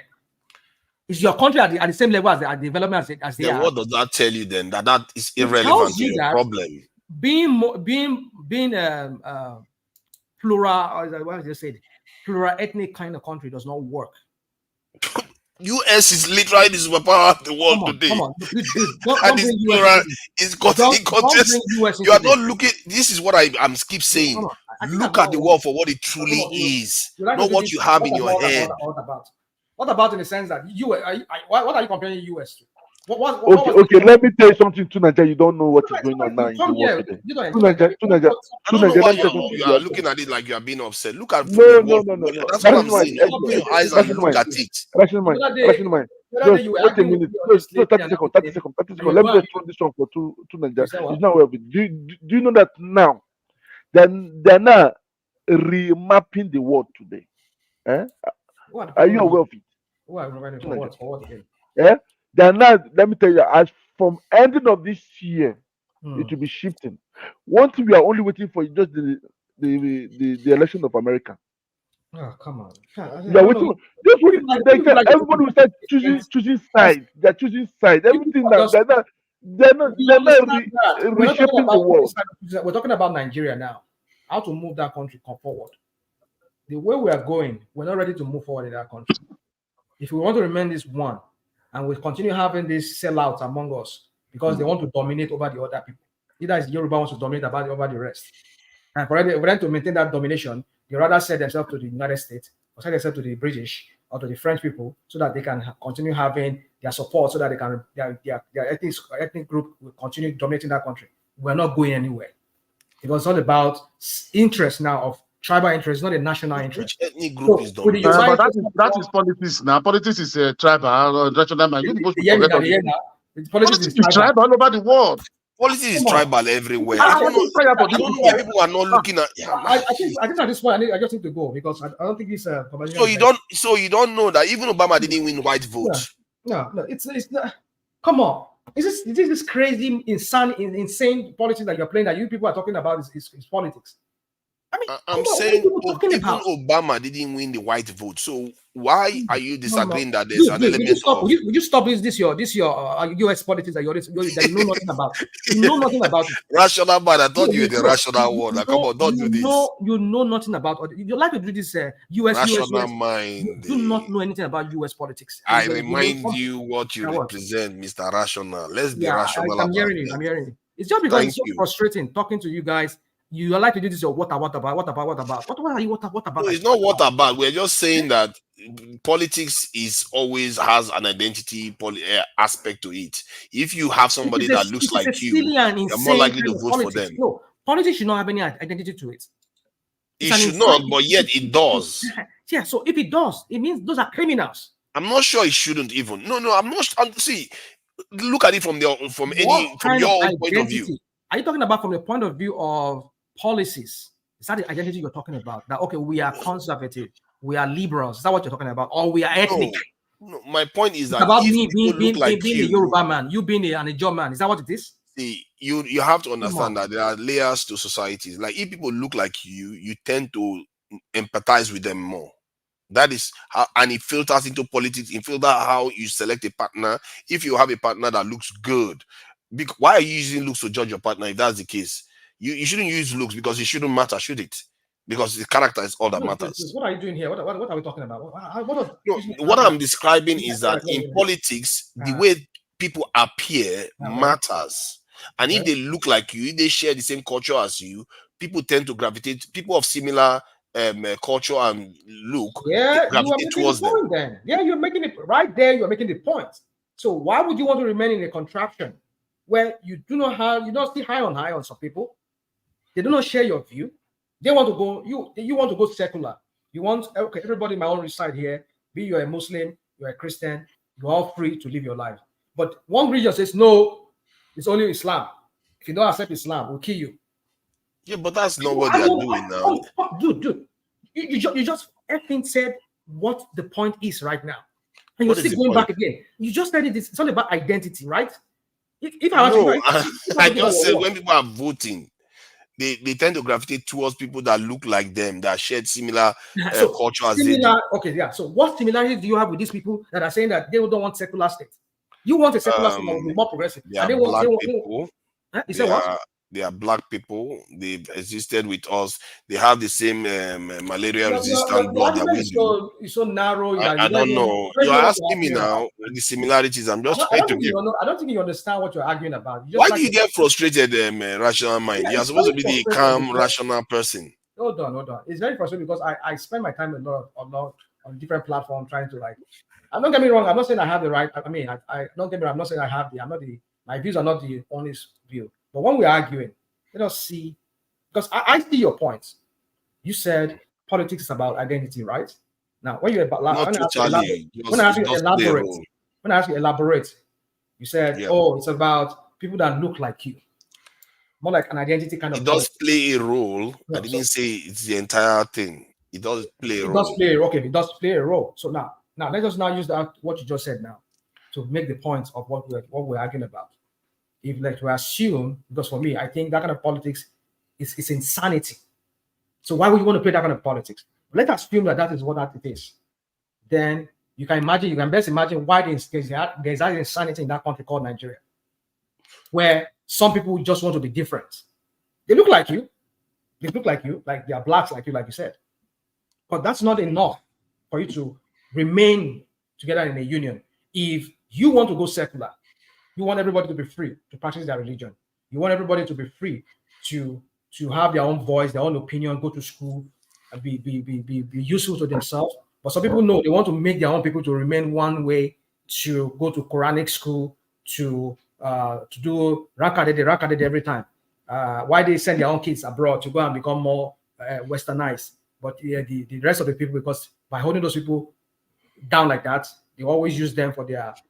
Is your country at the same level as the development as they are? What does that tell you then? That is irrelevant to your problem. Being plural, or what did you say? Plural ethnic kind of country does not work. US is literally the superpower of the world today. Come on. You are not looking. This is what I'm keep saying. Look at the world for what it truly is, not what you have in your head. What about in the sense that what are you comparing US to? Okay. Let me tell you something to Nigeria. You don't know what is going on now in the world today. You are looking at it like you are being upset. Look at no. That's what I'm saying. Open your eyes and look at it. Rational Just wait a minute. No, 30 seconds, 30 seconds, 30 seconds. Let me just throw this one for two Nigeria. It's not well. Do you know that now? They're now remapping the world today. Eh? Are you aware of it? For what again? Yeah, they're now. Let me tell you, as from ending of this year, it will be shifting. One thing we are only waiting for is just the election of America. Oh, come on. We are waiting. Just wait. Everybody will start choosing sides. They're choosing sides. Everything now. They're not reshaping the world. We're talking about Nigeria now. How to move that country forward. The way we are going, we're not ready to move forward in that country. If we want to remain this one, and we continue having this sellouts among us because they want to dominate over the other people. Either it's Yoruba wants to dominate over the rest. And for them to maintain that domination, they rather sell themselves to the United States or sell themselves to the British or to the French people so that they can continue having their support so that they can their ethnic group will continue dominating that country. We're not going anywhere. Because it's all about interest now of tribal interest, not a national interest. Which ethnic group is dominating? But that is politics now. Politics is tribal, national. Politics is tribal all over the world. Politics is tribal everywhere. I don't know why people are not looking at. I think at this point I just need to go because I don't think this. So you don't know that even Obama didn't win white vote. No, it's not. Come on. Is this crazy, insane politics that you're playing that you people are talking about is politics? I mean, I'm saying even Obama didn't win the white vote. So why are you disagreeing that there's an element of? Would you stop this your US politics that you know nothing about? You know nothing about it. Rational man, I thought you were the rational one. Come on, don't do this. You know nothing about it. You like to do this US rational mind. You do not know anything about US politics. I remind you what you represent, Mr. Rational. Let's be rational. I'm hearing you. It's just because it's so frustrating talking to you guys. You like to do this, or what about? What are you? What about? No, it's not what about. We're just saying that politics always has an identity aspect to it. If you have somebody that looks like you, you're more likely to vote for them. No, politics should not have any identity to it. It should not, but yet it does. Yeah, so if it does, it means those are criminals. I'm not sure it shouldn't even. No, I'm not. See, look at it from your own point of view. Are you talking about from the point of view of policies? Is that the identity you're talking about? That okay, we are conservative, we are liberals. Is that what you're talking about? Or we are ethnic? No, my point is that about me being a Yoruba man, you being an Ijaw man. Is that what it is? See, you have to understand that there are layers to societies. Like if people look like you tend to empathize with them more. That is how, and it filters into politics. It filters how you select a partner. If you have a partner that looks good, why are you using looks to judge your partner? If that's the case, you shouldn't use looks because it shouldn't matter, should it? Because the character is all that matters. What are you doing here? What are we talking about? What I'm describing is that in politics, the way people appear matters. And if they look like you, if they share the same culture as you, people tend to gravitate. People of similar culture and look, gravitate towards them. Then. Yeah, you're making it right there. You're making the point. So why would you want to remain in a contraption where you do not have, you don't see high on some people? They do not share your view. They want to go, you want to go secular. You want, okay, everybody in my own side here, be you're a Muslim, you're a Christian, you're all free to live your life. But one religion says, no, it's only Islam. If you don't accept Islam, we'll kill you. Yeah, but that's not what they're doing now. Dude, you just effing said what the point is right now. And you're still going back again. You just said it's all about identity, right? I just said when people are voting, they tend to gravitate towards people that look like them, that share similar culture as they do. Okay, yeah. So what similarities do you have with these people that are saying that they don't want secular state? You want a secular state that will be more progressive. They are black people. They are black people. They've existed with us. They have the same malaria-resistant blood that we do. It's so narrow. I don't know. You're asking me now the similarities. I'm just trying to give. I don't think you understand what you're arguing about. Why do you get frustrated, rational mind? You're supposed to be the calm, rational person. Hold on. It's very frustrating because I spend my time a lot on different platforms trying to don't get me wrong. I'm not saying I have the right. I mean, I don't get me wrong. I'm not saying I have my views are not the honest view. But when we're arguing, let us see, because I see your points. You said politics is about identity, right? Now, when you're about when I ask you elaborate, when I asked you elaborate, you said, Yeah. "Oh, it's about people that look like you." More like an identity kind It of does politics. play a role. I Yeah, didn't say it's the entire thing. It does play a it does role. play a role. Okay, it does play a role. So now let's just now use that what you just said now to make the point of what we're arguing about. If like to assume, because for me, I think that kind of politics is insanity. So why would you want to play that kind of politics? Let us assume that is what that it is. Then you can best imagine why there's that insanity in that country called Nigeria, where some people just want to be different. They look like you, like they are blacks like you said. But that's not enough for you to remain together in a union. If you want to go secular, you want everybody to be free to practice their religion. You want everybody to be free to have their own voice, their own opinion, go to school, and be useful to themselves. But some people know they want to make their own people to remain one way, to go to Quranic school, to do rakadede every time. Why they send their own kids abroad to go and become more westernized. But the rest of the people, because by holding those people down like that, they always use them for that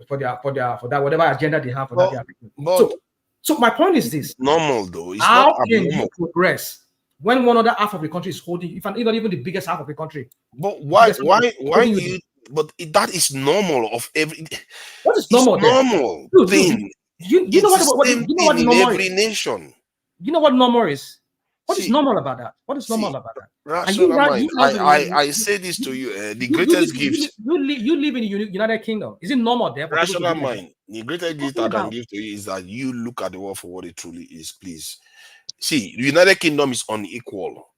whatever agenda they have for that. So my point is this: normal though. It's how not can abnormal. you progress when one other half of the country is holding, if not even the biggest half of the country? But why do you? But that is normal of every. What is normal? It's normal thing. You know what in normal every is? nation. You know what normal is? What is normal about that? What is normal about that? I say this to you. The greatest gift. You live in the United Kingdom. Is it normal there? Rational mind. The greatest gift I can give to you is that you look at the world for what it truly is. Please see, the United Kingdom is unequal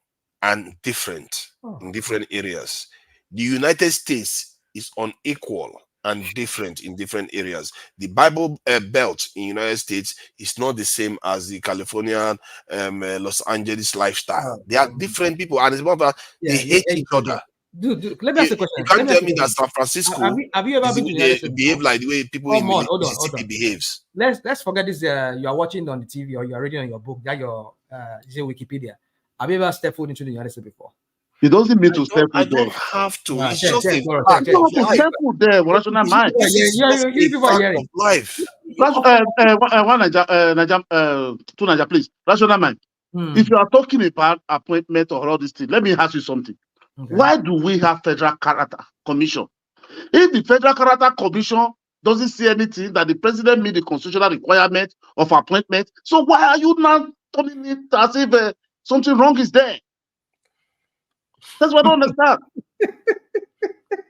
and different in different areas. The United States is unequal and different in different areas. The Bible Belt in United States is not the same as the Californian Los Angeles lifestyle. They are different people, and it's about that they hate each other. Dude, let me ask you a question. You can't tell me that San Francisco have you ever been to the United States behave like the way people in Mississippi behaves. Let's forget this. You are watching on the TV or you are reading on your book. That your Wikipedia. Have you ever stepped foot into the United States before? It doesn't mean to step I foot there. don't have to. It's Check, just check, a bro, fact check, of To life. step foot there, rational mind. This is just a fact of life. Two Naija, please. Rational mind. If you are talking about appointment or all these things, let me ask you something. Okay. Why do we have Federal Character Commission? If the Federal Character Commission doesn't see anything that the president meet the constitutional requirement of appointment, so why are you now turning it as if something wrong is there? That's what I don't understand.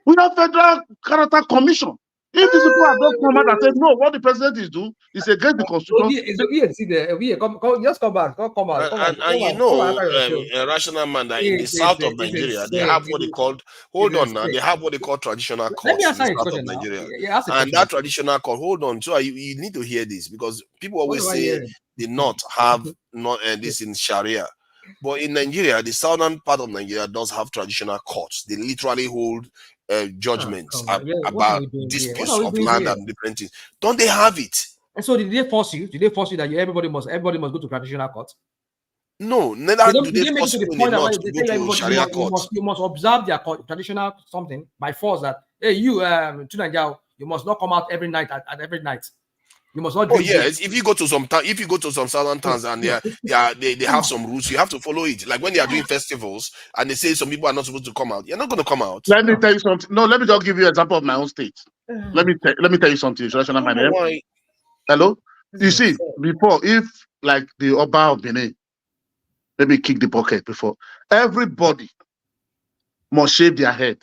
We have Federal Character Commission. If these people have not come out and said, no, what the president is doing is against the constitution. Just come back. Come out. And you know, rational man, that in the south of Nigeria, they have what they called, they have what they call traditional courts in the south of Nigeria. And that traditional court, hold on, so you need to hear this, because people always say the North have this in Sharia. But in Nigeria, the southern part of Nigeria does have traditional courts. They literally hold judgments about disputes of land and different things. Don't they have it? And so did they force you? Did they force you that everybody must go to traditional court? No, neither do they force you in the North to go to Sharia court. You must observe their traditional something by force that, hey, you, to Nigeria, you must not come out every night at every night. You must not. Oh yes, if you go to some southern towns and they have some rules, you have to follow it. Like when they are doing festivals and they say some people are not supposed to come out, you're not going to come out. Let me tell you something. No, let me just give you an example of my own state. Let me tell you something. Hello. You see, before, if like the Oba of Benin, let me kick the bucket before. Everybody must shave their head.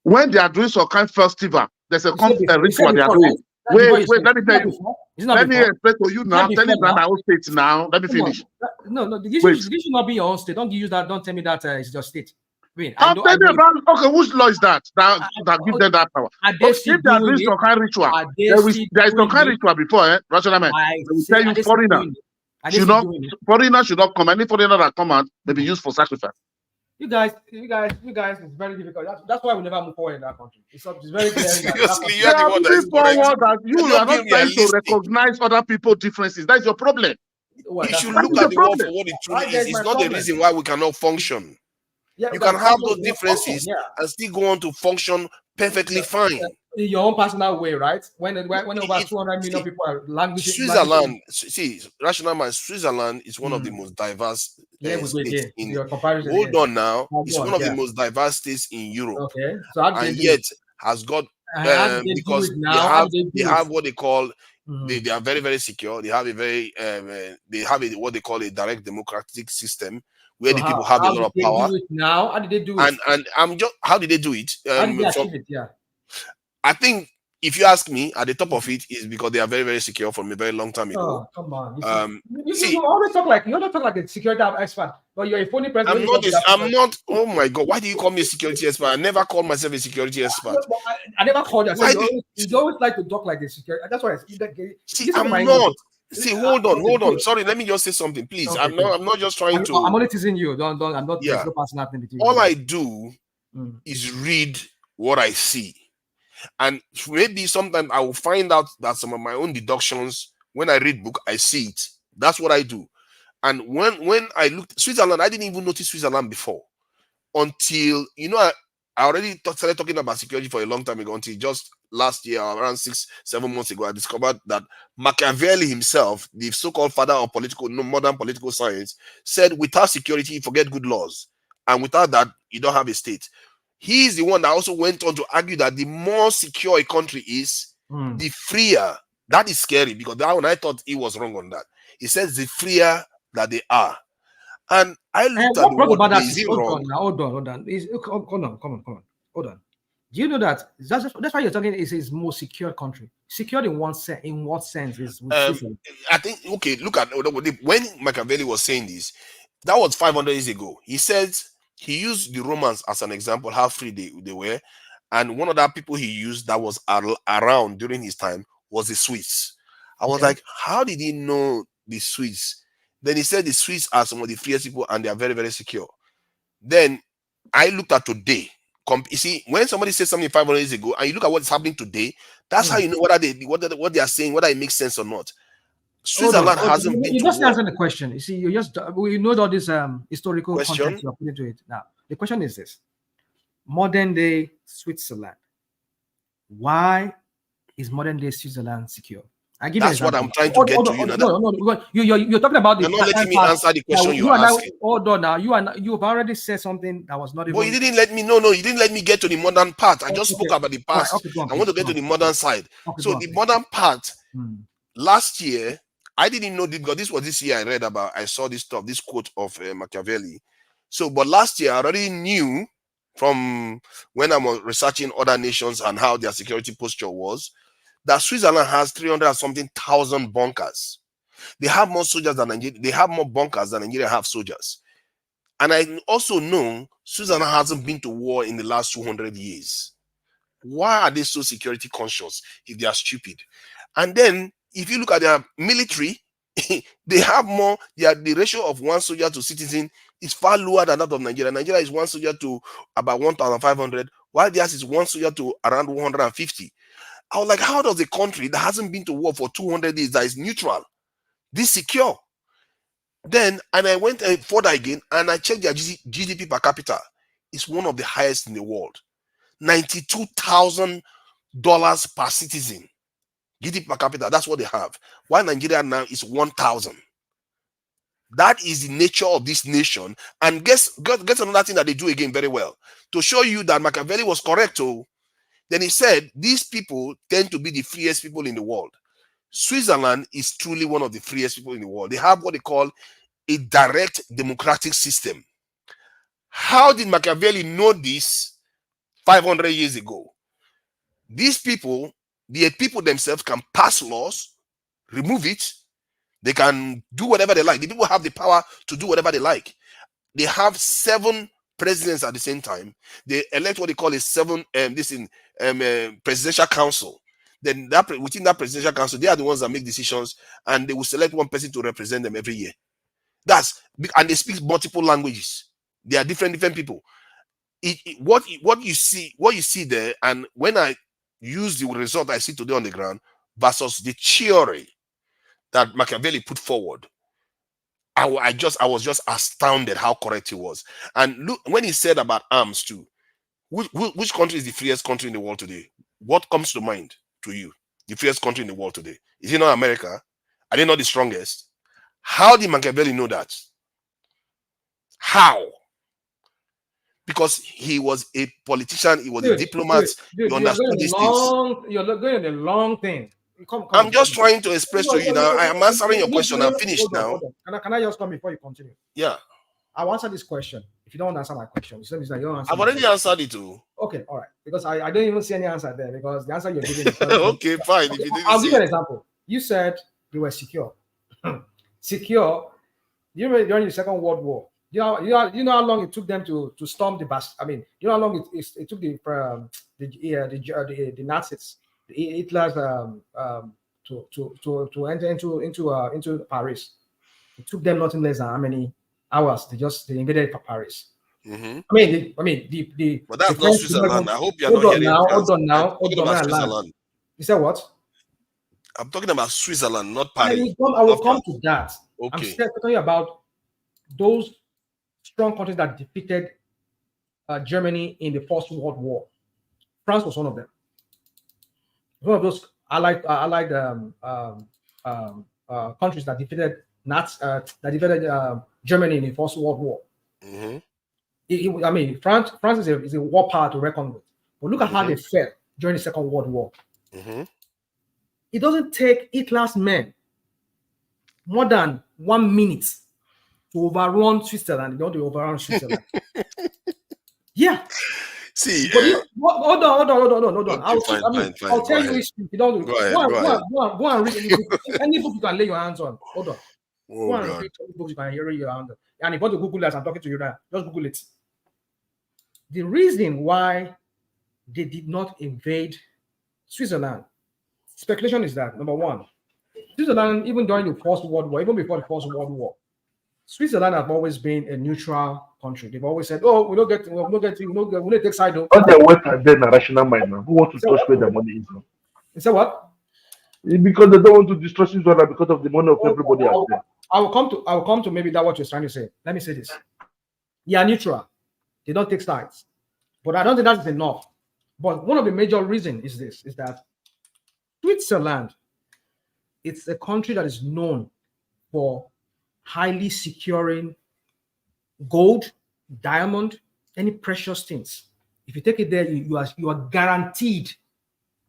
When they are doing some kind of festival, there's a ritual they are doing. Wait, let me tell you. Let me explain to you now. Tell you my own state now. Let me finish. No, this should not be your own state. Don't use that. Don't tell me that it's your state. I'm telling you about, okay, which law is that give them that power? If they are doing some kind of ritual, there is some kind of ritual before, rational man. They will tell you foreigner should not come. Any foreigner that come out may be used for sacrifice. You guys, it's very difficult. That's why we never move forward in that country. It's very clear. Seriously, you're the one that is correct. You are not trying to recognize other people's differences. That's your problem. You should look at the world for what it truly is. It's not the reason why we cannot function. You can have those differences and still go on to function perfectly fine. in your own personal way, right? When over 200 million people are languishing. Switzerland, see, rational man, Switzerland is one of the most diverse Yeah, we go states again. in. Your comparison Hold again. on now, Oh, it's go on, one of the yeah. most diverse states in Europe. Okay, so how do they And do yet it? has got How do they do because it now? How do they they do have it? what they call they are very, very secure. They have a very they have what they call a direct democratic system where So the people have a how lot do of they power. do it now? How did they do it? And I'm just how did they do it? How did they achieve it? Yeah. I think if you ask me, at the top of it is because they are very, very secure from a very long time ago. Oh, come on. See, You always talk like a security expert, but you're a phony president. I'm not. Oh my God! Why do you call me a security expert? I never call myself a security expert. I never called you. I Why said you always like to talk like a security. That's why. See, I'm not. See, hold on. Sorry, let me just say something, please. Okay, I'm not just trying to. I'm only teasing you. Don't. I'm not. Yeah. There's no personal thing between All you. I do is read what I see, and maybe sometimes I will find out that some of my own deductions when I read book, I see it. That's what I do. And when I looked Switzerland, I didn't even notice Switzerland before until I already started talking about security for a long time ago. Until just last year, around 6-7 months ago, I discovered that Machiavelli himself, the so-called father of modern political science, said without security, you forget good laws, and without that, you don't have a state. He is the one that also went on to argue that the more secure a country is, the freer. That is scary because that one I thought he was wrong on that. He says the freer that they are. And I looked at the word, is it wrong? Hold on. Come on. Hold on. Do you know that that's why you're talking is more secure country? Secured in what sense is I think okay, look at when Machiavelli was saying this, that was 500 years ago. He said he used the Romans as an example, how free they were. And one of the people he used that was around during his time was the Swiss. I was like, how did he know the Swiss? Then he said the Swiss are some of the freest people and they are very, very secure. Then I looked at today. You see, when somebody says something 500 years ago and you look at what's happening today, that's how you know what they are saying, whether it makes sense or not. Switzerland hasn't been. You just answer the question. You see, we know all this historical context you're putting to it. Now, the question is this: modern day Switzerland. Why is modern day Switzerland secure? That's what I'm trying to get to you. No. You're talking about the. You're not letting me answer the question you're asking. Hold on now. You've already said something that was not even. But you didn't let me. No, you didn't let me get to the modern part. I just spoke about the past. I want to get to the modern side. So the modern part. Last year, I didn't know this because this was this year I read about. I saw this stuff, this quote of Machiavelli. So, but last year I already knew from when I was researching other nations and how their security posture was, that Switzerland has 300-something thousand bunkers. They have more soldiers than Nigeria. They have more bunkers than Nigeria have soldiers. And I also know Switzerland hasn't been to war in the last 200 years. Why are they so security conscious if they are stupid? And then if you look at their military, they have more. The ratio of one soldier to citizen is far lower than that of Nigeria. Nigeria is one soldier to about 1,500, while theirs is one soldier to around 150. I was like, how does a country that hasn't been to war for 200 years, that is neutral, this secure? Then, and I went further again, and I checked their GDP per capita. It's one of the highest in the world. $92,000 per citizen. GDP per capita, that's what they have. While Nigeria now is 1,000. That is the nature of this nation. And guess another thing that they do again very well. To show you that Machiavelli was correct, then he said, these people tend to be the freest people in the world. Switzerland is truly one of the freest people in the world. They have what they call a direct democratic system. How did Machiavelli know this 500 years ago? These people, the people themselves can pass laws, remove it. They can do whatever they like. The people have the power to do whatever they like. They have 7 presidents at the same time. They elect what they call a presidential council. Then within that presidential council, they are the ones that make decisions, and they will select one person to represent them every year. And they speak multiple languages. They are different people. What you see there, and when I use the result I see today on the ground versus the theory that Machiavelli put forward, I was just astounded how correct he was. And look, when he said about arms too, which country is the freest country in the world today? what comes to mind to you? The fiercest country in the world today? Is it not America? Are they not the strongest? How did Machiavelli know that? How? Because he was a politician, he was a diplomat, he understood these things. You're going on a long thing. I'm just trying to express to you now. I am answering your question. I'm finished now. Can I just come before you continue? Yeah. I'll answer this question. If you don't answer my question, it means that you don't answer. I've already answered it too. Okay, all right. Because I don't even see any answer there, because the answer you're giving is okay, fine. Okay, I'll give you an example. You said you were secure. Secure. You remember during the Second World War. You know how long it took them to storm the Bastille. I mean, you know how long it took the Nazis, the Hitler's to enter into Paris. It took them nothing less than how many hours? They invaded Paris. Mm-hmm. But that's not Switzerland. I hope you're not hearing. Hold on now. Switzerland. You said what? I'm talking about Switzerland, not Paris. I will come to that. Okay. I'm still talking about those strong countries that defeated Germany in the First World War. France was one of them. One of those allied countries that defeated Germany in the First World War. Mm-hmm. France is a war power to reckon with. But look at how they fell during the Second World War. Mm-hmm. It doesn't take Hitler's men more than 1 minute to overrun Switzerland. They want to overrun Switzerland. Yeah. See, hold on. Okay, I'll tell you history. If you don't go and read any book you can lay your hands on. Hold on. Go and read any books you can lay your hands on. And if you want to Google it, as I'm talking to you now, just Google it. The reason why they did not invade Switzerland, speculation is that, number one, Switzerland, even during the First World War, even before the First World War, Switzerland have always been a neutral country. They've always said, "Oh, we don't take side." On the West are then a rational mind now. Who wants to touch where the money is now? You say what? Because they don't want to destroy Switzerland because of the money of everybody out there. I will come to maybe that what you're trying to say. Let me say this. They are neutral. They don't take sides. But I don't think that is enough. But one of the major reasons is that Switzerland, it's a country that is known for highly securing gold, diamond, any precious things. If you take it there, you are guaranteed,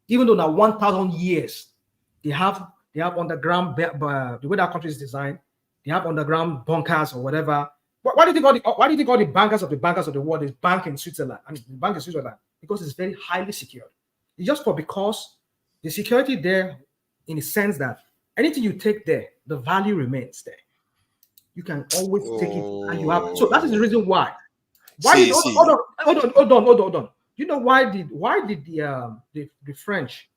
even though now 1,000 years, they have underground, the way that country is designed, they have underground bunkers or whatever. Why do you think all the bankers of the world is bank in Switzerland? I mean, the bank in Switzerland, because it's very highly secured. It's just because the security there, in the sense that anything you take there, the value remains there. You can always take it, and you have. So that is the reason why. Hold on. You know why did the French,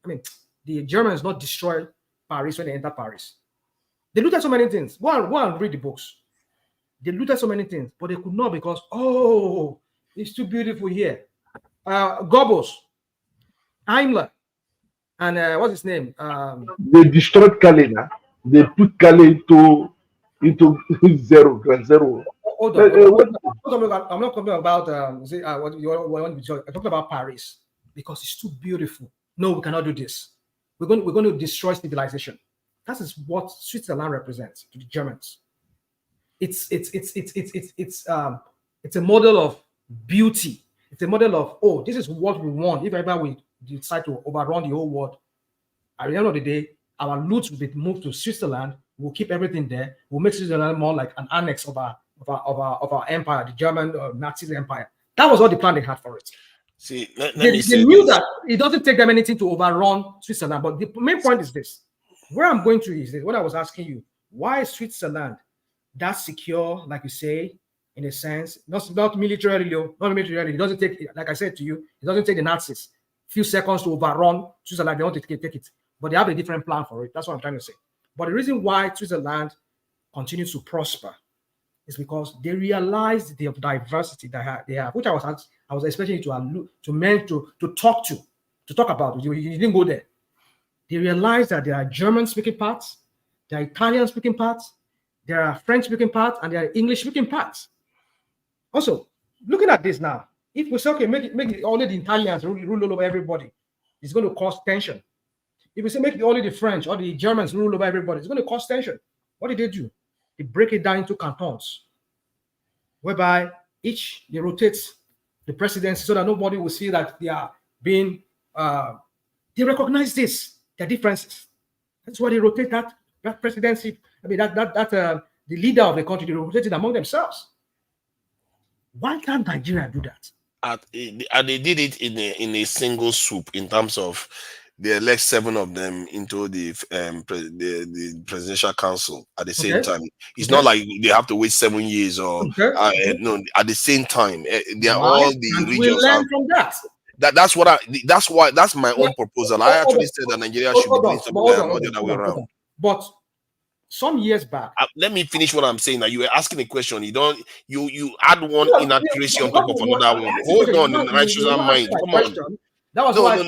the Germans, not destroy Paris when they enter Paris? They looked at so many things. Go and read the books. They looked at so many things, but they could not, because it's too beautiful here. Goebbels, Himmler, and what's his name? They destroyed Calais. They put Calais into zero. Hold on. I'm not talking about what you want to be. I'm talking about Paris, because it's too beautiful. No, we cannot do this. We're going to destroy civilization. That is what Switzerland represents to the Germans. It's a model of beauty. It's a model of, this is what we want. If ever we decide to overrun the whole world, at the end of the day, our loot will be moved to Switzerland. We'll keep everything there. We'll make Switzerland more like an annex of our empire, the German Nazi empire. That was what the plan they had for it. See, they knew that it doesn't take them anything to overrun Switzerland. But the main point is this. Where I'm going to is this. What I was asking you, why is Switzerland that secure, like you say, in a sense, not militarily, It doesn't take, like I said to you, it doesn't take the Nazis few seconds to overrun Switzerland. They want to take it, but they have a different plan for it. That's what I'm trying to say. But the reason why Switzerland continues to prosper is because they realize the diversity that they have, which I was expecting you to talk about. You didn't go there. They realize that there are German-speaking parts, there are Italian-speaking parts, there are French-speaking parts, and there are English-speaking parts. Also, looking at this now, if we say, okay, make it only the Italians rule over everybody, it's going to cause tension. If you say make only the French or the Germans rule over everybody, it's going to cause tension. What did they do? They break it down into cantons, whereby they rotate the presidency so that nobody will see that they are being, they recognize their differences. That's why they rotate that presidency. I mean, the leader of the country, they rotate it among themselves. Why can't Nigeria do that? And they did it in a single swoop in terms of they elect 7 of them into the presidential council at the same time. It's not like they have to wait 7 years or no, at the same time. They are all the regions. We learn from that. That's my own proposal. I actually said that Nigeria should be doing something like that, not the other way around. But some years back, let me finish what I'm saying. Now you were asking a question. You add one inaccuracy on top of another one. Hold on, in the rational mind. Come on. That was why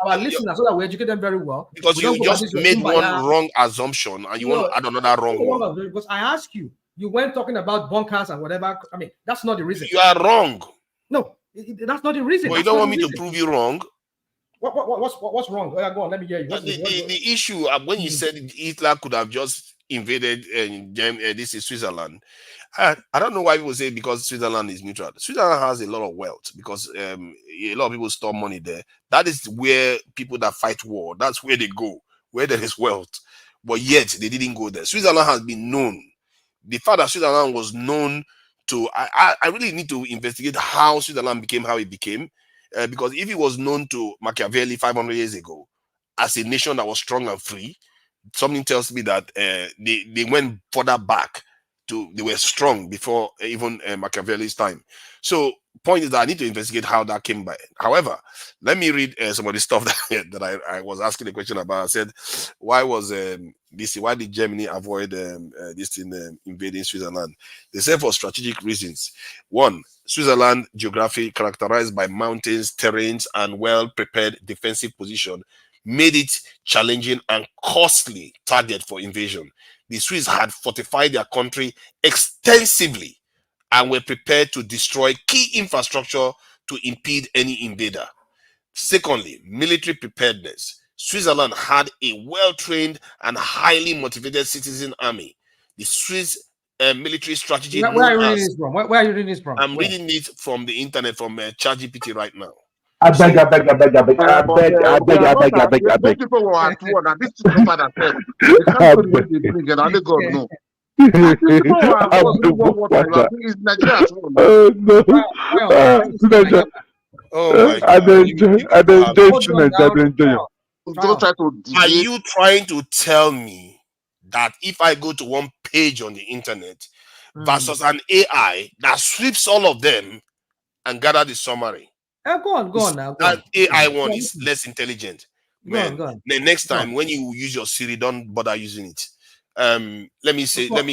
our listeners, so that we educate them very well. Because you just made one wrong assumption and you want to add another wrong one. Because I asked you, you weren't talking about bunkers and whatever. I mean, that's not the reason. You are wrong. No, that's not the reason. But you don't want me to prove you wrong. What's wrong? Go on, let me hear you. The issue when you said Hitler could have just invaded this is Switzerland. I don't know why people say because Switzerland is neutral. Switzerland has a lot of wealth because a lot of people store money there. That is where people that fight war, that's where they go, where there is wealth. But yet they didn't go there. Switzerland has been known. The fact that Switzerland was known to, I really need to investigate how Switzerland became how it became. Because if it was known to Machiavelli 500 years ago as a nation that was strong and free, something tells me that they went further back. They were strong before even Machiavelli's time. So point is that I need to investigate how that came by. However, let me read some of the stuff that I was asking a question about. I said, why did Germany avoid this thing invading Switzerland? They said for strategic reasons. One, Switzerland geography characterized by mountains, terrains, and well-prepared defensive position made it challenging and costly target for invasion. The Swiss had fortified their country extensively and were prepared to destroy key infrastructure to impede any invader. Secondly, military preparedness. Switzerland had a well-trained and highly motivated citizen army. The Swiss military strategy. Where are you reading this from? Where are you reading this from? I'm reading it from the internet, from ChatGPT right now. I beg. People were at war, and this is the that said, they can't put what they bring, and only God know. Is Nigeria at war? No. Oh my God. Are you trying to tell me that if I go to one page on the internet versus an AI that sweeps all of them and gather the summary? Go on now. That AI one is less intelligent. Man, the next time when you use your Siri, don't bother using it. Let me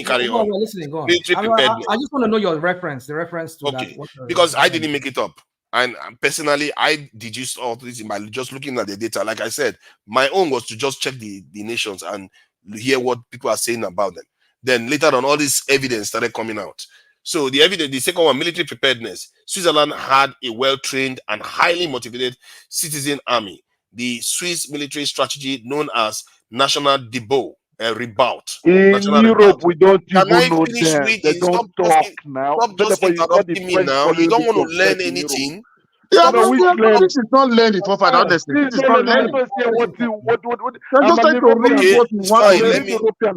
carry on. Go on. I just want to know your reference, the reference to that. Because I didn't make it up. And personally, I deduced all this by just looking at the data. Like I said, my own was to just check the nations and hear what people are saying about them. Then later on, all this evidence started coming out. So the second one, military preparedness. Switzerland had a well-trained and highly motivated citizen army. The Swiss military strategy known as National Revolt. In Europe, we don't even know them. They don't talk now. Stop just interrupting me now. You don't want to learn anything. Yeah, no, we not learn it for honestly. It's not learning.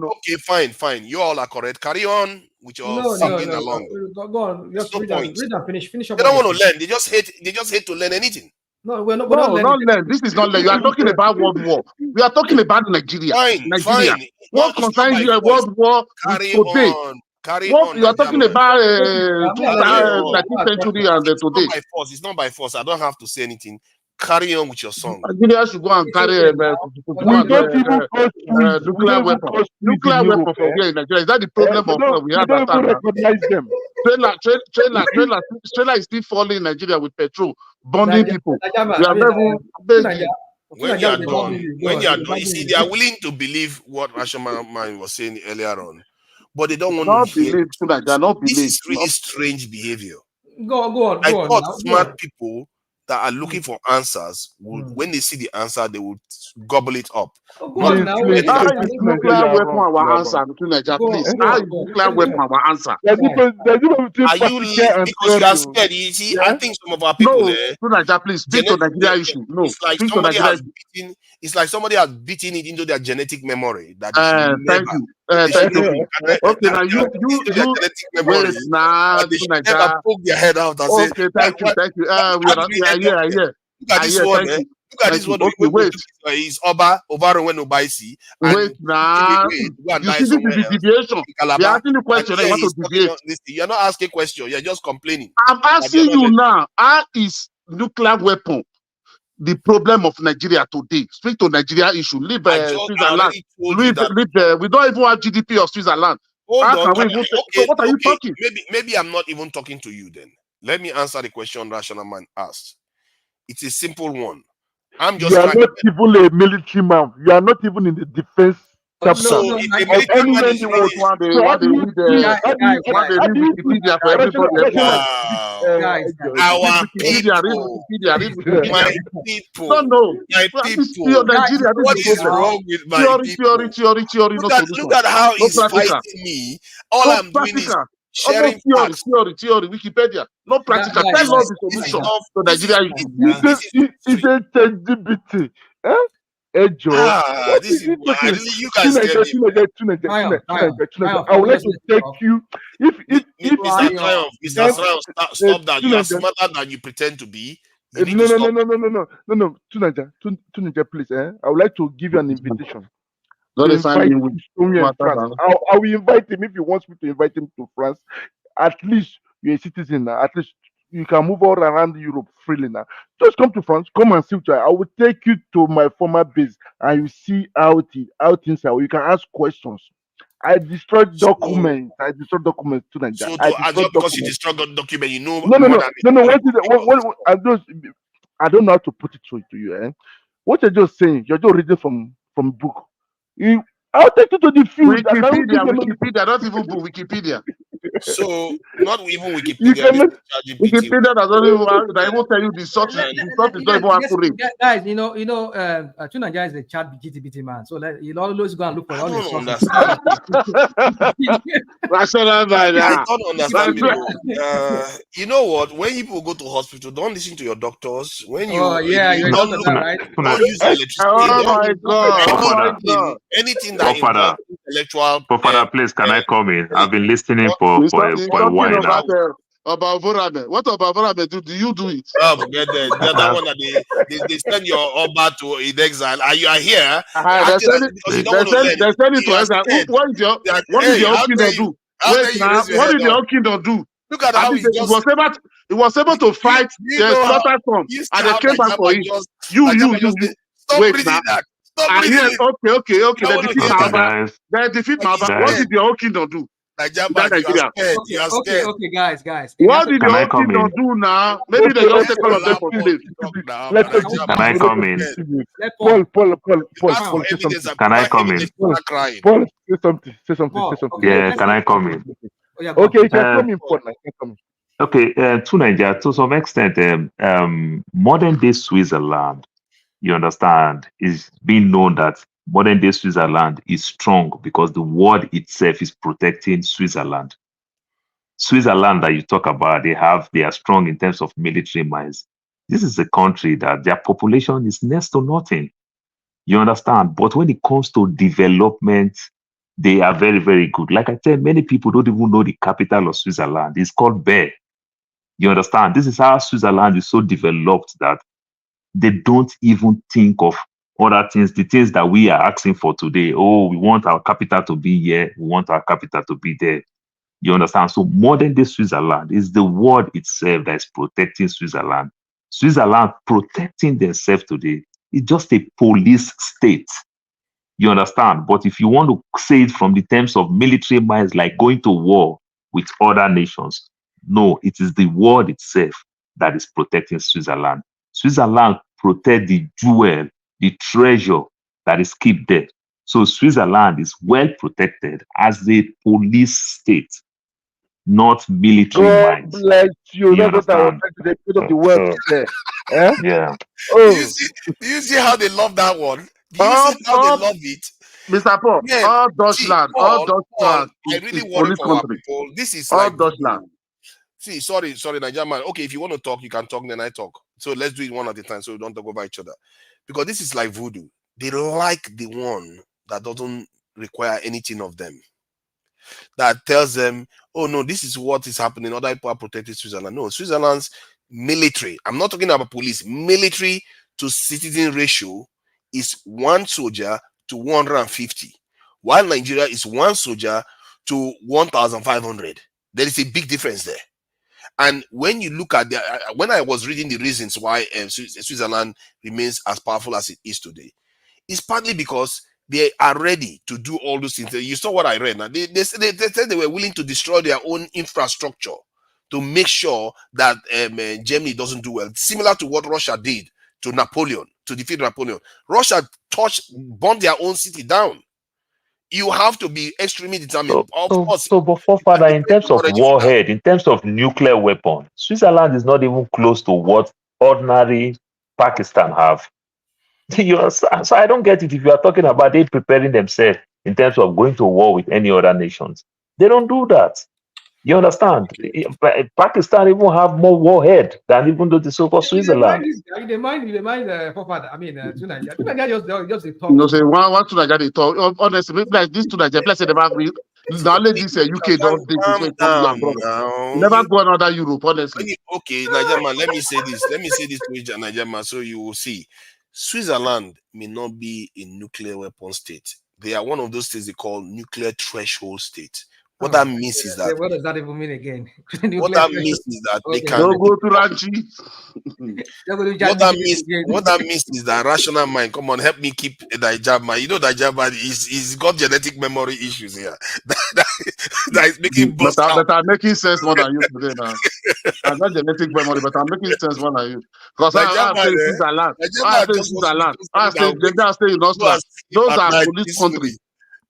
Okay, fine. You all are correct. Carry on with your singing along. Go on. Just read and finish up. They don't want to learn. They just hate to learn anything. No, we're not learn. This is not learn. You are talking about World War. We are talking about Nigeria. Nigeria. What concerns you a World War today? You are talking about 19th century and today. It's not by force. I don't have to say anything. Carry on with your song. Nigeria should go and carry nuclear weapon. Nuclear weapon from here in Nigeria. Is that the problem of we have that time? Recognize them. Trailer is still falling in Nigeria with petrol, bonding people. We are very when you are done, you see, they are willing to believe what Rashomon was saying earlier on, but they don't want to believe. This is really strange behavior. Go on. I thought smart people that are looking for answers, when they see the answer, they will gobble it up. Oh, go on now. How is nuclear weapon our answer to Nigeria, please? How is nuclear weapon our answer? Are you because you are scared? You see, I think some of our people there. No, Nigeria, please speak to Nigeria issue. No, it's like speak to somebody Nigeria has beaten. It's like somebody has beaten it into their genetic memory that they should thank never. you. Thank you. Okay, now you genetic memory, wait now. they should never poke their head out and say, okay, thank you. We are Look at this one. Look at this one. Okay, wait. Is Oba when Obaisi. Wait now. You see, this is the deviation. We are asking the question. You want to deviate. You're not asking a question. You're just complaining. I'm asking you now. How is nuclear weapon the problem of Nigeria today? Speak to Nigeria issue. Leave Switzerland. We don't even have GDP of Switzerland. Hold on. So what are you talking? Maybe I'm not even talking to you then. Let me answer the question Rational Man asked. It's a simple one. You are not even a military man. You are not even in the defense. So if a military man is Wikipedia for everybody. Our people, my people, what is wrong with my people? Look at how he's fighting me. All I'm doing is sharing facts. Theory, Wikipedia. No practical. Tell us the solution to Nigeria. It's a ChatGPT. You guys I would like to take you. Mr. Stop that. You are smarter than you pretend to be. No. Tunaja, please. I would like to give you an invitation. I will invite him if he wants me to invite him to France. At least you're a citizen now. At least you can move all around Europe freely now. Just come to France, come and see. I will take you to my former base and you see how things are. You can ask questions. I destroyed documents. To Nigeria. So because you destroyed document, you know. No. I don't know how to put it to you. What you're just saying, you're just reading from book. I'll take you to the field. Wikipedia, not even book. Wikipedia. So not even Wikipedia. Wikipedia doesn't even tell you the source. The source is not even accurate. Guys, Tunaja is a chat GPT man, so he'll always go and look for all the sources. I don't understand. You know what? When people go to hospital, don't listen to your doctors. When you don't look, don't use electricity. Oh my God! Anything that involves intellectual. Father, please, can I come in? I've been listening for a while now. About Vorame. What about Vorame? Do you do it? Oh, forget that one that they send your Oba to in exile. Are you here? They send it to exile. What is your kingdom do? Wait now. What did your kingdom do? Look at how he was able to fight the slaughter son, and they came back for him. You. Wait now. Okay. They defeat Maba. What did your kingdom do? Nigeria. Okay, guys. What did your kingdom do now? Maybe they just take all of them for 2 days. Can I come in? Paul. Can I come in? Paul, say something. Yeah, can I come in? Okay, you can come in, Paul. Okay, to Nigeria, to some extent, modern day Switzerland, you understand, is being known that modern day Switzerland is strong because the world itself is protecting Switzerland. Switzerland that you talk about, they are strong in terms of military minds. This is a country that their population is next to nothing. You understand? But when it comes to development, they are very, very good. Like I said, many people don't even know the capital of Switzerland. It's called Bern. You understand? This is how Switzerland is so developed that they don't even think of other things, the things that we are asking for today. Oh, we want our capital to be here. We want our capital to be there. You understand? So modern day Switzerland is the world itself that is protecting Switzerland. Switzerland protecting themselves today is just a police state. You understand? But if you want to say it from the terms of military minds, like going to war with other nations, no, it is the world itself that is protecting Switzerland. Switzerland protect the jewel, the treasure that is kept there. So Switzerland is well protected as a police state. not military God might. bless you. You That's what I was understand? trying to say. Because of the So, word so there. Eh? yeah. Do you Oh, see? Do you see how they love that one? Do you see how they all love it? Mr. Paul, Man, all see, Deutschland, all Paul, Deutschland I is really worry police for our country. people. This is All like Deutschland. voodoo. See, sorry, Nigerian man. Okay, if you want to talk, you can talk, then I talk. So let's do it one at a time so we don't talk over each other. Because this is like voodoo. They like the one that doesn't require anything of them. That tells them, oh no, this is what is happening. Other people are protecting Switzerland. No, Switzerland's military, I'm not talking about police, military to citizen ratio is 1 soldier to 150, while Nigeria is 1 soldier to 1,500. There is a big difference there. And when you look at when I was reading the reasons why Switzerland remains as powerful as it is today, it's partly because they are ready to do all those things. You saw what I read. Now they said they were willing to destroy their own infrastructure to make sure that Germany doesn't do well. Similar to what Russia did to Napoleon, to defeat Napoleon. Russia bombed their own city down. You have to be extremely determined. Of course, But forefather, in terms not of ready for that. warhead, in terms of nuclear weapon, Switzerland is not even close to what ordinary Pakistan have. So I don't get it. If you are talking about they preparing themselves in terms of going to war with any other nations, they don't do that. You understand? Pakistan even have more warhead than even though the so-called You dey mind Switzerland. this guy. You dey mind forefather. I mean, Tunaja. Tunaja just a talk. You know, say one to Nigeria they talk. Honestly, maybe like this to Nigeria, let's say they never agree. Now only this UK don't did this Calm way come to down abroad. now. You never go another Europe, honestly. Okay, Nigerian man, let me say this. Let me say this to you, Nigerian man, so you will see. Switzerland may not be a nuclear weapon state. They are one of those states they call nuclear threshold state. What that means is that What does that even mean again? what that means is that they Okay. can. Don't go to Ranchi. What that means is that rational mind. Come on, help me keep the Nigerian. You know that Nigerian is got genetic memory issues here. that is making bust out. But I'm making sense more than you today now. I'm not genetic memory, but I'm making sense more than you. Because I stay in Switzerland. I stay in Switzerland. I stay in Austria. Those are police countries.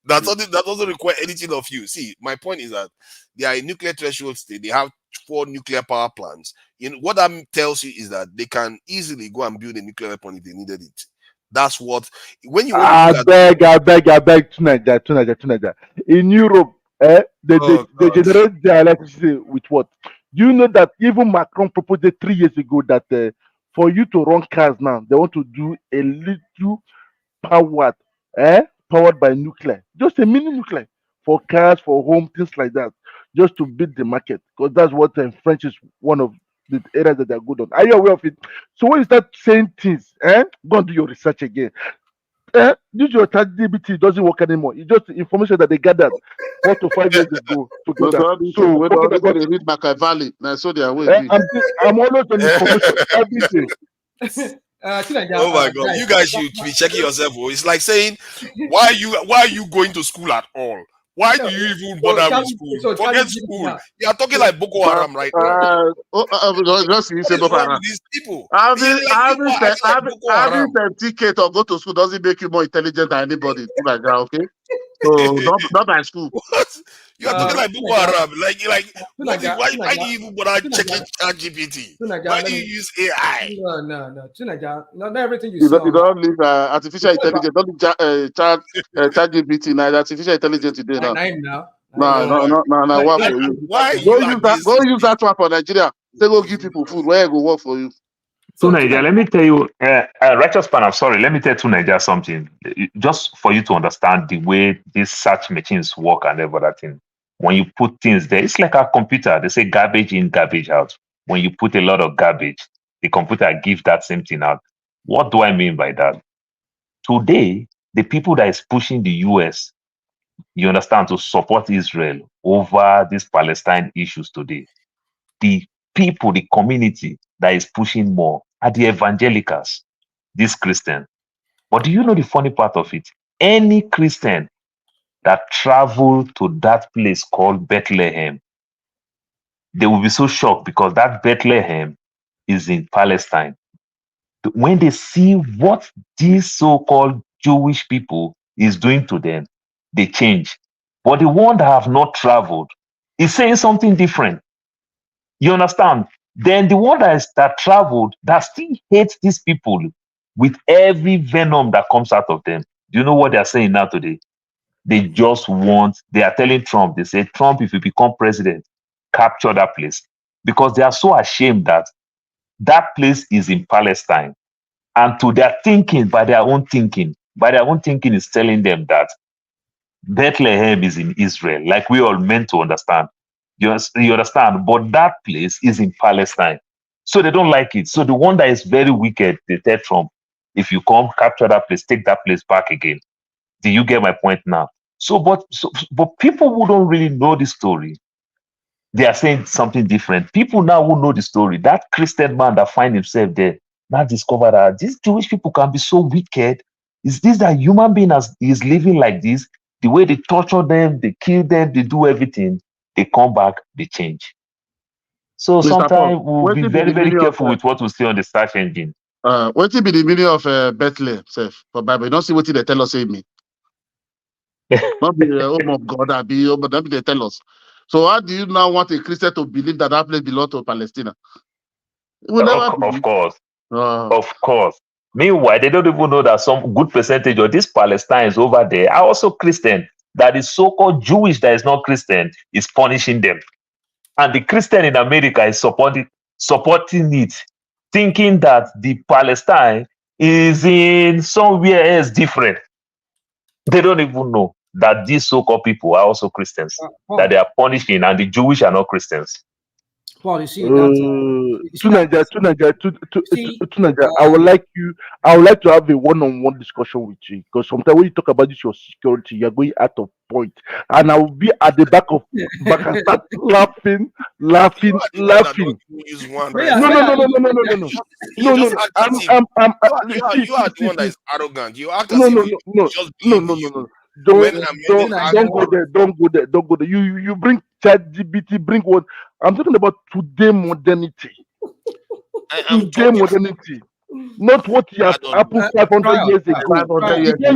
That doesn't require anything of you. See, my point is that they are a nuclear threshold state. They have 4 nuclear power plants. What that tells you is that they can easily go and build a nuclear weapon if they needed it. That's what when you look at I beg, Tunaja. In Europe, they generate their electricity with what? Do you know that even Macron proposed it 3 years ago that for you to run cars now, they want to do a little powered, powered by nuclear, just a mini nuclear for cars, for home, things like that, just to beat the market. Because that's what French is one of the areas that they're good on. Are you aware of it? So when you start saying things, go and do your research again. This your ChatGPT doesn't work anymore. It's just information that they gathered 4 to 5 years ago together. So they read Machiavelli. So they are waiting. I'm always on information every day. Oh my God! You guys should be checking yourself. It's like saying, why are you going to school at all? Why do you even bother with school? Forget school. You are talking like Boko Haram right now. Just you say Boko Haram. These people. Having certificate or go to school doesn't make you more intelligent than anybody. Like that, okay? So not by school. What? You are talking like Boko Haram. Why do you even bother checking ChatGPT? Why do you use AI? No. Tunaja, not everything you You see. don't leave artificial intelligence. Don't leave ChatGPT now. Artificial intelligence today now. No. Work for you. Go use that one for Nigeria. They go give people food. Where it go work for you? So Nigeria, let me tell you, righteous pan, I'm sorry, let me tell to Nigeria something, just for you to understand the way these search machines work and everything. When you put things there, it's like a computer. They say garbage in, garbage out. When you put a lot of garbage, the computer gives that same thing out. What do I mean by that? Today, the people that is pushing the US, you understand, to support Israel over these Palestine issues today, the people, the community that is pushing more are the evangelicals, these Christians. But do you know the funny part of it? Any Christian that travel to that place called Bethlehem, they will be so shocked because that Bethlehem is in Palestine. When they see what these so-called Jewish people is doing to them, they change. But the ones that have not traveled, is saying something different. You understand? Then the one that traveled that still hates these people with every venom that comes out of them. Do you know what they are saying now today? They are telling Trump, they say, Trump, if you become president, capture that place. Because they are so ashamed that that place is in Palestine. And to their thinking, by their own thinking is telling them that Bethlehem is in Israel, like we all meant to understand. You understand? But that place is in Palestine. So they don't like it. So the one that is very wicked, they tell Trump, if you come, capture that place, take that place back again. Do you get my point now? But people who don't really know the story, they are saying something different. People now who know the story, that Christian man that find himself there, now discover that these Jewish people can be so wicked. Is this that human being is living like this? The way they torture them, they kill them, they do everything, they come back, they change. So Mr. Paul, sometimes we'll what be will be very, the very meaning of careful with what we say on the search engine. what will be the meaning of Bethlehem, self, for Bible? You don't see what they tell us, say me. Not be the home of God, but that be they tell us. So how do you now want a Christian to believe that that place belongs to Palestine? It will never be. Of course. Of course. Meanwhile, they don't even know that some good percentage of these Palestinians over there are also Christian. That is so-called Jewish that is not Christian is punishing them. And the Christian in America is supporting it, thinking that the Palestine is in somewhere else different. They don't even know that these so-called people are also Christians, that they are punishing, and the Jewish are not Christians. Paul, you see that I would like to have a one-on-one discussion with you, because sometimes when you talk about this your security, you're going out of point, and I will be at the back and start laughing. Use one No. You are the one that is arrogant. You act as if you just believe you. Don't go there. You bring ChatGPT, bring what I'm talking about today modernity. Modernity. Not what you have happened 500 years ago. 500 years ago.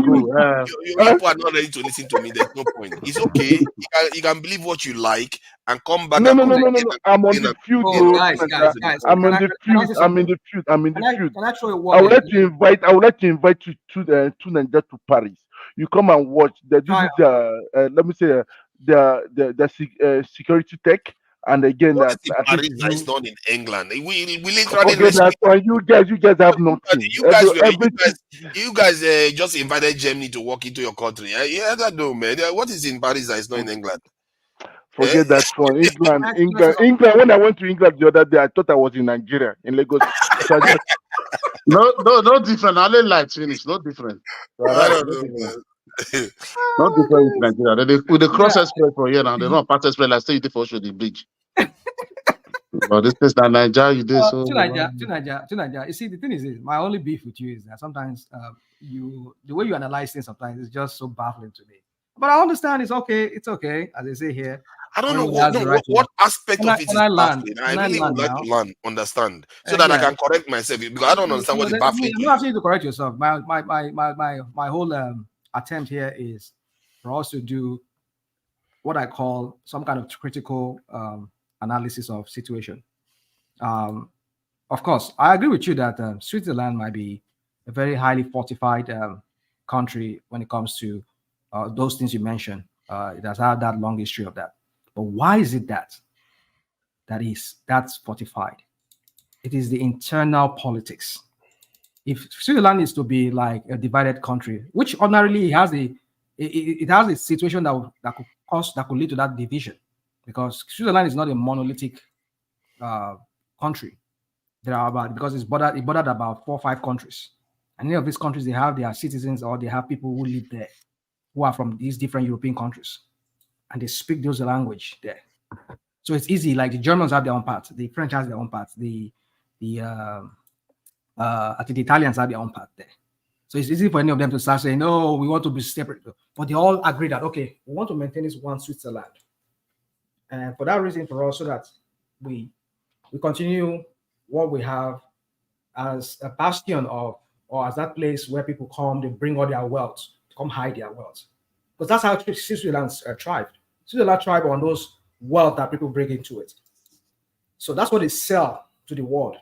You people are not ready to listen to me. There's no point. It's okay. You can believe what you like and come back. No. I'm on the field. I'm in the field. Can I throw a I word? would like to invite you to Nigeria, to Paris. You come and watch. This is let me say the security tech. And again, What is in Paris that is not in England? We literally forget that one. You guys have nothing. You guys just invited Germany to walk into your country. Yeah, that no man. What is in Paris that is not in England? Forget that one. England. When I went to England the other day, I thought I was in Nigeria, in Lagos. No different. Only lights finish. No different. I don't know, man. Not different with Nigeria. With the cross express for here now, they don't pass express like say you for sure the bridge. But this is that Nigeria you did so. To Nigeria. You see, the thing is, my only beef with you is that sometimes the way you analyze things sometimes is just so baffling to me. But I understand it's okay, as they say here. I don't know what aspect of it is baffling. I really would like to understand, so that I can correct myself, because I don't understand what is baffling. You don't have to correct yourself. My whole attempt here is for us to do what I call some kind of critical analysis of situation. Of course, I agree with you that Switzerland might be a very highly fortified country when it comes to those things you mentioned. It has had that long history of that. But why is it that's fortified? It is the internal politics. If Switzerland is to be like a divided country, which ordinarily has a situation that could lead to that division, because Switzerland is not a monolithic country. Because it bordered about 4 or 5 countries. And any of these countries, they have their citizens or they have people who live there who are from these different European countries, and they speak those language there. So it's easy. Like the Germans have their own part, the French has their own part, I think the Italians have their own part there. So it's easy for any of them to start saying, no, we want to be separate. But they all agree that, okay, we want to maintain this one Switzerland. And for that reason, for us, so that we continue what we have as a bastion of, or as that place where people come, they bring all their wealth, to come hide their wealth. Because that's how Switzerland thrived. Switzerland thrived on those wealth that people bring into it. So that's what they sell to the world.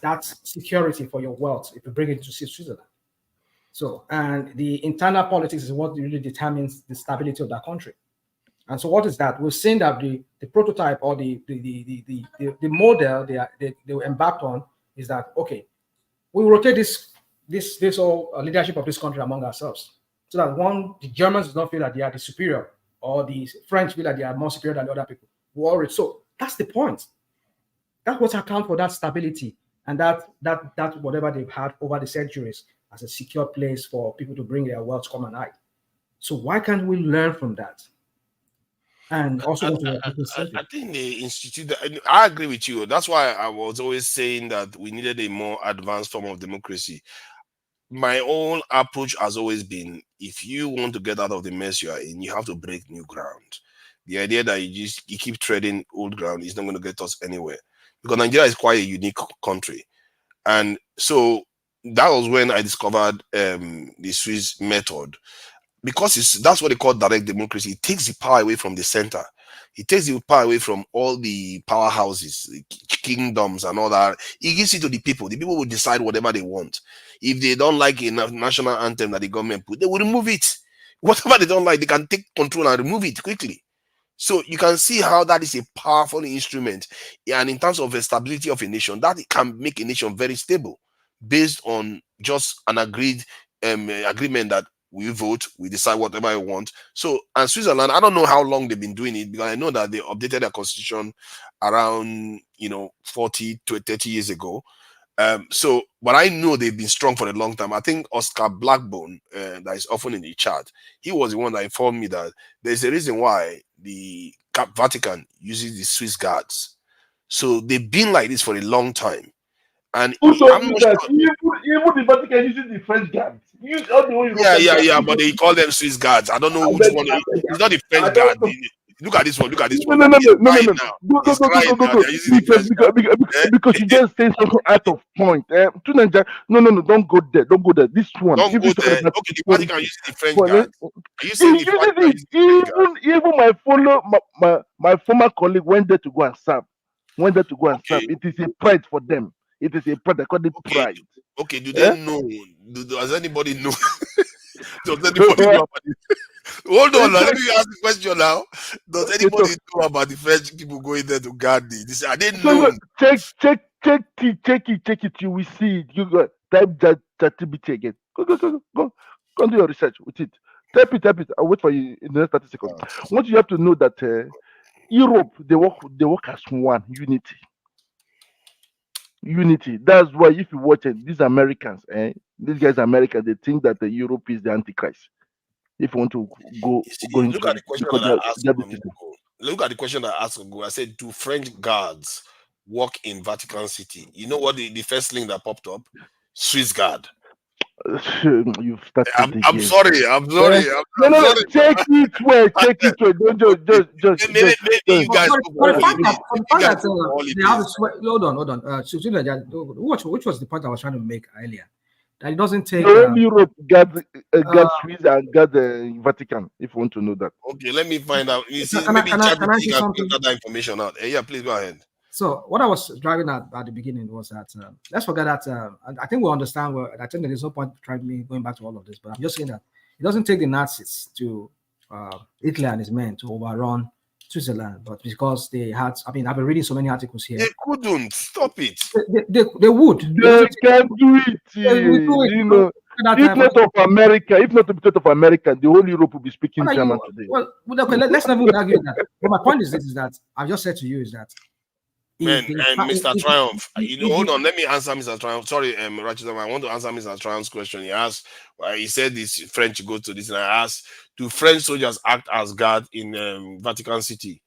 That's security for your wealth if you bring it to Switzerland. So, and the internal politics is what really determines the stability of that country. And so, what is that? We've seen that the prototype or the model they embarked on is that, okay, we rotate this whole leadership of this country among ourselves, so that the Germans do not feel that they are the superior, or the French feel that they are more superior than the other people. So that's the point. That's what accounts for that stability and that whatever they've had over the centuries as a secure place for people to bring their wealth to come and hide. So why can't we learn from that? And also, I think they institute. I agree with you. That's why I was always saying that we needed a more advanced form of democracy. My own approach has always been: if you want to get out of the mess you are in, you have to break new ground. The idea that you keep treading old ground is not going to get us anywhere, because Nigeria is quite a unique country, and so that was when I discovered the Swiss method. Because that's what they call direct democracy. It takes the power away from the center. It takes the power away from all the powerhouses, kingdoms, and all that. It gives it to the people. The people will decide whatever they want. If they don't like a national anthem that the government put, they will remove it. Whatever they don't like, they can take control and remove it quickly. So you can see how that is a powerful instrument. And in terms of the stability of a nation, that can make a nation very stable based on just an agreement that we vote, we decide whatever we want. So, and Switzerland, I don't know how long they've been doing it, because I know that they updated their constitution around 40 to 30 years ago. But I know they've been strong for a long time. I think Oscar Blackbone, that is often in the chat, he was the one that informed me that there's a reason why the Vatican uses the Swiss guards. So they've been like this for a long time. And who told I'm you not that? sure. Even the Vatican uses the French guards. Use all the way Yeah, but they call them Swiss guards. I don't know which one. It's not the French guard. Look at this one. Look at this one. No. He's crying now. He's crying now. Go. They're using the French guard. Because you just say something out of point. No, don't go there. Don't go there. This one. Don't go there. Okay, the Vatican uses the French guard. Are you saying the Vatican uses the French guard? Even my former colleague went there to go and serve. Okay. It is a pride for them. It is a pride. They call it pride. Okay, do they know? Does anybody know? Does anybody know about it? Hold on, let me ask the question now. Does anybody know about the French people going there to guard this? I didn't know. Check it. You will see it. You go type ChatGPT again. Go do your research with it. Type it. I'll wait for you in the next 30 seconds. What you have to know that Europe, they work as one unity. That's why if you watch it, these Americans, these guys Americans, they think that Europe is the Antichrist. If you want to go into look at the question that I asked. Look at the question that I asked. I said, do French guards work in Vatican City? You know what the first link that popped up? Swiss guard. You've started I'm sorry. No, check it well. Don't just maybe you guys hold on. Which was the point I was trying to make earlier? That it doesn't take Europe got Swiss and got the Vatican, if you want to know that. Okay, let me find out. You see, maybe ChatGPT can filter that information out. Yeah, please go ahead. So what I was driving at the beginning was that let's forget that I think we understand. I think there is no point trying me going back to all of this, but I'm just saying that it doesn't take the Nazis to Hitler and his men to overrun Switzerland, but because they had, I've been reading so many articles here. They couldn't stop it. They would. They can do it. If not of America, because of America, the whole Europe will be speaking German today. Well, okay, let's not even argue that. But my point is this: is that I've just said to you is that. Mr. Triumph, hold on. Let me answer Mr. Triumph. Sorry, Rachel, I want to answer Mr. Triumph's question. He asked, he said this French go to this, and I asked, do French soldiers act as guard in Vatican City?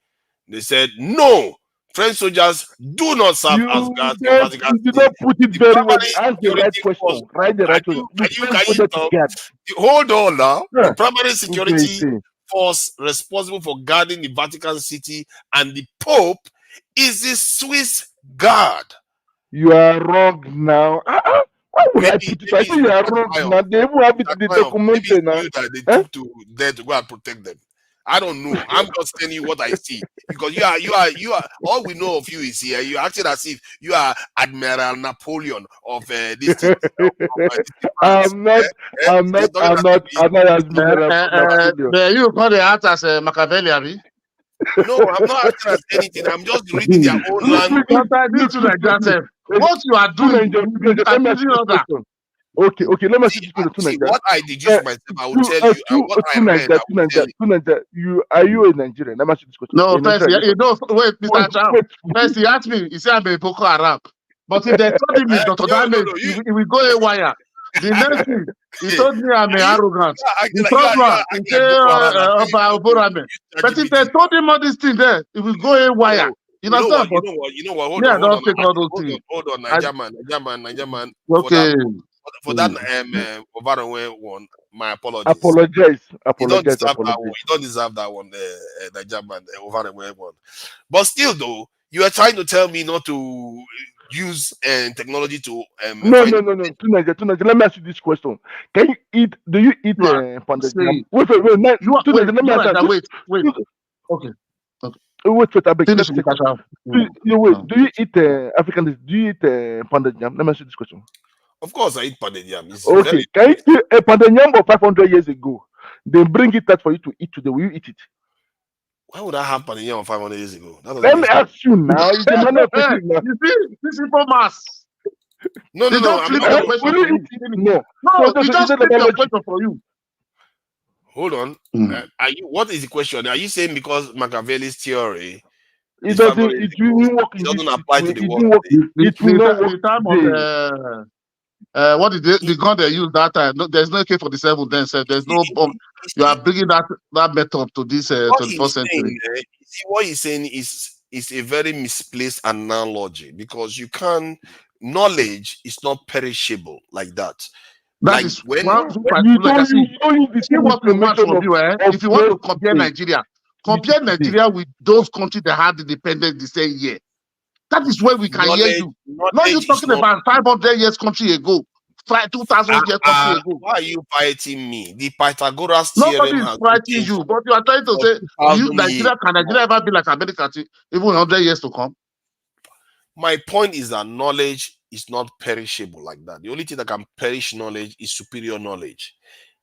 They said no. French soldiers do not serve as guards in Vatican City. You don't put it very well. Ask the right question. Write the right question. Hold on now. Yeah. The primary security force responsible for guarding the Vatican City and the Pope is the Swiss guard. You are wrong now. Why would I put it? I think you are wrong now. They will have it documented now. They took to there to go and protect them. I don't know. I'm just telling you what I see because you are. All we know of you is here. You're acting as if you are Admiral Napoleon of this thing. France. I'm not. I'm You're not. talking I'm not. I'm not as mineral Napoleon. You call the art as Machiavelli, Abi? No, I'm not acting as anything. I'm just reading their own language. Sometimes you two like that. What you are doing, Let me ask you this other. question. Okay. Let me ask you this question. See, what I deduce myself, I will tell you, and what I read, I will tell you. Are you a Nigerian? Let me ask you this question. No, first, you know, wait, Mr. Wait, Cham. wait. First, he asked me, he said I'm a Boko Haram. But if they told him it's Dr. Damage, he will go haywire. The next thing, he told me I'm arrogant. The third one, he said, but if they told him all these things there, he will go haywire. You know what? Hold yeah, on. don't take all those things. Hold on, Niger man. Okay. For that Ovaronwe one, my apologies. Apologize. You don't deserve that one. You don't deserve that one, Niger man, Ovaronwe one. But still, though, you are trying to tell me not to use technology to No. To Niger. Let me ask you this question: Can you eat? Do you eat pounded yam? Wait. Let me wait. Okay. Wait, I beg. Do you eat African dish? Do you eat pounded yam? Let me ask you this question. Of course, I eat pounded yam. Okay, can you eat a pounded yam of 500 years ago? They bring it out for you to eat today. Will you eat it? Why would I have pounded yam 500 years ago? Let me ask you now. You see, this simple mass. No. Don't flip your question for you. No, you just flip your question for you. Hold on. What is the question? Are you saying because Machiavelli's theory it doesn't work? It doesn't apply to the world? It will not work. The time of what is the gun they used that time? No, there's no AK-47 then. So there's no bomb. You are bringing that method to this 21st century. What he's saying is a very misplaced analogy because knowledge is not perishable like that. That is when see what the match for you. If you want to compare Nigeria with those countries that had independence the same year. That is where we can hear you. Not you talking about 500 years country ago, 2,000 years country ago. Why are you fighting me? The Pythagoras theorem. Nobody is fighting you, but you are trying to say, can Nigeria ever be like America even 100 years to come? My point is that knowledge is not perishable like that. The only thing that can perish knowledge is superior knowledge.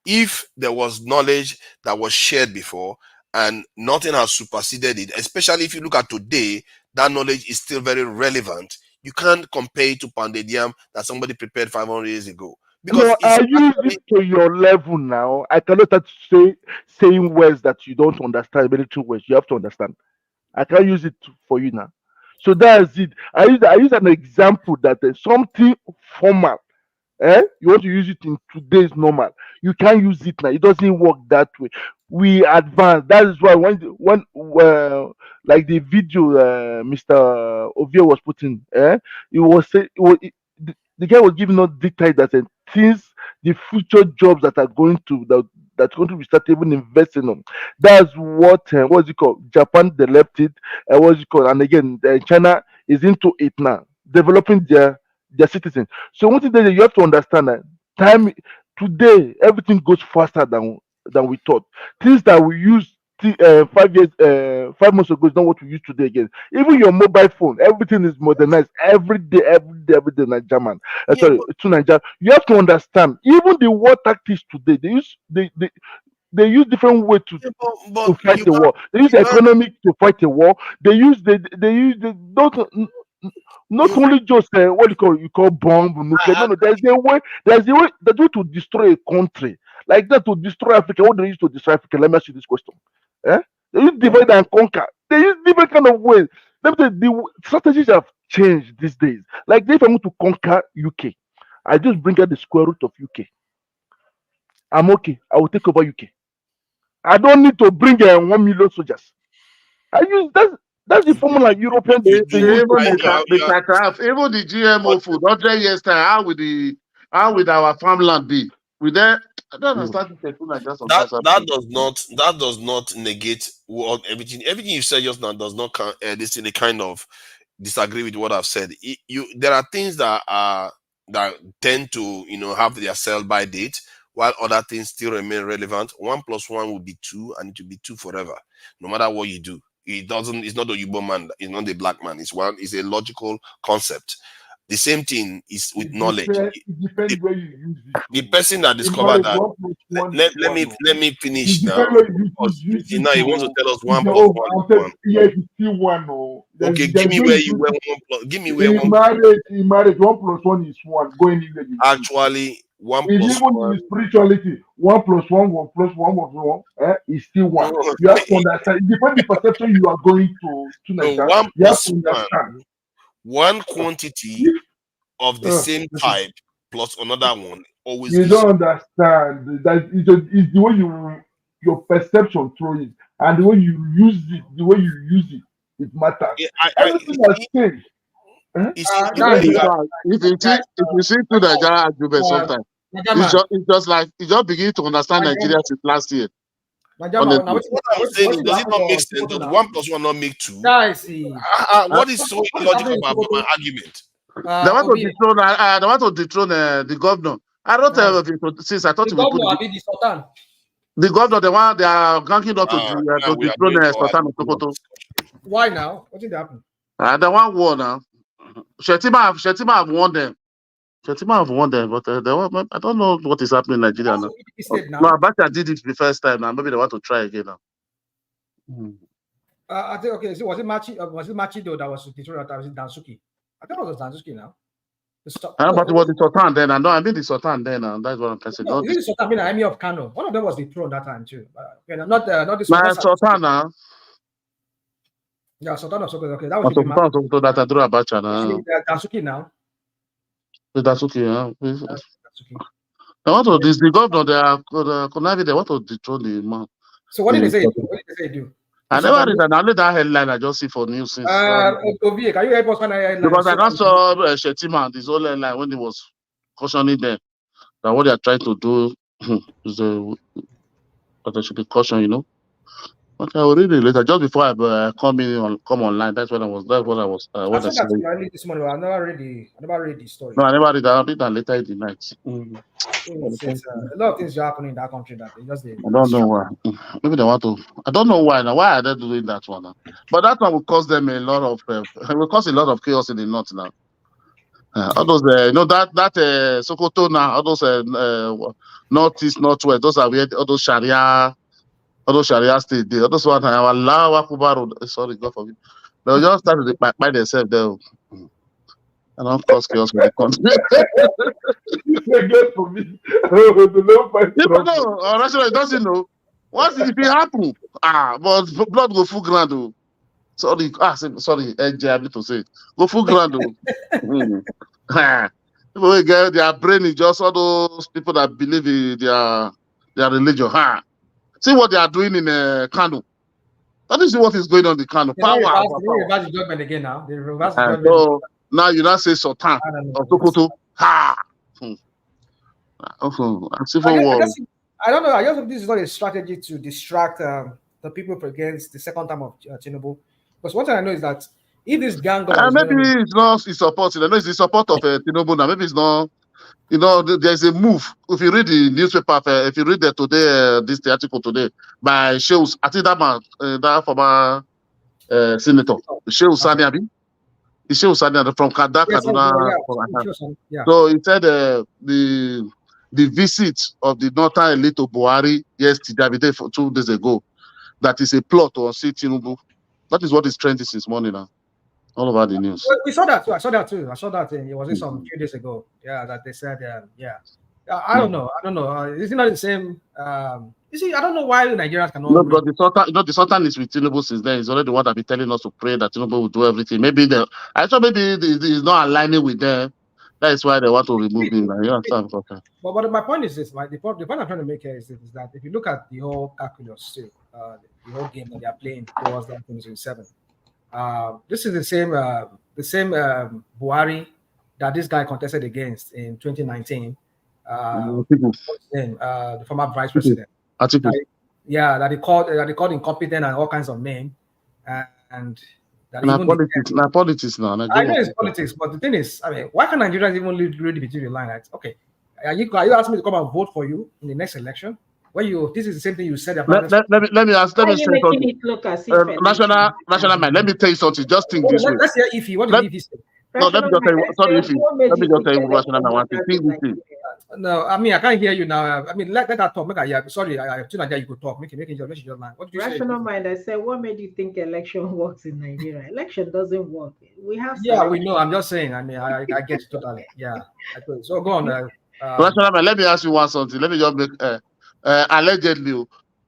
If there was knowledge that was shared before and nothing has superseded it, especially if you look at today, that knowledge is still very relevant. You can't compare it to pounded yam that somebody prepared 500 years ago. Because I use it to your level now. I cannot saying words that you don't understand, military words. You have to understand. I can't use it for you now. So that's it. I use an example that something formal. You want to use it in today's normal. You can't use it now. It doesn't work that way. We advance. That is why when like the video Mr. Ovie was putting, the guy was giving us dictate that the future jobs that are going to that's going to be started even investing on. That's what's it called? Japan they left it. What's it called? And again, China is into it now, developing their citizens. So one thing that you have to understand that time today everything goes faster than we thought. Things that we used 5 months ago is not what we use today again. Even your mobile phone, everything is modernized every day, like German. Sorry, to Nigeria. You have to understand. Even the war tactics today, they use different way to fight the war. They use economic to fight the war. They use not only just what you call bomb nuclear. No, there's a way to destroy a country like that, to destroy Africa. What they use to destroy Africa? Let me ask you this question. They use divide and conquer. They use different kind of ways. The strategies have changed these days. Like if I want to conquer UK, I just bring out the square root of UK. I'm okay. I will take over UK. I don't need to bring 1 million soldiers. That's the formula European. Even the GMO food, 100 years time, how would our farmland be? With that, I don't understand. That does not negate what everything you said just now does not this in a kind of disagree with what I've said. There are things that tend to have their sell by date. while other things still remain relevant. 1 + 1 will be 2, and it will be 2 forever, no matter what you do. It's not the Igbo man, it's not the black man. It's a logical concept. The same thing is with knowledge. It depends where you use it. The person that In discovered marriage, that. 1 + 1 Let is me 1. let me finish It now. depends where you Because use it. now he wants to tell us 1 + Oh, 1 I'm is saying, 1. yes, it's still 1. Oh. Okay, There's give me no where you use where it. 1 plus. Give me where In 1. marriage, 1 + 1 is 1. Going in there, you use. Actually, 1 Even + 1. in spirituality, 1 + 1, 1 + 1, 1 + 1 is still 1. No, You have to understand. It depends the perception you are going to no, Nigeria. 1 You have + to understand. 1 quantity of the Uh, same type plus another one always you gives you. don't understand that it's the way your perception through it and the way you use it, it matters. Yeah, Everything has changed. you see, the No, way Guys, you are. if you see two Nigerian arguments sometimes, it's just like you just begin to understand Nigeria since last year. Honestly. What I'm saying is, does it not make sense? Does 1 + 1 not make 2? guys, see. What is so illogical about my argument? They want to dethrone. They want to dethrone the governor. I wrote since I thought the we put governor, the Sultan. the governor. The one they are ganking up to Now we are dethrone going for Sultan of Sokoto. Why now? What did happen? The one won now. Shetima have won them. Shetima have won them, but I don't know what is happening in Nigeria now. No, Abacha did it the first time now. Maybe they want to try again now. I think okay. So was it Machido that was dethroned? That was Dansuki. I think it was Dansuki now. But it was the Sultan then. I mean the Sultan then. That's what I'm saying. No, this is Sultan being an enemy of Kano. One of them was dethroned that time too. Not this one. one. Sultan now. Yeah, Sultan of Sokoto. Okay, that was Sultan of Sokoto that I drew Abacha now. Dansuki now. Dansuki, They want to this the governor. They are Konavi. They want to dethrone the man. So what did they say? What did they say do? I never read that. Only that headline I just see for news since. Ovie, can you help us find that headline? Because I not saw Shetima this whole headline when he was cautioning them that what they are trying to do is that they should be cautioned, But I will read it later. Just before I come online. That's what I was. That's what I was. I saw that early this morning. But I never read the story. No, I never read that. I'll read that later in the night. It's a lot of things are happening in that country that they just I don't know why. Maybe they want to. I don't know why now. Why are they doing that one now? But that one will cause them a lot of. It will cause a lot of chaos in the north now. All those, that Sokoto now. All those northeast, northwest. Those are where all those Sharia states. All those one. Allah Akbar. Sorry, God forbid. They'll just start to by themselves there. And don't cause chaos in the country. For me. No, it doesn't know. What if it happen? But blood go full ground. Oh. Sorry, sorry, I need to say go full ground. People get their brain is just all those people that believe in their religion. See what they are doing in Kano. That is what is going on in Kano. Power. They reverse the judgment again now. They reverse the judgment. So now you not say Sultan of Sokoto. Civil war. I don't know. I just think this is not a strategy to distract the people against the second time of Tinubu. Because one thing I know is that if this gang maybe it's not his support. I know it's the support of Tinubu now. Maybe it's not. There's a move. If you read the newspaper, if you read today, this article today by Sheus, I think that man, that former senator, Sheus Saniabi, Sheus Saniabi from Kaduna. So he said the visit of the northern elite to Buhari yesterday, 2 days ago, that is a plot to unseat Tinubu. That is what is trending since morning now. All over the news. We saw that too. I saw that too. It was some few days ago. Yeah, that they said. I don't know. Is it not the same? You see, I don't know why the Nigerians cannot. No, but the Sultan is with Tinubu since then. He's already the one that been telling us to pray that Tinubu will do everything. Maybe I thought maybe he's not aligning with them. That is why they want to remove him. But my point is this: the point I'm trying to make here is that if you look at the whole calculus, the whole game that they are playing towards that 2027. This is the same Buhari that this guy contested against in 2019. The former vice president. That he called incompetent and all kinds of names. And that politics now. I know it's politics, but the thing is, why can't Nigerians even read between the lines? Okay, Are you asking me to come and vote for you in the next election? This is the same thing you said about Let me ask. Let Why me are you say making something. it look as if National man. Let me tell you something. Just think this way. Let's hear Ify. What did Ify say? No, let me just tell you. Sorry, Ify. What made Let me you just think tell you, election National man. One thing. workers Think in this thing. Nigeria? No, I mean I can't hear you now. I mean let that talk. Make I hear. Sorry, I tune that you could talk. Make your mind. What did you say? Rational mind. I said, what made you think election works in Nigeria? Election doesn't work. We have Yeah, we selection. know. I'm just saying. I mean, I get it totally. Yeah. So go on. National man. Let me ask you one something. Let me just make allegedly.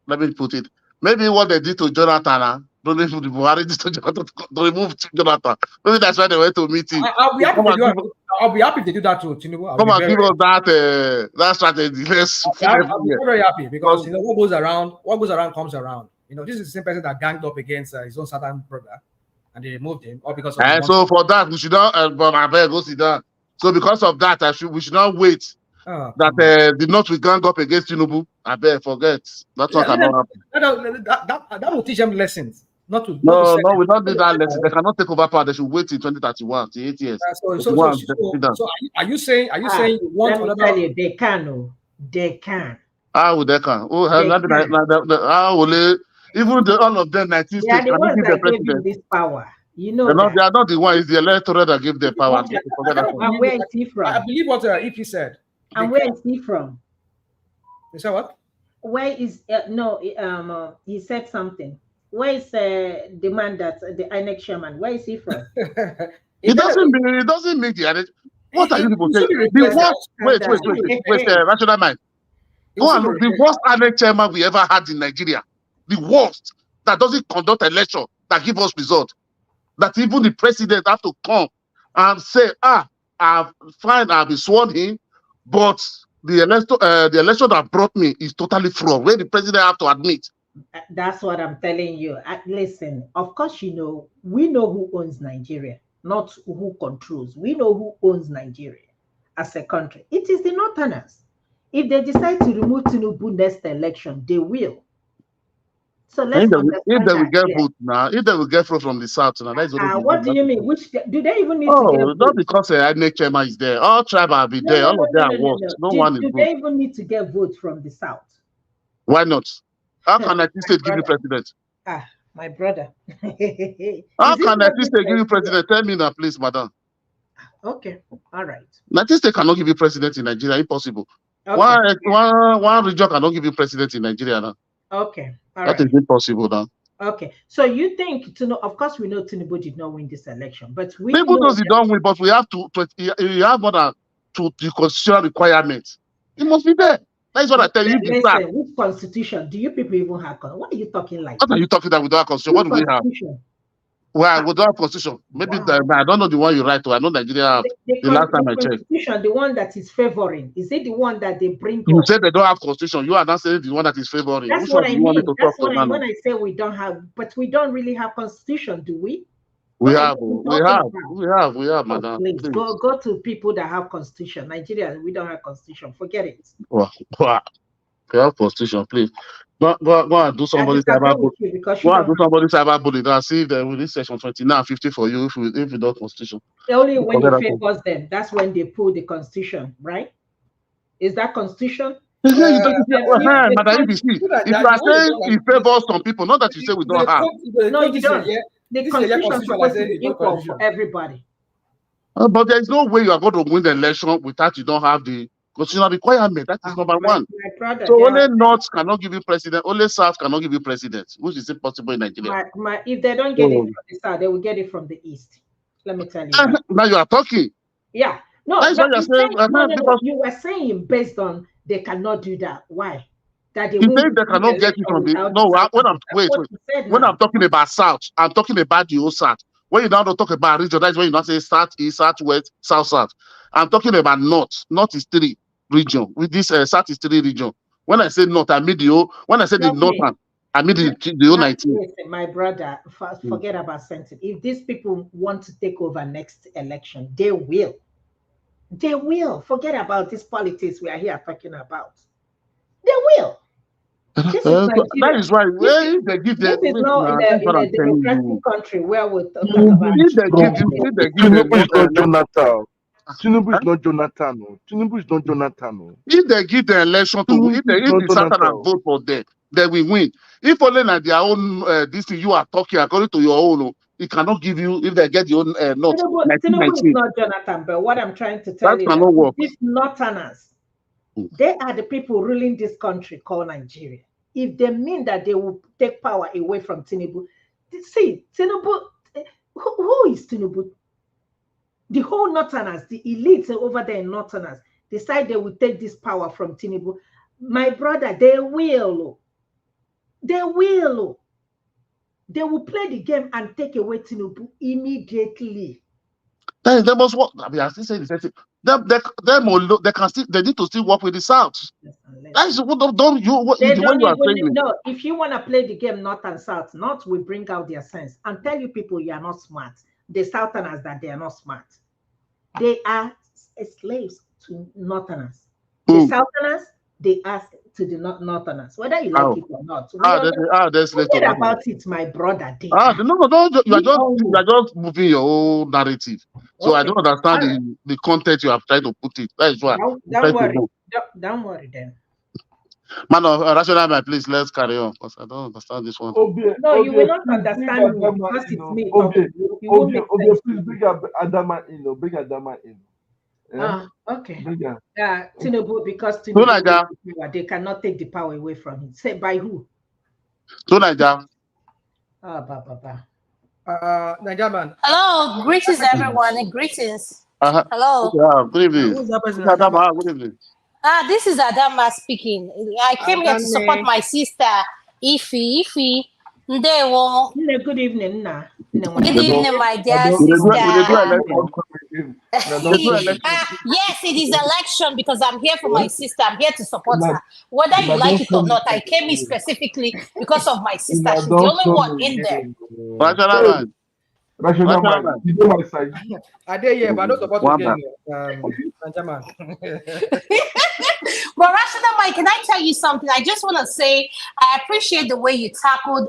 Let me put it. Maybe what they did to Jonathan. Don't know if the Buhari did to Jonathan to remove Jonathan. Maybe that's why they went to meet him. I'll be happy if they do that too, Tinubu. Come and give us that strategy. Let's I'll be very happy because what goes around comes around. This is the same person that ganged up against his own Southern brother, and they removed him all because of. So for that, we should not. But I better go sit down. So because of that, we should not wait that the North will gang up against Tinubu. I better forget. That's what cannot happen. That will teach them lessons. Not to. No, we don't need that lesson. They cannot take over power. They should wait in 2031, 8 years. So are you saying you want let me tell you, they can. They can. How they can? Oh, how will they? Even all of them 19 states the cannot give the president this power. You know they are not the one. It's the electorate that give them power. And where is he from? I believe what Ify said. And where is he from? You said what? Where is he said something. Where is the man that the INEC chairman? Where is he from? It doesn't make the. What are you people saying? Wait, rational mind. The worst INEC chairman we ever had in Nigeria. The worst that doesn't conduct election that give us result. That even the president have to come and say, I've been sworn in, but the election that brought me is totally fraud. Where the president have to admit. That's what I'm telling you. Listen, of course, we know who owns Nigeria, not who controls. We know who owns Nigeria as a country. It is the Northerners. If they decide to remove Tinubu next election, they will. So let's understand if they will get vote now, if they will get vote from the south now, that's what do you mean? Which do they even need to get vote? Not because INEC chairman is there. All tribes will be there. All of them are worst. No one is do they even need to get vote from the south? Why not? How can Nigeria state give you president? My brother. How can Nigeria state give you president? Tell me now, please, madam. Okay, all right. Nigeria state cannot give you president in Nigeria. Impossible. Okay. One region cannot give you president in Nigeria now. Okay, all right. That is impossible now. Okay, so you think of course we know Tinubu did not win this election, but people know he don't win, but we have to you have more than the constitutional requirements. It must be there. That is what I tell you. Listen, which constitution do you people even have? What are you talking like? What are you talking that we don't have constitution? What do we have? Well, we don't have constitution. Maybe I don't know the one you write to. I know Nigeria. The last time I checked, constitution, the one that is favoring, is it the one that they bring? You said they don't have constitution. You are not saying the one that is favoring. That's what I mean. That's what I mean when I say we don't have, but we don't really have constitution, do we? We have, madam. Please go to people that have constitution. Nigeria, we don't have constitution. Forget it. Wow. We have constitution, please. Go and do somebody's cyberbullying. Go and do somebody's cyberbullying. And see if they will reach section 29, 50 for you if you don't constitution. Only when it favors them, that's when they pull the constitution, right? Is that constitution? If you are saying it favors some people, not that you say we don't have. No, you don't. The constitution is supposed to be equal for everybody. But there is no way you are going to win the election without you don't have the constitutional requirement. That is number one. So only North cannot give you president, only South cannot give you president, which is impossible in Nigeria. If they don't get it from the South, they will get it from the East. Let me tell you. Now you are talking. Yeah. No, that's what you're saying. You were saying based on they cannot do that. Why? That they cannot get it from the when I'm talking about South, I'm talking about the whole South. When you now don't talk about region, that's when you not say South, East, South, West, South, South. I'm talking about North. North is 3 region. With this South is 3 region. When I say North, I mean the whole. When I say the Northern, I mean the whole 19. Listen, my brother, forget about sentiment. If these people want to take over next election, they will. They will. Forget about this politics we are here talking about. They will. That is why they give this is not in a democratic country where we talk about. If they give Tinubu is not Jonathan. No. Tinubu is not Jonathan. No. If they give the election to, Tinubu if is the not Southerners Jonathan. vote for them, they will win. If only like their own this thing you are talking according to your own, it cannot give you if they get your own note. Tinubu is not Jonathan, but what I'm trying to tell That you that cannot work. these Northerners, they are the people ruling this country called Nigeria. If they mean that they will take power away from Tinubu, see, Tinubu, who is Tinubu? The whole Northerners, the elites over there in Northerners, decide they will take this power from Tinubu. My brother, they will. They will. They will play the game and take away Tinubu immediately. They must work. I mean, I still say the same thing. They can still. They need to still work with the South. That is what don't you. What, They the don't way you are even saying. know. If you want to play the game North and South, North will bring out their sense and tell you people you are not smart. The Southerners that they are not smart. They are slaves to Northerners. The Southerners, they are to the Northerners, whether you like it or not. Forget about it, my brother. You are just moving your own narrative. So I don't understand the content you have tried to put it. That is why. Don't worry. Don't worry then. Man of rational mind, please let's carry on because I don't understand this one. No, you will not understand me because it's me talking. You won't make sense. Please bring Adama in. Bring Adama in. Okay. Yeah, Tinubu, because Tinubu, they cannot take the power away from him. Say by who? Niger. Nigerian. Hello, greetings everyone, and greetings. Hello. Yeah, good evening. Who's that person? Good evening. This is Adama speaking. I came here to support my sister, Ifi. Ndewo. Good evening, nah. Good evening, my dear sister. Yes, it is election because I'm here for my sister. I'm here to support her. Whether you like it or not, I came here specifically because of my sister. She's the only one in there. Rational mind. You know my side. I did here, but I don't support you again. But Rational Mike, can I tell you something? I just want to say I appreciate the way you tackled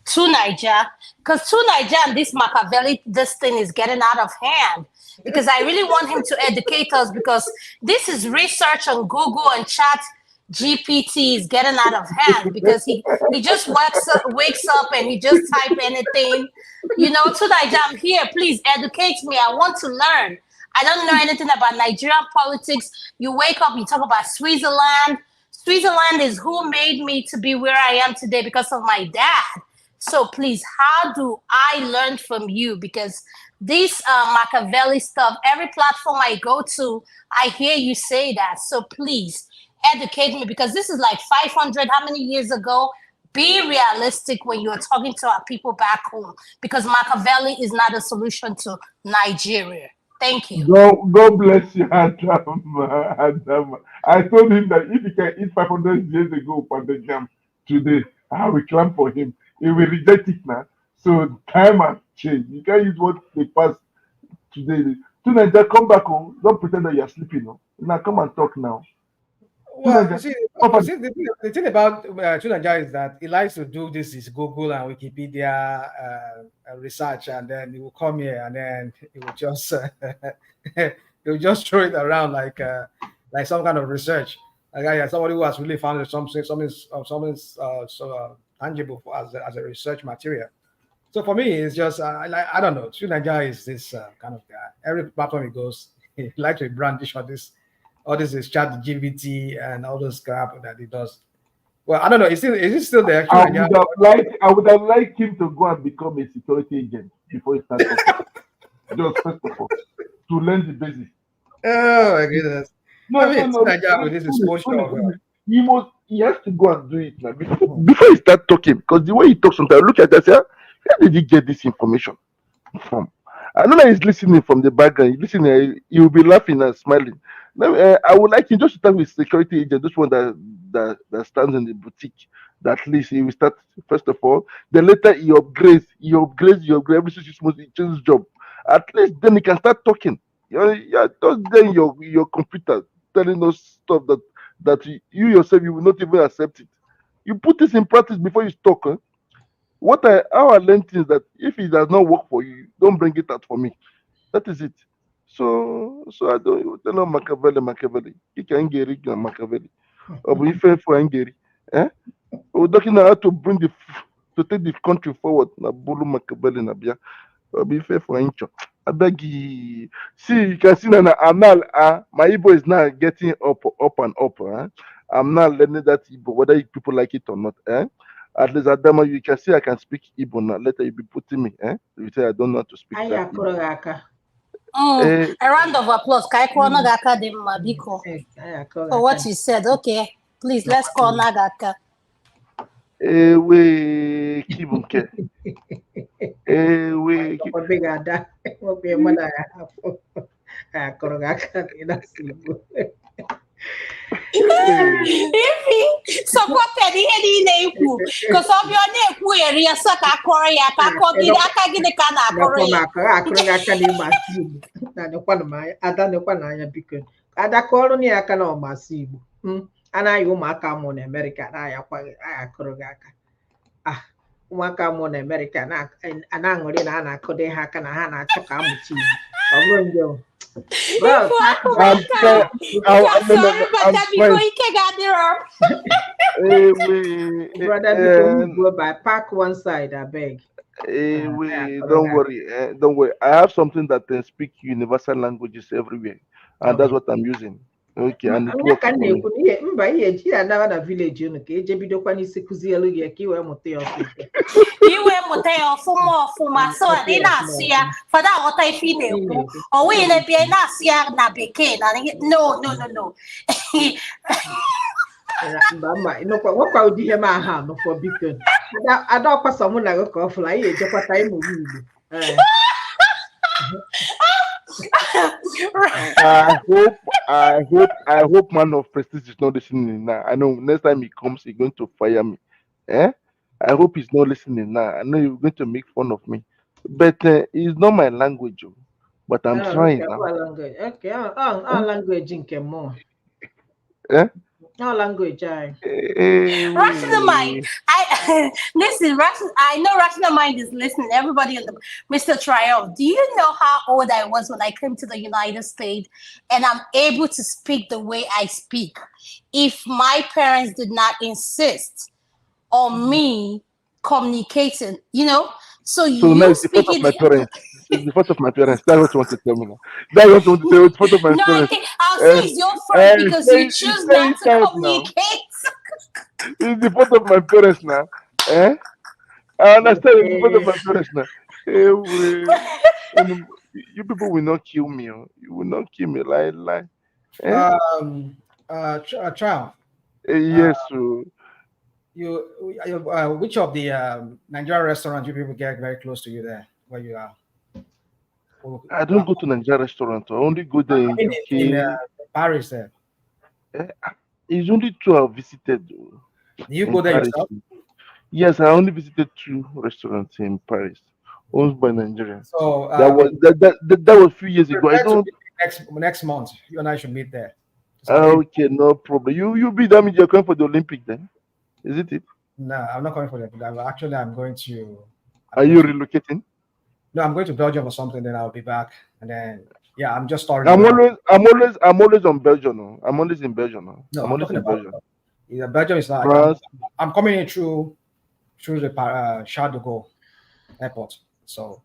to Niger, because to Niger and this Machiavelli, this thing is getting out of hand. Because I really want him to educate us, because this is research on Google and Chat GPT is getting out of hand, because he just wakes up and he just type anything. You know, to Niger, I'm here. Please educate me. I want to learn. I don't know anything about Nigerian politics. You wake up, you talk about Switzerland. Switzerland is who made me to be where I am today because of my dad. So please, how do I learn from you? Because this Machiavelli stuff, every platform I go to, I hear you say that. So please educate me, because this is like 500, how many years ago? Be realistic when you're talking to our people back home, because Machiavelli is not a solution to Nigeria. Thank you. God bless you, Adam. I told him that if he can eat 500 years ago for the jam today, I will clap for him. He will reject it now. So time has changed. You can't use what they passed today. Tonight, come back home. Don't pretend that you're sleeping. No? Now come and talk now. Well, you see, the thing about Tunanja is that he likes to do this is Google and Wikipedia research, and then he will come here and then he will just he will just throw it around like some kind of research. Like somebody who has really found something tangible for as a research material. So for me, it's just I don't know. Tunanja is this kind of guy. Every platform he goes, he likes to brandish on this. All this is Chat GPT and all those crap that he does. Well, I don't know. Is it still there? I would have liked him to go and become a security agent before he started. Just first of all, to learn the basics. Oh my goodness! With this exposure, he has to go and do it now before he start talking. Because the way he talks sometimes, I look at that, say, where did he get this information from? I know that he's listening from the background. He's listening, he will be laughing and smiling. I would like him just to start with security agent, this one that stands in the boutique. That at least he will start first of all. Then later he upgrades every 6 months, he changes job. At least then he can start talking. You're just then your computer telling us stuff that you yourself you will not even accept it. You put this in practice before you talk. Huh? How I learned is that if it does not work for you, don't bring it out for me. That is it. So I don't tell them Machiavelli. You can get it Machiavelli. Or we fair for Angeri. Eh? We're talking how to bring to take the country forward. Na Bulu Machiavelli na bia. Or be fair for Incho. I beg you. See, you can see now I'm now my Igbo is now getting up and up. I'm now learning that Igbo, whether people like it or not. At least at Dama, you can see I can speak Igbo now. Later you be putting me. You say I don't know how to speak that Igbo. A round of applause. Kai kwa nagaka de mabiko. For what you said. Okay. Please, let's call Nagaka. We Kibunke. We If supported ihe na-ekwu because ọ bịa na-ekwu eri ya sọ ka akọrọ ya ka akọgide aka gịnị ka na-akọrọ ya akụrụ gị aka n'ịgbasi Igbo ada n'anya biko ada kọọrọ na ya aka na ọmasị Igbo anaghị ụmụaka mụ na Amerịka na-ayakwaghị akụrụ gị aka ụmụaka mụ na Amerịka na-aṅụrị na a na-akụde ha aka na ha na-achọ ka amụta Igbo ọ bụrụ ndị brother, by park one side, I beg. Don't worry. Don't worry. I have something that can speak universal languages everywhere, and that's what I'm using. Okay, and it works for me. Mba ihe ji ya nawa na village unu ka eje bidokwa n'isi kuzielu gị ka iwe mụta ya ọfụma. Iwe mụta ya ọfụma so ị na-asụ ya fada aghọta ife ị na-ekwu ọ wee na-ebie na-asụ ya na bekee na no. Mba nwekwa ụdị ihe ma aha nụfọ biko ada ọkwasọ mụ na gị ka ọ fụla ihe ejekwata ịmụ Igbo. I hope man of prestige is not listening now. I know next time he comes, he's going to fire me. I hope he's not listening now. I know you're going to make fun of me, but it's not my language. But I'm trying now. Okay, our language in Kemo. Our language, Rational Mind. Listen, I know Rational Mind is listening. Everybody in the Mr. Triumph. Do you know how old I was when I came to the United States and I'm able to speak the way I speak? If my parents did not insist on me communicating, so now it's the fault of my parents. It's the fault of my parents. That's what you want to tell me now. That's what you want to say. It's the fault of my parents. I'll say it's your fault because you choose not to communicate. It's the fault of my parents now. I understand it's the fault of my parents now. You people will not kill me. You will not kill me. Lie. Triumph. Yes, sir. Which of the Nigerian restaurants you people get very close to you there where you are? I don't go to Nigerian restaurant. I only go there in Paris there. It's only 2 I've visited. Do you go there yourself? Yes, I only visited 2 restaurants in Paris, owned by Nigerians. So that was a few years ago. I don't. Next month, you and I should meet there. Okay, no problem. You be that means you're coming for the Olympic then? Is it? No, I'm not coming for that. Actually, I'm going to. Are you relocating? No, I'm going to Belgium or something. Then I'll be back, and then I'm just starting. I'm always on Belgium. No? I'm always in Belgium. No? I'm always in Belgium. Belgium is not. I'm coming in through the Charles de Gaulle airport. So,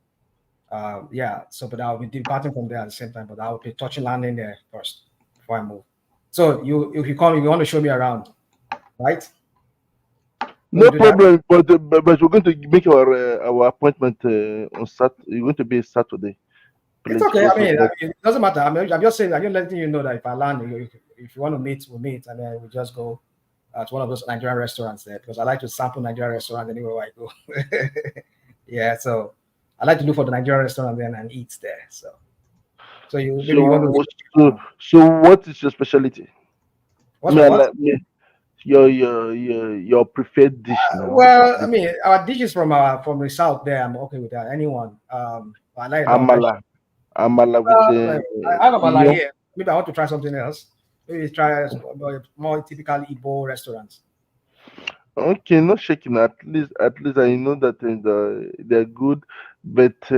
but I'll be departing from there at the same time. But I'll be touching landing there first before I move. So if you come, you want to show me around, right? No problem, but we're going to make our appointment on Saturday. It's going to be a Saturday. It's okay. I mean, it doesn't matter. I'm just saying. I'm just letting you know that if I land, if you want to meet, we'll meet, and then we just go to one of those Nigerian restaurants there because I like to sample Nigerian restaurants anywhere I go. Yeah, so I like to look for the Nigerian restaurant then and eat there. So So what is your specialty? Your preferred dish now? Well, I mean, our dishes from the south there, I'm okay with that. Anyone. I like amala with I have amala here. Maybe I want to try something else. Maybe try more typical Igbo restaurants. Okay, not shaking. At least I know that they're good, but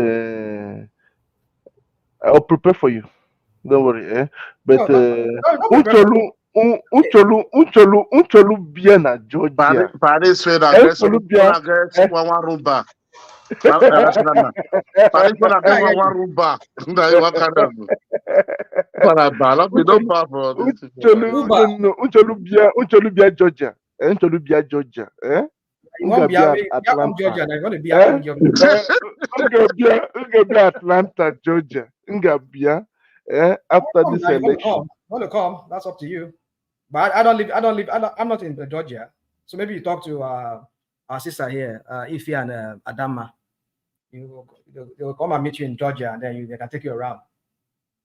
I'll prepare for you. Don't worry, eh? But don't prepare for Uncholu bia na Georgia. Paris fair against Uncholu bia. one room back. National man. Paris fair against one room back. That one kind of. Para bala, we don't bar for this. Uncholu bia Georgia. Uncholu bia Georgia. Eh? You won't be Atlanta. Georgia. You're going to be Ungabia Atlanta, Georgia. Ungabia. After this election. Want to come? That's up to you. But I don't live. I'm not in Georgia. So maybe you talk to our sister here, Ify and Adama. They'll come and meet you in Georgia, and then they can take you around.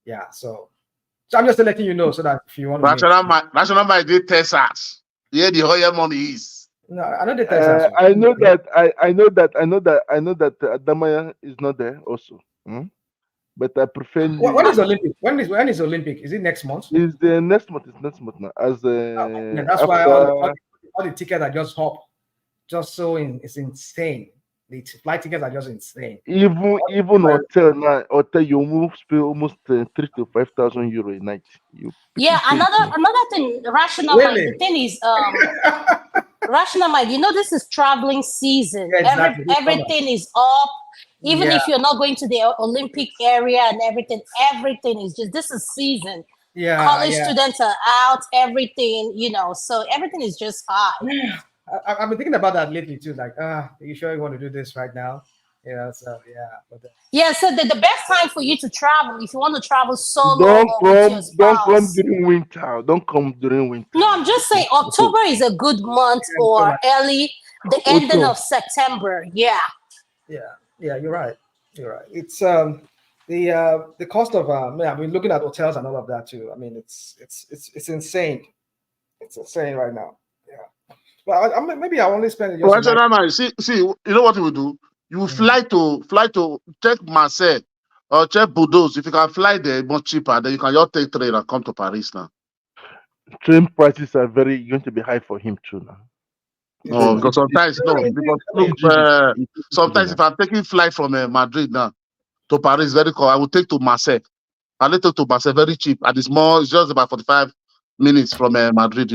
Yeah. So I'm just letting you know so that if you want to. National my did Texas. Yeah, the higher money is. No, I know the Texas. I know that Adama is not there also. But I prefer. When is Olympic? When is Olympic? Is it next month? Is the next month? It's next month now. As that's why all the tickets are just hop, just so it's insane. The flight tickets are just insane. Even hotel now, you move spend almost 3,000 to 5,000 euro a night. Another thing, rational mind. The thing is, rational mind. This is traveling season. Yeah, exactly. Everything is up. Even if you're not going to the Olympic area and everything is just, this is season. Yeah. College students are out, everything, so everything is just high. Yeah. I've been thinking about that lately too. Like, are you sure you want to do this right now? So yeah. So the best time for you to travel, if you want to travel solo, don't come during winter. Don't come during winter. No, I'm just saying October is a good month or early, the ending of September. Yeah. Yeah, you're right. It's the cost of I've been looking at hotels and all of that too. I mean, it's insane. It's insane right now. Yeah. Well, maybe I only spend. See, you know what you will do? You will fly to check Marseille or check Bordeaux. If you can fly there, much cheaper. Then you can just take train and come to Paris now. Train prices are going to be high for him too now. No, because sometimes sometimes if I'm taking flight from Madrid now to Paris, very cool. I will take to Marseille. I will take to Marseille very cheap, and it's just about 45 minutes from Madrid.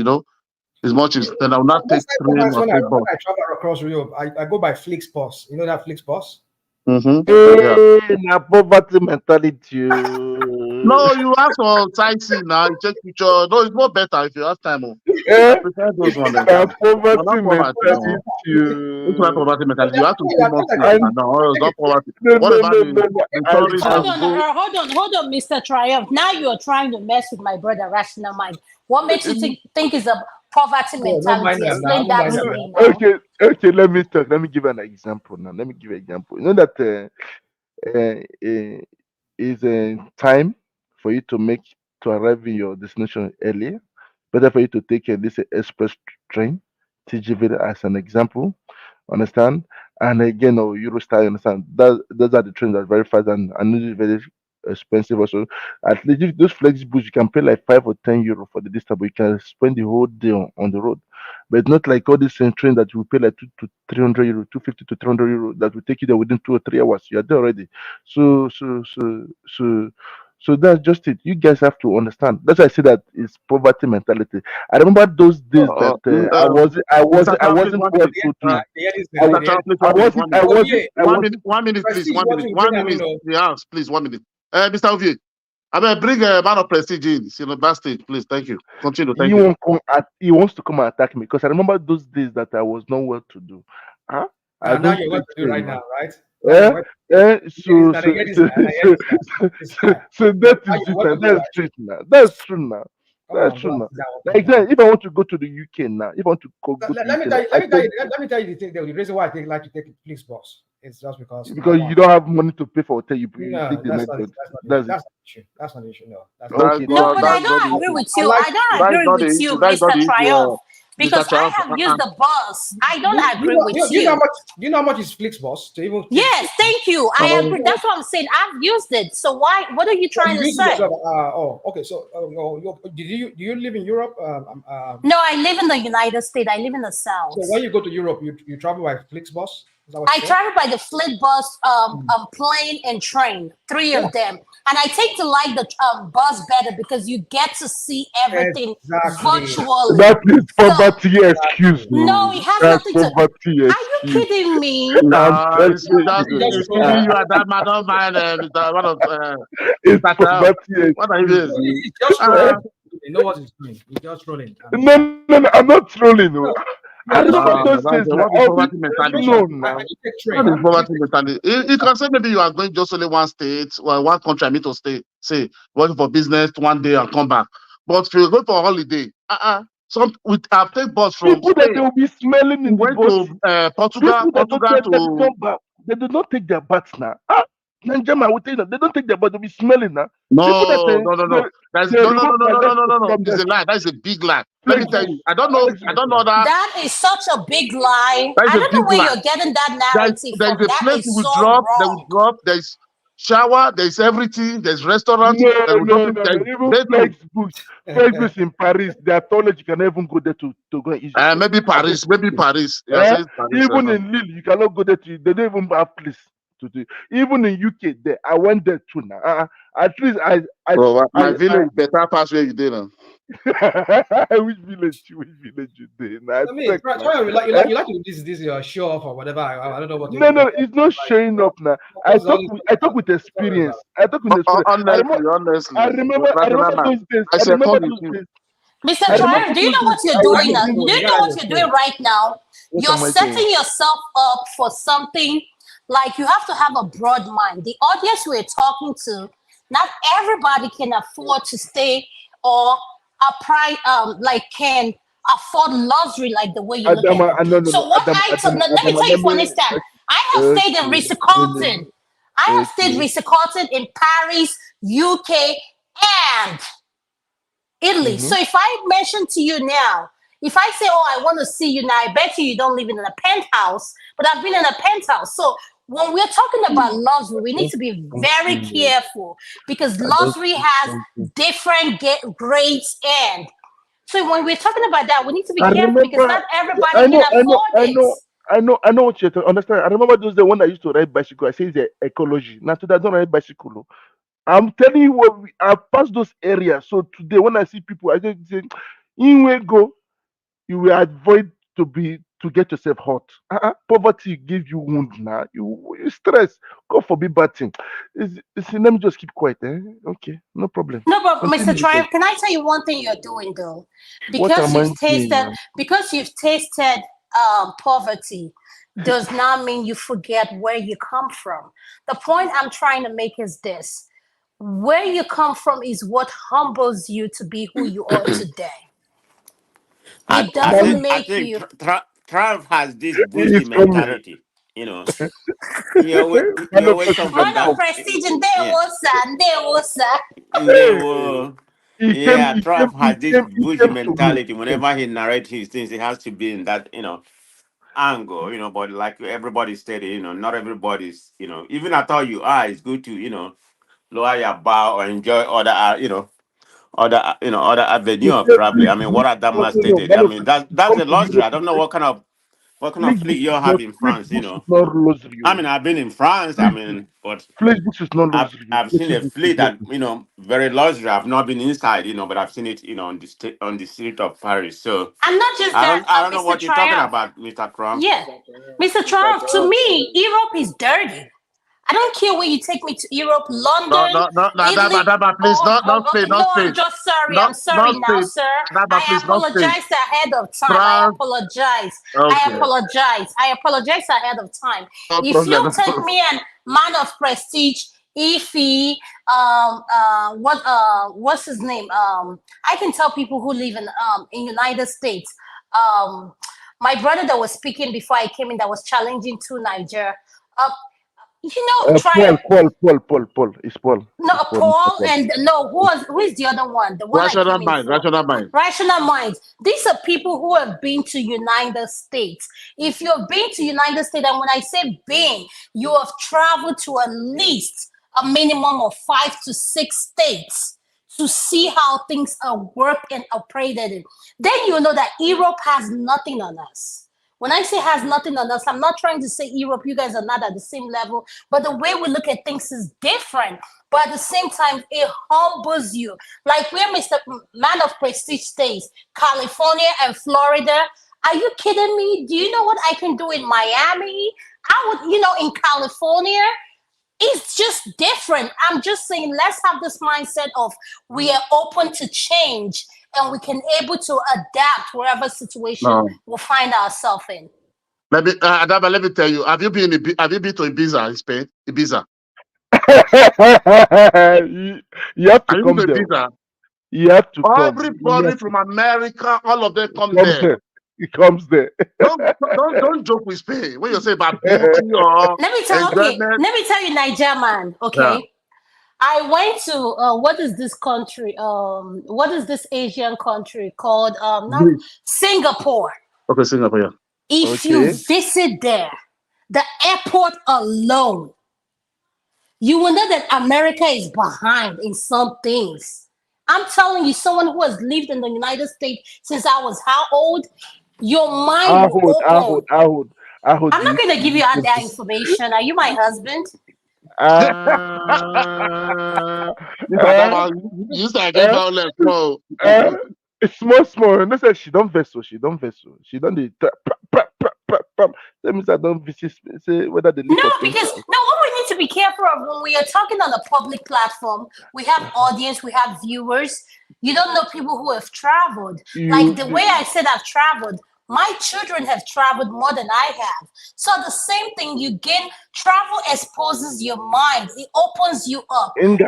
It's much cheap. Then I will not take train or take bus. When I travel across Europe, I go by Flixbus. You know that Flixbus? Hey, poverty mentality. No, you ask for sightseeing now. You take picture. No, it's more better if you have time. I prefer those ones. Poverty mentality. It's not poverty mentality. You have to see more things. No, it's not poverty. Hold on, Mr. Triumph. Now you are trying to mess with my brother, Rational Mind. What makes you think is a poverty mentality? Explain that to me now. Okay. Let me talk. Let me give an example now. You know that is a time for you to arrive in your destination earlier. Better for you to take this express train, TGV as an example. Understand? And again, Eurostar, understand? Those are the trains that are very fast and very expensive also. At least those Flexbus, you can pay like 5 or 10 euro for the distance, but you can spend the whole day on the road. But it's not like all these trains that you pay like 200 to 300 euro, 250 to 300 euro that will take you there within 2 or 3 hours. You are there already. So that's just it. You guys have to understand. That's why I say that it's poverty mentality. I remember those days that I wasn't well to do. 1 minute, please. 1 minute. 1 minute. Yes, please. 1 minute. Mr. Ovier, I mean, bring a man of prestige in the backstage, please. Thank you. Continue. Thank you. He wants to come and attack me because I remember those days that I was not well to do. Now you're well to do right now, right? So that is it. That's true now. That's true now. Like that, if I want to go to the UK now, if I want to go let me tell you the thing. The reason why I like to take the police bus is just because you don't have money to pay for hotel. That's not the issue. That's not the issue. No, but I don't agree with you. Mr. Triumph. Because I have used the bus. I don't agree with you. Do you know how much is Flixbus to even? Yes, thank you. I agree. That's what I'm saying. I've used it. So why? What are you trying to say? Okay. So, do you live in Europe? No, I live in the United States. I live in the South. So when you go to Europe, you travel by Flixbus? I travel by the fleet bus, plane, and train. Three of them, and I tend to like the bus better because you get to see everything virtually. That is So poverty excuse. no, Oh. it has That's nothing to. poverty Are you excuse. kidding me? I'm No, telling it's just you. it's giving you a that man don't mind Mr. One of It's Mr. Trump. poverty What are you excuse. doing? He's just Eh? trolling. You know what he's doing? He's just trolling. No, I'm not trolling. No. I You're just remember trolling. those No, days that's now. what is Every poverty mentality. no I now. you take train. What is poverty mentality? You can say maybe you are going just only one state or one country. I mean to stay, say working for business one day and come back. But if you go for holiday, some we have take bus from People that they Spain. will be smelling We in the went bus. to Portugal, People that don't Portugal take that to don't bath. They do not take their baths now. Nigeria, will tell you that they don't take their bath. They'll be smelling now. People that no. That's they no. remove their legs No. from It's the a lie. That is a big lie. Let me tell flexbus. you. I don't know. I don't know that. That is such a big lie. That is I a don't know big where lie. you're getting that There narrative there is from. a That place you is will so drop. There will wrong. drop. There is shower. There is everything. There's restaurant. There will drop it. There is Even bedroom. flexbus in Paris, their toilet you can even go there to go and use your toilet. Maybe Paris. Maybe Paris. You are Eh? saying Paris. Even in Lille, you cannot go there. They don't even have place to do. Even in UK, there I went there too now. At least my village better pass where you did. which village you did? Nah, I mean, try you like to do this show off or whatever. I don't know what. No, it's not showing up now. I talk with experience. I talk with experience. Honestly, I remember those days. I second you. Mr. Triumph, do you know what you're doing now? Do you know what you're doing right now? You're setting yourself up for something like you have to have a broad mind. The audience we're talking to, not everybody can afford to stay or can afford luxury like the way you look at it. So what let me tell you for instance, I have stayed in Ritz-Carlton. I have stayed Ritz-Carlton in Paris, UK, and Italy. So if I mention to you now, if I say, oh, I want to see you now, I bet you don't live in a penthouse, but I've been in a penthouse. So when we're talking about luxury, we need to be very careful because luxury has different grades and so when we're talking about that, we need to be careful because not everybody can afford it. I know what you understand. I remember those the one I used to ride bicycle. I say it's ecology. Now today I don't ride bicycle. I'm telling you what I passed those areas. So today when I see people, I just say, in where go, you will avoid to get yourself hot. Poverty gives you wound now. You stress. God forbid bad thing. Let me just keep quiet. Okay, no problem. No, but Mr. Triumph, can I tell you one thing you're doing though? Because you've tasted poverty does not mean you forget where you come from. The point I'm trying to make is this. Where you come from is what humbles you to be who you are today. It doesn't make you. Trump has this bougie mentality, you know. He always come from Man that. of prestige and there was Yeah, Trump has this bougie mentality. Whenever he narrates his things, it has to be in that, angle, but like everybody stated, not everybody's, even at all you are, it's good to, lower your bar or enjoy other avenue of traveling. I mean, what Adama stated. I mean, that's a luxury. I don't know what kind of fleet you have in France. I mean, I've been in France. I mean, but Flixbus is not luxury. I've seen a fleet that very luxury. I've not been inside, but I've seen it, on the street of Paris. So and not just I that, don't know what you're talking about, Mr. Trump. Yeah, Mr. Trump. To me, Europe is dirty. I don't care where you take me to Europe, London, Italy. Please, not Spain, No, I'm just sorry. I'm sorry now, sir. I apologize ahead of time. I apologize. I apologize ahead of time. If you take me and man of prestige, Ify, what's his name? I can tell people who live in United States. My brother that was speaking before I came in that was challenging to Niger. Paul. It's Paul. No, Paul and no, who is the other one? The one Rational mind. Rational Minds. These are people who have been to United States. If you've been to United States, and when I say been, you have traveled to at least a minimum of 5 to 6 states to see how things are worked and operated in. Then you know that Europe has nothing on us. When I say has nothing on us, I'm not trying to say Europe, you guys are not at the same level, but the way we look at things is different. But at the same time, it humbles you. Like where Mr. Man of Prestige stays, California and Florida. Are you kidding me? Do you know what I can do in Miami? I would, in California, it's just different. I'm just saying, let's have this mindset of we are open to change and we can able to adapt wherever situation we'll find ourselves in. Let me, Adaba, let me tell you. Have you been to Ibiza in Spain? Ibiza. you have to come there. Ibiza? You have to come. Everybody from America, all of them come there. He comes there. don't joke with Spain when you say about beauty or let me tell you, Niger man. Okay. Yeah. I went to what is this country? What is this Asian country called? Not Singapore. Okay, Singapore. Yeah. If you visit there, the airport alone, you will know that America is behind in some things. I'm telling you, someone who has lived in the United States since I was how old? Your mind will open. I'm not going to give you all that information. Are you my husband? You said I violence, no. It's small. No, say she don't vessel. She don't the. That means I don't visit. Say whether the. No, because what we need to be careful of when we are talking on a public platform, we have audience, we have viewers. You don't know people who have traveled. Like the way I said I've traveled. My children have traveled more than I have. So the same thing, you gain, travel exposes your mind. It opens you up. America and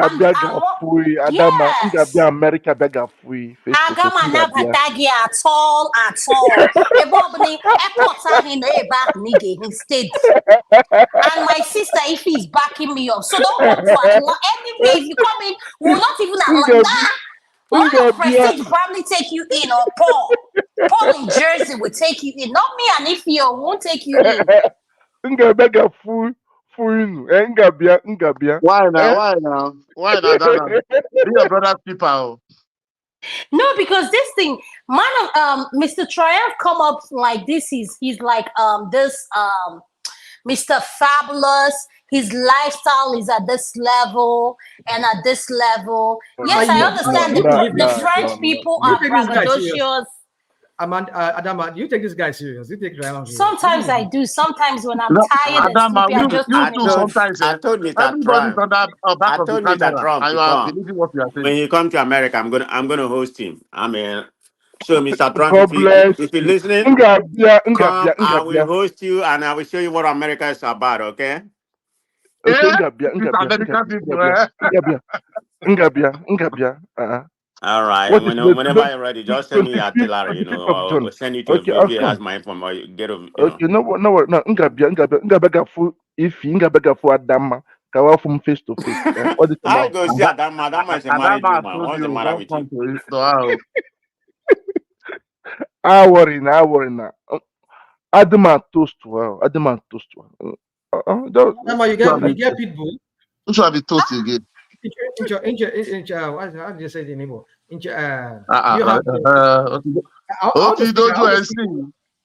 my sister, if he's backing me up. So don't come to Atlanta. Anyway, if you come in, we'll not even Atlanta. Man of Prestige probably take you in, or Paul in Jersey will take you in. Not me and Ifio won't take you in. Why now? Be your brother's people. No, because this thing, Mr. Triumph come up like this. He's like this Mr. Fabulous. His lifestyle is at this level and at this level. Yes, I understand the French people are braggadocious. Adama, do you take this guy serious? You take Triumph. Sometimes I do. Sometimes when I'm tired and sleepy, I just sometimes I told me that when he come to America, I'm gonna host him. So Mr. Trump, if you're listening, come, I will host you and I will show you what America is about, okay? All right. Whenever you're ready, just send me your artillery, or send it to your VP. Has my info. Get over. Okay, no. If Adama, from face to face. I'll go see Adama. Adama is a married woman. What's the matter with you? I worry now. Adama toast well. Adama, you get Pitbull. Who should I be toast again? How do you say the name?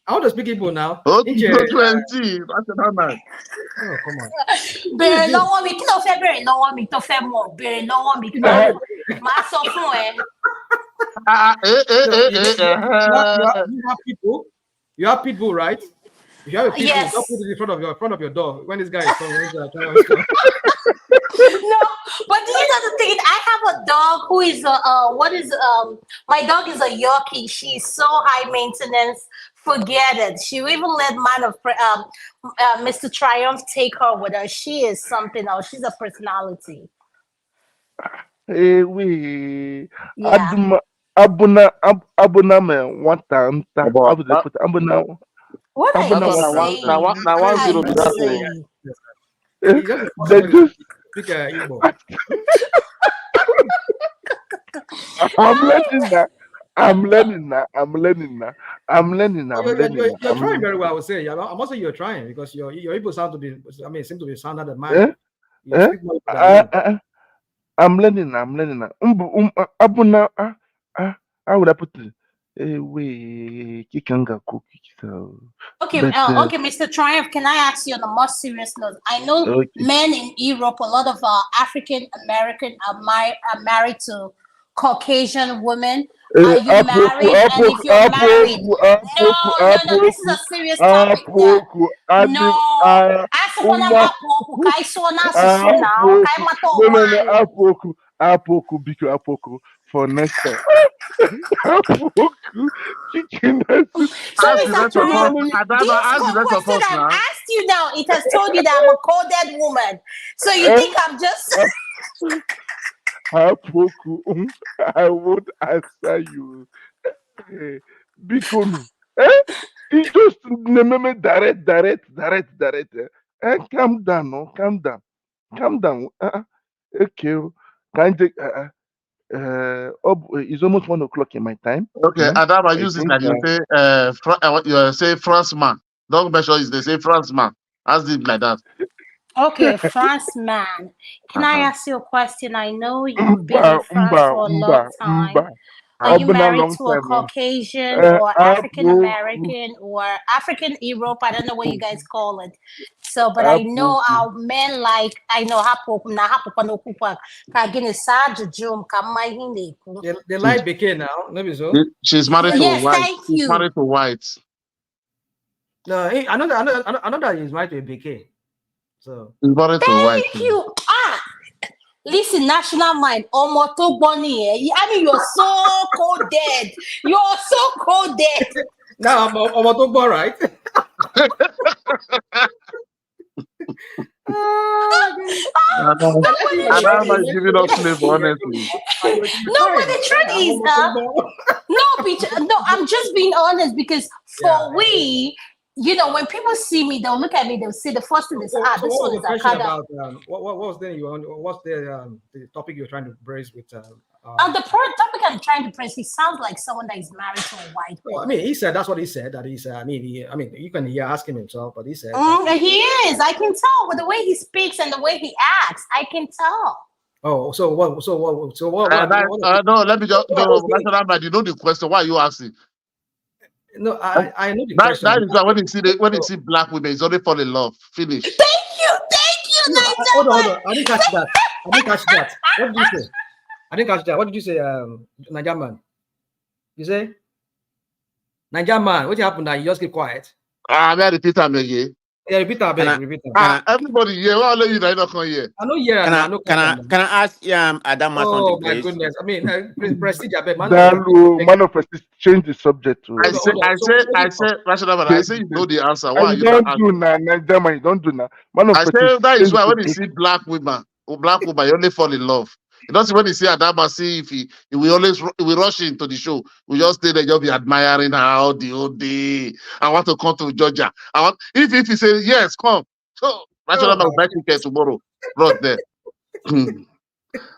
How to speak Igbo now? Oh, come on. Bẹ̀rẹ̀ lọ́wọ́ mi, kí ló fẹ́ bẹ̀rẹ̀ lọ́wọ́ mi tó fẹ́ mọ̀? Bẹ̀rẹ̀ lọ́wọ́ mi, máa sọ fún ẹ. You have Pitbull, right? If you have a Pitbull, yes. Don't put it in front of your door when this guy is coming. No, but do you know the thing? I have a dog who is my dog is a Yorkie. She's so high maintenance. Forget it. She even let Mr. Triumph take her with her. She is something else. She's a personality. Hey, we. Yeah. Abuna man, one time. Abuna. What are you saying? I'm learning now. You're trying very well, I would say. I'm also you're trying because your Igbo seem to be sounder than mine. I'm learning now. Abuna, how would I put it? Wait, Kikanga cookie. So, Okay, but okay, Mr. Triumph, can I ask you on a more serious note? I know okay. men in Europe, a lot of African American are married to Caucasian women. Are you Apoku, married? And if apoku, you're married, apoku, apoku, no, this is apoku, a serious topic. Yeah. apoku, adim, No, I want to uma, hapo kai so na susu now, kai apoku. mato No, wine. apoku, biko apoku for next time. Apoku, chicken. So, Ask the Mr. rest of us. Triumph, Adama, this ask the rest of question us I've now. asked you now, it has told you that I'm a coded woman. So you think I'm just Apoku, I won't answer you. Biko, he just name direct. Calm down, no, calm down. Okay, can you, it's almost 1 o'clock in my time. Okay, Adama, I use it think like you say, you say Frenchman. Don't mention it. They say Frenchman. Ask it like that. okay, France man. Can I Uh-huh. ask you a question? I know you've been in France for a long time. Are I've you been a married long to a time. Caucasian or African Apoku, American or African Europe? I don't know what you guys call it. So, but I know our men like I know hapo na hapo pano kupa kagini sa jujum kamay hindi ko. They like Beke now, maybe so. She's married to Yes, white. thank She's you. married to white. No, I know that he's married to a Beke. So She's married to white. Thank you. Listen, national mind. Omoto Bonnie. I mean, you're so coded. You're so coded. now I'm Omotogbo, right? Adama is giving us flavor, honestly. No, but the truth is, no, I'm just being honest because for we, you know, when people see me, they'll look at me, they'll say the first thing is, So this what was one the is question Akada. about? What was what's the topic you're trying to raise with? The topic I'm trying to press, he sounds like someone that is married to a white Well, I woman. mean, he said that's what he said. That he's. I mean, you can hear asking himself, but he said. He is. I can tell with the way he speaks and the way he acts. I can tell. Oh, so what? No, let me just no. National mind. You know the question. Why are you asking? No, I know the That question. is why when you see black women, it's only fall in love. Finish. Thank you, Hold on. I didn't catch that. What did you say? I didn't catch that. What did you say, Nigerian man? You say? Nigerian man, what happened now? You just keep quiet. I may repeat them again. Yeah, repeat that. Everybody here, what are you not here? I know here. Can I ask Adama Oh something, my please? goodness! I mean, Prestige, I bet man of Prestige, change the subject to. I say, Rational, I say you know the answer. Why are you don't not do now, Nigerian, don't do now. Man of I say Prestige, that is change why the when you see black woman, you only fall in love. You don't see when you see Adama, see if he will rush into the show. We just stay there, just be admiring her all the whole day. I want to come to Georgia. If he say yes, come. So Rational will buy ticket tomorrow. Brought there.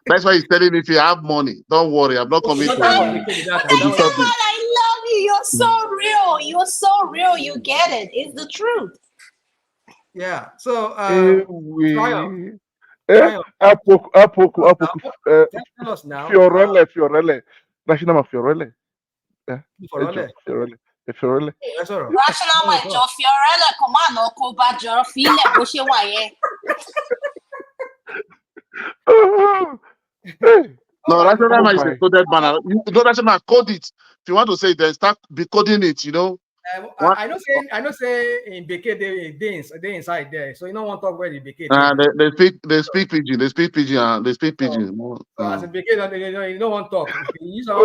That's why he's telling me if you have money, don't worry, I'm not coming to I love you. You're so real. You're so real. You get it. It's the truth. Yeah. So Apoku. Tell us now. Fiorelle. National Fiorelle. Fiorelle. Rational mind, Joe Fiorella, come on, no, Koba, Joe, feel it, bush your way. No, Rational Man is a coded banner. You don't Rational code it. If you want to say it, then start decoding it, you know. I know say in Beke they inside there, so you don't want to talk where the Beke. They speak pidgin. They speak pidgin. So as a Beke, you don't want to talk. No.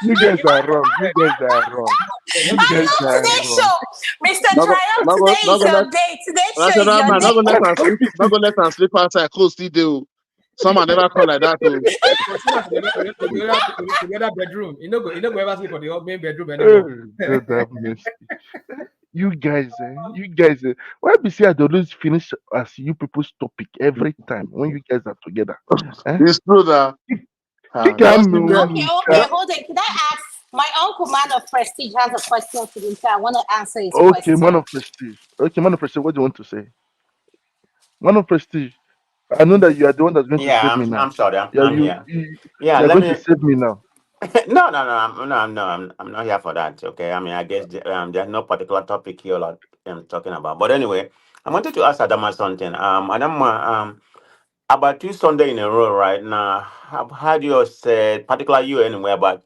You guys are wrong. Mr. Triumph, today is your day. Today's show is your day. Not gonna let her sleep outside. Close still. Someone never call like that. The other bedroom. You know go ever sleep for the main bedroom anymore. You guys, why be say I always finish as you people's topic every time when you guys are together? It's true that. Okay, hold on. Can I ask? My uncle, man of Prestige, has a question for you, so I want to answer his question. Okay, man of Prestige. What do you want to say? Man of Prestige. I know that you are the one that's going to save me now. I'm sorry. I'm here. Yeah, you're going to save me now. I'm not here for that. Okay, I mean, I guess there's no particular topic here like I'm talking about. But anyway, I wanted to ask Adama something. Adama, about 2 Sunday in a row right now. I've heard you say, particularly you anyway, about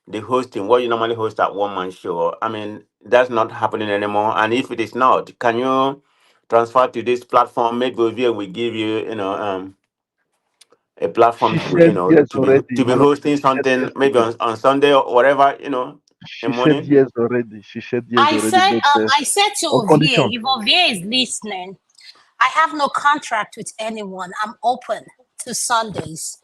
the hosting. What you normally host at one man show. I mean, that's not happening anymore. And if it is not, can you transfer to this platform? Maybe we give you, a platform She to said yes already. to be Man of hosting she said something yes maybe already. on Sunday or whatever, in She said morning. yes already. She said yes already. But I said to on Ovie, condition, if Ovie is listening, I have no contract with anyone. I'm open to Sundays.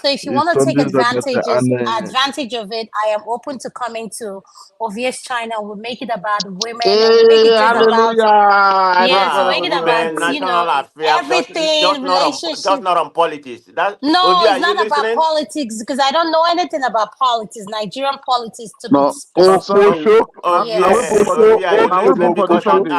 So if you it's want to take Sundays that and advantage of it, I am open to coming to Ovie's China. We'll make it about women and we'll make Hey, it just about, hallelujah. I don't yes, we'll Ah, make it about, women, national affairs, everything, just relationship. not on politics. That No, Ovi, it's are you not about listening? politics because I don't know anything about politics, Nigerian politics to be No, no, specific. sorry. Okosho, I went Yes. for this. Ovi, are you I went listening? for this Because Sunday.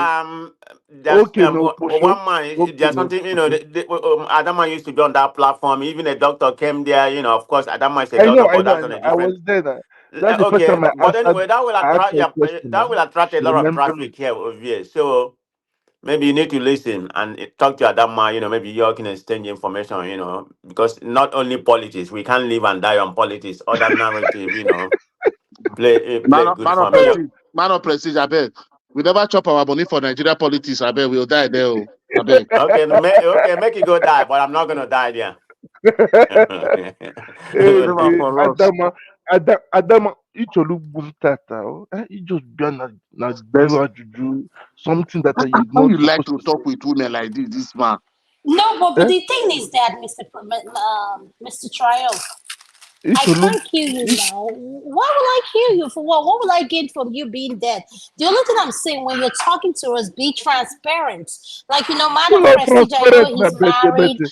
there's okay, no one Okosho, man, okay, there's no something, Okosho. Adama used to be on that platform. Even a doctor came there, of course, Adama is a doctor, but I that's on know. a I different. was there. That's the first Okay, time but anyway, I asked her a question. that will attract a She lot of remembered me. traffic here over here. So maybe you need to listen and talk to Adama. Maybe you all can exchange information. Because not only politics, we can't live and die on politics. Other narrative, play good for me. Man of prestige, I beg. We never chop our money for Nigeria politics. I beg we'll die there. Oh. I beg. Okay, make it go die, but I'm not gonna die there. Good Never day. for us. Adama, Icholugbu tata. He just be na There's, juju, something that you're how not you like supposed to to talk say. with women like this man? No, but Eh? the thing is that, Mr. Triumph, I Icholugbu, can't kill you now. Why will I kill you for what? What will I gain from you being dead? The only thing I'm saying when you're talking to us, be transparent. Like Madam not Prestige, I know transparent na he's bete married. bete.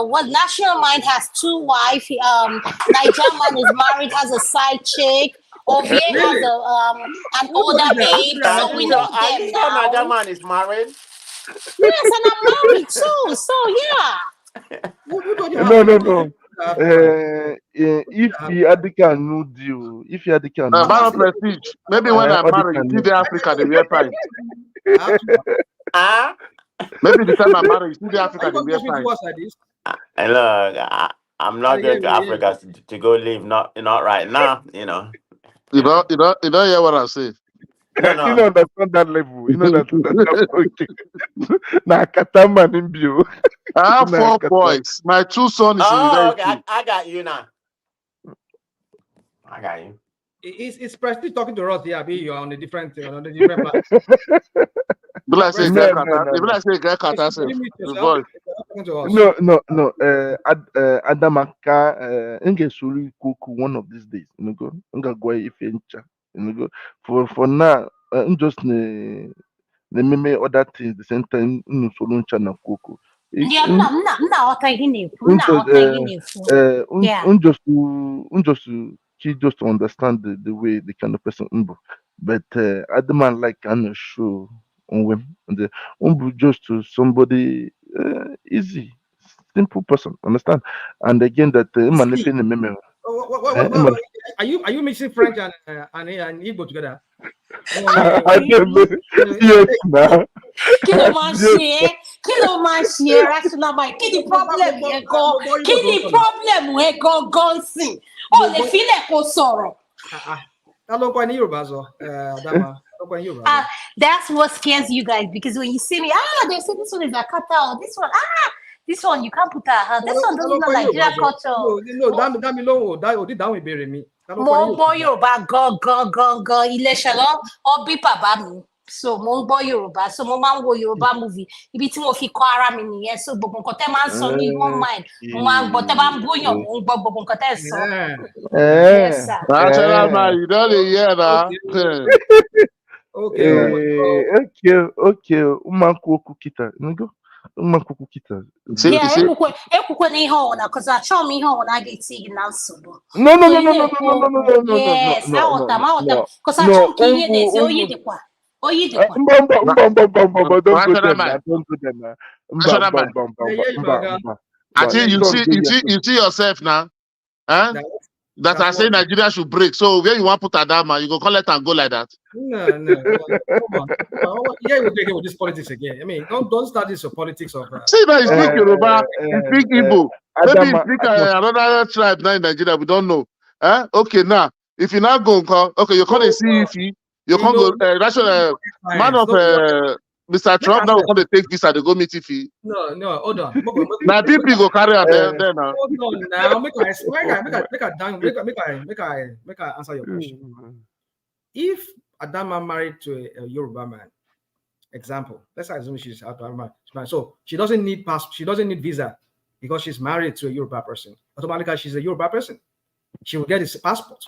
What National Mind has two wives. Nigerian Man is married, has a side chick. Ovie has Really? an Who told older you that? Who babe, told you Are that so you we Nigerian sure? man? know Are you them sure Naija now. man is married? Yes, and I'm married too. So yeah. Who told you how? No, Who no, told you no. how to have wife? If he had the can no deal, if he had the can no I'm Man of asking deal, you. prestige. Maybe I'm when asking I'm all the married, you can see no the deal. Africa, they wear pint. I have to. Ah, Maybe the time I'm married, you see the Are Africa, you they going to wear force me to pint. watch like this? and look, I'm not Yeah, going to yeah, yeah. Africa to go live. Not right now. You don't hear what I say. No, You no. know understand that level. You know that okay. Na katama nimbio. I have Na 4 kata. boys. My 2 sons is in Oh, okay. university. I got you now. I got you. It's Prestige talking to us here. You're on a different platform. Be like say Prestige, No, get no, kata. no, If no. like say get kata Prestige, can self. you mute The yourself? voice. You're not talking to us. No. Adamaka, Nge Suri Kuku one of these days. Go. Nga Gwa Ifencha. Go. For now, just the meme other things the same time. Soluncha na Kuku. Yeah, I'm not aghọtaghị m not aghọtaghị m Yeah. She just to understand the way the kind of person but Adaman like kind of show on when the just to somebody easy simple person understand and again that man if See, in the meme are you mixing French and Igbo together? I don't know. Yes now Kí ló máa ń yes ṣe ẹ́? Kí ló máa ń ṣe ẹ́? Rational mind. Kí ni problem yẹn gan? Kí ni problem yẹn gan sìn? O lè filẹ̀ kó sọ̀rọ̀. Ta ló kọ́ ẹ ní Yorùbá sọ? Adama, ta ló kọ́ ẹ ní Yorùbá sọ? That's what scares you guys because when you see me, they say this one is Akata or this one, this one you can't put her. This one doesn't know Nigeria culture. No, dá mi lóhùn ò dí dáhùn ìbéèrè mi. Mo ń gbọ́ Yorùbá gan Iléṣà lọ, ọ bí bàbá mi. So mo ń gbọ́ Yorùbá, so mo máa ń wo Yorùbá movie. Ibi tí mo fi kọ́ ara mi nìyẹn. So gbogbo nǹkan tẹ́ máa ń sọ ní one mind. Mo máa ń gbọ́ tẹ́ bá ń bóyàn, mo ń gbọ́ gbogbo nǹkan tẹ́ sọ. Yes, sir. National man, you don't hear now. Okay. Umanku kita. Ngo. Umanku kita. Yeah, ekwukwe na ihe ọwụna because achọghị m ihe ọwụna a ga-eti gị na nsogbu. No. Yes, aghọta m because achọghị m ka ihe na-ezi oyi dịkwa. Don't go there now. Don't go there now. I think you see yourself now. Huh? that are saying Nigeria should break. So where you want to put Adama, you go call it and go like that. No, come on. Yeah, we're taking with this politics again. I mean, don't start this politics of. See now, you speak Yoruba, you speak Igbo. Maybe you speak another tribe now in Nigeria. We don't know. Okay, now if you now go, okay, you call a CEC, you can't go. National man of Mr. Trump now come to take visa to go meet Ifi. No, hold on. Now people go carry out there now. Hold on now. Make I answer your question. If Adama married to a Yoruba man, example, let's assume she's out of man, so she doesn't need she doesn't need visa because she's married to a Yoruba person. Automatically, she's a Yoruba person. She will get his passport.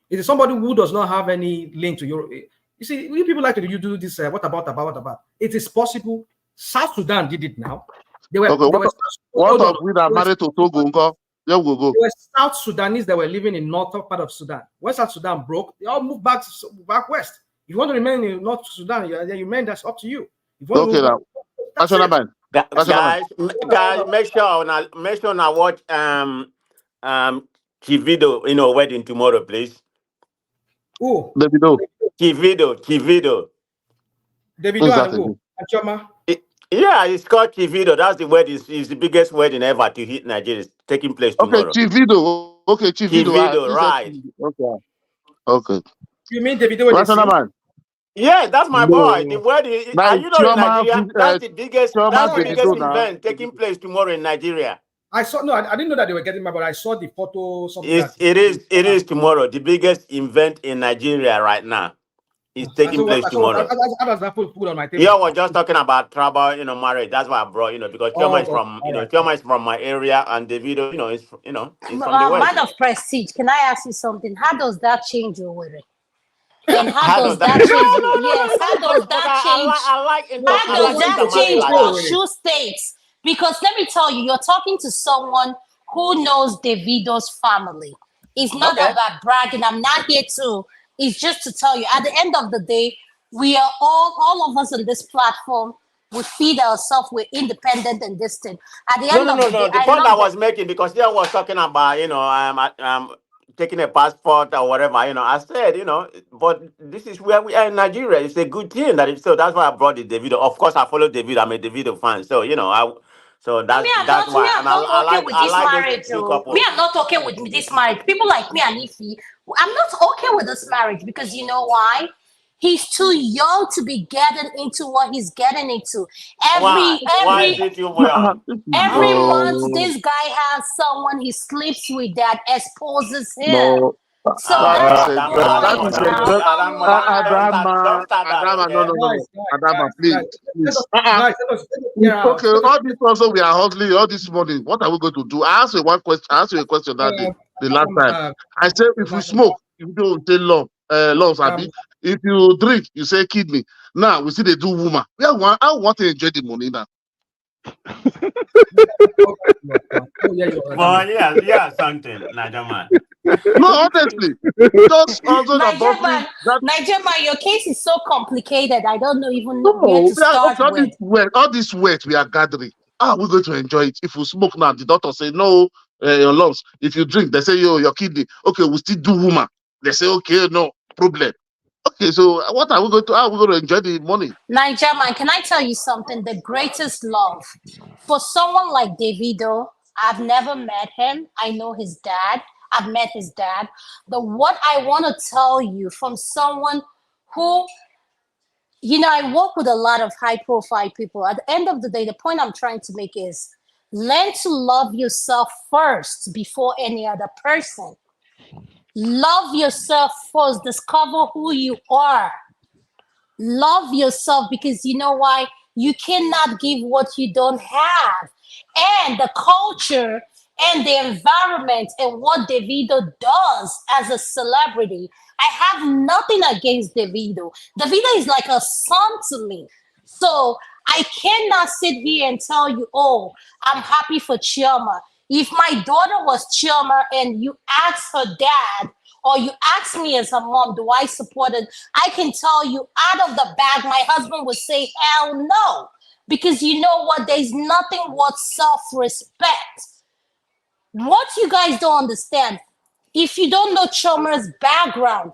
It is somebody who does not have any link to Europe. You see, you people like to do this. What about? It is possible. South Sudan did it now. They were. Okay, what of we that married to Togo? Yeah, we'll go. There were South Sudanese that were living in northern part of Sudan. When South Sudan broke, they all moved back west. If you want to remain in North Sudan, you remain. That's up to you. Okay, now. Guys, make sure now watch Chivido, wedding tomorrow, please. Who? Davido. Chivido. Davido and who? Achoma. Yeah, it's called Chivido. That's the wedding. It's the biggest wedding ever to hit Nigeria. It's taking place tomorrow. Okay, Chivido. Okay, Chivido, right. Okay. You mean Davido? Man. Yeah, that's my boy. The wedding. Are you not in Nigeria? That's the biggest event taking place tomorrow in Nigeria. I saw. No, I didn't know that they were getting married, but I saw the photo. It is tomorrow. The biggest event in Nigeria right now. It's taking place tomorrow. How does that put on my table? Yeah, we're just talking about tribal, marriage. That's why I brought, because Chioma is from, Chioma is from my area, and Davido, is from the west. Man of prestige, can I ask you something? How does that change your wedding? And how does that change? Yes, how does that change? How does that change your shoe states? Because let me tell you, you're talking to someone who knows Davido's family. It's not about bragging. I'm not here to. It's just to tell you, at the end of the day, we are all of us on this platform, we feed ourselves, we're independent and distant. At the end of the day, the point I was making, because there was talking about, taking a passport or whatever, I said, but this is where we are in Nigeria. It's a good thing so that's why I brought the Davido. Of course, I follow Davido. I'm a Davido fan. So, that's why. I'm not okay with this marriage. Me, I'm not okay with this marriage. People like me and Ify, I'm not okay with this marriage because you know why? He's too young to be getting into what he's getting into. Every month, this guy has someone he sleeps with that exposes him. No. So Adama, please. Okay, all this also we are hustling all this morning. What are we going to do? I asked you a question that day, the last time. I said if you smoke, you don't say lungs, if you drink, you say kidney. Now we see they do woman. I want to enjoy the money now. Well, yeah, something, Nigerian. No, honestly, just also Nigerian, your case is so complicated. I don't know even where to start with. All this weight we are gathering. We're going to enjoy it. If you smoke now, the doctor say no, your lungs. If you drink, they say your kidney. Okay, we still do woman. They say okay, no problem. Okay, so what are we going to? How are we going to enjoy the money? Nigerian, can I tell you something? The greatest love for someone like Davido. I've never met him. I know his dad. I've met his dad. But what I want to tell you from someone who, I work with a lot of high-profile people. At the end of the day, the point I'm trying to make is learn to love yourself first before any other person. Love yourself first. Discover who you are. Love yourself because you know why? You cannot give what you don't have. And the culture and the environment and what Davido does as a celebrity, I have nothing against Davido. Davido is like a son to me. So I cannot sit here and tell you, oh, I'm happy for Chioma. If my daughter was Chioma and you ask her dad, or you ask me as a mom, do I support it? I can tell you out of the bag, my husband would say, hell no. Because you know what? There's nothing worth self-respect. What you guys don't understand, If you don't know Choma's background,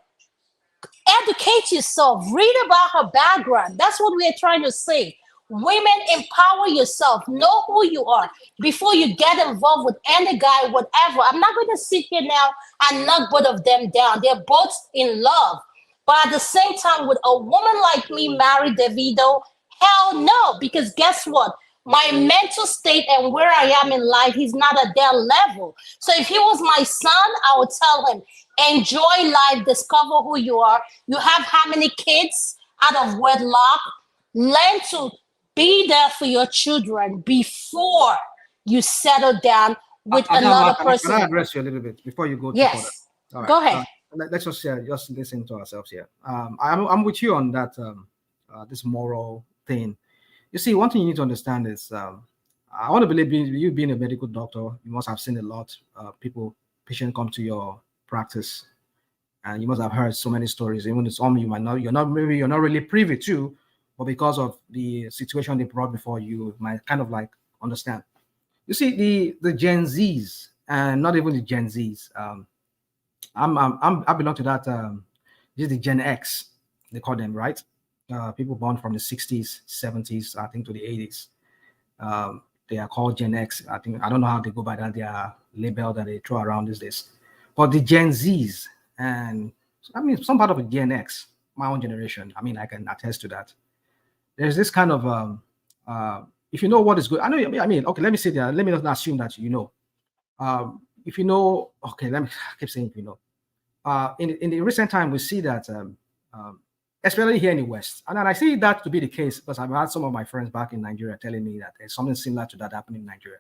educate yourself, read about her background. That's what we are trying to say. Women, empower yourself, know who you are before you get involved with any guy, whatever. I'm not going to sit here now and knock both of them down. They're both in love. But at the same time, would a woman like me marry Davido? Hell no, because guess what? My mental state and where I am in life, he's not at their level. So if he was my son, I would tell him, enjoy life, discover who you are. You have how many kids out of wedlock? Learn to be there for your children before you settle down with another person. Can I address you a little bit before you go to further? Yes. Go ahead. Let's just listen to ourselves here. I'm with you on that. This moral thing. You see, one thing you need to understand is, I want to believe you being a medical doctor, you must have seen a lot of patients come to your practice, and you must have heard so many stories. Even some you're not really privy to, but because of the situation they brought before you, might kind of like understand. You see, the Gen Zs, and not even the Gen Zs. I belong to that. This is the Gen X, they call them, right? People born from the 60s, 70s, I think, to the 80s. They are called Gen X. I don't know how they go by that. Their label that they throw around these days. But the Gen Zs, and I mean, some part of the Gen X, my own generation, I mean, I can attest to that. There's this kind of, if you know what is good, I mean, okay, let me say that. Let me not assume that you know. If you know, okay, I keep saying if you know. In the recent time, we see that, especially here in the West, and I see that to be the case because I've had some of my friends back in Nigeria telling me that there's something similar to that happening in Nigeria.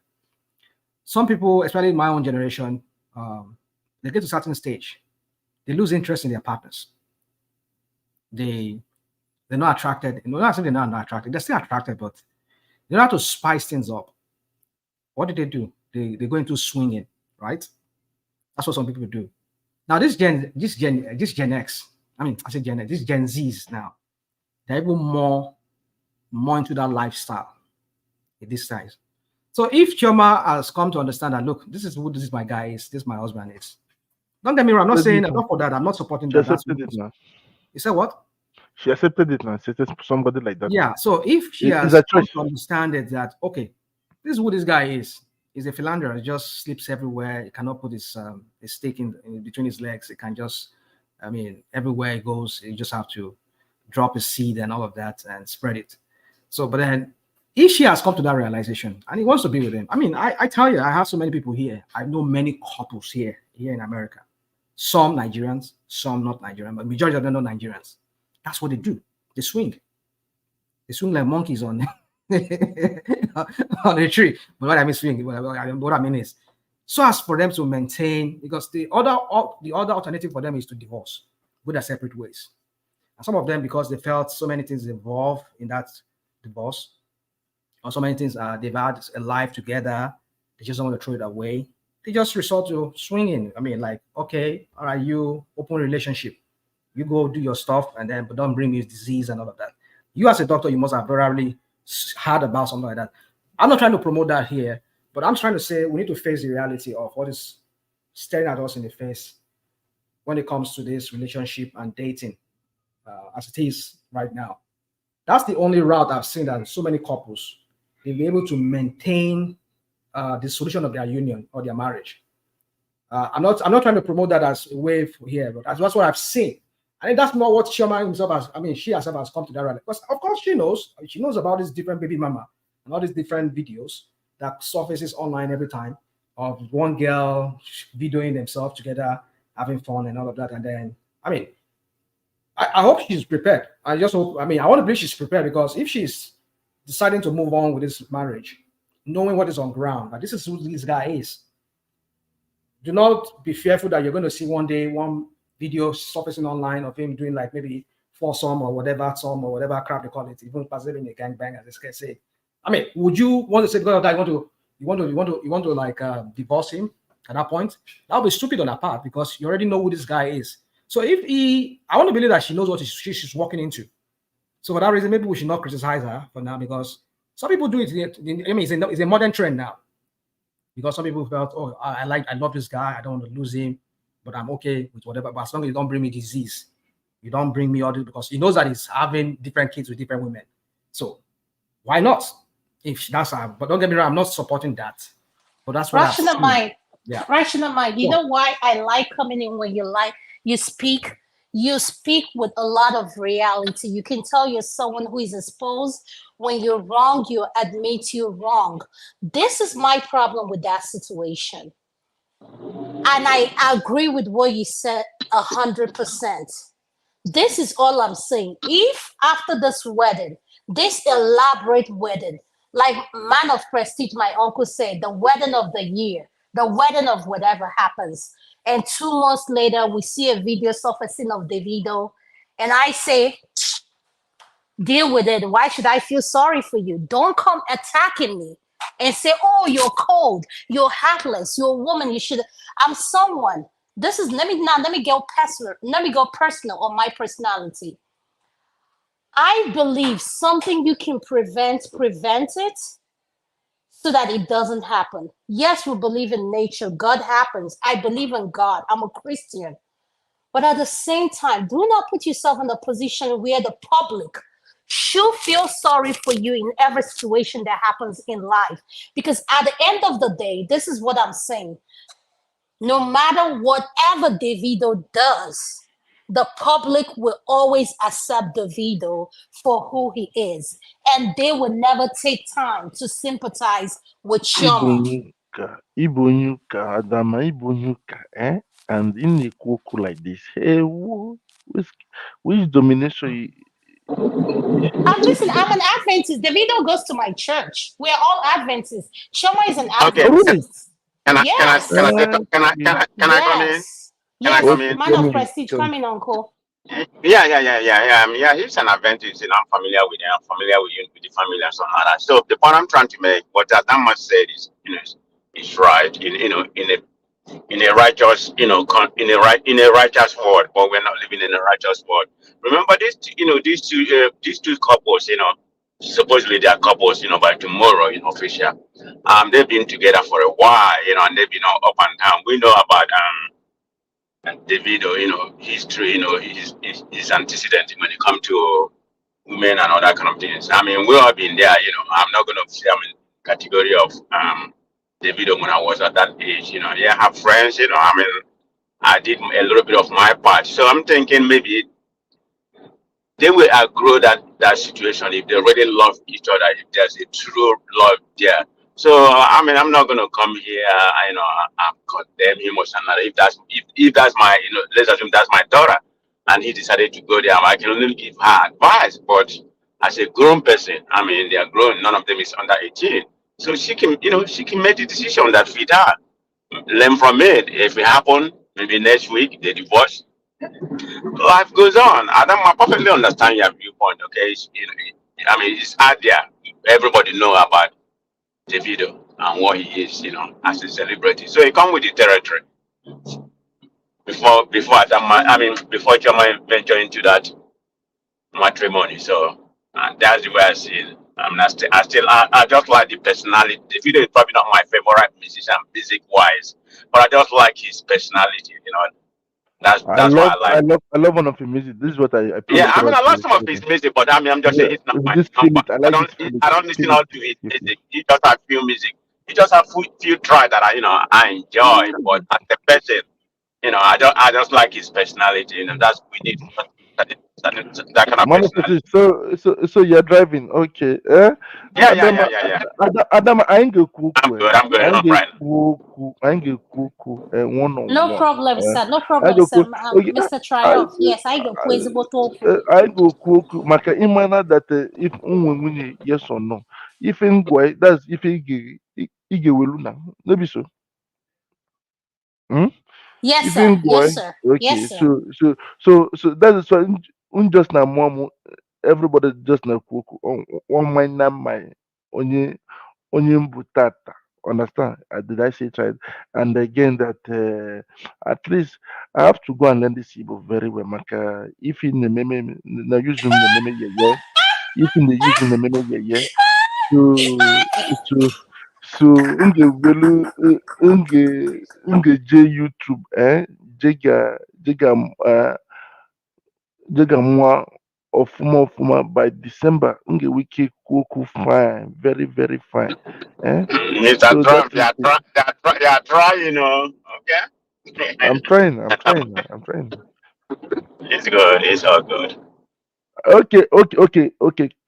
Some people, especially in my own generation, they get to a certain stage, they lose interest in their partners. They're not attracted. Not saying they're not attracted. They're still attracted, but they don't have to spice things up. What do? They go into swinging, right? That's what some people do. Now this Gen X, I mean, I say Gen X, this Gen Zs now, they're even more into that lifestyle at this size. So if Chioma has come to understand that, look, this is my guy is, this is my husband is. Don't get me wrong, I'm not saying not for that. I'm not supporting that. Accepted it now. You said what? She accepted it now. She said somebody like that. Yeah. So if she has come to understand it, that okay, this is who this guy is. He's a philanderer. He just sleeps everywhere. He cannot put his stick in between his legs. He can just, I mean, everywhere he goes, you just have to drop his seed and all of that and spread it. So, but then if she has come to that realization and he wants to be with him, I mean, I tell you, I have so many people here. I know many couples here in America. Some Nigerians, some not Nigerian, but majority of them are not Nigerians. That's what they do. They swing. They swing like monkeys on on a tree. But what I mean swing, what I mean is, so as for them to maintain, because the other alternative for them is to divorce, go their separate ways. And some of them, because they felt so many things involved in that divorce, or so many things they've had a life together, they just don't want to throw it away. They just resort to swinging. I mean, like, okay, all right, you open relationship, you go do your stuff, and then but don't bring me disease and all of that. You as a doctor, you must have probably heard about something like that. I'm not trying to promote that here, but I'm trying to say we need to face the reality of what is staring at us in the face when it comes to this relationship and dating, as it is right now. That's the only route I've seen that so many couples they'll be able to maintain the solution of their union or their marriage. I'm not trying to promote that as a way here, but that's what I've seen. I think that's not what Chioma himself has. I mean, she herself has come to that reality. Because of course she knows about this different baby mama and all these different videos that surfaces online every time of one girl videoing themselves together, having fun and all of that. And then, I mean, I hope she's prepared. I just hope. I mean, I want to believe she's prepared because if she's deciding to move on with this marriage, knowing what is on ground, that this is who this guy is, do not be fearful that you're going to see one day one video surfacing online of him doing like maybe foursome or whatever crap they call it, even possibly a gangbang, as they can say. I mean, would you want to say because of that you want to like divorce him at that point? That would be stupid on her part because you already know who this guy is. So I want to believe that she knows what she's walking into. So for that reason, maybe we should not criticize her for now because some people do it. I mean, it's a modern trend now. Because some people felt, oh, I love this guy, I don't want to lose him. but I'm okay with whatever. But as long as you don't bring me disease, you don't bring me all this, because he knows that he's having different kids with different women. So why not? If that's but don't get me wrong, I'm not supporting that. But that's what I've Rational seen. mind. Yeah. Rational mind. You know why I like coming in when you speak with a lot of reality. You can tell you're someone who is exposed. When you're wrong, you admit you're wrong. This is my problem with that situation. And I agree with what you said 100%. This is all I'm saying. If after this wedding, this elaborate wedding, like man of prestige, my uncle said, the wedding of the year, the wedding of whatever happens, and 2 months later we see a video surfacing of Davido, and I say, deal with it. Why should I feel sorry for you? Don't come attacking me and say, oh, you're cold, you're heartless, you're a woman, you should. I'm someone. Let me go personal on my personality. I believe something you can prevent it so that it doesn't happen. Yes, we believe in nature. God happens. I believe in God. I'm a Christian. But at the same time, do not put yourself in a position where the public should feel sorry for you in every situation that happens in life. Because at the end of the day, this is what I'm saying. No matter whatever Davido does, the public will always accept Davido for who he is. And they will never take time to sympathize with Chioma. Ibonyuka, Adama, Ibonyuka, and in the Koko like this. Hey, which domination? Listen, I'm an Adventist. Davido goes to my church. We're all Adventists. Chioma is an Okay. Adventist. Can I Yes. can I say can I come in? Can I Yes. come in? Man of prestige, come in, uncle. Yeah. He's an Adventist, and I'm familiar with him. I'm familiar with you, with the family and something like that. So the point I'm trying to make, what Adama said is, is right. In a righteous, in a righteous world, but we're not living in a righteous world. Remember these two couples, supposedly they are couples, by tomorrow, official. They've been together for a while, and they've been up and down. We know about Davido, history, his antecedent when it comes to women and all that kind of things. I mean, we all been there, I'm not gonna say I'm in category of Davido when I was at that age, I have friends, I mean, I did a little bit of my part. So I'm thinking maybe they will outgrow that situation if they really love each other, if there's a true love there. So I mean, I'm not gonna come here, I condemn him or something. If that's my, let's assume that's my daughter, and he decided to go there, I can only give her advice. But as a grown person, I mean, they are grown. None of them is under 18, so she can, she can make the decision that fit her. Learn from it. If it happen, maybe next week they divorce. Life goes on. I perfectly understand your viewpoint. Okay, I mean, it's out there. Everybody know about Davido and what he is, as a celebrity. So he come with the territory before Chama venture into that matrimony. So that's the way I see it. I mean, I just like the personality. Davido is probably not my favorite musician, music wise, but I just like his personality. That's why I like. I love one of his music. This is what I play Yeah, I mean, I love to some of his music, but I mean, I'm just saying it's not my this number. Philip. I like this Philip. I don't listen out to his music. He just have few music. He just have few try that I enjoy. But as a person, I just like his personality. That's we need that kind of personality. So you're driving, okay? Yeah. Adam, I ain't go cook. I'm good. I'm right. I ain't go cook. One on No one. problem, sir. No problem, sir. Mr. Triumph. Yes, I go quiz about I go cook. Maka imana that if unwe yes or no. If in boy, that's if ige welu na. No be so. Yes, If sir. in boy, Yes, sir. okay. Yes, sir. So that is why just na mom. Everybody just na cook. One mind na my onye butata. Understand? Did I say it right? And again, that at least I have to go and learn this Igbo very well. Maka, if in the meme, na use the meme yeah. If in the use the meme yeah. So unge welu unge J YouTube jega mwa ofuma by December unge wiki kuku fine, very very fine. Mr. So that Trump, is it. you are trying, you know. Okay. I'm trying. It's good. It's all good. Okay.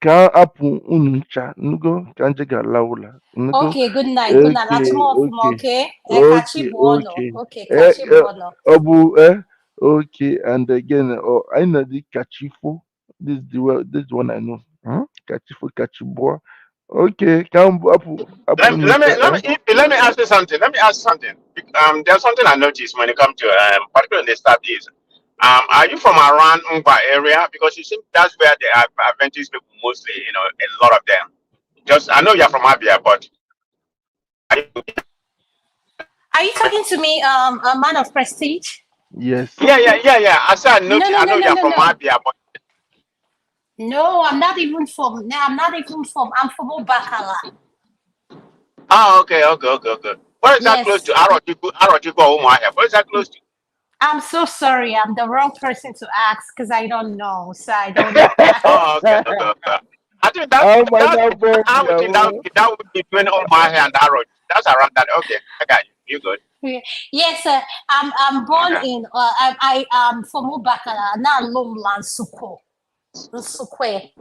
Ka apu uncha nugo kanjega laula nugo. Okay, good night. Good night. That's more of them, okay? Kachi buono. Okay. Okay, kachi buono. Obu okay. And again, I know the kachifo. This is one I know. Kachifo kachiboa. Okay, come apu Let me ask you something. Let me ask you something. There's something I noticed when it comes to particularly studies. Are you from around Umba area? Because you seem that's where the Adventist people mostly, you know, a lot of them. Just I know you're from Abia, but Are you talking to me, a man of prestige? Yes. Yeah. I said I know No. you're from Abia, but No, I'm not even from. No, I'm not even from. I'm from Obakala. okay. Where is that close Yes. to? Arochiko Umuahia. Where is that close to? I'm so sorry. I'm the wrong person to ask because I don't know. So I don't know. Okay. I think that Oh my that God, I would think that would be between Umuahia and Aroch. That's around that. Okay, I got you. You good? Yes, I'm born in. I am from Obakala. Now Lomland Suko. Sukwe.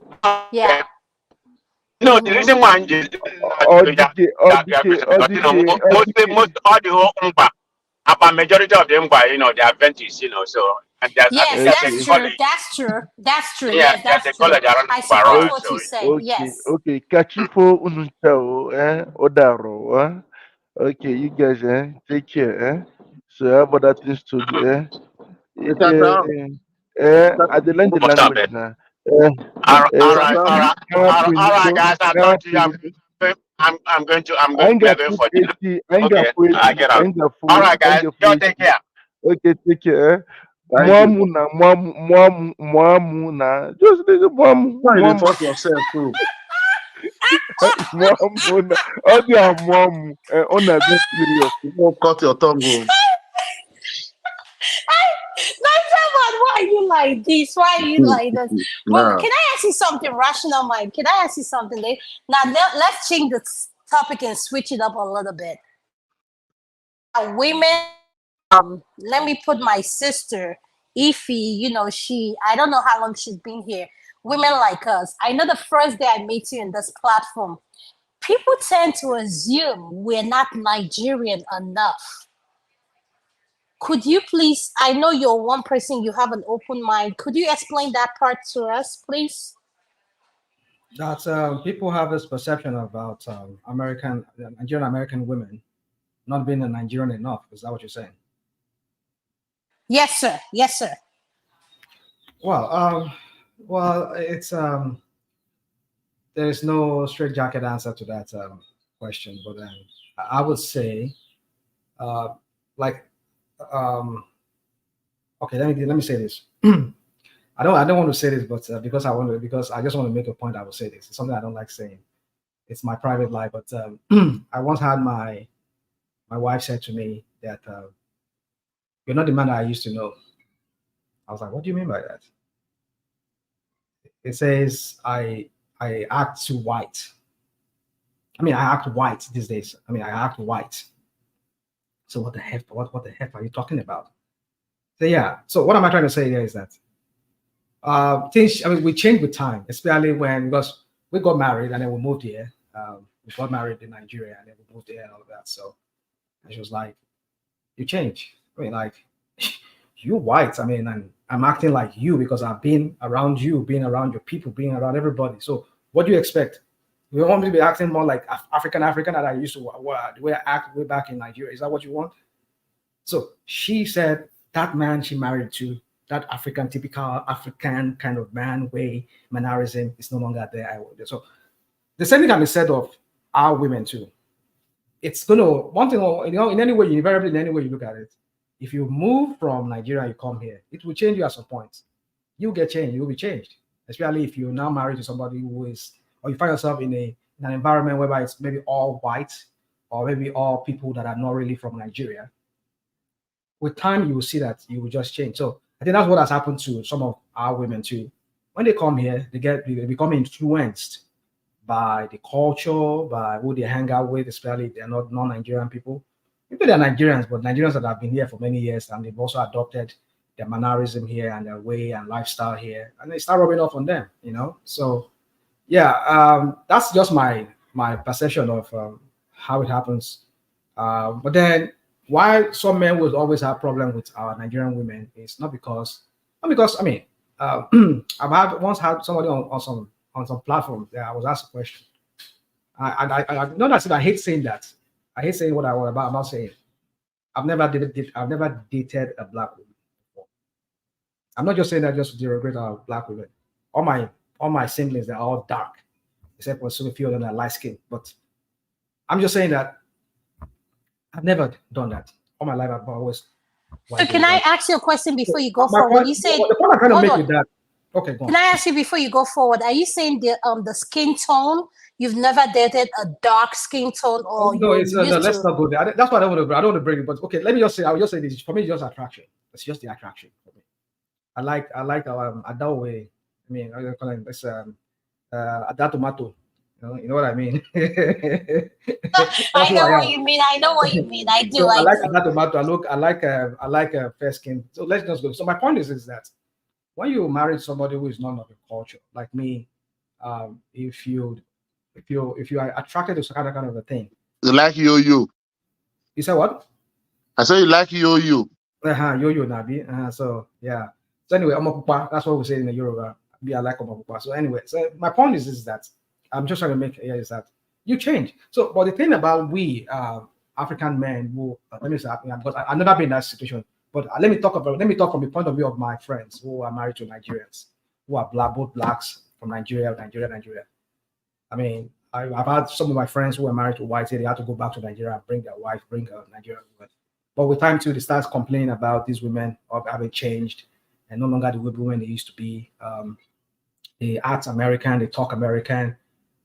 Yeah. No, the reason why I'm just because you know most all the whole Umba, about majority of the Umba, you know, they are Adventists, you know, so and there's I think Yes, there's a that's true. college. That's true. Yeah, Yes, there's a that's true. college around I Umba support around. what So you say. Yes. Okay. Kachifo ununchao, odaro, Okay, you guys, take care, So I have other things to do, If Mr. Sam, I the learn the what's up, language man? now, Mr. Sam, All right, guys. I'll talk to you. I ain't We are got going food for dinner. 80, I ain't got Okay, food I 80, get I out. ain't got All food, right, I ain't guys. got Y'all food take 80. care. Okay, take care, thank you. Mwamu na, just little Why you mwamu, talk yourself too? mwamu na, all the mwamu, on a bit serious. You won't cut your tongue. Oh. Why are you like this? Why are you like this? But Nah. can I ask you something, rational mind? Can I ask you something? Now let's change the topic and switch it up a little bit. Women, let me put my sister, Ify, I don't know how long she's been here. Women like us. I know the first day I met you in this platform, people tend to assume we're not Nigerian enough. Could you please, I know you're one person, you have an open mind. Could you explain that part to us, please? That people have this perception about Nigerian American women not being a Nigerian enough. Is that what you're saying? Yes, sir. Yes, sir. Well, it's there is no straight jacket answer to that question, but I would say, like, okay, let me say this. I don't want to say this, but because I just want to make a point, I will say this. It's something I don't like saying. It's my private life, but I once had my wife said to me that you're not the man that I used to know. I was like, what do you mean by that? It says I act too white. I mean, I act white these days. I mean, I act white. So what the heck? What the heck are you talking about? So yeah. So what am I trying to say here is that things. I mean, we change with time, especially because we got married and then we moved here. We got married in Nigeria and then we moved here and all of that. So and she was like, "You change." I mean, like you white. I mean, and I'm acting like you because I've been around you, being around your people, being around everybody. So what do you expect? You want me to be acting more like African that I used to, the way I act way back in Nigeria? Is that what you want? So she said that man she married to, that typical African kind of man way, mannerism is no longer there. So the same thing can be said of our women too. It's one thing, in any way, invariably, in any way you look at it, if you move from Nigeria, you come here, it will change you at some point. You get changed, you will be changed, especially if you're now married to somebody or you find yourself in an environment whereby it's maybe all white or maybe all people that are not really from Nigeria. with time you will see that you will just change. So I think that's what has happened to some of our women too. When they come here, they become influenced by the culture, by who they hang out with, especially if they're not non-Nigerian people. Maybe they're Nigerians, but Nigerians that have been here for many years and they've also adopted their mannerism here and their way and lifestyle here, and they start rubbing off on them, you know. So yeah, that's just my perception of how it happens. But then why some men will always have problem with our Nigerian women is not because I mean once had somebody on some platform that I was asked a question. I not that I hate saying that. I hate saying what I was about saying. I've never dated a black woman before. I'm not just saying that just to derogate our black women. All my siblings, they're all dark, except for a few of them are light skinned. But I'm just saying that I've never done that. All my life I've always So can I ask you a question before you go my forward? point, You said the point I'm trying to hold make on. with that. Okay, go on. Can I ask you before you go forward? Are you saying the skin tone? You've never dated a dark skin tone, or No, you it's no. used Let's to? not go there. That's what I don't want to bring it. But okay, let me just say. I will just say this. For me, it's just attraction. It's just the attraction for me. I like Adawe. I mean, I call him this Adatomato. You know what I mean? That's I who know I what am. you mean. I know what you mean. I do. So I I like do. Adatomato. I like fair skin. So let's just go. So my point is that when you marry somebody who is not of your culture, like me, if you are attracted to some kind of a thing, You like yo-yo. you say what? I say you like yo-yo. Yo-yo Nabi. So yeah. So anyway, Omopupa, that's what we say in the Yoruba. Be I like Omopupa. So anyway, so my point is that I'm just trying to make here is that you change. So, but the thing about we African men who let me say, because I've never been in that situation. But let me talk from the point of view of my friends who are married to Nigerians, who are both blacks from Nigeria. I mean, I've had some of my friends who were married to whites, they had to go back to Nigeria and bring their wife, bring a Nigerian woman. But with time too, they start complaining about these women of having changed and no longer the women they used to be. They act American, they talk American,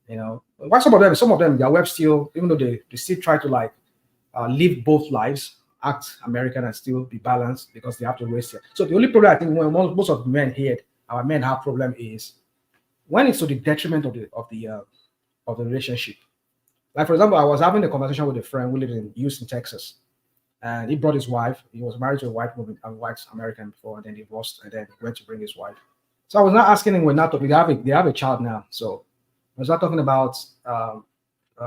you know. Why some of them, their web still, even though they still try to like live both lives, act American and still be balanced because they have to raise it. So the only problem I think when most of the men here, our men have problem is when it's to the detriment of the relationship. Like for example, I was having a conversation with a friend who lived in Houston, Texas, and he brought his wife. He was married to a white woman, a white American before, and then divorced, and then went to bring his wife. So I was not asking him. We're not talking. They have a child now, so I was not talking about.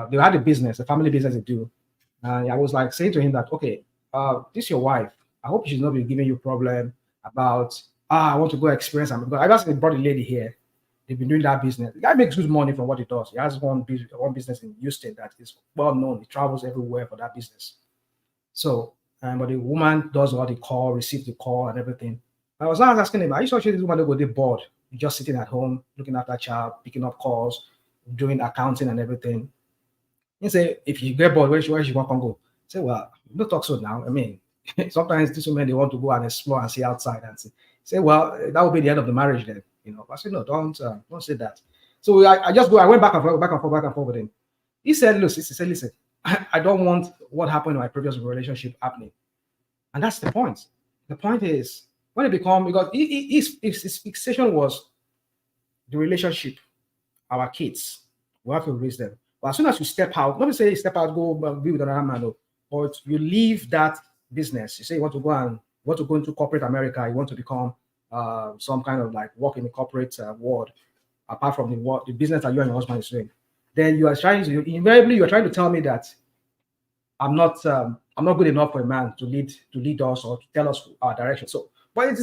They had a business, a family business they do, and I was like saying to him that, okay, this your wife. I hope she's not be giving you a problem about I want to go experience. Because I just brought a lady here. They've been doing that business. The guy makes good money from what he does. He has one business in Houston that is well known. He travels everywhere for that business. So, but the woman does what they call, receives the call and everything. I was not asking him, are you sure this woman go get bored? You're just sitting at home, looking after a child, picking up calls, doing accounting and everything. He say, if you get bored, where she want to go? I say, well, don't talk so now. I mean, sometimes these women, they want to go and explore and see outside and see. Say, well, that will be the end of the marriage then. You know, I said, no, don't say that. So I went back and forth with him. He said, listen, I don't want what happened in my previous relationship happening. And that's the point. The point is when it become, because his fixation was the relationship, our kids, we have to raise them. But as soon as you step out, not to say step out, go be with another man, but you leave that business. You say you want to go into corporate America, you want to become some kind of like work in the corporate world, apart from the business that you and your husband is doing. Then you are trying to tell me that I'm not good enough for a man to lead us or to tell us our direction. So, but I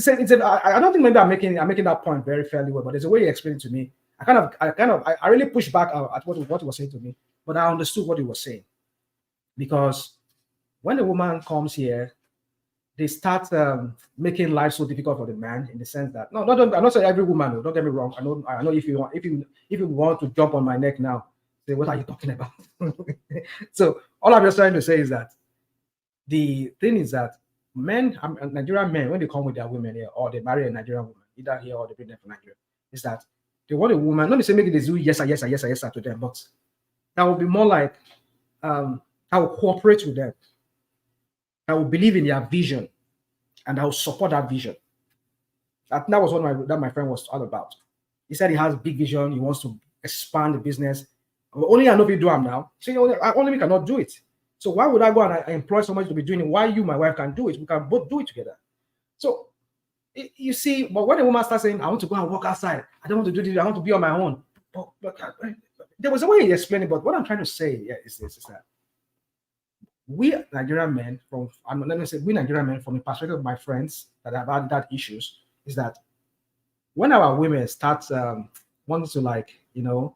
don't think maybe I'm making that point very fairly well. But there's a way he explained it to me. I really pushed back at what he was saying to me, but I understood what he was saying because when a woman comes here, they start making life so difficult for the man in the sense that I'm not saying every woman. Don't get me wrong. I know if you want to jump on my neck now, say what are you talking about? So all I'm just trying to say is that the thing is that Nigerian men, when they come with their women here or they marry a Nigerian woman, either here or they bring them from Nigeria, is that they want a woman. Not to say make it do yes sir to them, but that will be more like I will cooperate with them. I will believe in their vision. and I will support that vision. That was what my friend was all about. He said he has big vision. He wants to expand the business. Only I know if you do them now. So only me cannot do it. So why would I go and employ somebody to be doing it? Why you, my wife, can do it? We can both do it together. So you see, but when a woman starts saying, "I want to go and work outside. I don't want to do this. I want to be on my own," but there was a way he explained it. But what I'm trying to say is this: is that we Nigerian men, let me say, we Nigerian men, from the perspective of my friends that have had that issues, is that when our women start wanting to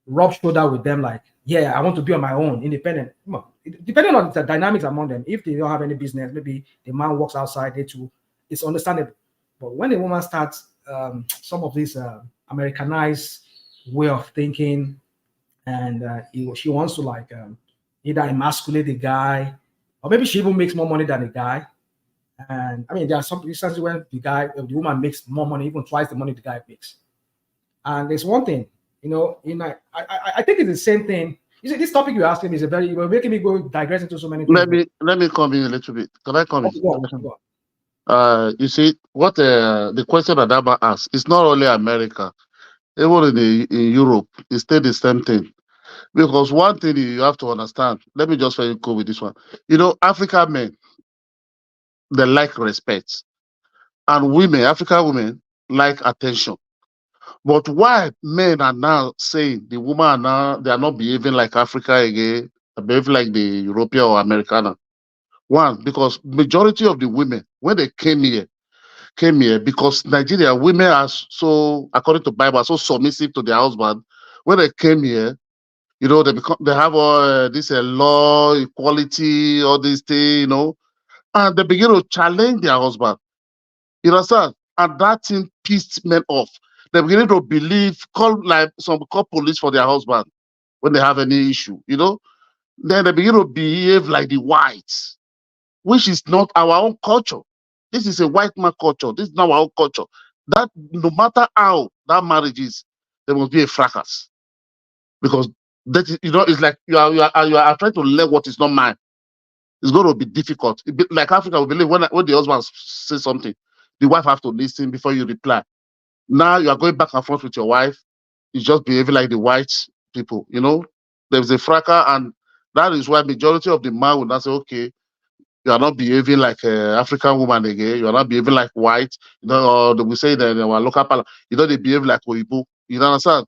rub shoulder with them, like, yeah, I want to be on my own, independent. Depending on the dynamics among them, if they don't have any business, maybe the man works outside, they too, it's understandable. But when a woman starts some of this Americanized way of thinking, and she wants to either emasculate the guy, or maybe she even makes more money than the guy. And I mean, there are some instances where the woman makes more money, even twice the money the guy makes. And there's one thing, I think it's the same thing. You see, this topic you're asking me you're making me go digress into so many things. Let me come in a little bit. Can I come in? Go on. You see, what the question that Adama asked, it's not only America, even in Europe, it's still the same thing. Because one thing you have to understand, let me just very go with this one. African men, they like respect. And women, African women, like attention. But why men are now saying the women are now, they are not behaving like Africa again, they behave like the European or Americana? One, because majority of the women, when they came here because Nigeria, women are so, according to Bible, are so submissive to their husband. When they came here, they have all this law, equality, all these things, and they begin to challenge their husband. You understand? And that thing pissed men off. They begin to believe, call police for their husband when they have any issue, Then they begin to behave like the whites, which is not our own culture. This is a white man culture. This is not our own culture. That no matter how that marriage is, there must be a fracas. Because that is, it's like you are trying to learn what is not mine. It's going to be difficult. Like Africa, we believe when the husband says something, the wife have to listen before you reply. Now you are going back and forth with your wife. You just behaving like the white people. There's a fracas, and that is why majority of the man will not say, okay, you are not behaving like an African woman again. You are not behaving like white. Or we say that in our local parlance, they behave like Oyibo. You understand?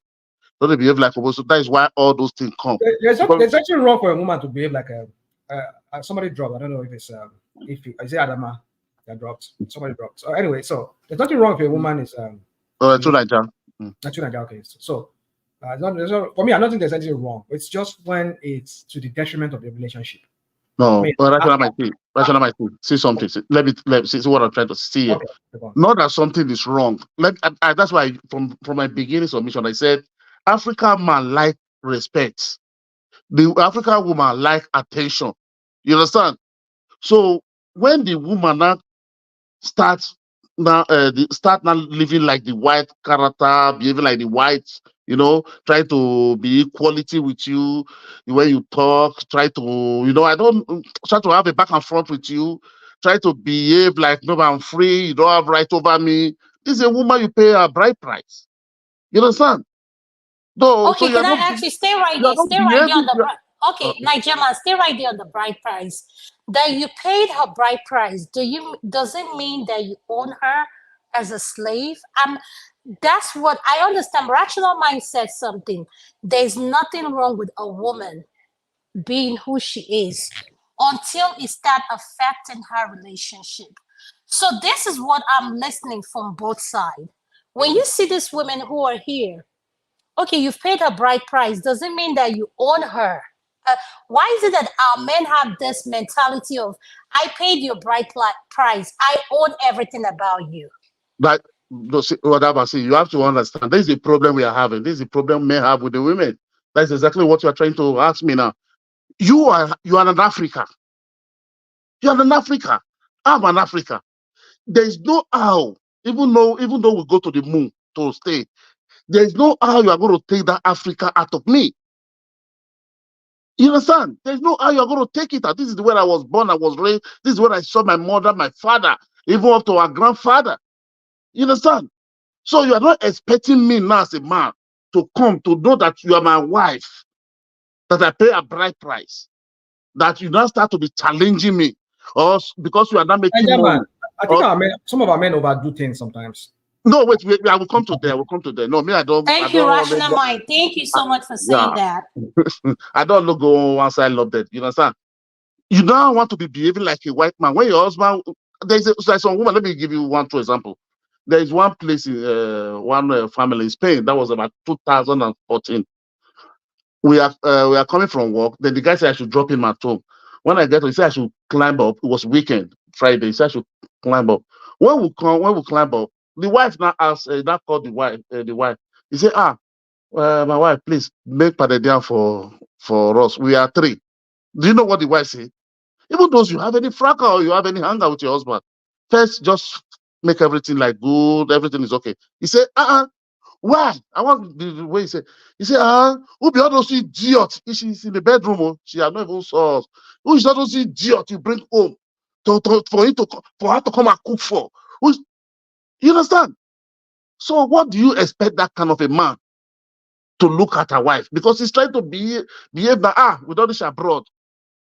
They behave like Oyibo. So that is why all those things come. There's actually wrong for a woman to behave like somebody dropped. I don't know if it's is it Adama that dropped. Somebody dropped. So anyway, so there's nothing wrong if a woman is to Nigeria. Okay. So for me, I don't think there's anything wrong. It's just when it's to the detriment of the relationship. No, Rational might see something. Let me see what I'm trying to see here. Okay, not that something is wrong. That's why from my beginning submission, I said African man like respect. The African woman like attention. You understand? So when the woman now starts now living like the white character, behaving like the white, try to be equality with you when you talk, try to, I don't try to have a back and front with you, try to behave like, no, I'm free, you don't have right over me. This is a woman you pay a bride price. You understand? Okay, can I actually stay right there? Stay right there on the bride. Okay, Nigerian, stay right there on the bride price. That you paid her bride price. Does it mean that you own her as a slave? That's what I understand. Rational mind says something. There's nothing wrong with a woman being who she is until it starts affecting her relationship. So this is what I'm listening from both sides. When you see these women who are here, okay, you've paid her bride price. Does it mean that you own her? Why is it that our men have this mentality of, I paid your bride price, I own everything about you? But you have to understand, this is the problem we are having. This is the problem men have with the women. That's exactly what you are trying to ask me now. You are an African. You are an African. I'm an African. There is no how, even though we go to the moon to stay, there is no how you are going to take that Africa out of me. You understand? There's no how you're going to take it out. This is where I was born, I was raised. This is where I saw my mother, my father, even up to our grandfather. You understand? So you are not expecting me now as a man to come to know that you are my wife, that I pay a bride price, that you now start to be challenging me, or because you are not making money. I think some of our men overdo things sometimes. No, wait, I will come to there. I will come to there. No, me, I don't. Thank you, Rational Mind. Thank you so much for saying that. I don't look go one side love that. You understand? You don't want to be behaving like a white man. When your husband, there's some woman. Let me give you one true example. There is one place in one family in Spain. That was about 2014. We are coming from work. Then the guy said I should drop him at home. When I get to, he said I should climb up. It was weekend, Friday. He said I should climb up. When we climb up, the wife now asked, now called the wife. He said, my wife, please make down for us. We are 3. Do you know what the wife said? Even though you have any fracas or you have any anger with your husband, first just make everything like good, everything is okay. He said, why? I want the way he said, who be all those idiots? She's in the bedroom, she has not even saw us. Who is all those idiots you bring home for her to come and cook for? You understand? So what do you expect that kind of a man to look at a wife? Because he's trying to behave now, with all this abroad.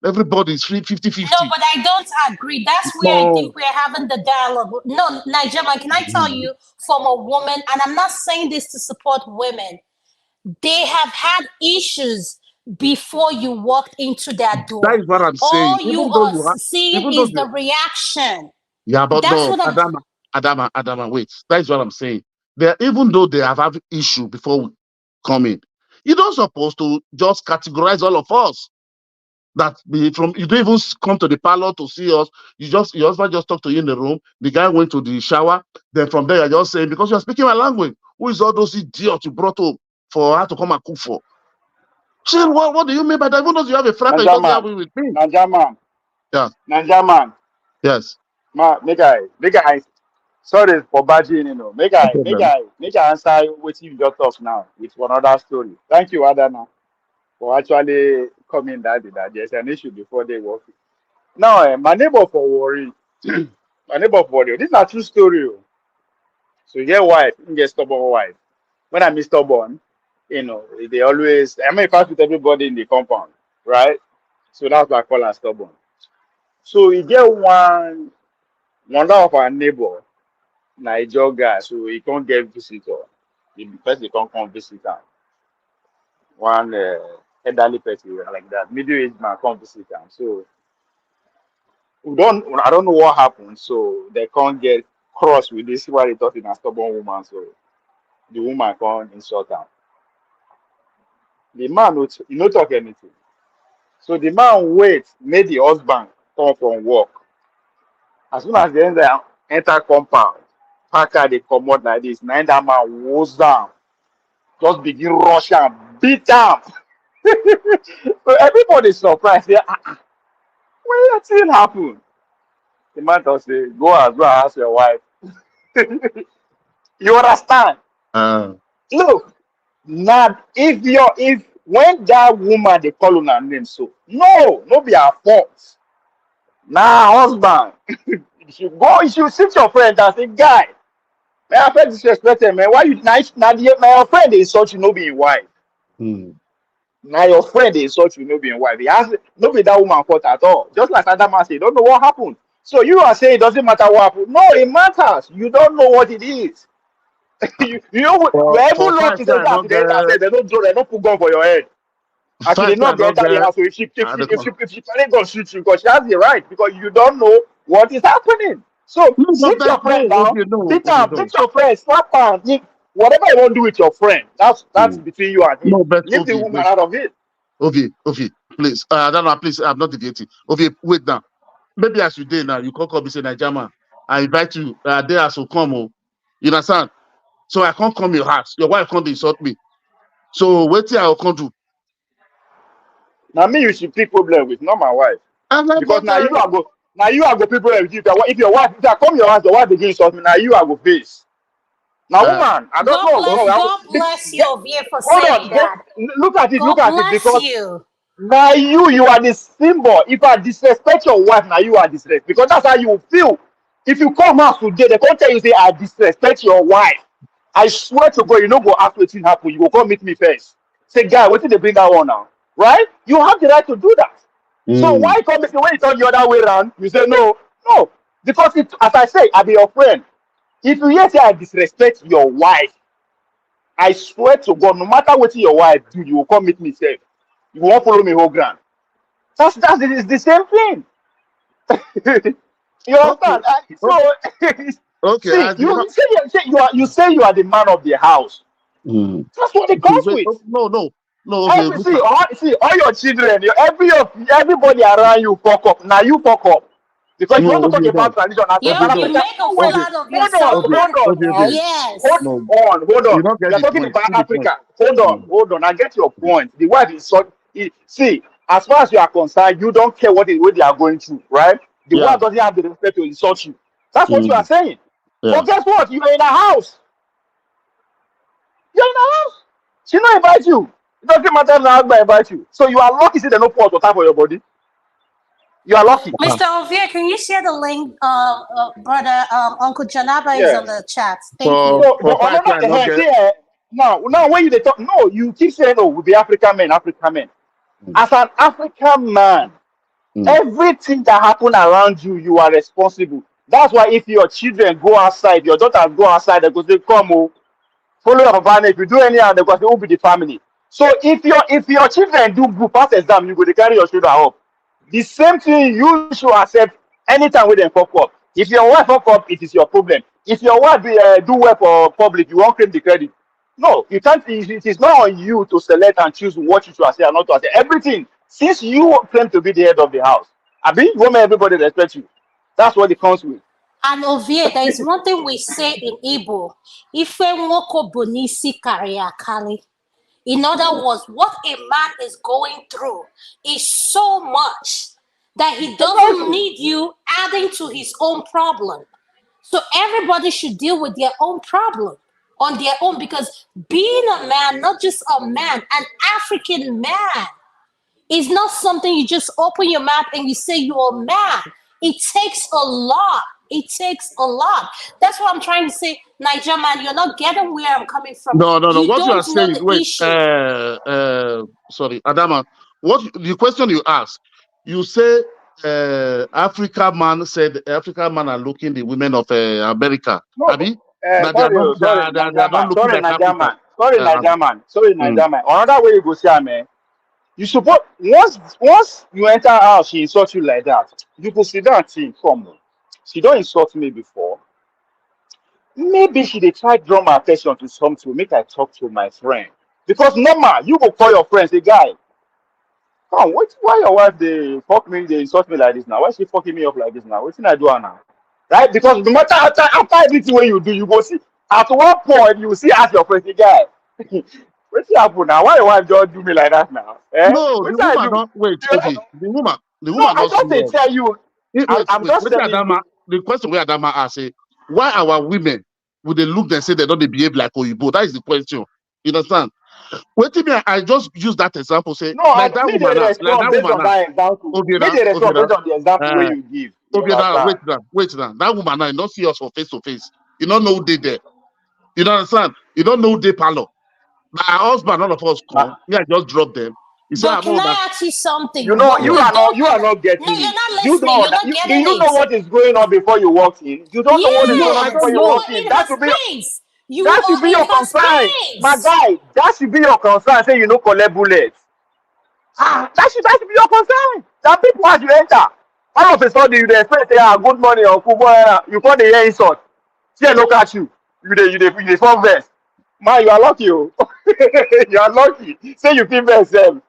Everybody is free 50-50. No, but I don't agree. That's where I think we're having the dialogue. No, Nigerian, can I tell you from a woman, and I'm not saying this to support women, they have had issues before you walked into that door. That is what I'm saying. All you are seeing is the reaction. Yeah, but that's no, Adama, wait. That is what I'm saying. Even though they have had issue before we come in, you're not supposed to just categorize all of us. That you don't even come to the parlor to see us. Your husband just talked to you in the room. The guy went to the shower. Then from there, you're just saying, because you're speaking my language, who is all those idiots you brought home for her to come and cook for? See, what do you mean by that? Even though you have a friend, you don't have it with me. Najaman. Yeah. Najaman. Yes. Make I sorry for badging, Make I answer what you just talk now with another story. Thank you, Adana, for actually coming that there's an issue before they work. Now, my neighbor for worry. My neighbor for worry. This is a true story. So you get wife, you get stubborn wife. When I miss stubborn, they always, in fact with everybody in the compound, right? So that's why I call her stubborn. So you get one of our neighbor, Nigerian guy, so he can't get visitor. The person can't come visit him. One elderly person like that, middle-aged man come visit him. So I don't know what happened. So they can't get cross with this. Why they thought in a stubborn woman. So the woman can't insult him. The man no talk anything. So the man made the husband come from work. As soon as they enter compound, Packer they come out like this. Now that man was down, just begin rush and beat him. So everybody surprised. Say, what that thing happen? The man just say, go and ask your wife. You understand? Look, now if when that woman they call on her name, so no be her fault. Now husband, you should sit your friend and say, guy, man, I feel disrespected, man. Why you now your friend they insult you, no be your wife. Now your friend they insult you, no be your wife. He has no be that woman fault at all. Just like Adam said, don't know what happened. So you are saying it doesn't matter what happened. No, it matters. You don't know what it is. you know you're even lucky that they don't put gun for your head. Actually, they not enter the house. So if she can go shoot you, because she has the right, because you don't know what is happening. So beat your friend now, beat your friend, slap her, whatever you want to do with your friend. That's between you and him. No, but Leave the woman out of it. Ovi, please. I don't know, please. I'm not deviating. Ovi, wait now. Maybe as you did now, you call me say Nigerian. I invite you. There as will come. You understand? So I can't come your house. Your wife can't insult me. So wait till I can't do. Now me, you should pick problem with, not my wife. Because now you are go people with you. If your wife, if I come your house, your wife begin insult me. Now you are go face. Now, woman, I don't know. God bless you, Ovie, for saying that. Look at it. God Look at it. Because you. Now you are the symbol. If I disrespect your wife, now you are disrespect because that's how you feel. If you come out today, they can't tell you say I disrespect your wife. I swear to God, you know go ask what happen. You will come meet me first. Say, guy, what did they bring that one now? Right? You have the right to do that. So why come when you turn the other way around? You say no, no, because it, as I say, I be your friend. If you hear say I disrespect your wife, I swear to God, no matter what your wife do, you will come meet me first. You won't follow me whole ground. That's it's the same thing. You Okay. understand? Okay. See, As the you say you are the man of the house. That's what it comes with. No. Okay, good. All your children, everybody around you fuck up. Now you fuck up. Because if you want No, to talk okay, about tradition as a You African, make a no fool wait. okay, out of Hold on, yourself. okay, hold on now. Yes. No, Hold you on. don't get We are the talking point. about See the point. Africa. Hold on. I get your point. The wife is so see, as far as you are concerned, you don't care what they are going through, right? The Yeah. wife doesn't have the respect to insult you. That's what you are saying. Yeah. But guess what? You are in a house. You're in a house. She not invite you. It doesn't matter if the husband invite you. So you are lucky say they no pour water for your body. You are lucky. Mr. Ovia, can you share the link? Brother, Uncle Janaba is on Yes. the chat. Thank For you. So, for but fight another I not get. see, now when you dey talk, no, you keep saying, oh, we be African men, African men. As an African man, everything that happen around you, you are responsible. That's why if your children go outside, your daughters go outside, they go say, come, oh, follow your banner. If you do anyhow, they go say, who be the family? So if your children do good pass exam, you go to carry your children up. The same thing you should accept anytime when they fuck up. If your wife fuck up, it is your problem. If your wife do well for public, you won't claim the credit. No, you can't. It is not on you to select and choose what you should accept and not to accept. Everything, since you claim to be the head of the house, I mean, you want everybody respect you. That's what it comes with. And Ovie, there is one thing we say in Igbo. Ife nwoko bonisi kariakali. In other words, what a man is going through is so much that he doesn't need you adding to his own problem. So everybody should deal with their own problem on their own because being a man, not just a man, an African man, is not something you just open your mouth and you say you're a man. It takes a lot. It takes a lot. That's what I'm trying to say. Niger man, you're not getting where I'm coming from. No. You What you are don't know saying? the Wait. issue. Sorry, Adama. What the question you ask? You say African man said African man are looking the women of America. No, Abi? That they are not they are not looking like Africa. Niger man. Sorry, Mm. Niger man. Another way you go see, man. You suppose once you enter house, she insult you like that. You go sit down and think, come on. She don't insult me before. Maybe she dey try draw my attention to something. Make I talk to my friend. Because normal, you go call your friend, say, guy, come, why your wife they fuck me, they insult me like this now? Why she fucking me up like this now? What thing I do her now? Right? Because no matter after everything what you do, you go see at one point you will see ask your friend, say, guy, what's happen now? Why your wife just do me like that now? Eh? No, the What I woman do? not wait, okay. The No, woman I not just dey serious. tell you. Wait. I'm just What telling Adama? you. The question where Adama ask say why our women would they look and say they don't they behave like Oyibo? That is the question. You understand? Wait till me. I just use that example. Say No, like that me they woman now, like respond that based woman on now. that example. Okay, Me now, they okay, respond now. based on the example where Uh, you give. You okay, now, understand? wait now. That woman now, you don't see us for face to face. You don't know who they there. You don't understand? You don't know who they palo. My husband, all of us come. Me, I just drop them. You say, But I'm can all that. I ask you something? You know, What we don't you are not no, getting you're it. not You listening. don't. You're not Do getting you know it. what is going on before you walk in? You don't know what is No, going on I Yes, before don't you you know. walk are in. in her space. You That should are be in your her concern, my space. guy. That should be your concern. Say you no collect bullets. That should be your concern. That people as you enter, all of a sudden you dey expect say, good morning, Uncle Boy. You call the hear insult. See, look at you. You dey form verse. Man, you are lucky, oh. You are lucky. Say you feel verse them.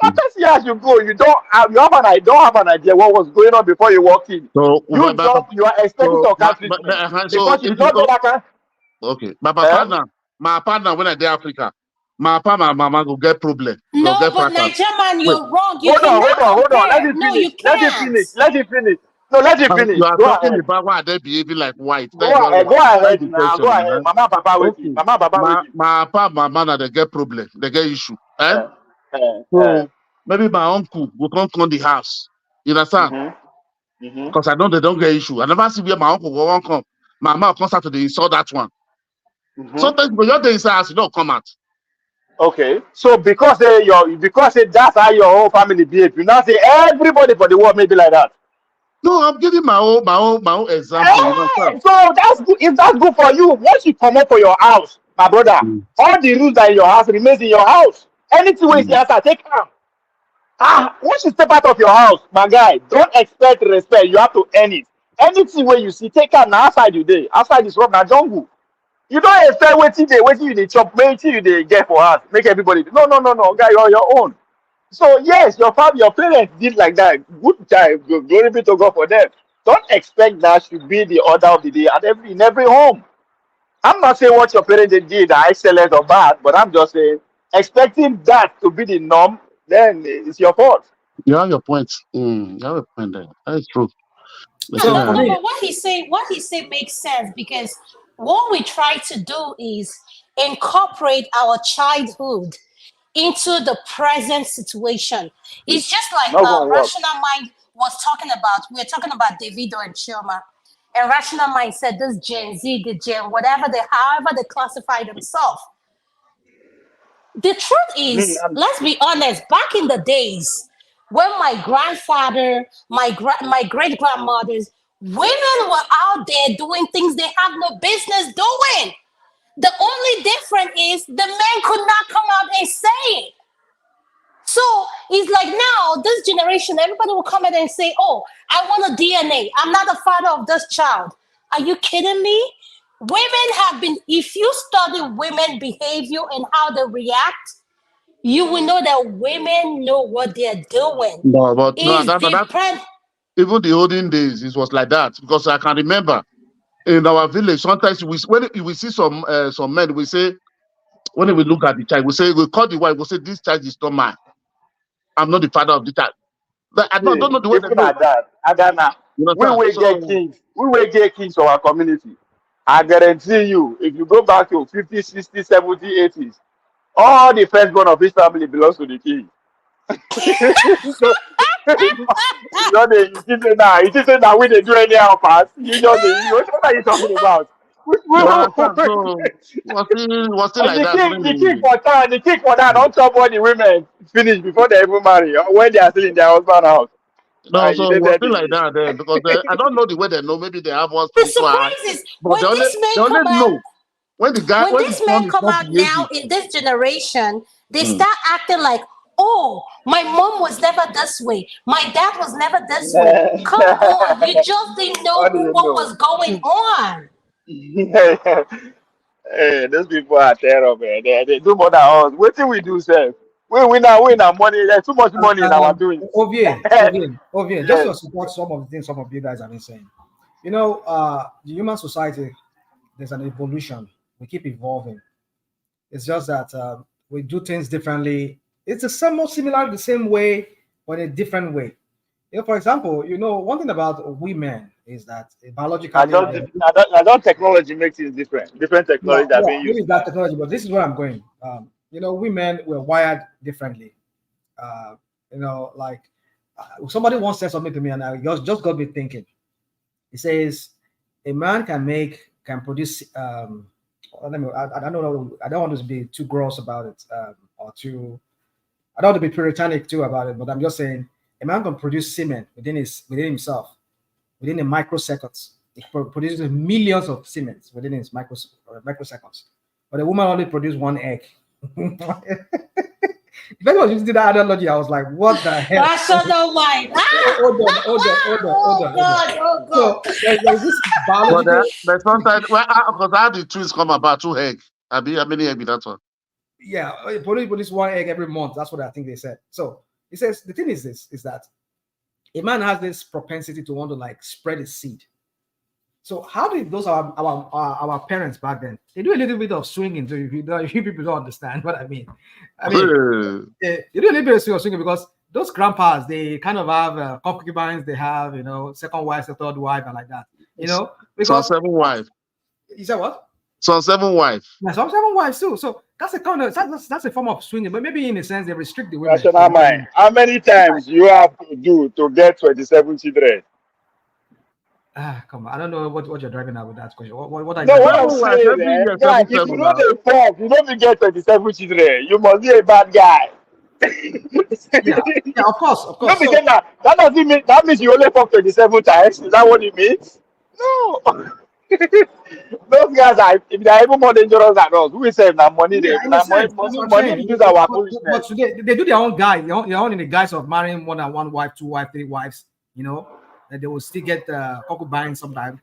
Not as as you go, don't have an idea what was going on before you walk in. So, You are expecting some kind treatment so because it's if you not go, that kind. okay, my Eh? partner when I dey Africa, my papa, my mama go get problem, go No, get but fracas. Niger man, Wait, you're wrong. You Hold cannot on, hold on. Let compare. me No, finish. you can't. No, let it finish. you are Go talking ahead. about why they behaving like white. That is what Go that is ahead the now. Go question, ahead. man. Mama, papa, waiting. Okay, Mama, papa, waiting. my papa, my mama, they get problem, they get issue. Eh? So maybe my uncle will come the house. You understand? Because I know they don't get issue. I never see where my uncle will come. My mom comes out to the install that one. Sometimes when you're there inside house, you don't come out. Okay, so because that's how your whole family behave, you now say everybody for the world may be like that. No, I'm giving my own example. You understand? So that's good. If that's good for you, once you come up for your house, my brother, all the rules that in your house remains in your house. Anything where you see outside, take care. Once you step out of your house, my guy, don't expect respect. You have to earn it. Anything where you see, take care. Now outside you day, outside this rock, now jungle. You don't expect waiting you dey chop, waiting you dey get for us. Make everybody. No, guy, you're on your own. So yes, your family, your parents did like that. Good time. Glory be to God for them. Don't expect that should be the order of the day at in every home. I'm not saying what your parents did are excellent or bad, but I'm just saying expecting that to be the norm, then it's your fault. You have your point. You have a point there. That's true. No, but what he say makes sense, because what we try to do is incorporate our childhood into the present situation. It's just like Not gonna work. Rational Mind was talking about. We were talking about Davido and Chioma, and Rational Mind said this Gen Z, the Gen, however they classify themselves. The truth is, let's be honest, back in the days when my grandfather, my great grandmothers, women were out there doing things they have no business doing. The only difference is the men could not come out and say it. So it's like now, this generation, everybody will come in and say, oh, I want a DNA. I'm not the father of this child. Are you kidding me? Women have been, if you study women behavior and how they react, you will know that women know what they're doing. No, but It's that even the olden days, it was like that, because I can remember in our village sometimes when we see some men, we say, when we look at the child, we call the wife, we say, this child is not mine. I'm not the father of the child. But I don't know the way they Even know. at that, Adana, You we understand? will get kings. We will get kings for our community. I guarantee you, if you go back to 50, 60, 70, 80s, all the firstborn of his family belongs to the king. So, you keep saying now, we they do anyhow pass. What are you talking about? You understand? So was still And like that during the king the for town, don't talk about the women finish before they even marry, or when they are still in their husband's house. no, so it They was said still like that then, because I don't know the way they know. Maybe they have one the spiritual eye, surprise is but they only know when when the these son men is come not out now behaving. in this generation, they start acting like, oh, my mom was never this way. My dad was never this way. Come on, you just didn't know What do you what know? was going on. Hey, those people are terrible, man. They do more than us. What do we do, sir? We now money. There's too much money in our doing. Ovie, just Yes. to support some of the things some of you guys have been saying. The human society, there's an evolution. We keep evolving. It's just that we do things differently. It's somewhat similar the same way, but in a different way. For example, one thing about women is that biologically, I don't technology makes it different. Different technology that being maybe used it's now. that technology, but this is where I'm going. Women were wired differently. Like somebody once said something to me, and I just got me thinking. He says a man can produce. I don't know. I don't want to be too gross about it, or too. I don't want to be puritanic too about it, but I'm just saying a man can produce semen within himself within a microseconds. It produces millions of semen within his microseconds. But a woman only produces one egg. If anyone used that analogy, I was like, what the hell? Rational mind. Hold on. Oh God. So there's this biological. But sometimes, because how the twins come about 2 eggs. How many eggs be that one? Yeah, produce one egg every month. That's what I think they said. So he says the thing is that a man has this propensity to want to like spread his seed. So how did those our parents back then? They do a little bit of swinging. So if you people don't understand what I mean, they do a little bit of swinging because those grandpas, they kind of have concubines. They have second wife, the third wife, and like that. Because 7 wives. You said what? Some 7 wives. Yeah, some 7 wives too. So that's a kind of that's a form of swinging, but maybe in a sense they restrict the women. Rational mind. How many times you have to do to get 27 children? Come on, I don't know what you're driving at with that question. What are you No, driving what at? I'm 7 wives saying, every year, guy, 7 if you 7 know now. the fuck, you don't get 27 children, you must be a bad guy. Yeah, of course. Don't be So saying that. That doesn't mean that means you only fuck 27 times. Is that what it means? No. Those guys are if they are even more dangerous than us. We say now money yeah, they in a now sense, that's what I'm money saying. use our But foolishness. today they do their own guide, their own in the guise of marrying more than one wife, 2 wives, 3 wives. And they will still get concubines sometimes.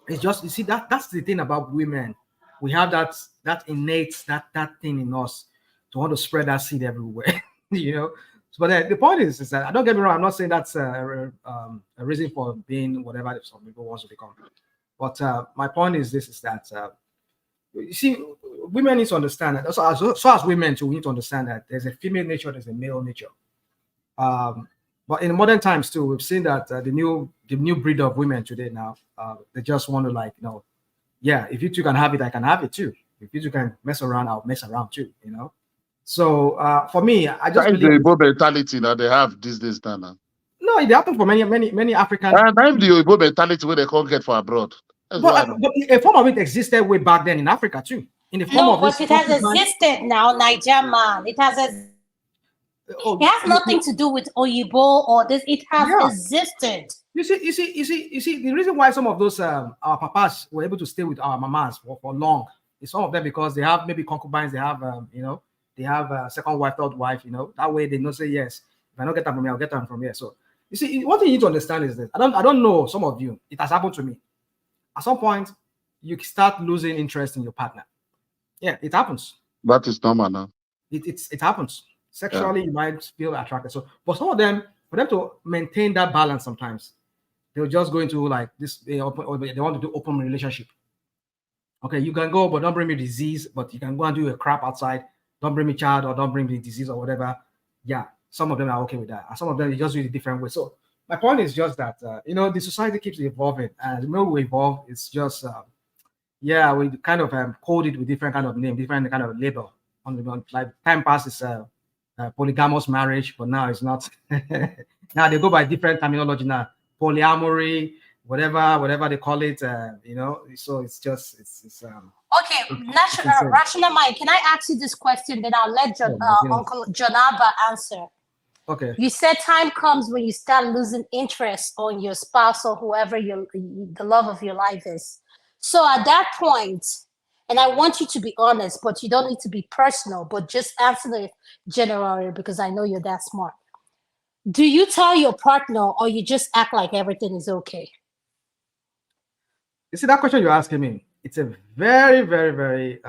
It's just you see that's the thing about women. We have that innate that thing in us to want to spread that seed everywhere. But the point is that don't get me wrong. I'm not saying that's a reason for being whatever some people want to become. But my point is this: is that you see, women need to understand that. So as women too, we need to understand that there's a female nature, there's a male nature. But in modern times too, we've seen that the new breed of women today now, they just want to yeah, if you two can have it, I can have it too. If you two can mess around, I'll mess around too. So for me, I just That is the believe Igbo mentality that they have these days now. no, it happens for many African. And I'm the Igbo mentality where they can't get for abroad. That's why. But a form of it existed way back then in Africa too. In the form No, of but this it has concubine. existed now, Nigerian man. It has nothing to do with Oyibo or this. It has Yeah. existed. You see, the reason why some of those our papas were able to stay with our mamas for long is some of them because they have maybe concubines, they have they have second wife, third wife, that way they know say yes. If I don't get them from here, I'll get them from here. So you see, one thing you need to understand is that I don't know some of you. It has happened to me. At some point, you start losing interest in your partner. Yeah, it happens. That is normal now. It happens. Sexually, you might feel attracted. So, but some of them, for them to maintain that balance, sometimes they'll just go into like this. They want to do open relationship. Okay, you can go, but don't bring me disease. But you can go and do a crap outside. Don't bring me child or don't bring me disease or whatever. Yeah, some of them are okay with that. And some of them they just do it a different way. So my point is just that the society keeps evolving, and the more we evolve, it's just yeah, we kind of code it with different kind of name, different kind of label. Like time passes, polygamous marriage, but now it's not. Now they go by different terminology now, polyamory, whatever they call it. So it's just Okay, rational mind. Can I ask you this question? Then I'll let Uncle Jonaba answer. Okay. You said time comes when you start losing interest on your spouse or whoever the love of your life is. So at that point, and I want you to be honest, but you don't need to be personal, but just answer the general because I know you're that smart. Do you tell your partner or you just act like everything is okay? You see, that question you're asking me, it's a very, very, very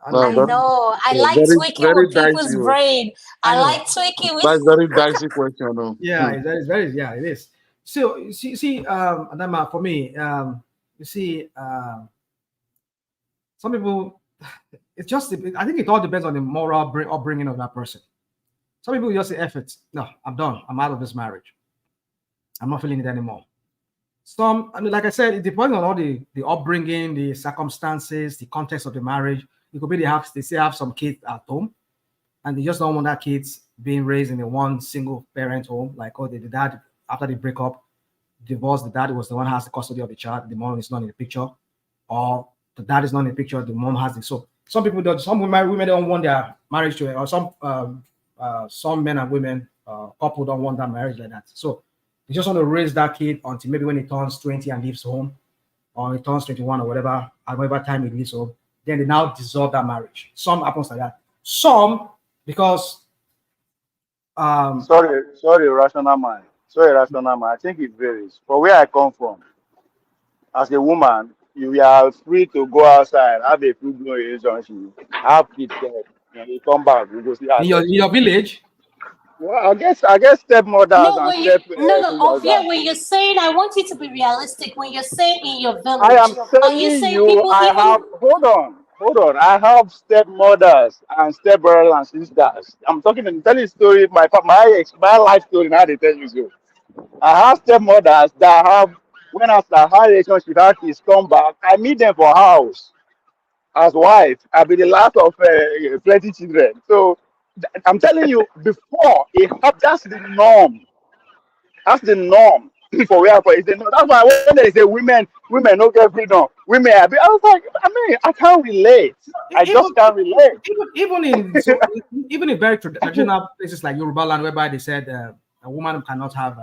I know. I like tweaking with people's brain. I like tweaking with. That's very dicey question. No? Yeah, it's very. Yeah, it is. So you see, Adama, for me, you see, some people, it's just. I think it all depends on the moral upbringing of that person. Some people just say, "F it, no, I'm done. I'm out of this marriage. I'm not feeling it anymore." Some, like I said, it depends on all the upbringing, the circumstances, the context of the marriage. It could be they still have some kids at home, and they just don't want that kids being raised in a one single parent home. Like, the dad, after they break up, divorce, the dad was the one who has the custody of the child, the mom is not in the picture, or the dad is not in the picture, the mom has it. So some people don't. Some women don't want their marriage to, or some men and women couple don't want that marriage like that. So they just want to raise that kid until maybe when he turns 20 and leaves home, or he turns 21 or whatever, at whatever time he leaves home, then they now dissolve that marriage. Some happens like that. Some because sorry, rational mind. Sorry, rational mind. I think it varies. For where I come from, as a woman, you are free to go outside, have a full-blown relationship, have kids there, and you come back, you go see in your village. Well, I guess stepmothers When you're saying, I want you to be realistic. When you're saying in your village, I am telling you, I have. Hold on. I have stepmothers and stepbrothers and sisters. I'm telling you story. My life story. Now they tell you so. I have stepmothers that have when after high relationship that kids come back, I meet them for house. as wife. I've been the last of plenty children. So I'm telling you, before that's the norm. That's the norm for where for it's the norm. That's why when they say women don't get freedom, I was like, I mean, I can't relate. I Even just can't relate. even in so even in very traditional places like Yoruba land, whereby they said a woman cannot have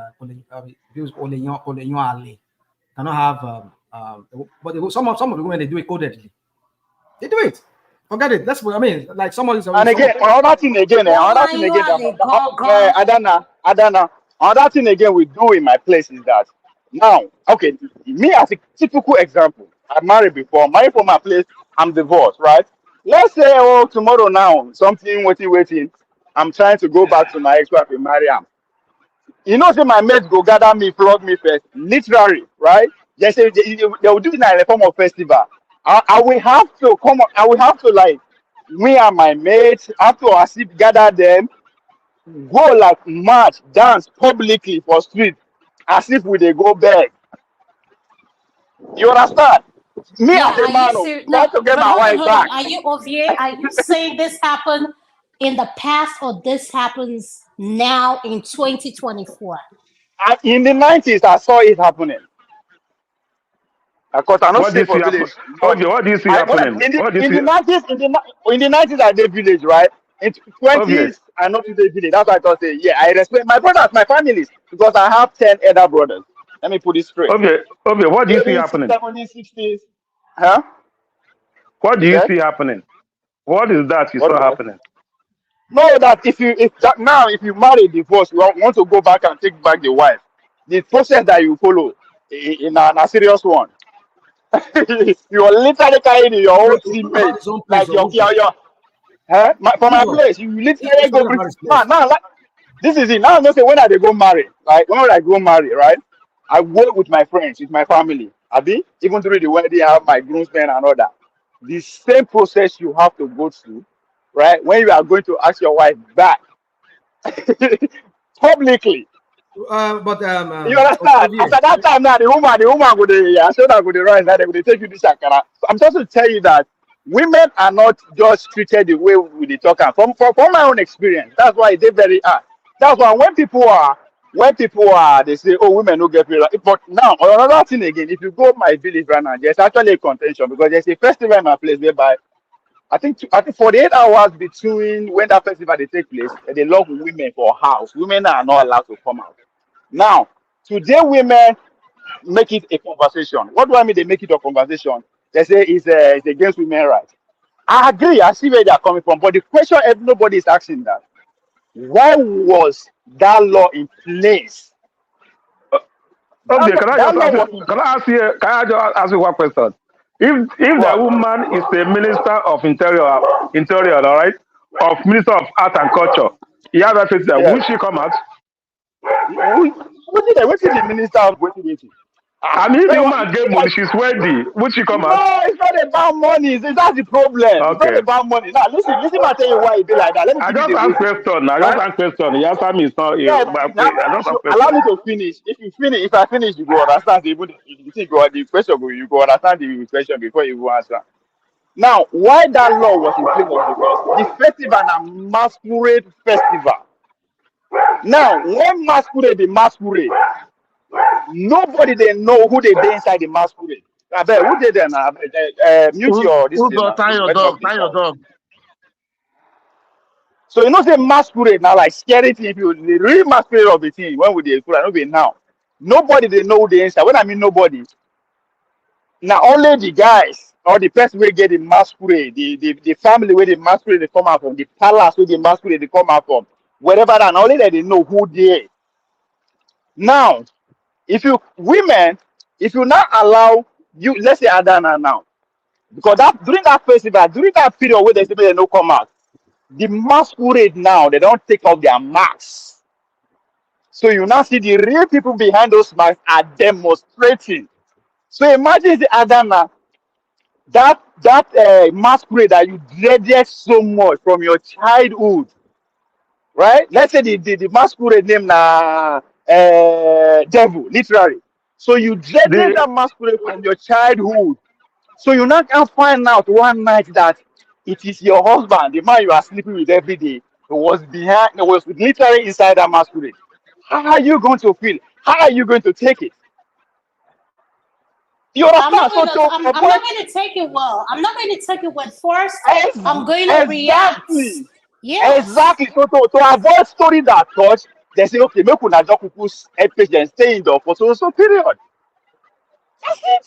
cannot have but some of the women they do it codedly. They do it. Forget it. That's what I mean. Like somebody's And again, another thing again, Adana, another thing again we do in my place is that now, okay, me as a typical example, I married before, married for my place, I'm divorced, right? Let's say, oh, tomorrow now, something waiting. I'm trying to go back to my ex-wife and marry her. You know, say my mates go gather me, flog me first, literally, right? They will do it in a form of festival. I will have to come. I will have to like me and my mates have to assist, gather them, go like march, dance publicly for street, as if we they go beg. You understand? Me Yeah, as a are you man, serious? try No, to get but my wife hold on. back. Are you OVA? Are you saying this happened in the past or this happens now in 2024? In the 90s, I saw it happening. Because I don't What do stay you for see happen? village much. Okay, what do you see happening? What do you In see? the 90s, in the 90s I did village, right? In Okay, 20s I not in the village. That's why I thought say, yeah, I respect my brothers, my families, because I have 10 elder brothers. Let me put it straight. okay, okay. What do you see 80s, happening? 70s, 60s. Huh? What do You you said? see happening? What is that you What saw do I happening? know that if you marry divorce, you want to go back and take back the wife, the process that you follow in a serious one. You are literally carrying your No, own he's talking about teammates, his own place like or movement. your for my Hold on. place. You He's literally go talking bring about his now. place. Like, this is it. Now I know say when I they go marry, like when I go marry, right? I work with my friends, with my family. Abi, even during the wedding, I have my groomsmen and all that. The same process you have to go through, right? When you are going to ask your wife back publicly. But You understand? OVA, After that time now, the woman go dey, yeah, so that go dey rise, that they go dey take you this shakara. So I'm just to tell you that women are not just treated the way we dey talk am. From my own experience, that's why they very hard. That's why when people are they say, oh, women no get free. But now another thing again, if you go my village right now, there's actually a contention because there's a festival in my place whereby I think 48 hours between when that festival they take place, they lock women for house. Women are not allowed to come out. Now, today women make it a conversation. What do I mean they make it a conversation? They say it's against women's rights. I agree, I see where they are coming from. But the question nobody is asking that why was that law in place? Okay, can I That just law ask you? was in Can I just ask you one question? If the what? woman is the minister of interior, all right, of minister of art and culture, he has that face there. Yeah. Will she come out? What is the minister of waiting? I mean, if the Well, woman get money, she's wealthy. Will she come out? no, it's not about money. That's the problem. It's not Okay. about money. Now, listen, I tell you why it be like that. Let me I give you just the ask reason. question. I just Right? ask question. You answer me. It's not. Yeah, now I you just should ask allow question. me to finish. If I finish, you go understand. Even if you think the question, you go understand the question before you go answer. Now, why that law was in place was because the festival is a masquerade festival. Now, when masquerade, nobody they know who they dey inside the masquerade. I bet who did there now? Mute your this Who's thing gonna now. tie your Let dog? not be Tie your loud. dog. So you know say masquerade now like scary thing. If you the real masquerade of the thing when we dey school, I no be now. Nobody they know who they inside. When I mean nobody, now only the guys or the person wey get the masquerade, the family where the masquerade they come out from, the palace where the masquerade they come out from, wherever that, now only that they know who they. Now, if you women, if you not allow you, let's say Adana now, because that during that festival, during that period where they say they no come out, the masquerade now they don't take off their masks. So you now see the real people behind those masks are demonstrating. So imagine the Adana, that masquerade that you dreaded so much from your childhood, right? Let's say the masquerade name na devil, literally. So you dreaded The that masquerade from your childhood. So you now can find out one night that it is your husband, the man you are sleeping with every day, was literally inside that masquerade. How are you going to feel? How are you going to take it? You understand? So to I'm not avoid going to take it well. I'm not going to take it well. First, I'm going to react. exactly, Yes. exactly. So to avoid story that touch, they say, okay, make una just put help patient stay indoor for so period. That's it.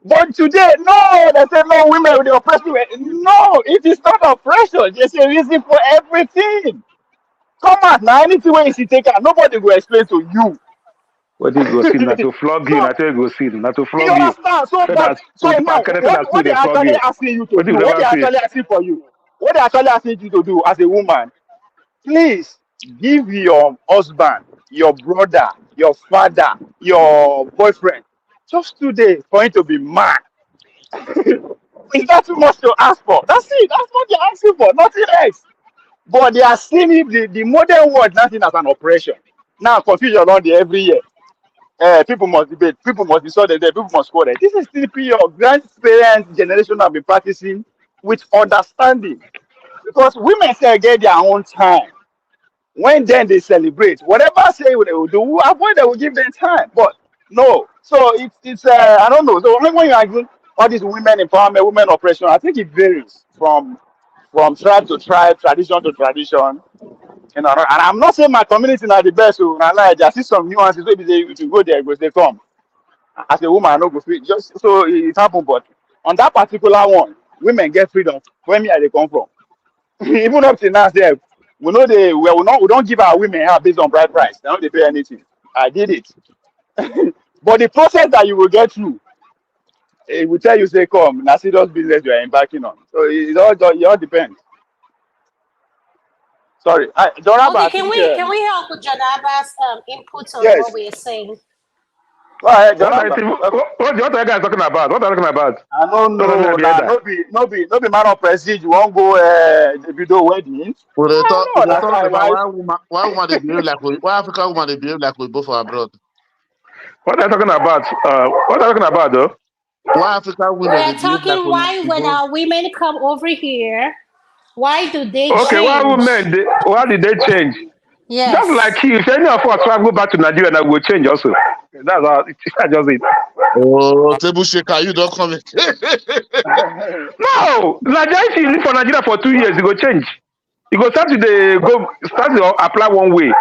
But today, no, they say no, women with the oppression. No, it is not oppression. There's a reason for everything. Come on now, anything where you see take out, nobody will explain to you. What you go see, not to flog you, So not to go see, not to you flog you. understand? So, So but that's so put now, back anything that still what they they flog actually you. asking you to What do, you what they never see? actually asking for you, what they actually asking you to do as a woman, please give your husband, your brother, your father, your boyfriend just 2 days for him to be mad. Is that too much to ask for? That's it. That's what they're asking for, nothing else. But they are seeing it, the modern world nothing as an oppression. Now confusion on the every year. People must debate, people must be sorted there, people must quarrel. This is still your grandparents' generation have been practicing with understanding. Because women say get their own time. When then they celebrate, whatever say they will do, avoid they will give them time. But no. So it's I don't know. So when you argue all these women empowerment, women oppression, I think it varies from tribe to tribe, tradition to tradition. You know, and I'm not saying my community are the best. So I just see some nuances. Maybe they if you go there, because they come. As a woman, I no go fit. Just so it happened, but on that particular one, women get freedom. Where me I they come from? Even up to now, there we know we don't give our women help based on bride price. They don't they pay anything. I did it, but the process that you will get through, it will tell you say come na serious business you are embarking on. So it all depends. Sorry, Jonathan, Okay, I can think we help with Janaba's input on what yes. we're saying? Go ahead, What are Jonathan. you, what are you guys talking about? What are you talking about? I don't What know. are you Nah, that? no be man of prestige. You won't go the video wedding. I We don't dey know. talk That's about why. why woman they behave like why African woman they behave like we both for abroad. What are you talking about? What are you talking about, though? Why African women We're they behave like talking why we when both. our women come over here, why do they Okay, why change? women? Why did they change? Just Yes. like you, if any of us travel back to Nigeria, now we'll change also. That's how. That's just it. Oh, table shaker, you don't come. No, Nigeria. If you live for Nigeria for 2 years, you go change. You go start to apply one way.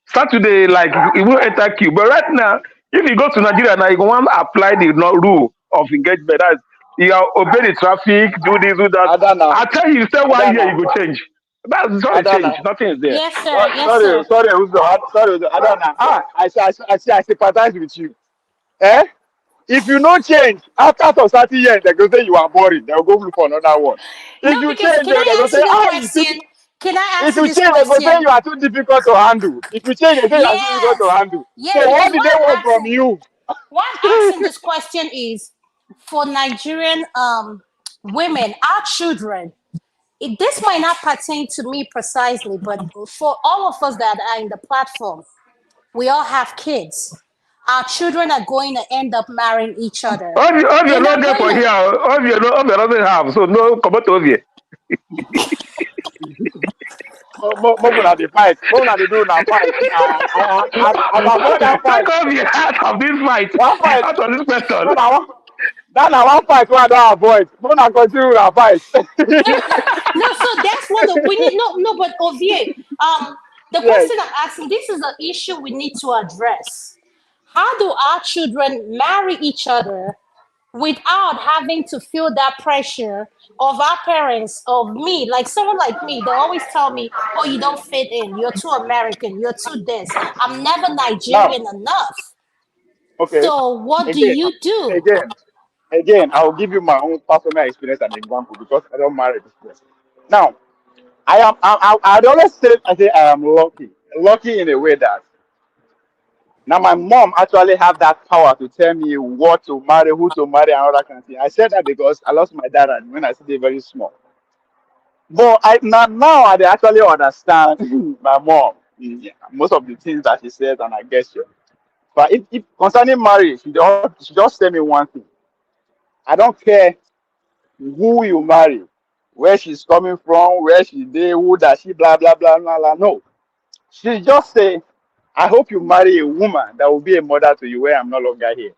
Start to the like you will enter queue. But right now, if you go to Nigeria now, you go want to apply the rule of engagement. That's you are obey the traffic, do this, do that. Adana, I tell you, stay 1 year, you Adana, go change. That's not a change. Adana. Nothing is there. Yes, sir. Yes, Sorry, sir. sorry, sorry, Adana. I sympathize with you. Eh? If you no change, after some 30 years, they go say you are boring. They'll go look for another one. No, If you because change, can they I go ask say, you the ah, you question? think. Can I If ask you you this change, they go say question? you are too difficult to handle. If you change, they say you are too difficult to Yes. handle. Yes, So because what did they want from you? why I'm asking this question is for Nigerian women, our children. This might not pertain to me precisely, but for all of us that are in the platform, we all have kids. Our children are going to end up marrying each other. All They're you're not not there going for to. here. All you're not have. So no, come out over here. Move on the fight. Move on the do now fight. I avoid that Take fight. off your hat of this fight. One fight. Out of this question. No, now one fight wey I don avoid. Move on continue na fight. No, so that's what we need. No, but Ovie, the Yes. question I'm asking, this is an issue we need to address. How do our children marry each other without having to feel that pressure of our parents, of me, like someone like me? They always tell me, "Oh, you don't fit in. You're too American. You're too this. I'm never Now, Nigerian enough." okay. So, what do Again, you do? again, again, I will give you my own personal experience and example because I don't marry this person. Now, I'd always say I am lucky. Lucky in a way that now my mom actually have that power to tell me what to marry, who to marry, and all that kind of thing. I said that because I lost my dad when I still very small. But now I dey actually understand my mom. Yeah, most of the things that she says, and I guess you. But if concerning marriage, she just tell me one thing. I don't care. who you marry, where she's coming from, where she did, who does she, blah blah blah blah blah. No, she just say, I hope you marry a woman that will be a mother to you when I'm no longer here.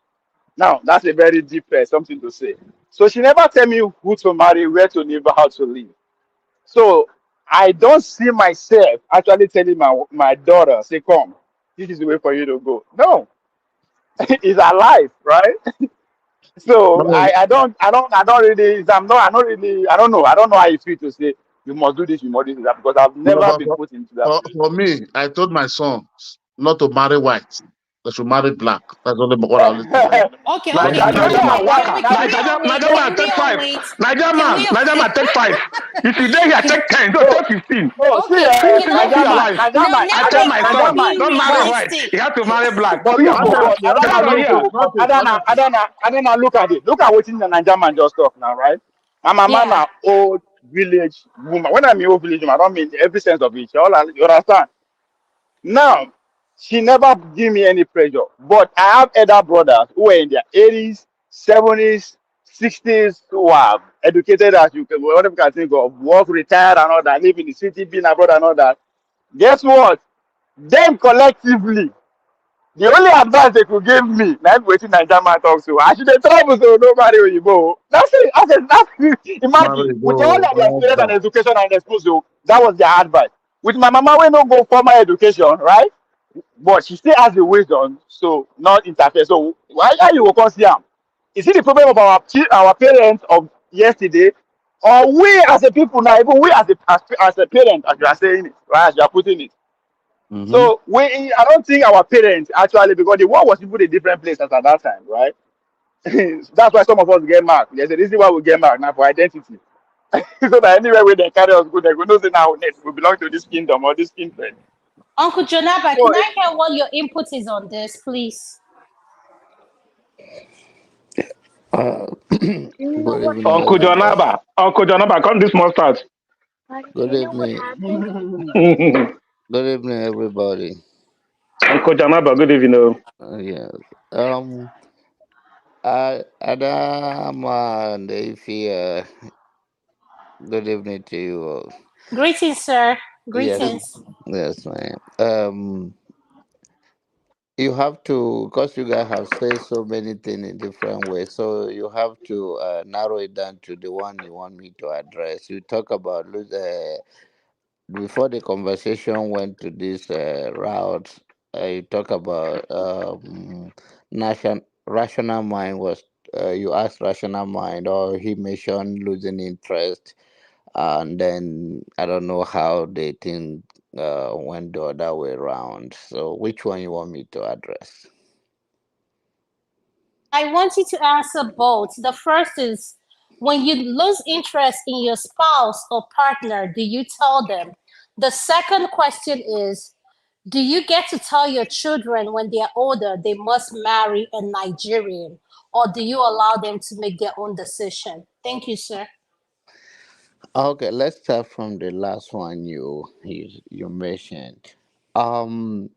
Now that's a very deep something to say. So she never tell me who to marry, where to live, how to live. So I don't see myself actually telling my daughter, say, come, this is the way for you to go. No, it's her life, right? So No, I don't really I don't know. I don't know how you feel to say you must do this, you must do that, because I've no, never but been put into that position. for me, I told my son not to marry white. They should marry black. That's only what I always tell them. Okay, Don't okay. marry Can Nigeria we white. man, wait? Can waka. we? Can we all wait? Nigeria Can man we take all 5. wait? Nigeria man take 5. If you there here, take 10. Don't No, take 15. no, see, Okay. See, You see, know, see your Najaman, life. Najaman, I now tell we my are son, Najaman. being don't marry But white. realistic. You have to marry black. but See your people, life. but Take Adana, our look, year. oh, but Adana, look at it. Look at what the Najaman just talk now, right? My mama Yeah. na old village woman. When I mean old village woman, I don't mean every sense of it. You understand? Now, she never give me any pressure. But I have elder brothers who are in their 80s, 70s, 60s, who are educated as you can, whatever you can think of, work, retired and all that, live in the city, being abroad and all that. Guess what? Them collectively, the only advice they could give me, na waiting Naija man talk so. I should travel so nobody Oyibo. That's it. Imagine Marry, with all go, of their marry experience black. and education and exposure, that was their advice. With my mama, we no go formal education, right? But she still has the wisdom, so not interfere. So why are you come see am? Is it the problem of our parents of yesterday, or we as a people now, even we as a parent, as you are saying it, right? As you are putting it. Mm-hmm. So I don't think our parents actually, because the world was even a different place as at that time, right? That's why some of us get marked. There's a reason why we get marked now for identity. So that anywhere where they carry us good, they will know say now we belong to this kingdom or this kindred. Uncle Jonaba, So can I hear what your input is on this, please? You know Good what evening, Uncle happened? everybody. Uncle Jonaba, come this mustard. Good You know what evening. happened? Good evening, everybody. Uncle Jonaba, good evening. Yes. Adam and Ify, good evening to you all. Greetings, sir. Yes, Greetings. yes, ma'am. You have to, because you guys have said so many things in different ways, so you have to narrow it down to the one you want me to address. You talk about before the conversation went to this route, you talk about rational mind was. You asked rational mind, or he mentioned losing interest, and then I don't know how they think went the other way around. So, which one you want me to address? I want you to answer both. The first is, when you lose interest in your spouse or partner, do you tell them? The second question is, do you get to tell your children when they are older they must marry a Nigerian, or do you allow them to make their own decision? Thank you, sir. Okay, let's start from the last one you mentioned. Um,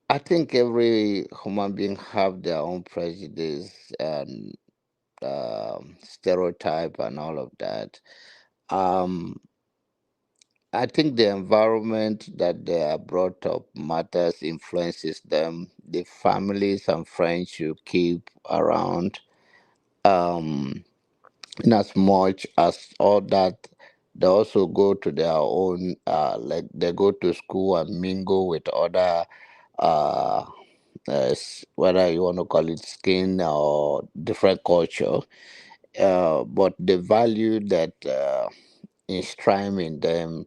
I think every human being have their own prejudice and stereotype and all of that. Um, I think the environment that they are brought up matters, influences them. The families and friends you keep around. Um, in as much as all that, they also go to their own, like they go to school and mingle with other, uh, whether you want to call it skin or different culture. But the value that enshrine in them,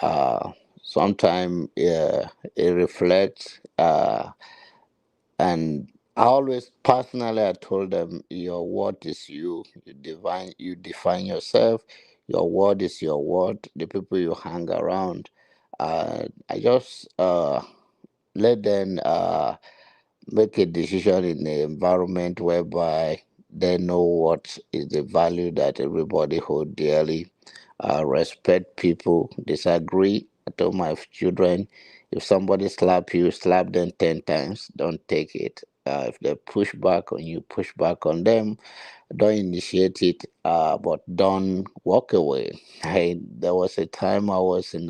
uh, sometimes it reflects. And I always personally I told them your word is you. You define yourself. Your word is your word. The people you hang around. I just let them make a decision in the environment whereby they know what is the value that everybody hold dearly. Respect people, disagree. I told my children, if somebody slap you, slap them 10 times. Don't take it. If they push back on you, push back on them. don't initiate it, but don't walk away. There was a time I was in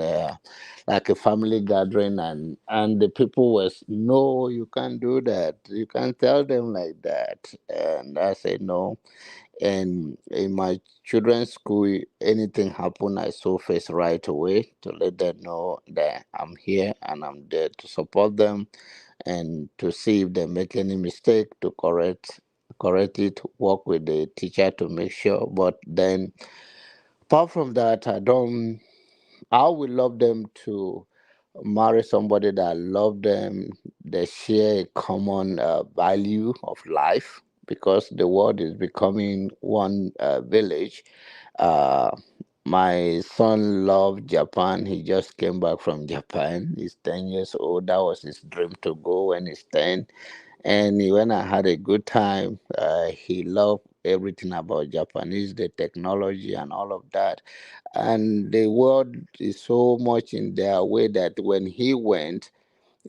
like a family gathering, and the people was, no, you can't do that. You can't tell them like that. And I said no. And in my children's school, anything happen, I saw face right away to let them know that I'm here and I'm there to support them and to see if they make any mistake to correct it, work with the teacher to make sure. But then apart from that, I would love them to marry somebody that love them, they share a common value of life, because the world is becoming one village. uh, my son loved Japan. He just came back from Japan. He's 10 years old. That was his dream to go when he's 10. And when I had a good time, he loved everything about Japanese, the technology and all of that. And the world is so much in their way that when he went,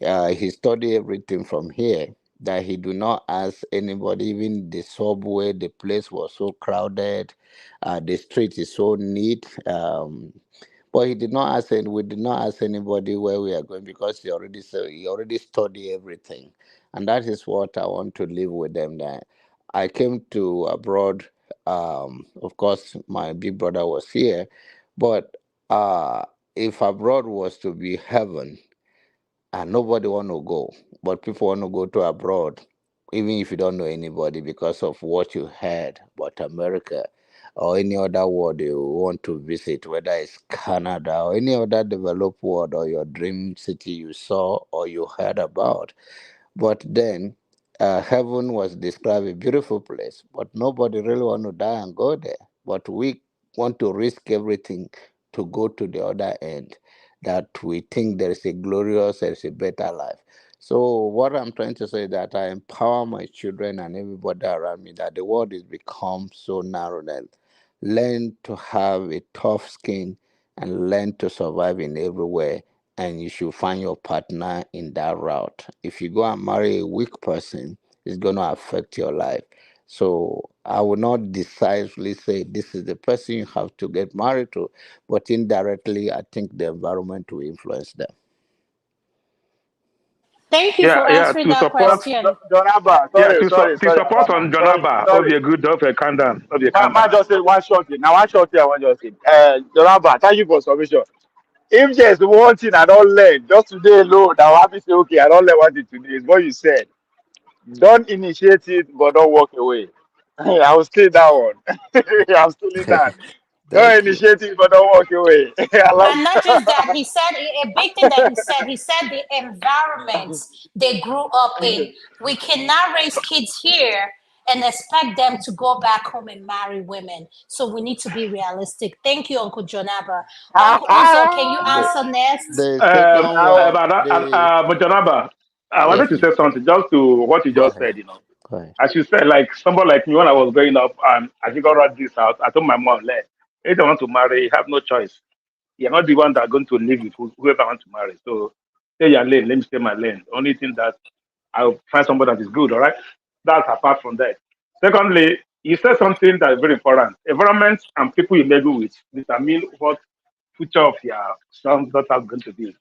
he studied everything from here. That he do not ask anybody, even the subway, the place was so crowded, the street is so neat. But he did not ask, and we did not ask anybody where we are going, because he already said he already studied everything, and that is what I want to live with them. That I came to abroad. Of course, my big brother was here, but if abroad was to be heaven, and nobody want to go, but people want to go to abroad, even if you don't know anybody, because of what you heard about America or any other world you want to visit, whether it's Canada or any other developed world, or your dream city you saw or you heard about. But then heaven was described a beautiful place, but nobody really want to die and go there. But we want to risk everything to go to the other end. That we think there is a glorious, there is a better life. So what I'm trying to say is that I empower my children and everybody around me, that the world has become so narrow, that learn to have a tough skin and learn to survive in everywhere, and you should find your partner in that route. If you go and marry a weak person, it's going to affect your life. So I will not decisively say this is the person you have to get married to, but indirectly, I think the environment will influence them. Thank you Yeah, for yeah. answering that question. John Abba, Yeah, sorry, to support Mama. on Jonaba, Sorry. Obie good, Obie calm down, Obie calm Man, down. just say one short thing. Now, one short thing I want to say. John Abba, thank you for submission. If there's one thing I don't learn, just today alone, I'll happy say, okay, I don't learn one thing today. Is what you said. Don't initiate it, but don't walk away. I will steal that one. I'm stealing that. Don't Thank you. initiate it, but don't walk away. I like And not just that, he said a big thing that he said the environments they grew up in. We cannot raise kids here and expect them to go back home and marry women. So we need to be realistic. Thank you, Uncle Jonaba. Uncle Uzo, can you The answer next? the second one, the But Jonaba, I yes, wanted to say please something just to what you go just ahead. said. Go ahead. As you said, like somebody like me when I was growing up, and I think I got this house, I told my mom, like, if I want to marry, you have no choice. You're not the one that going to live with whoever I want to marry. So stay your lane, let me stay my lane. The only thing that I'll find somebody that is good, all right? That's apart from that. Secondly, you said something that is very important. Environment and people you mingle with determine what future of your son daughter is going to be.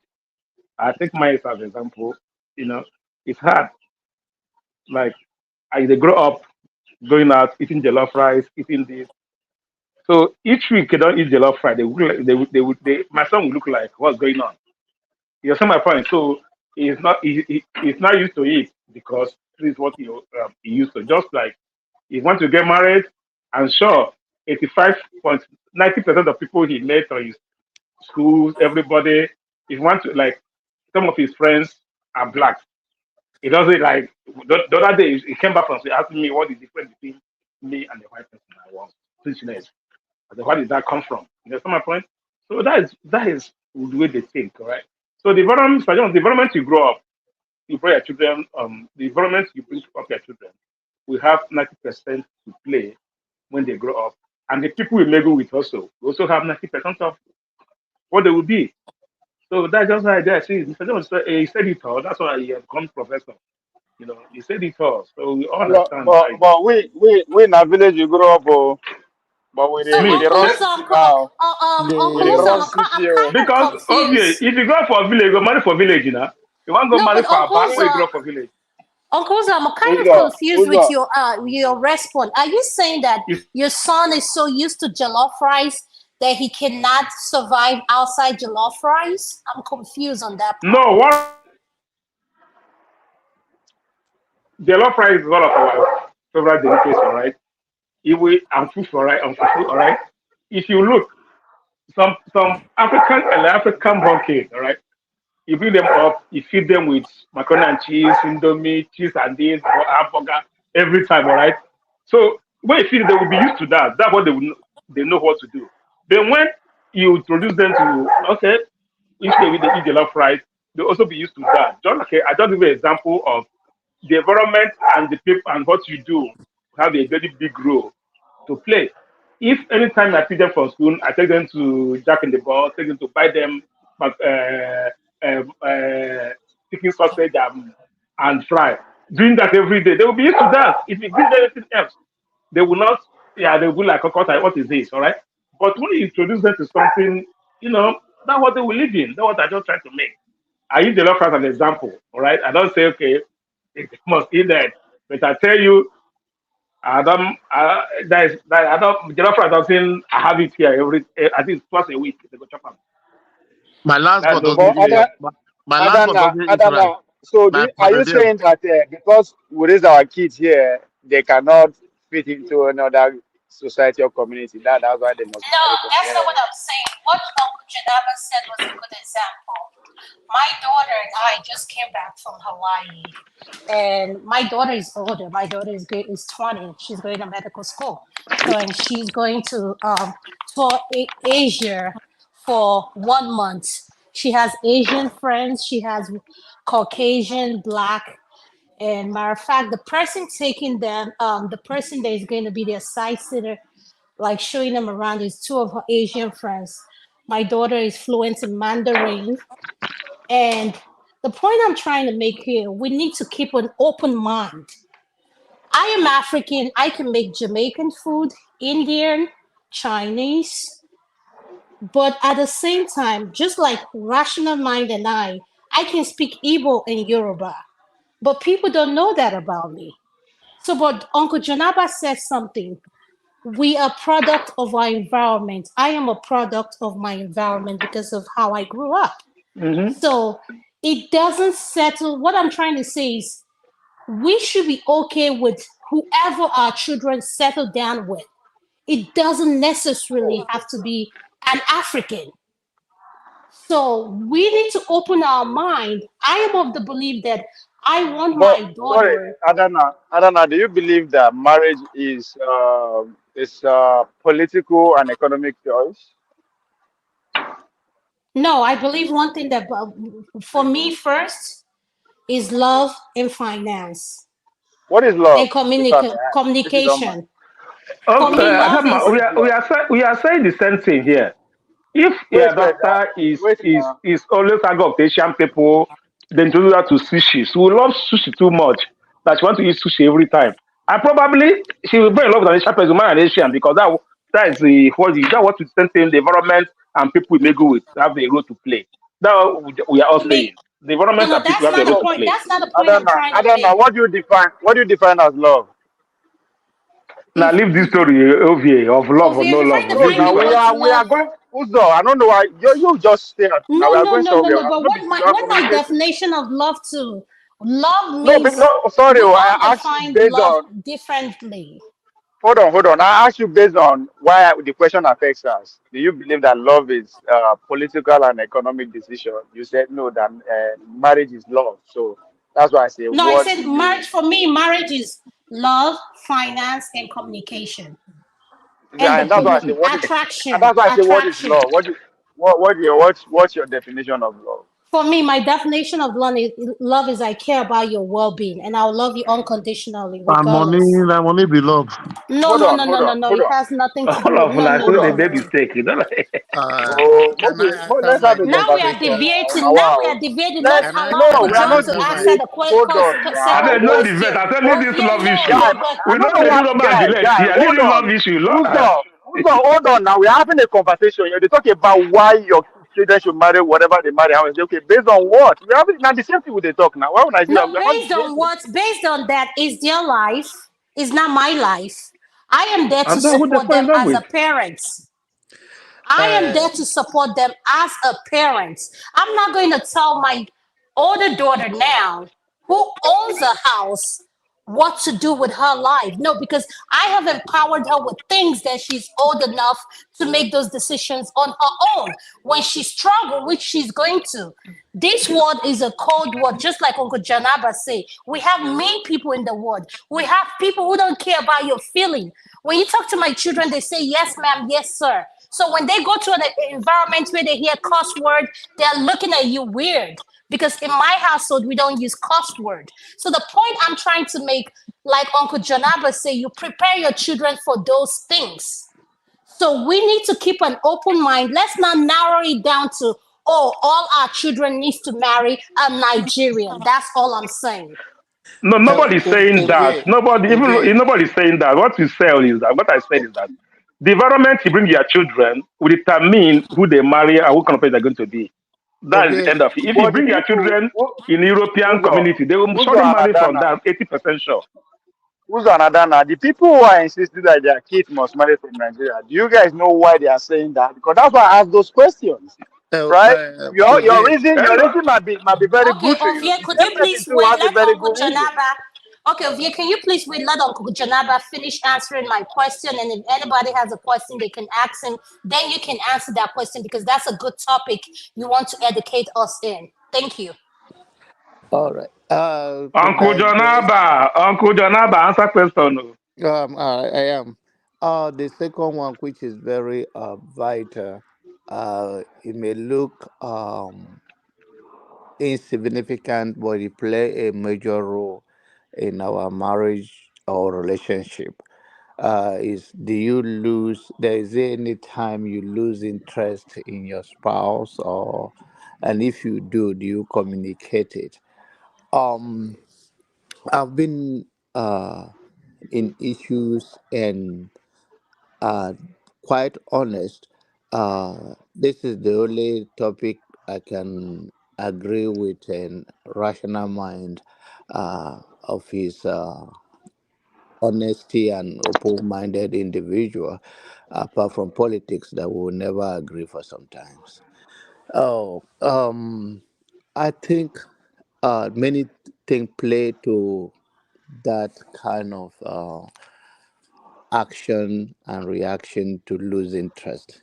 I take mine as an example. You know, it's hard. Like as they grow up, going out, eating jollof rice, eating this. So each week they don't eat jollof rice. They, will- my son will look like what's going on. You understand my point? So he's not used to it because this is what he used to. Just like he want to get married, and sure, 85.90% of people he met or his schools, everybody, he want to like some of his friends are black. He doesn't like the other day he came back from asking me what is the difference between me and the white person I was teaching it. I said, where did that come from? You understand my point? So that is the way they think, all right? So the environment you grow up, you bring your children, the environment you bring up your children, we have 90% to play when they grow up. And the people we mingle with also, we also have 90% of what they will be. So that's just how I see it. Mr. Jones, he said it all. That's why he has become professor. You know, he said it all, so we all But understand but, how it but we in a village you grow up, oh, but So we me. the Uncle run Uzo, city now. We Uncle the Uzo, run I'm city, oh. kind of Because confused. obviously, if you go for village, you go marry for village, you know. You want to go No, marry but for a Uncle back where you grow Uzo, up for village. Uncle Uzo, I'm kind of Uzo, confused with Uzo. your response. Are you saying that It's, your son is so used to jollof rice that he cannot survive outside jollof rice? I'm confused on that part. no, one jollof rice is one of our favorite delicacies, right? If we and food for right and fufu, all right. If you look, some African born kids, all right. You bring them up, you feed them with macaroni and cheese, indomie, cheese and this, or hamburger every time, all right? So when you feed them, they will be used to that. That's what they know what to do. Then when you introduce them to, okay, if they eat a lot of rice, they also be used to that. Just like I just give you an example of the environment and the people and what you do have a very big role to play. If anytime I pick them from school, I take them to Jack in the Box, take them to buy them chicken sausage and fry. Doing that every day, they will be used to that. If you give them anything else, they will not, yeah, they will be like, okay, what is this, all right? But when you introduce them to something, you know, that's what they will live in. That's what I just try to make. I use the love as an example, all right? I don't say, okay, they must eat that. But I tell you, I don't, I don't, jollof rice doesn't, I have it here I think twice a week. They go chop am. My last That's born no doesn't But big eat. deal. My last born Adana, doesn't eat rice. Adana. So My are you pounded. saying that because we raise our kids here, they cannot fit into another society or community? That's why they must No, marry from that's not here. what I'm saying. What Uncle Janaba said was a good example. My daughter and I just came back from Hawaii, and my daughter is older. My daughter is 20. She's going to medical school, so and she's going to tour Asia for 1 month. She has Asian friends. She has Caucasian, Black, and matter of fact, the person taking them, the person that is going to be their side sitter, like showing them around, is two of her Asian friends. My daughter is fluent in Mandarin. And the point I'm trying to make here, we need to keep an open mind. I am African. I can make Jamaican food, Indian, Chinese, but at the same time, just like Rational Mind and I can speak Igbo and Yoruba. But people don't know that about me. So, but Uncle Janaba said something. We are product of our environment. I am a product of my environment because of how I grew up. Mm-hmm. So it doesn't settle. What I'm trying to say is we should be okay with whoever our children settle down with. It doesn't necessarily have to be an African. So we need to open our mind. I am of the belief that I want But my sorry, daughter. Adana, do you believe that marriage is a political and economic choice? No, I believe one thing that for me first is love and finance What is and love, if I may ask, if you don't mind? communication. For Okay, me, love Adama, What is is love? we are saying the same thing here. If Wait, your wait, daughter wait now. is always hang of Asian people, then introduce her to sushi. She will love sushi too much that she want to eat sushi every time. And probably she will fall in love with an Asian person, man, an Asian, because that is the what to same thing, the environment and people we may go with have a role to play. That we are all me. saying. The environment No, and people that's have a not the role to So point. play. That's not the point I'm trying to Adana, make. what do you define as love? Now leave this story OVA of love or Ovia, no you're trying love. to No, Leave find this me now one. what's we are love. going. Uzo, I don't know why you just stay out. Now we No, are no, going no, no, somewhere. no. But No, be what we are my communicating. definition of love too? Love No, means no, sorry. we I all asked you define based love on. differently. Hold on. I asked you based on why the question affects us. Do you believe that love is a political and economic decision? You said no, that marriage is love. So that's why I say, No, I what said do you? marriage for me, marriage is love, finance, and communication. And Yeah, and that's why I say, the what is? And attraction. that's why I say, what is Attraction. love? What's your definition of love? For me, my definition of love is I care about your well-being and I'll love you unconditionally, And regardless. money be love. No, Hold no, on, no, hold no, no, on, no. hold It on. has nothing to do All with of no, us no, so Hold they no, on. made no. mistake, you know. Oh, Can okay. I But answer let's my have a Now we are conversation question? now. debating. Now, Now we wow. are debating. Don't Let's Can I allow no, can we I are Kujan not to answer my answer debating. the Hold on I now. said no Let's defense. question. I said leave Oh, this yeah, love no, issue. guy. no, but We I know don't know they do what normal guy. gillette here. Leave Hold this love on. issue. Hold on now. We're having a conversation. They talk about why your children should marry whatever they marry. How is it? Okay, based on what? We're having now the same thing with the talk now. Why would Nigeria? no. We're not Based on debating. what? Based on that is their life. Is not my life. I am there to And then who they support fall in them love as with? a parent. I am uh there to support them as a parent. I'm not going to tell my older daughter now, who owns a house, what to do with her life. No, because I have empowered her with things that she's old enough to make those decisions on her own. When she struggles, which she's going to. This world is a cold world, just like Uncle Janaba say. We have mean people in the world. We have people who don't care about your feeling. When you talk to my children, they say, yes, ma'am, yes, sir. So when they go to an environment where they hear cuss word, they're looking at you weird. Because in my household, we don't use cuss word. So the point I'm trying to make, like Uncle Janaba say, you prepare your children for those things. So we need to keep an open mind. Let's not narrow it down to, oh, all our children needs to marry a Nigerian. That's all I'm saying. No, nobody's saying that. Ovie, Nobody, even Ovie, if nobody's saying that. What you say is that. What I said is that the environment you bring your children will determine who they marry and what kind of place they're going to be. That is the Ovie, end of it. If you But the bring your people, children in European community, they will who's surely on marry from Adana? that 80% sure. Who's on Adana? The people who are insisting that their kids must marry from Nigeria. Do you guys know why they are saying that? Because that's why I ask those questions, right? Your Ovie, Hello. reason might be very Okay, good to you. Ovie, The could same you person please too wait? has a Let very Uncle good reason. Janaba. Okay, Ovie, can you please wait? Let Uncle Janaba finish answering my question. And if anybody has a question, they can ask him. Then you can answer that question because that's a good topic you want to educate us in. Thank you. All right. To digest. Uncle Jonaba, answer question. Oh. I am. The second one, which is very vital, it may look insignificant, but it play a major role in our marriage or relationship. Is do you lose? There is any time you lose interest in your spouse, or and if you do you communicate it? Um, I've been in issues and uh, quite honest. This is the only topic I can agree with an rational mind of his honesty and open-minded individual, apart from politics that we will never agree for sometimes. Oh, I think many things play to that kind of action and reaction to lose interest.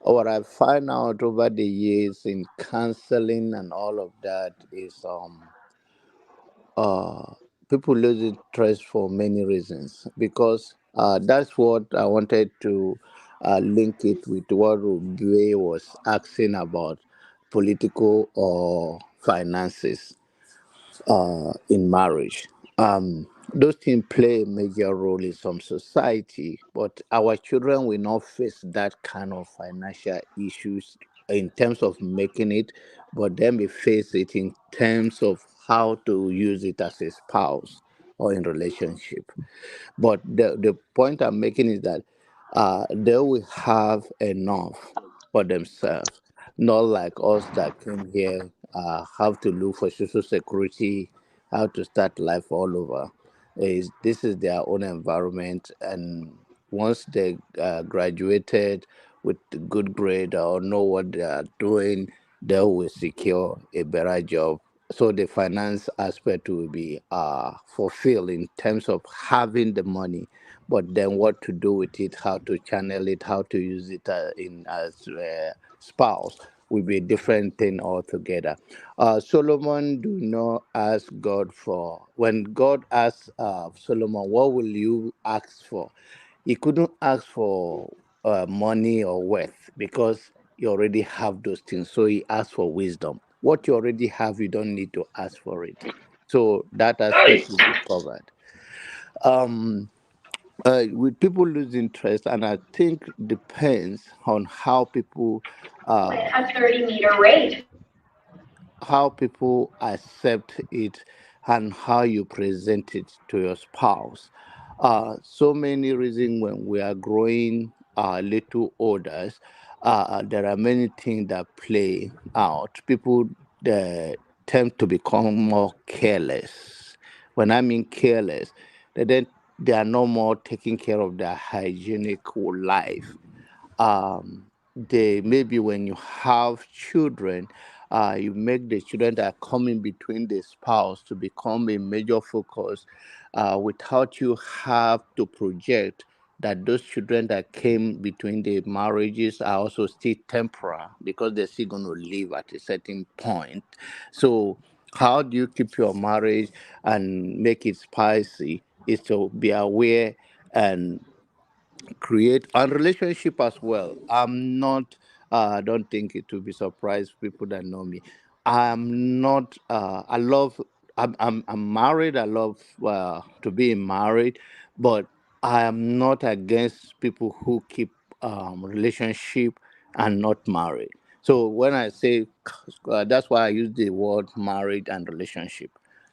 What I find out over the years in counseling and all of that is uh, people lose interest for many reasons because that's what I wanted to link it with what Rubie was asking about political or finances in marriage. Those things play a major role in some society, but our children will not face that kind of financial issues in terms of making it, but they may face it in terms of how to use it as a spouse or in relationship. But the point I'm making is that they will have enough for themselves, not like us that came here, have to look for social security, how to start life all over. Is this is their own environment, and once they graduated with good grade or know what they are doing, they will secure a better job, so the finance aspect will be fulfilled in terms of having the money, but then what to do with it, how to channel it, how to use it in as spouse will be a different thing altogether. Solomon do not ask God for, when God asked Solomon, what will you ask for? He couldn't ask for money or wealth because he already have those things, so he asked for wisdom. What you already have, you don't need to ask for it. So that aspect will be covered. Um, with people lose interest, and I think depends on A 30-meter race. how people accept it and how you present it to your spouse. So many reasons when we are growing little older, there are many things that play out. People tend to become more careless. When I mean careless, they are no more taking care of their hygienic life. They maybe when you have children, you make the children that are coming between the spouse to become a major focus, without you have to project that those children that came between the marriages are also still temporal because they're still going to live at a certain point. So how do you keep your marriage and make it spicy is to be aware and create a relationship as well. I'm not. I don't think it will be surprised people that know me. I'm not. I love. I'm married. I love to be married, but I am not against people who keep relationship and not married. So when I say that's why I use the word married and relationship,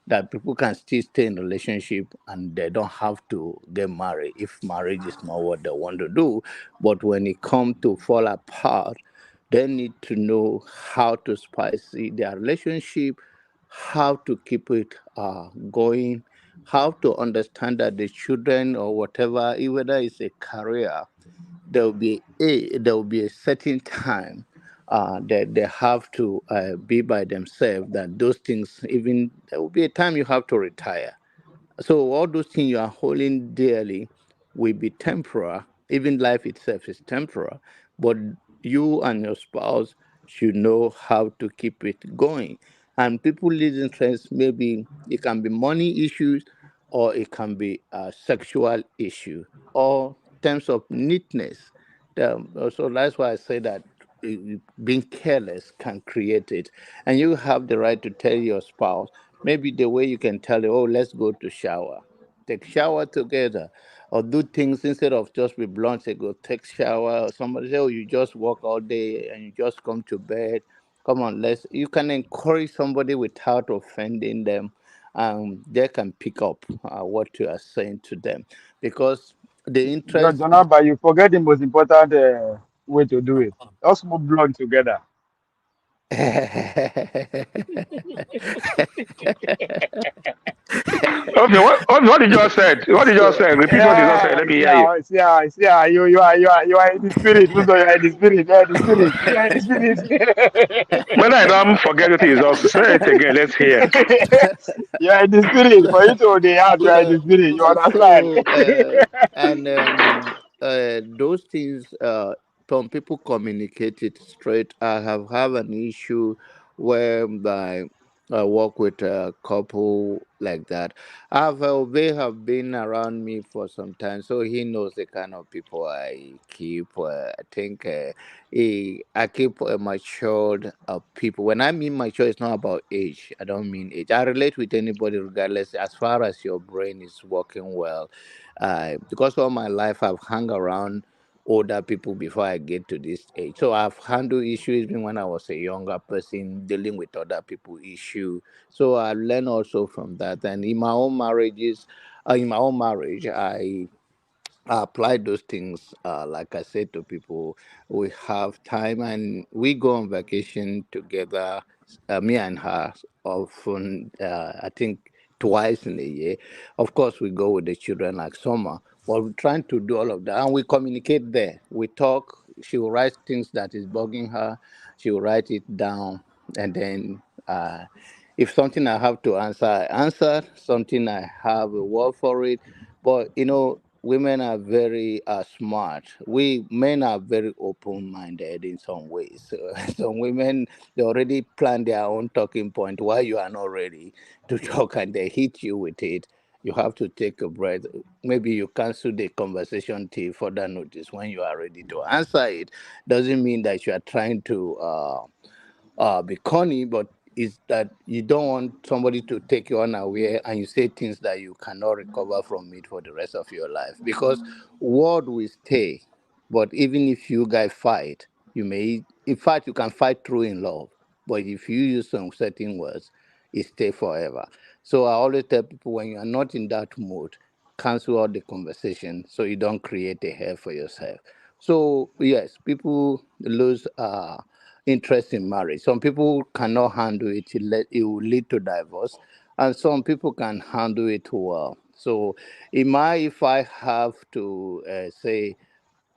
that people can still stay in relationship and they don't have to get married if marriage is not what they want to do. But when it comes to fall apart, they need to know how to spice their relationship, how to keep it going, how to understand that the children or whatever, whether it's a career, there will be a certain time that they have to be by themselves. That those things, even there will be a time you have to retire. So all those things you are holding dearly will be temporal. Even life itself is temporal. But you and your spouse should know how to keep it going. And people lose interest, maybe it can be money issues or it can be a sexual issue or terms of neatness. So that's why I say that being careless can create it. And you have the right to tell your spouse, maybe the way you can tell you, oh, let's go to shower. Take shower together. Or do things instead of just be blunt, say go take shower. Or somebody say, oh, you just work all day and you just come to bed. Come on, let's you can encourage somebody without offending them. They can pick up what you are saying to them. Because the interest. John, but you forget the most important way to do it. Just move blonde together. Okay, what did you just say? What did you just say? Repeat what you just said. Yeah, Let me hear you. you are in the spirit. You are in the spirit. You are in the spirit. You are in the When I don't forget what you just say it again. Let's hear. spirit. You are in the spirit. For you to the heart, you are in so the spirit. You understand? so and those things some people communicate it straight. I have an issue whereby I work with a couple like that. They have been around me for some time, so he knows the kind of people I keep. I think I keep matured people. When I mean mature, it's not about age. I don't mean age. I relate with anybody regardless, as far as your brain is working well. Because all my life I've hung around older people before I get to this age. So I've handled issues even when I was a younger person, dealing with other people issue. So I learned also from that. And in my own marriage, I apply those things. Like I said to people, we have time and we go on vacation together, me and her, often, I think twice in a year. Of course, we go with the children like summer, but we're trying to do all of that. And we communicate there. We talk. She will write things that is bugging her. She will write it down. And then if something I have to answer, I answer. Something I have a word for it. But women are very smart. We men are very open-minded in some ways. So, some women they already plan their own talking point while you are not ready to talk, and they hit you with it. You have to take a breath. Maybe you cancel the conversation till further notice when you are ready to answer it. Doesn't mean that you are trying to be corny, but is that you don't want somebody to take you unaware and you say things that you cannot recover from it for the rest of your life. Because word will stay, but even if you guys fight, you may, in fact, you can fight through in love. But if you use some certain words, it stay forever. So I always tell people, when you are not in that mood, cancel out the conversation so you don't create a hell for yourself. So yes, people lose interest in marriage. Some people cannot handle it; it will lead to divorce, and some people can handle it well. So, if I have to say,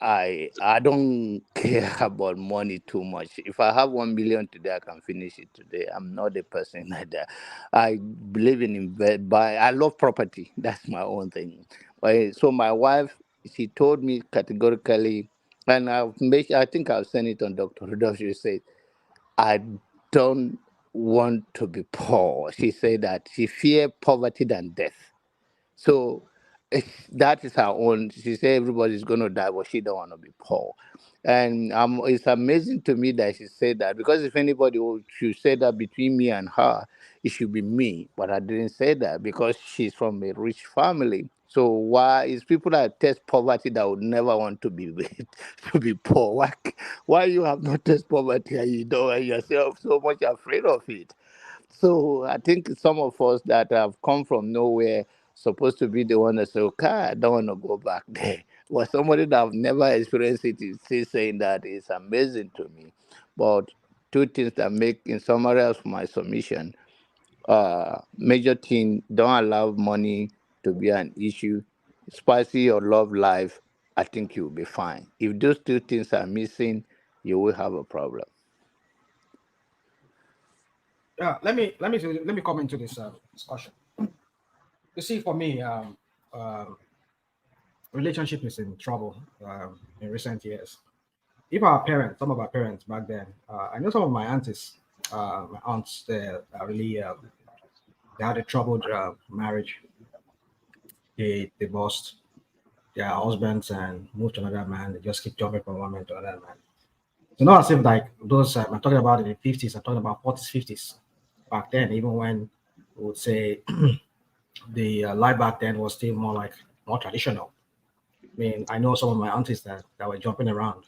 I don't care about money too much. If I have 1 million today, I can finish it today. I'm not a person like that. I believe in invest. Buy. I love property. That's my own thing. So my wife, she told me categorically, and I think I've sent it on Dr. Rudolph. She said, I don't want to be poor. She said that she feared poverty than death. So that is her own. She said everybody's going to die, but she don't want to be poor. And it's amazing to me that she said that, because if anybody should say that between me and her, it should be me. But I didn't say that because she's from a rich family. So why is people that test poverty that would never want to be to be poor? Why you have not tested poverty and you don't and yourself so much afraid of it? So I think some of us that have come from nowhere supposed to be the one that say, okay, I don't want to go back there. But somebody that have never experienced it is still saying that is amazing to me. But two things that make, in summary of my submission, major thing, don't allow money to be an issue. Spicy your love life, I think you'll be fine. If those two things are missing, you will have a problem. Let me come into this discussion. You see, for me, relationship is in trouble in recent years. If our parents, some of our parents back then, I know some of my aunties, my aunts, they are really they had a troubled marriage. They divorced their husbands and moved to another man. They just keep jumping from one man to another man. So not as if like those I'm talking about in the 50s, I'm talking about 40s, 50s. Back then, even when we would say the life back then was still more traditional. I mean, I know some of my aunties that were jumping around.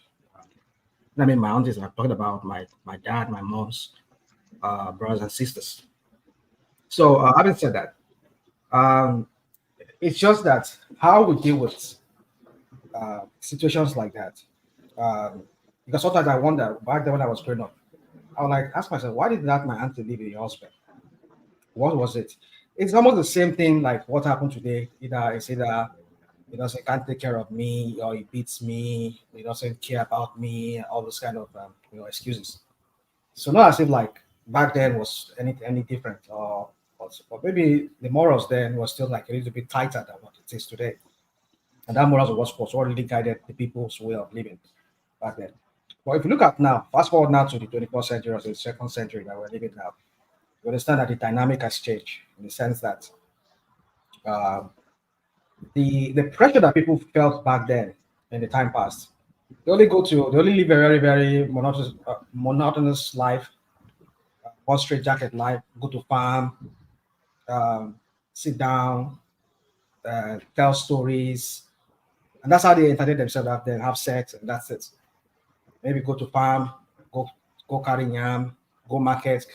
I mean, my aunties, I'm talking about my dad, my mom's brothers and sisters. So having said that, um, it's just that how we deal with situations like that. Um, because sometimes I wonder, back then when I was growing up, I would like ask myself, why did that my auntie leave her husband? What was it? It's almost the same thing like what happened today. Either he doesn't can't take care of me, or he beats me, he doesn't care about me, all those kind of excuses. So not as if like back then was any different, or maybe the morals then was still like a little bit tighter than what it is today. And that morals was what really guided the people's way of living back then. But if you look at now, fast forward now to the 21st century or the second century that we're living now, you understand that the dynamic has changed in the sense that uh, the pressure that people felt back then in the time past, they only live a very, very monotonous life, one straight jacket life, go to farm, um, sit down, tell stories, and that's how they entertain themselves out there, have sex, and that's it. Maybe go to farm, go go carry yam, go market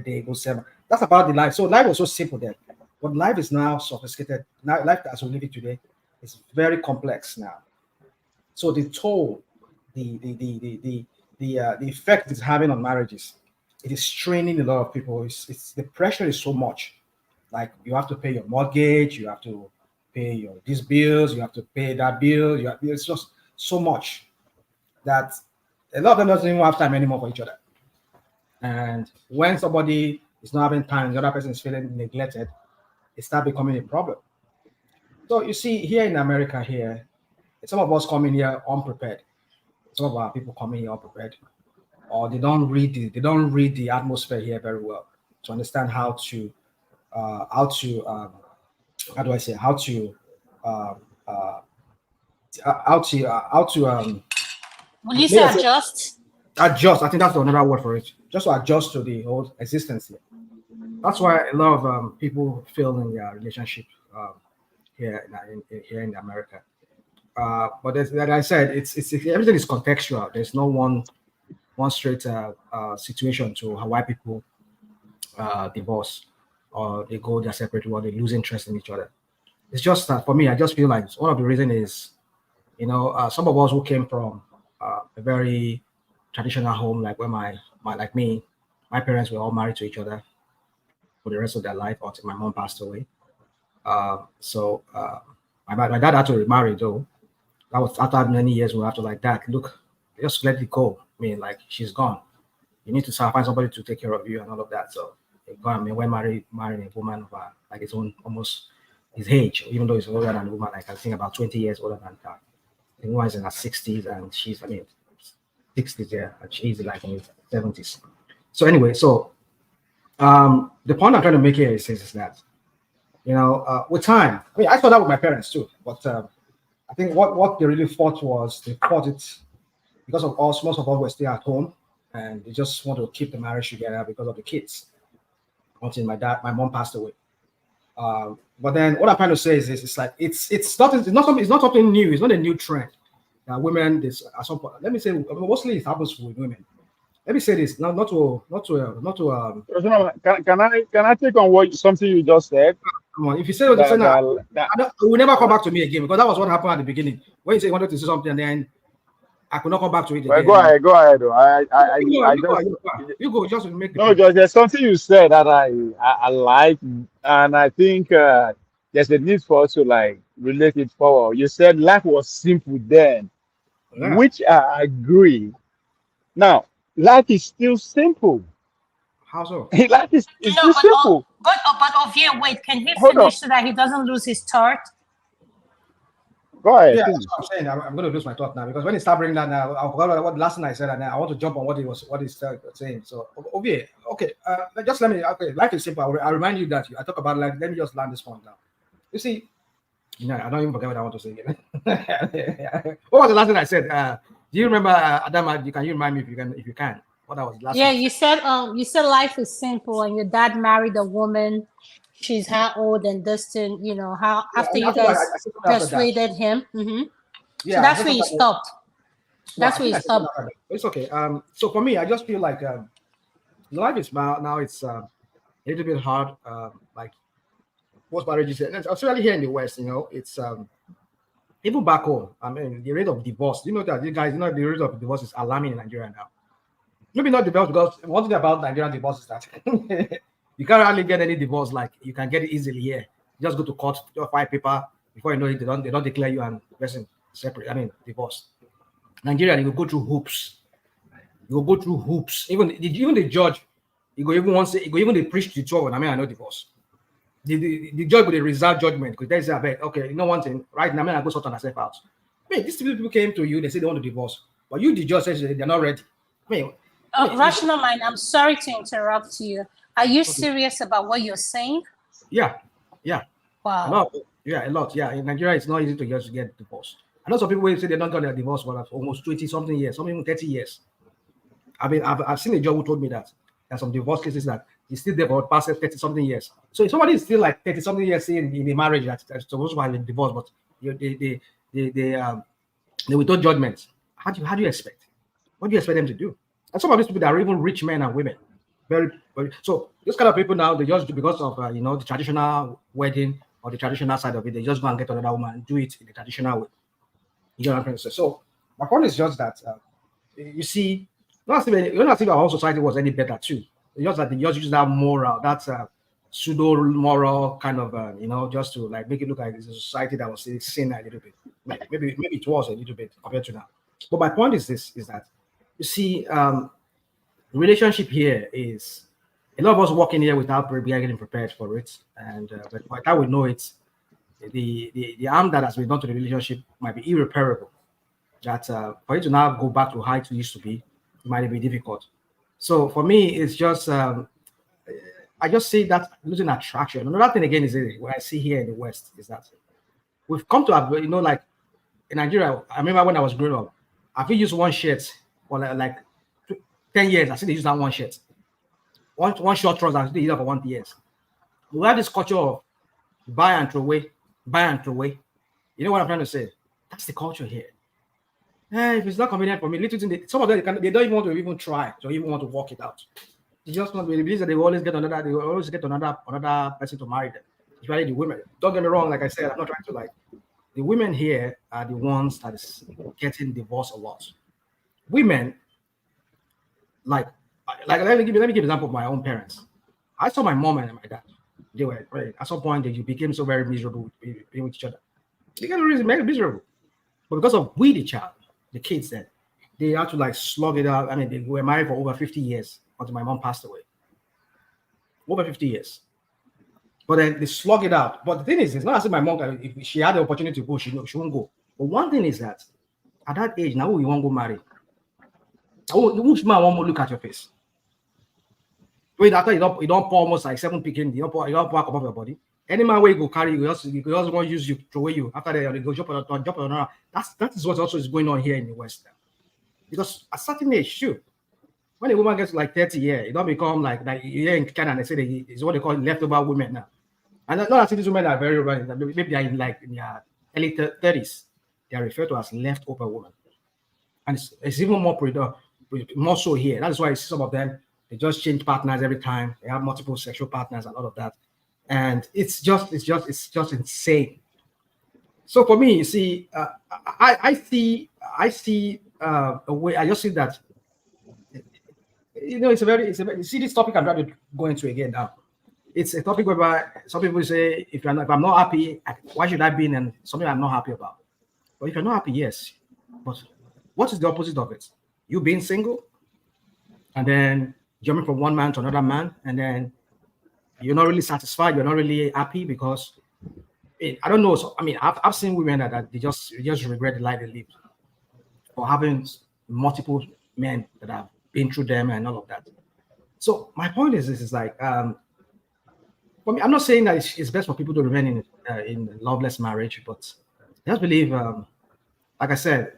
day, go sell. That's about the life. So life was so simple then. But life is now sophisticated. Now life as we live it today is very complex now. So the toll, the effect it's having on marriages, it is straining a lot of people. It's the pressure is so much. Like you have to pay your mortgage, you have to pay your these bills, you have to pay that bill. It's just so much that a lot of them doesn't even have time anymore for each other. And when somebody is not having time, the other person is feeling neglected, it starts becoming a problem. So you see, here in America, here, some of us come in here unprepared. Some of our people come in here unprepared, or they don't read the atmosphere here very well to understand how do I say um, uh, how to Will you say may I say adjust? adjust. I think that's another word for it. Just to adjust to the old existence here. That's why a lot of people fail in their relationship here here in America. But like I said, it's everything is contextual. There's no one straight situation to why people divorce or they go their separate way or they lose interest in each other. It's just that for me, I just feel like one of the reasons is, some of us who came from a very traditional home, like where my like me, my parents were all married to each other for the rest of their life until my mom passed away. So my dad had to remarry though. That was after many years. We have to like, dad, look, just let it go. I mean, like she's gone. You need to find somebody to take care of you and all of that. So I mean, when marrying a woman of like his own almost his age, even though he's older than a woman, like I think about 20 years older than that. The woman's in her 60s and she's 60s, yeah, and she's like in her 70s. So anyway, so the point I'm trying to make here is that, with time, I mean, I saw that with my parents too, but I think what they really fought was they fought it because of us. Most of us were still at home, and they just want to keep the marriage together because of the kids. Until my mom passed away. But then what I'm trying to say is this: it's like it's not something new. It's not a new trend. Women, this at some point. Let me say, mostly it happens with women. Let me say this: not to. Can I take on something you just said? Come on, if you say what you say now, you will never come back to me again because that was what happened at the beginning. When you say you wanted to say something, and then I could not come back to it again. Go ahead. You go. Just make. No, just there's something you said that I like, and I think there's a need for us to like relate it forward. You said life was simple then, which I agree. Now, life is still simple. How so? Life is still simple. But Ovie, wait, can he Hold finish on. so that he doesn't lose his thought? Go ahead. Yeah, that's what I'm saying. I'm going to lose my thought now because when he started bringing that now, I forgot what last thing I said, and I want to jump on what he's saying. So, okay, just let me. Okay, life is simple. I remind you that I talk about life. Let me just land this point now. You see, I don't even forget what I want to say again. What was the last thing I said? Do you remember, Adam? Can you remind me if you can? What that was last? Yeah, you said life is simple, and your dad married a woman. She's how old and distant, how after you guys persuaded him. Mm-hmm. Yeah, so that's where you stopped. That's where you stopped. It's okay. So for me, I just feel like life is now it's a little bit hard. Like most marriages, especially here in the West, it's even back home. I mean, the rate of divorce. You know that you guys, the rate of divorce is alarming in Nigeria now. Maybe not divorce because one thing about Nigerian divorce is that you can't really get any divorce like you can get it easily here. You just go to court, file paper. Before you know it, they don't declare you and person separate. I mean, divorce. Nigeria, you go through hoops. You go through hoops. Even the judge, you go even they preach to 12. I mean, I know divorce. The judge will reserve judgment because they say, okay, you know one thing, right now, I go sort on myself out. I mean, these people came to you, they say they want to divorce, but you, the judge, says they're not ready. I mean, Rational mind, I'm sorry to interrupt you. Are you serious about what you're saying? Yeah. Wow. A lot. Yeah, a lot. Yeah, in Nigeria, it's not easy to just get divorced. I know some people will say they're not got their divorce for almost 20-something years, some even 30 years. I mean, I've seen a judge who told me that there's some divorce cases that he's still there for past 30-something years. So if somebody is still like 30-something years in a marriage that's supposed to have a divorce, but they withhold judgment, how do you expect? What do you expect them to do? And some of these people that are even rich men and women, very, very. So this kind of people now, they just do because of the traditional wedding or the traditional side of it, they just go and get another woman and do it in the traditional way. You know what I'm trying to say? So my point is just that you see, not if our whole society was any better too. It's just that they just use that moral, that's pseudo moral kind of just to like make it look like it's a society that was sin a little bit. Maybe it was a little bit compared to now. But my point is that you see, the relationship here is a lot of us walk in here without getting prepared for it, and but by the time we know it, the harm that has been done to the relationship might be irreparable. That for you to now go back to how it used to be, it might be difficult. So for me, it's just I just see that losing attraction. Another thing again is what I see here in the West is that we've come to have like in Nigeria. I remember when I was growing up, I could use one shirt for like 10 years, I see they use that one shirt. One short trouser, they use that for 1 year. We have this culture of buy and throw away, buy and throw away. You know what I'm trying to say? That's the culture here. Hey, if it's not convenient for me, little thing, some of them they don't even want to even try, or even want to work it out. They just want to believe that they will always get another person to marry them. Especially the women. Don't get me wrong, like I said, I'm not trying to like the women here are the ones that is getting divorced a lot. Women, like let me give an example of my own parents. I saw my mom and my dad. They were right. At some point they became so very miserable being with each other. They got really miserable. But because of we the child, the kids then, they had to like slug it out. I mean, they were married for over 50 years until my mom passed away. Over 50 years. But then they slug it out. But the thing is, it's not as if my mom, if she had the opportunity to go, she won't go. But one thing is that at that age, now we won't go marry. Which man won't look at your face? Wait, after you don't pour almost like 7 picking, you don't pour above your body. Any man where you go carry you also want to use you, throw away you. After that, they go jump on another. That is what also is going on here in the West. Because at a certain age, sure, when a woman gets like 30 years, it don't become like here in Canada, they say it's what they call leftover women now. And not that these women are very maybe they are in their early 30s. They are referred to as leftover women. And it's even more so here. That is why some of them they just change partners every time. They have multiple sexual partners and all of that. And it's just insane. So for me, you see, I see a way. I just see that it's a very you see this topic I'm trying to go into again now. It's a topic where some people say if I'm not happy, why should I be in something I'm not happy about? But if you're not happy, yes. But what is the opposite of it? You being single, and then jumping from one man to another man, and then you're not really satisfied, you're not really happy because I don't know. So I mean, I've seen women that they just regret the life they lived for having multiple men that have been through them and all of that. So my point is, this is like, for me, I'm not saying that it's best for people to remain in loveless marriage, but I just believe, like I said,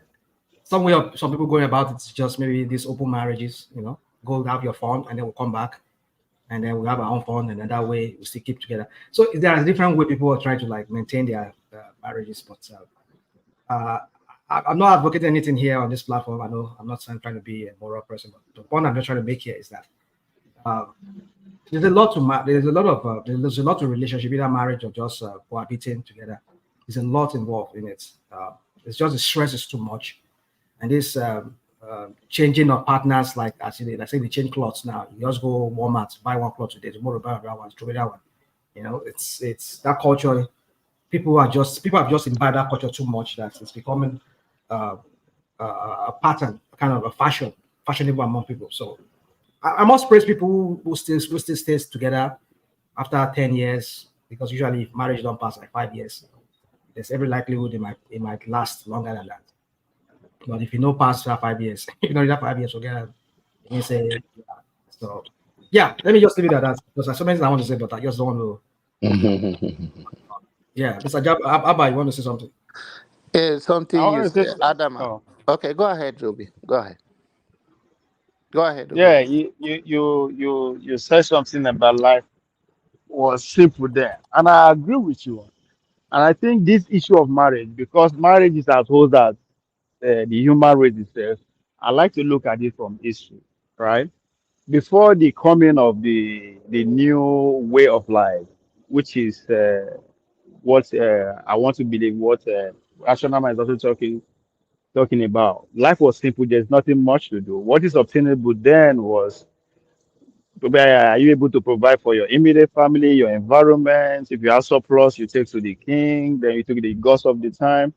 some way of some people going about it's just maybe these open marriages, go have your fun and then we'll come back and then we have our own fun and then that way we still keep together. So there are different way people are trying to like maintain their marriages, but I'm not advocating anything here on this platform. I know I'm not trying to be a moral person, but the point I'm just trying to make here is that there's a lot to relationship, either marriage or just cohabiting together. There's a lot involved in it. It's just the stress is too much, and this changing of partners, like I say they change clothes now. You just go Walmart, buy one cloth today, tomorrow buy another one, throw that one. It's that culture. People have just imbibed that culture too much that it's becoming a pattern, kind of a fashionable among people. So I must praise people who still stays together after 10 years, because usually if marriage don't pass like 5 years, there's every likelihood it might last longer than that. But if you know past 5 years, you know that 5 years together, you say yeah. So yeah, let me just leave it at that because there's so many things I want to say, but I just don't want to. Yeah, Mr. Abba, you want to say something? Yeah, something I you want to say, say, Adam. oh, Okay, go ahead, Ruby. Go ahead. Go ahead, yeah, Ruby. you said something about life was simple there, and I agree with you. And I think this issue of marriage, because marriage is as old as the human race itself, I like to look at it from history, right? Before the coming of the new way of life, which is what I want to believe, what Ashonama is also talking about. Life was simple. There's nothing much to do. What is obtainable then was, are you able to provide for your immediate family, your environment? If you have surplus, you take to the king, then you take the gods of the time.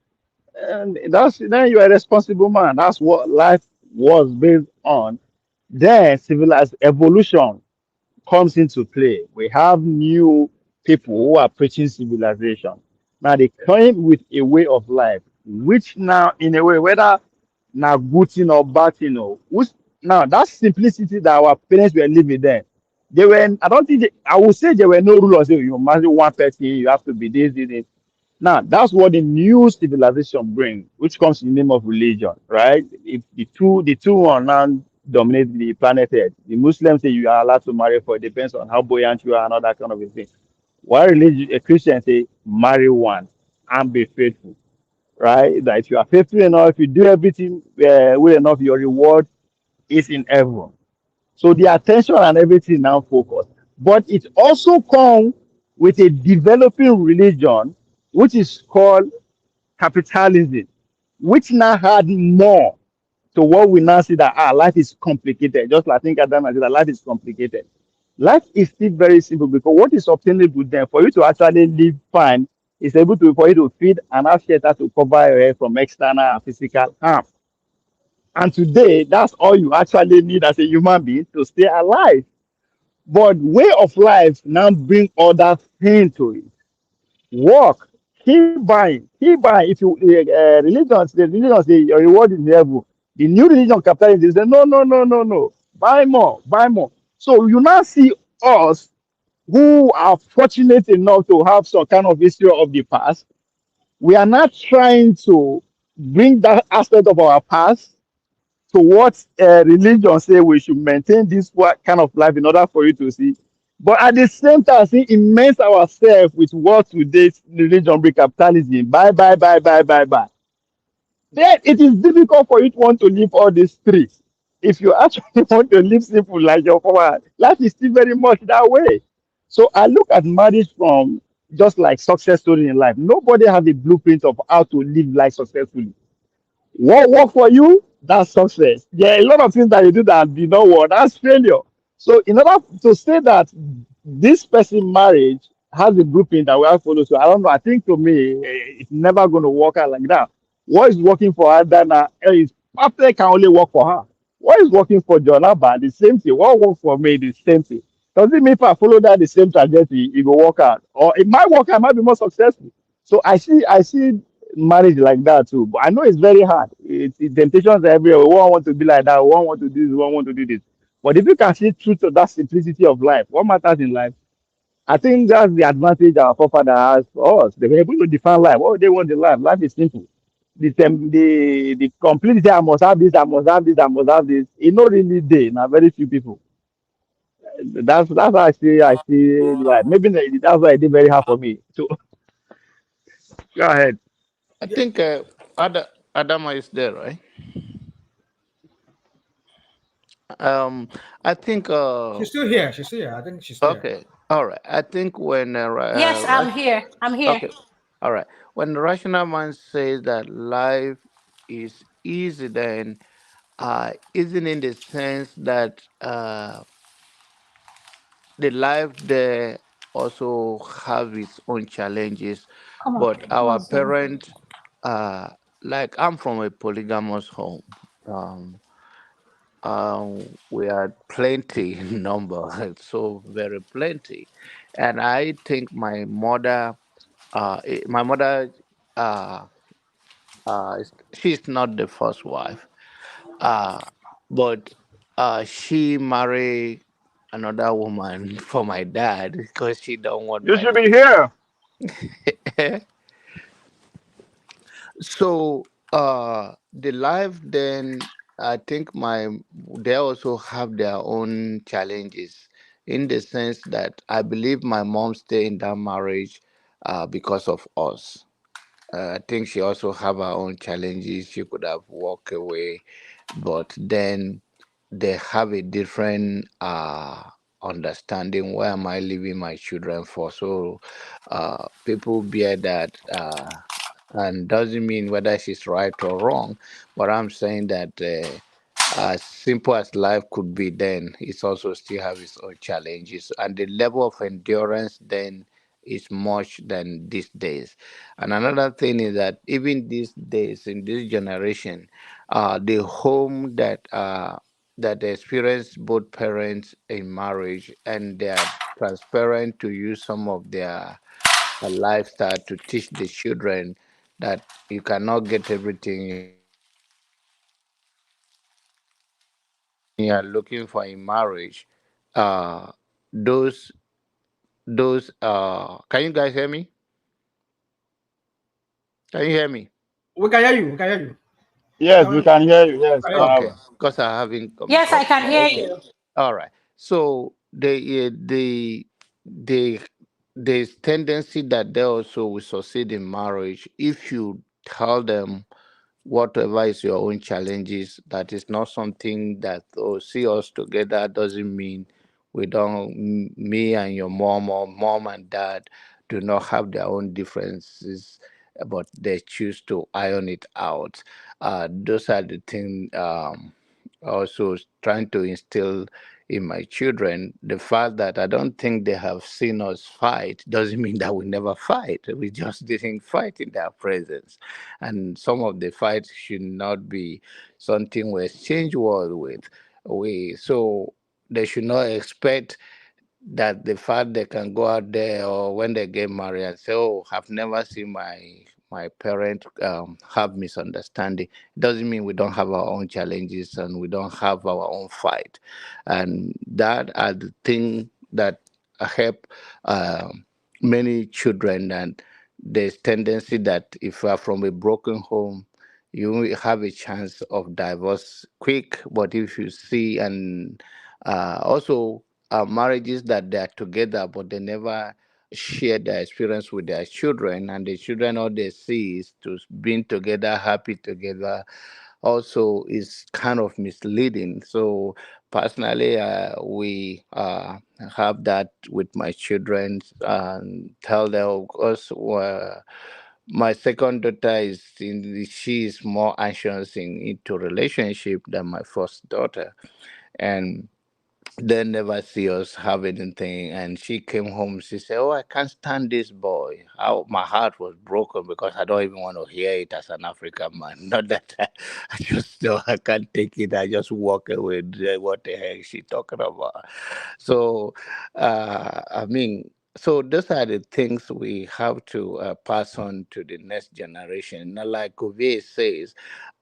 And then you're a responsible man. That's what life was based on. Then civilized evolution comes into play. We have new people who are preaching civilization. Now they came with a way of life, which now, in a way, whether now good thing or bad thing, which now that simplicity that our parents were living then, they were. I don't think I would say there were no rules. You marry one person, you have to be this. Now that's what the new civilization brings, which comes in the name of religion, right? If the two are now dominate the planet Earth. The Muslims say you are allowed to marry for it depends on how buoyant you are and all that kind of a thing. While religion, a Christian say marry one and be faithful, right? That if you are faithful enough, if you do everything well enough, your reward is in heaven. So the attention and everything now focus. But it also comes with a developing religion, which is called capitalism, which now had more to what we now see that life is complicated. Just like I think Adam said that life is complicated. Life is still very simple because what is obtainable then for you to actually live fine is able to for you to feed and have shelter to cover your head from external and physical harm. And today, that's all you actually need as a human being to stay alive. But way of life now bring other things to it. Work, keep buying, keep buying. If you religions, the religions say your reward is level. The new religion capitalism say no, no, no, no, no. Buy more, buy more. So you now see us who are fortunate enough to have some kind of history of the past. We are not trying to bring that aspect of our past to what religion say we should maintain this kind of life in order for you to see. But at the same time, see, immerse ourselves with what today's religion bring capitalism. Bye, bye, bye, bye, bye, bye. Then it is difficult for you to want to live all these three. If you actually want to live simple like your father, life is still very much that way. So I look at marriage from just like success story in life. Nobody has a blueprint of how to live life successfully. What work for you? That's success. There are a lot of things that you do that did not work. That's failure. So in order to say that this person marriage has a blueprint that we have to follow, so I don't know. I think to me, it's never going to work out like that. What is working for her Dana is perfect can only work for her. What is working for Jonaba, the same thing. What works for me, the same thing. Does it mean if I follow that the same trajectory, it will work out? Or it might work out, it might be more successful. So I see marriage like that too. But I know it's very hard. Temptations are everywhere. One want to be like that. One want to do this. One want to do this. But if you can see truth to that simplicity of life, what matters in life, I think that's the advantage our forefather has for us. They were able to define life. What they want in life. Life is simple. The complete say I must have this, I must have this, I must have this. It's not really there. Now very few people. That's how I see life. Maybe that's why it did very hard for me. So go ahead. I think Adama is there, right? Um, I think She's still here. She's still here. I think she's there. okay, all right. I think when Yes, I'm here. I'm here. okay, all right. When the rational man says that life is easy, then isn't in the sense that the life there also have its own challenges, Come on. but Come our on, Zoe. parent, uh, like I'm from a polygamous home. Um, we are plenty in number, so very plenty, and I think my mother, uh, she's not the first wife, uh, but she married another woman for my dad because she don't want You my should be mom. here. So the life then, I think they also have their own challenges in the sense that I believe my mom stayed in that marriage because of us. I think she also have her own challenges. She could have walked away, but then they have a different understanding. Where am I leaving my children for? So people bear that. And doesn't mean whether she's right or wrong, but I'm saying that as simple as life could be then, it's also still have its own challenges, and the level of endurance then is much than these days. And another thing is that even these days in this generation, the home that experience both parents in marriage and they are transparent to use some of their lifestyle to teach the children that you cannot get everything you are looking for in marriage. Those those can you guys hear me? Can you hear me? We can hear you. We can hear you. Yes, we can hear you. Yes, Okay, Marava. because I haven't Yes, I can hear okay. you. All right. So the there's tendency that they also will succeed in marriage if you tell them whatever is your own challenges. That is not something that, oh, see us together doesn't mean we don't, me and your mom or mom and dad do not have their own differences, but they choose to iron it out. Those are the things, also trying to instill in my children. The fact that I don't think they have seen us fight doesn't mean that we never fight. We just didn't fight in their presence. And some of the fights should not be something we exchange words with. So they should not expect that the fact they can go out there or when they get married and say, "Oh, I've never seen my parent have misunderstanding." Doesn't mean we don't have our own challenges and we don't have our own fight, and that are the thing that help many children. And there's tendency that if you are from a broken home, you will have a chance of divorce quick. But if you see, and also marriages that they are together but they never share their experience with their children, and the children all they see is to being together, happy together, also is kind of misleading. So personally, we have that with my children and tell them, because my second daughter she is more anxious into relationship than my first daughter, and they never see us have anything. And she came home, she said, "Oh, I can't stand this boy." My heart was broken because I don't even want to hear it as an African man. Not that I just know I can't take it. I just walk away. What the heck is she talking about? So, I mean, so those are the things we have to pass on to the next generation. Now, like Ovie says,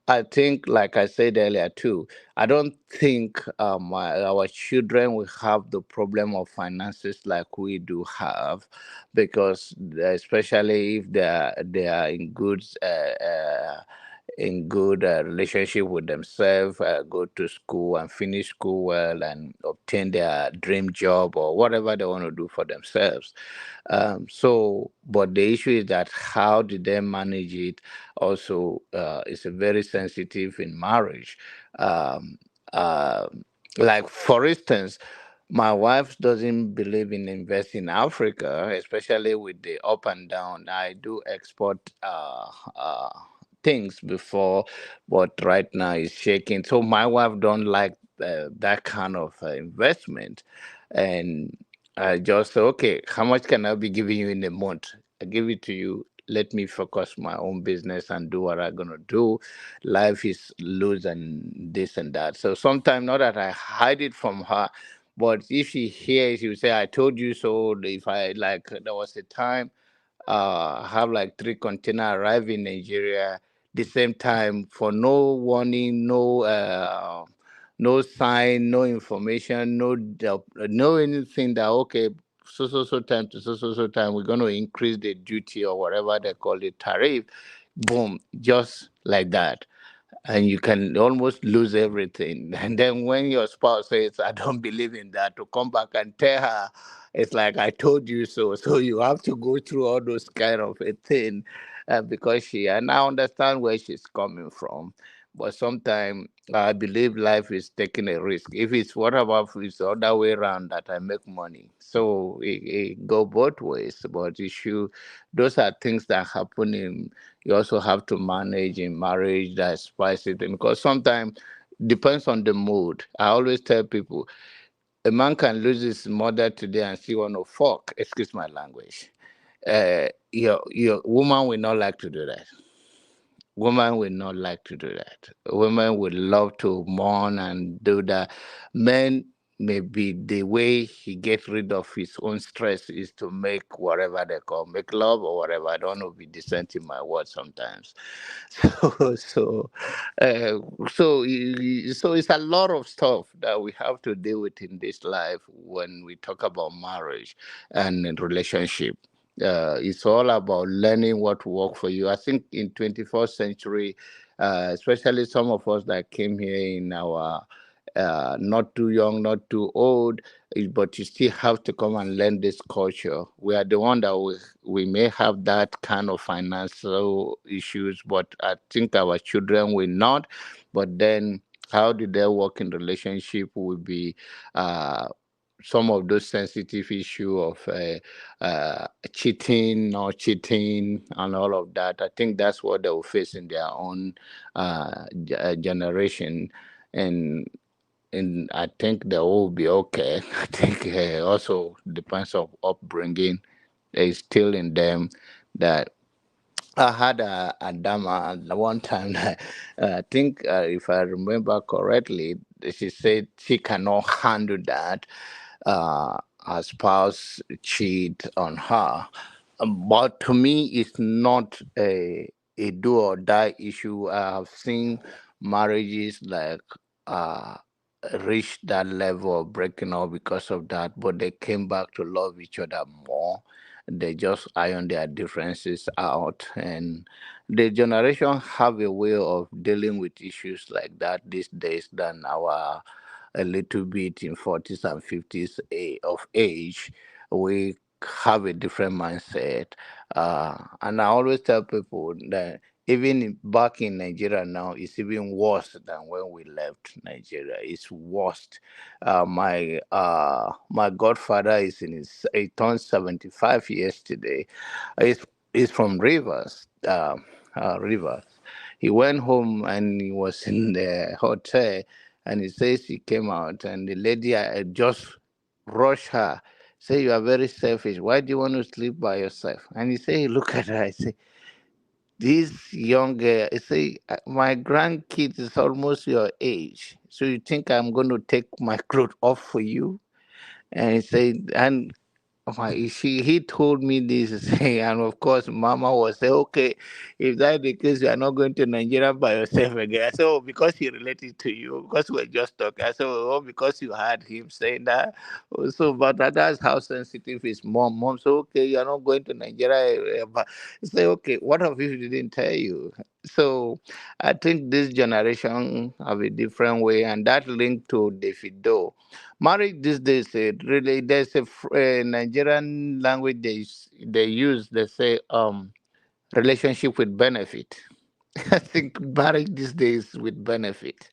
I think, like I said earlier too, I don't think our children will have the problem of finances like we do have, because especially if they are in good relationship with themselves, go to school and finish school well and obtain their dream job or whatever they want to do for themselves. But the issue is that how did they manage it? Also, is a very sensitive in marriage. Um, uh, like for instance, my wife doesn't believe in investing in Africa, especially with the up and down. I do export things before, but right now it's shaking. So my wife don't like that kind of investment, and I just say, okay, how much can I be giving you in a month? I give it to you. Let me focus my own business and do what I'm gonna do. Life is loose and this and that. So sometimes, not that I hide it from her, but if she hears, she will say, "I told you so." If I like, there was a time have like three container arrive in Nigeria the same time for no warning, no sign, no information, no anything that okay, so time to so time we're going to increase the duty or whatever they call it tariff. Boom, just like that, and you can almost lose everything. And then when your spouse says, "I don't believe in that," to come back and tell her, it's like, "I told you so." So you have to go through all those kind of a thing, because and I understand where she's coming from. But sometimes I believe life is taking a risk. If it's what about if it's the other way around that I make money? So it go both ways. But those are things that happen in, you also have to manage in marriage, that spicy thing, because sometimes depends on the mood. I always tell people a man can lose his mother today and still want to fuck. Excuse my language. Your woman will not like to do that. Women will not like to do that. Women would love to mourn and do that. Men, maybe the way he gets rid of his own stress is to make whatever they call make love or whatever. I don't know, be decent in my words sometimes. So uh, so it's a lot of stuff that we have to deal with in this life when we talk about marriage and in relationship. It's all about learning what work for you. I think in 21st century, especially some of us that came here in our not too young, not too old, but you still have to come and learn this culture. We are the one that we may have that kind of financial issues, but I think our children will not. But then, how do they work in relationship will be uh, some of those sensitive issue of cheating, not cheating, and all of that. I think that's what they will face in their own generation, and I think they will be okay. I think also depends on upbringing. There is still in them that I had a dama one time. I think if I remember correctly, she said she cannot handle that her spouse cheat on her. But to me, it's not a do or die issue. I have seen marriages like uh, reach that level of breaking up because of that, but they came back to love each other more. They just iron their differences out, and the generation have a way of dealing with issues like that these days than our a little bit in 40s and 50s of age. We have a different mindset. And I always tell people that back in Nigeria now, it's even worse than when we left Nigeria. It's worse. My godfather is he turned 75 yesterday. He's from Rivers. He went home and he was in the hotel, and he says he came out and the lady just rushed her, say, you are very selfish. Why do you want to sleep by yourself? And he say, look at her. I say, this young girl, I say, my grandkid is almost your age. So you think I'm going to take my clothes off for you? And he said, and he told me this, and of course, Mama was say, okay, if that the case, you are not going to Nigeria by yourself again. I said, oh, because he related to you, because we're just talking. I said, oh, because you had him saying that. Oh, so, but that's how sensitive his mom. Mom said, okay, you are not going to Nigeria. But I say, okay, what if he didn't tell you? So, I think this generation have a different way, and that linked to Davido. Marriage these days, really, there's a Nigerian language they use. They say relationship with benefit. I think marriage these days with benefit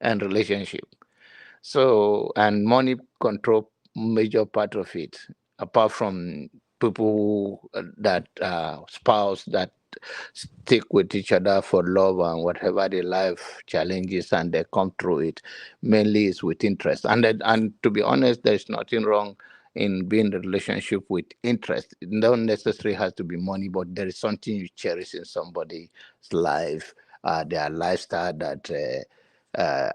and relationship. So, and money control major part of it, apart from people that spouse that stick with each other for love and whatever the life challenges and they come through it. Mainly is with interest, and to be honest, there's nothing wrong in being in a relationship with interest. It don't necessarily has to be money, but there is something you cherish in somebody's life, their lifestyle that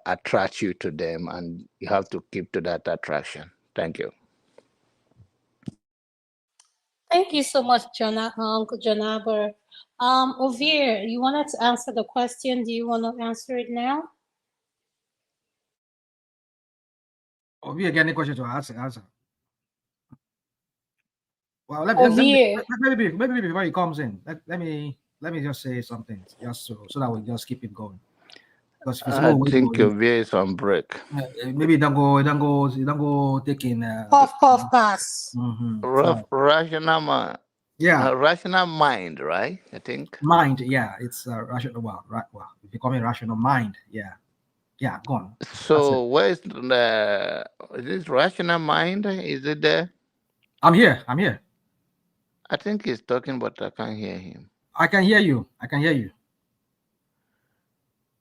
attract you to them, and you have to keep to that attraction. Thank you. Thank you so much, Uncle Jonaber. Ovir, you wanted to answer the question. Do you want to answer it now? Ovir, again, the question to answer. Well, maybe before he comes in, let me just say something just so that we just keep it going. Because I think your beer is on break. Maybe don't go taking puff pass. Rational mind. Yeah, rational mind, right? I think mind. Yeah, it's rational. Well, right. Well, if you call me rational mind, yeah, go on. So where's is this rational mind? Is it there? I'm here. I think he's talking, but I can't hear him. I can hear you.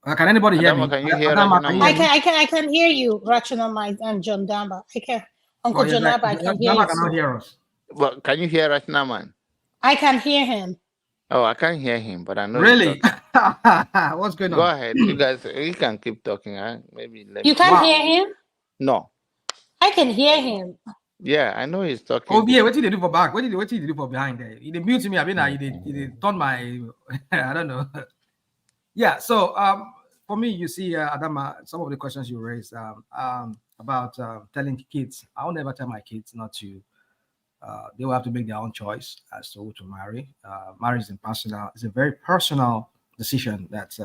Can anybody hear me? Can you hear I can hear you, Rational Mind and John Damba. I can. Uncle John Damba, I can hear you. Cannot hear us. Well, can you hear Rational Mind? I can hear him. Oh, I can't hear him, but I know. Really? What's going on? Go ahead, you guys. You can keep talking. Maybe you can't hear him. No. I can hear him. Yeah, I know he's talking. Oh yeah, what did they do for back? What did they do for behind there? He mute me. I mean, he turn my. I don't know. Yeah. So for me, you see, Adama, some of the questions you raised about telling kids. I'll never tell my kids not to. They will have to make their own choice as to who to marry. Marriage is impersonal. It's a very personal decision that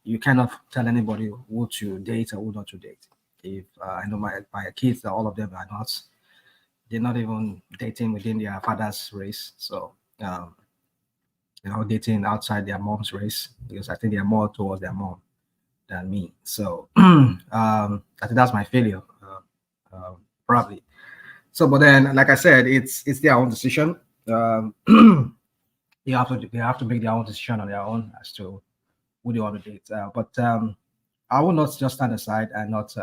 you cannot tell anybody who to date or who not to date. If I know my kids, all of them are not, they're not even dating within their father's race. So dating outside their mom's race, because I think they're more towards their mom than me. So I think that's my failure, probably. So, but then, like I said, it's their own decision. They have to make their own decision on their own as to who they want to date. But I will not just stand aside and not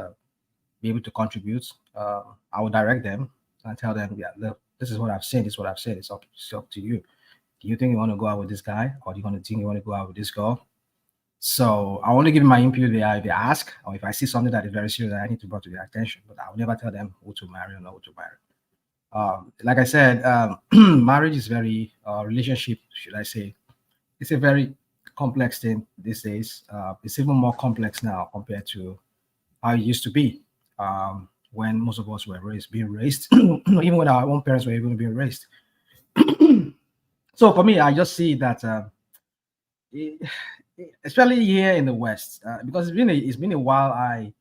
be able to contribute. I will direct them and tell them, yeah, look, this is what I've said. This is what I've said. It's up to you. Do you think you want to go out with this guy, or do you want to go out with this girl? So I only give my input if they ask, or if I see something that is very serious that I need to bring to their attention. But I will never tell them who to marry or not who to marry. Like I said, marriage is very relationship, should I say? It's a very complex thing these days. It's even more complex now compared to how it used to be when most of us were being raised, even when our own parents were even being raised. So for me, I just see that, especially here in the West, because it's been a while. I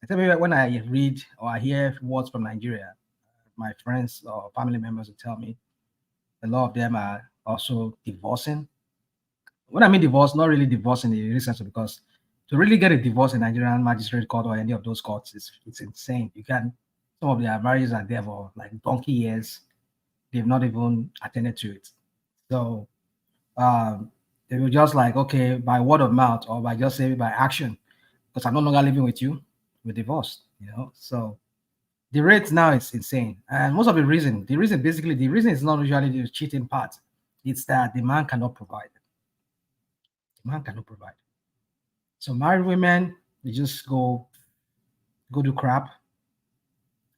tell me when I read or I hear words from Nigeria, my friends or family members will tell me a lot of them are also divorcing. When I mean divorce, not really divorce in the real sense, because to really get a divorce in Nigerian magistrate court or any of those courts, it's insane. You can, some of their marriages are there for like donkey years. They've not even attended to it. So they were just like, okay, by word of mouth or by just saying by action, because I'm no longer living with you, we're divorced, So the rate now is insane. And most of the reason is not usually the cheating part. It's that the man cannot provide. The man cannot provide. So married women, they just go do crap.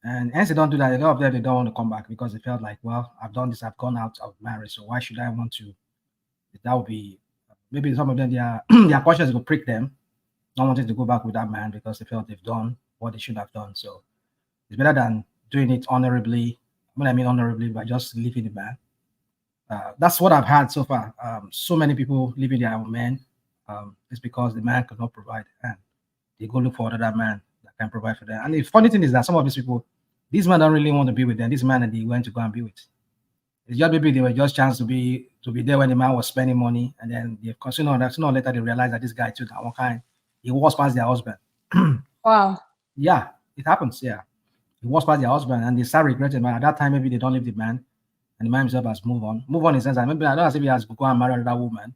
And hence they don't do that. A lot of them, they don't want to come back because they felt like, well, I've done this, I've gone out of marriage, so why should I want to? That would be, maybe some of them, their conscience will prick them, not wanting to go back with that man because they felt they've done what they should have done. So it's better than doing it honorably. When I mean honorably, by just leaving the man. That's what I've had so far. So many people leaving their own man. It's because the man could not provide, and they go look for another man that can provide for them. And the funny thing is that some of these people, these men don't really want to be with them. This man that they went to go and be with, it's just maybe they were just chance to be there when the man was spending money, and then they consider that sooner or later they realize that this guy too, that one kind, he was past their husband. Wow. Yeah, it happens. Yeah, he was past their husband, and they start regretting. But at that time, maybe they don't leave the man, and the man himself has moved on. Move on in the sense that maybe I don't know if he has gone and married another woman.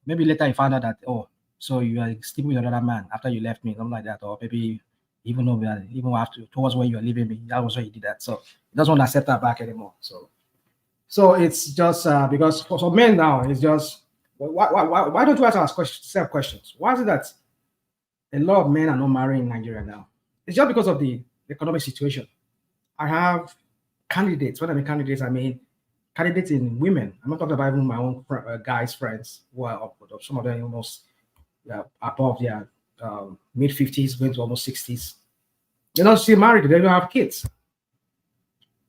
Maybe later he found out that, oh, so you are sleeping with another man after you left me, something like that, or maybe even though even after towards when you are leaving me, that was when you did that. So he doesn't want to accept that back anymore. So it's just because for some men now, it's just why don't you ask yourself questions? Why is it that a lot of men are not marrying in Nigeria now? It's just because of the economic situation. I have candidates. When I mean candidates, I mean candidates in women. I'm not talking about even my own guys' friends who are some of them almost above their mid 50s, going to almost 60s. They're not still married. They don't have kids.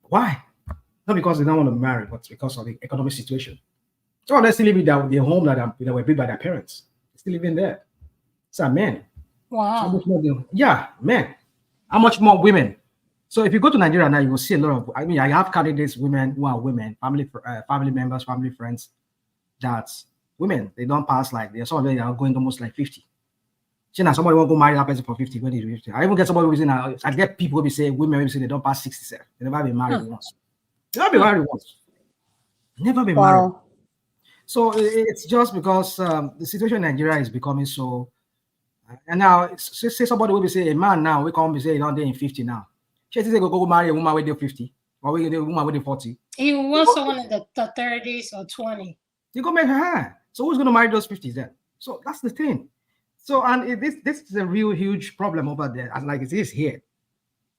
Why? Not because they don't want to marry, but because of the economic situation. So they're still living their home that were built by their parents. They're still living there. So men. Wow. Yeah, men. How much more women? So if you go to Nigeria now, you will see a lot of. I mean, I have candidates, women who are women, family members, family friends. That's women. They don't pass like some of them are going almost like 50. So now somebody won't go marry that person for 50 when he's 50. I even get somebody who's in. I get people who say women who say they don't pass 67. They never been married once. Never been married once. Never been married. So it's just because the situation in Nigeria is becoming so. And now, say somebody will be say a man now we come be say don't in 50 now. She say go marry a woman with 50 or we a woman with 40. He wants someone in the 30s or 20. You go make her. So who's going to marry those 50s then? So that's the thing. So and this is a real huge problem over there, as like it is here.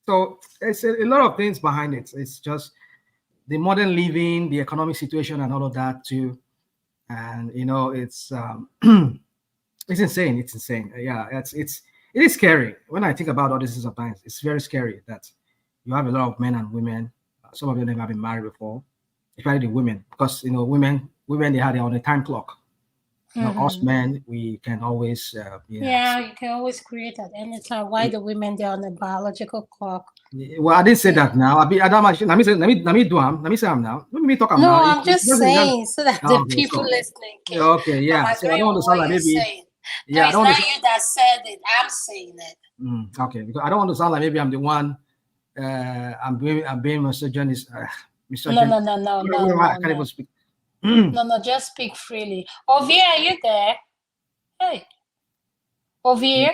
So it's a lot of things behind it. It's just the modern living, the economic situation, and all of that too. And it's it's insane. It's insane. Yeah, it is scary when I think about all this. Sometimes it's very scary that you have a lot of men and women. Some of them never been married before, especially the women, because women they had on a time clock. Now, us men, we can always, yeah, you can always create at any time. Why the women they're on the biological clock? Well, I didn't say that now. Let me do am. Let me say I'm now. Let me talk am No, now. I'm just saying so that the Okay, people so listening can okay, yeah. So I agree don't want with to sound what like you're maybe, saying. No, yeah, I it's don't want not to. you that said it. I'm saying it. Okay, because I don't want to sound like maybe I'm the one. I'm being misogynist. No, Misogynist. no, no, no, no, I no, can't even no. speak. No, no, just speak freely. Ovie, are you there? Hey, Ovie.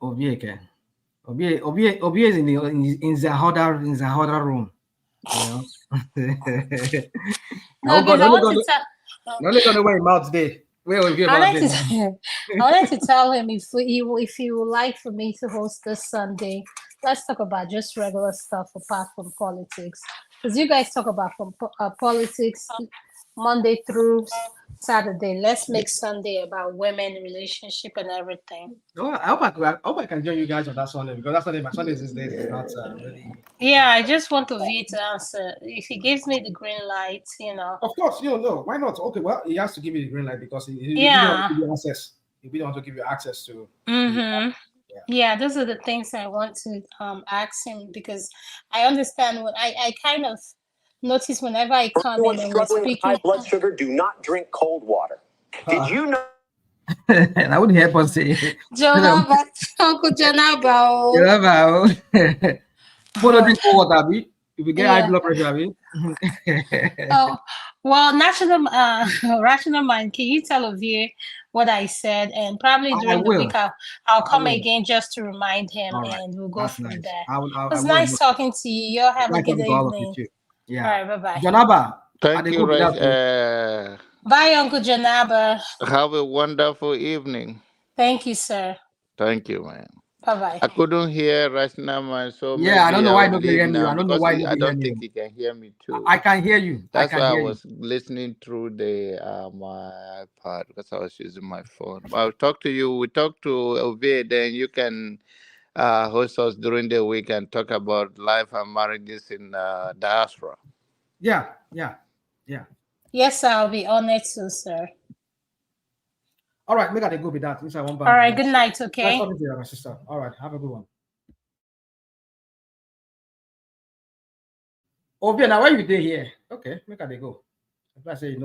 Ovie can. Ovie is in the other room. You know. No, Now because God, I only want God, to tell. only God know where his mouth today. Where Ovie I mouth wanted today. to, I wanted to tell him if he would like for me to host this Sunday, let's talk about just regular stuff apart from politics. Because you guys talk about from politics Monday through Saturday. Let's make Sunday about women, relationship, and everything. Oh, I hope I can join you guys on that Sunday because that Sunday, my Sundays these days is not really. Yeah, I just want Ovie to answer. If he gives me the green light, you know. Of course, no, why not? Okay, well, he has to give you the green light because he don't want to Yeah. give you access. He don't want to give you access to. Yeah, those are the things I want to ask him because I understand what I kind of notice whenever I come in and we're Struggling with speaking. high blood sugar, do not drink cold water. Did you know? And I wouldn't help us say. Jonaba, Uncle Jonaba. But don't drink cold water, Abi. If you get high Yeah. blood pressure, Abi. Oh, well, rational mind. Can you tell Ovie what I said? And probably I during the week, will. I'll I come will. again just to remind him, All right. and we'll go That's from nice. there. I It was will. nice talking to you. Y'all have a Nice good talking to all of you evening. too. All Yeah. right, bye bye. Janaba, Thank you, Raj. Bye, Uncle Janaba. Have a wonderful evening. Thank you, sir. Thank you, man. Bye bye. I couldn't hear Rajna, man, so Yeah, I don't maybe know I why will nobody leave hear me. now I don't know because why I nobody hear don't me. think he can hear me too. I can hear you. That's why I hear you. was listening through the my iPad because I was using my phone. I'll talk to you. We talk to Ovie, then you can host us during the week and talk about life and marriages in diaspora. Yeah. Yes, I'll be honored to, sir. All right, make I go with that. All right, good night, okay? Nice talking to you, my sister. All right, have a good one. Ovie, now why you there here? Okay, make I go. If I say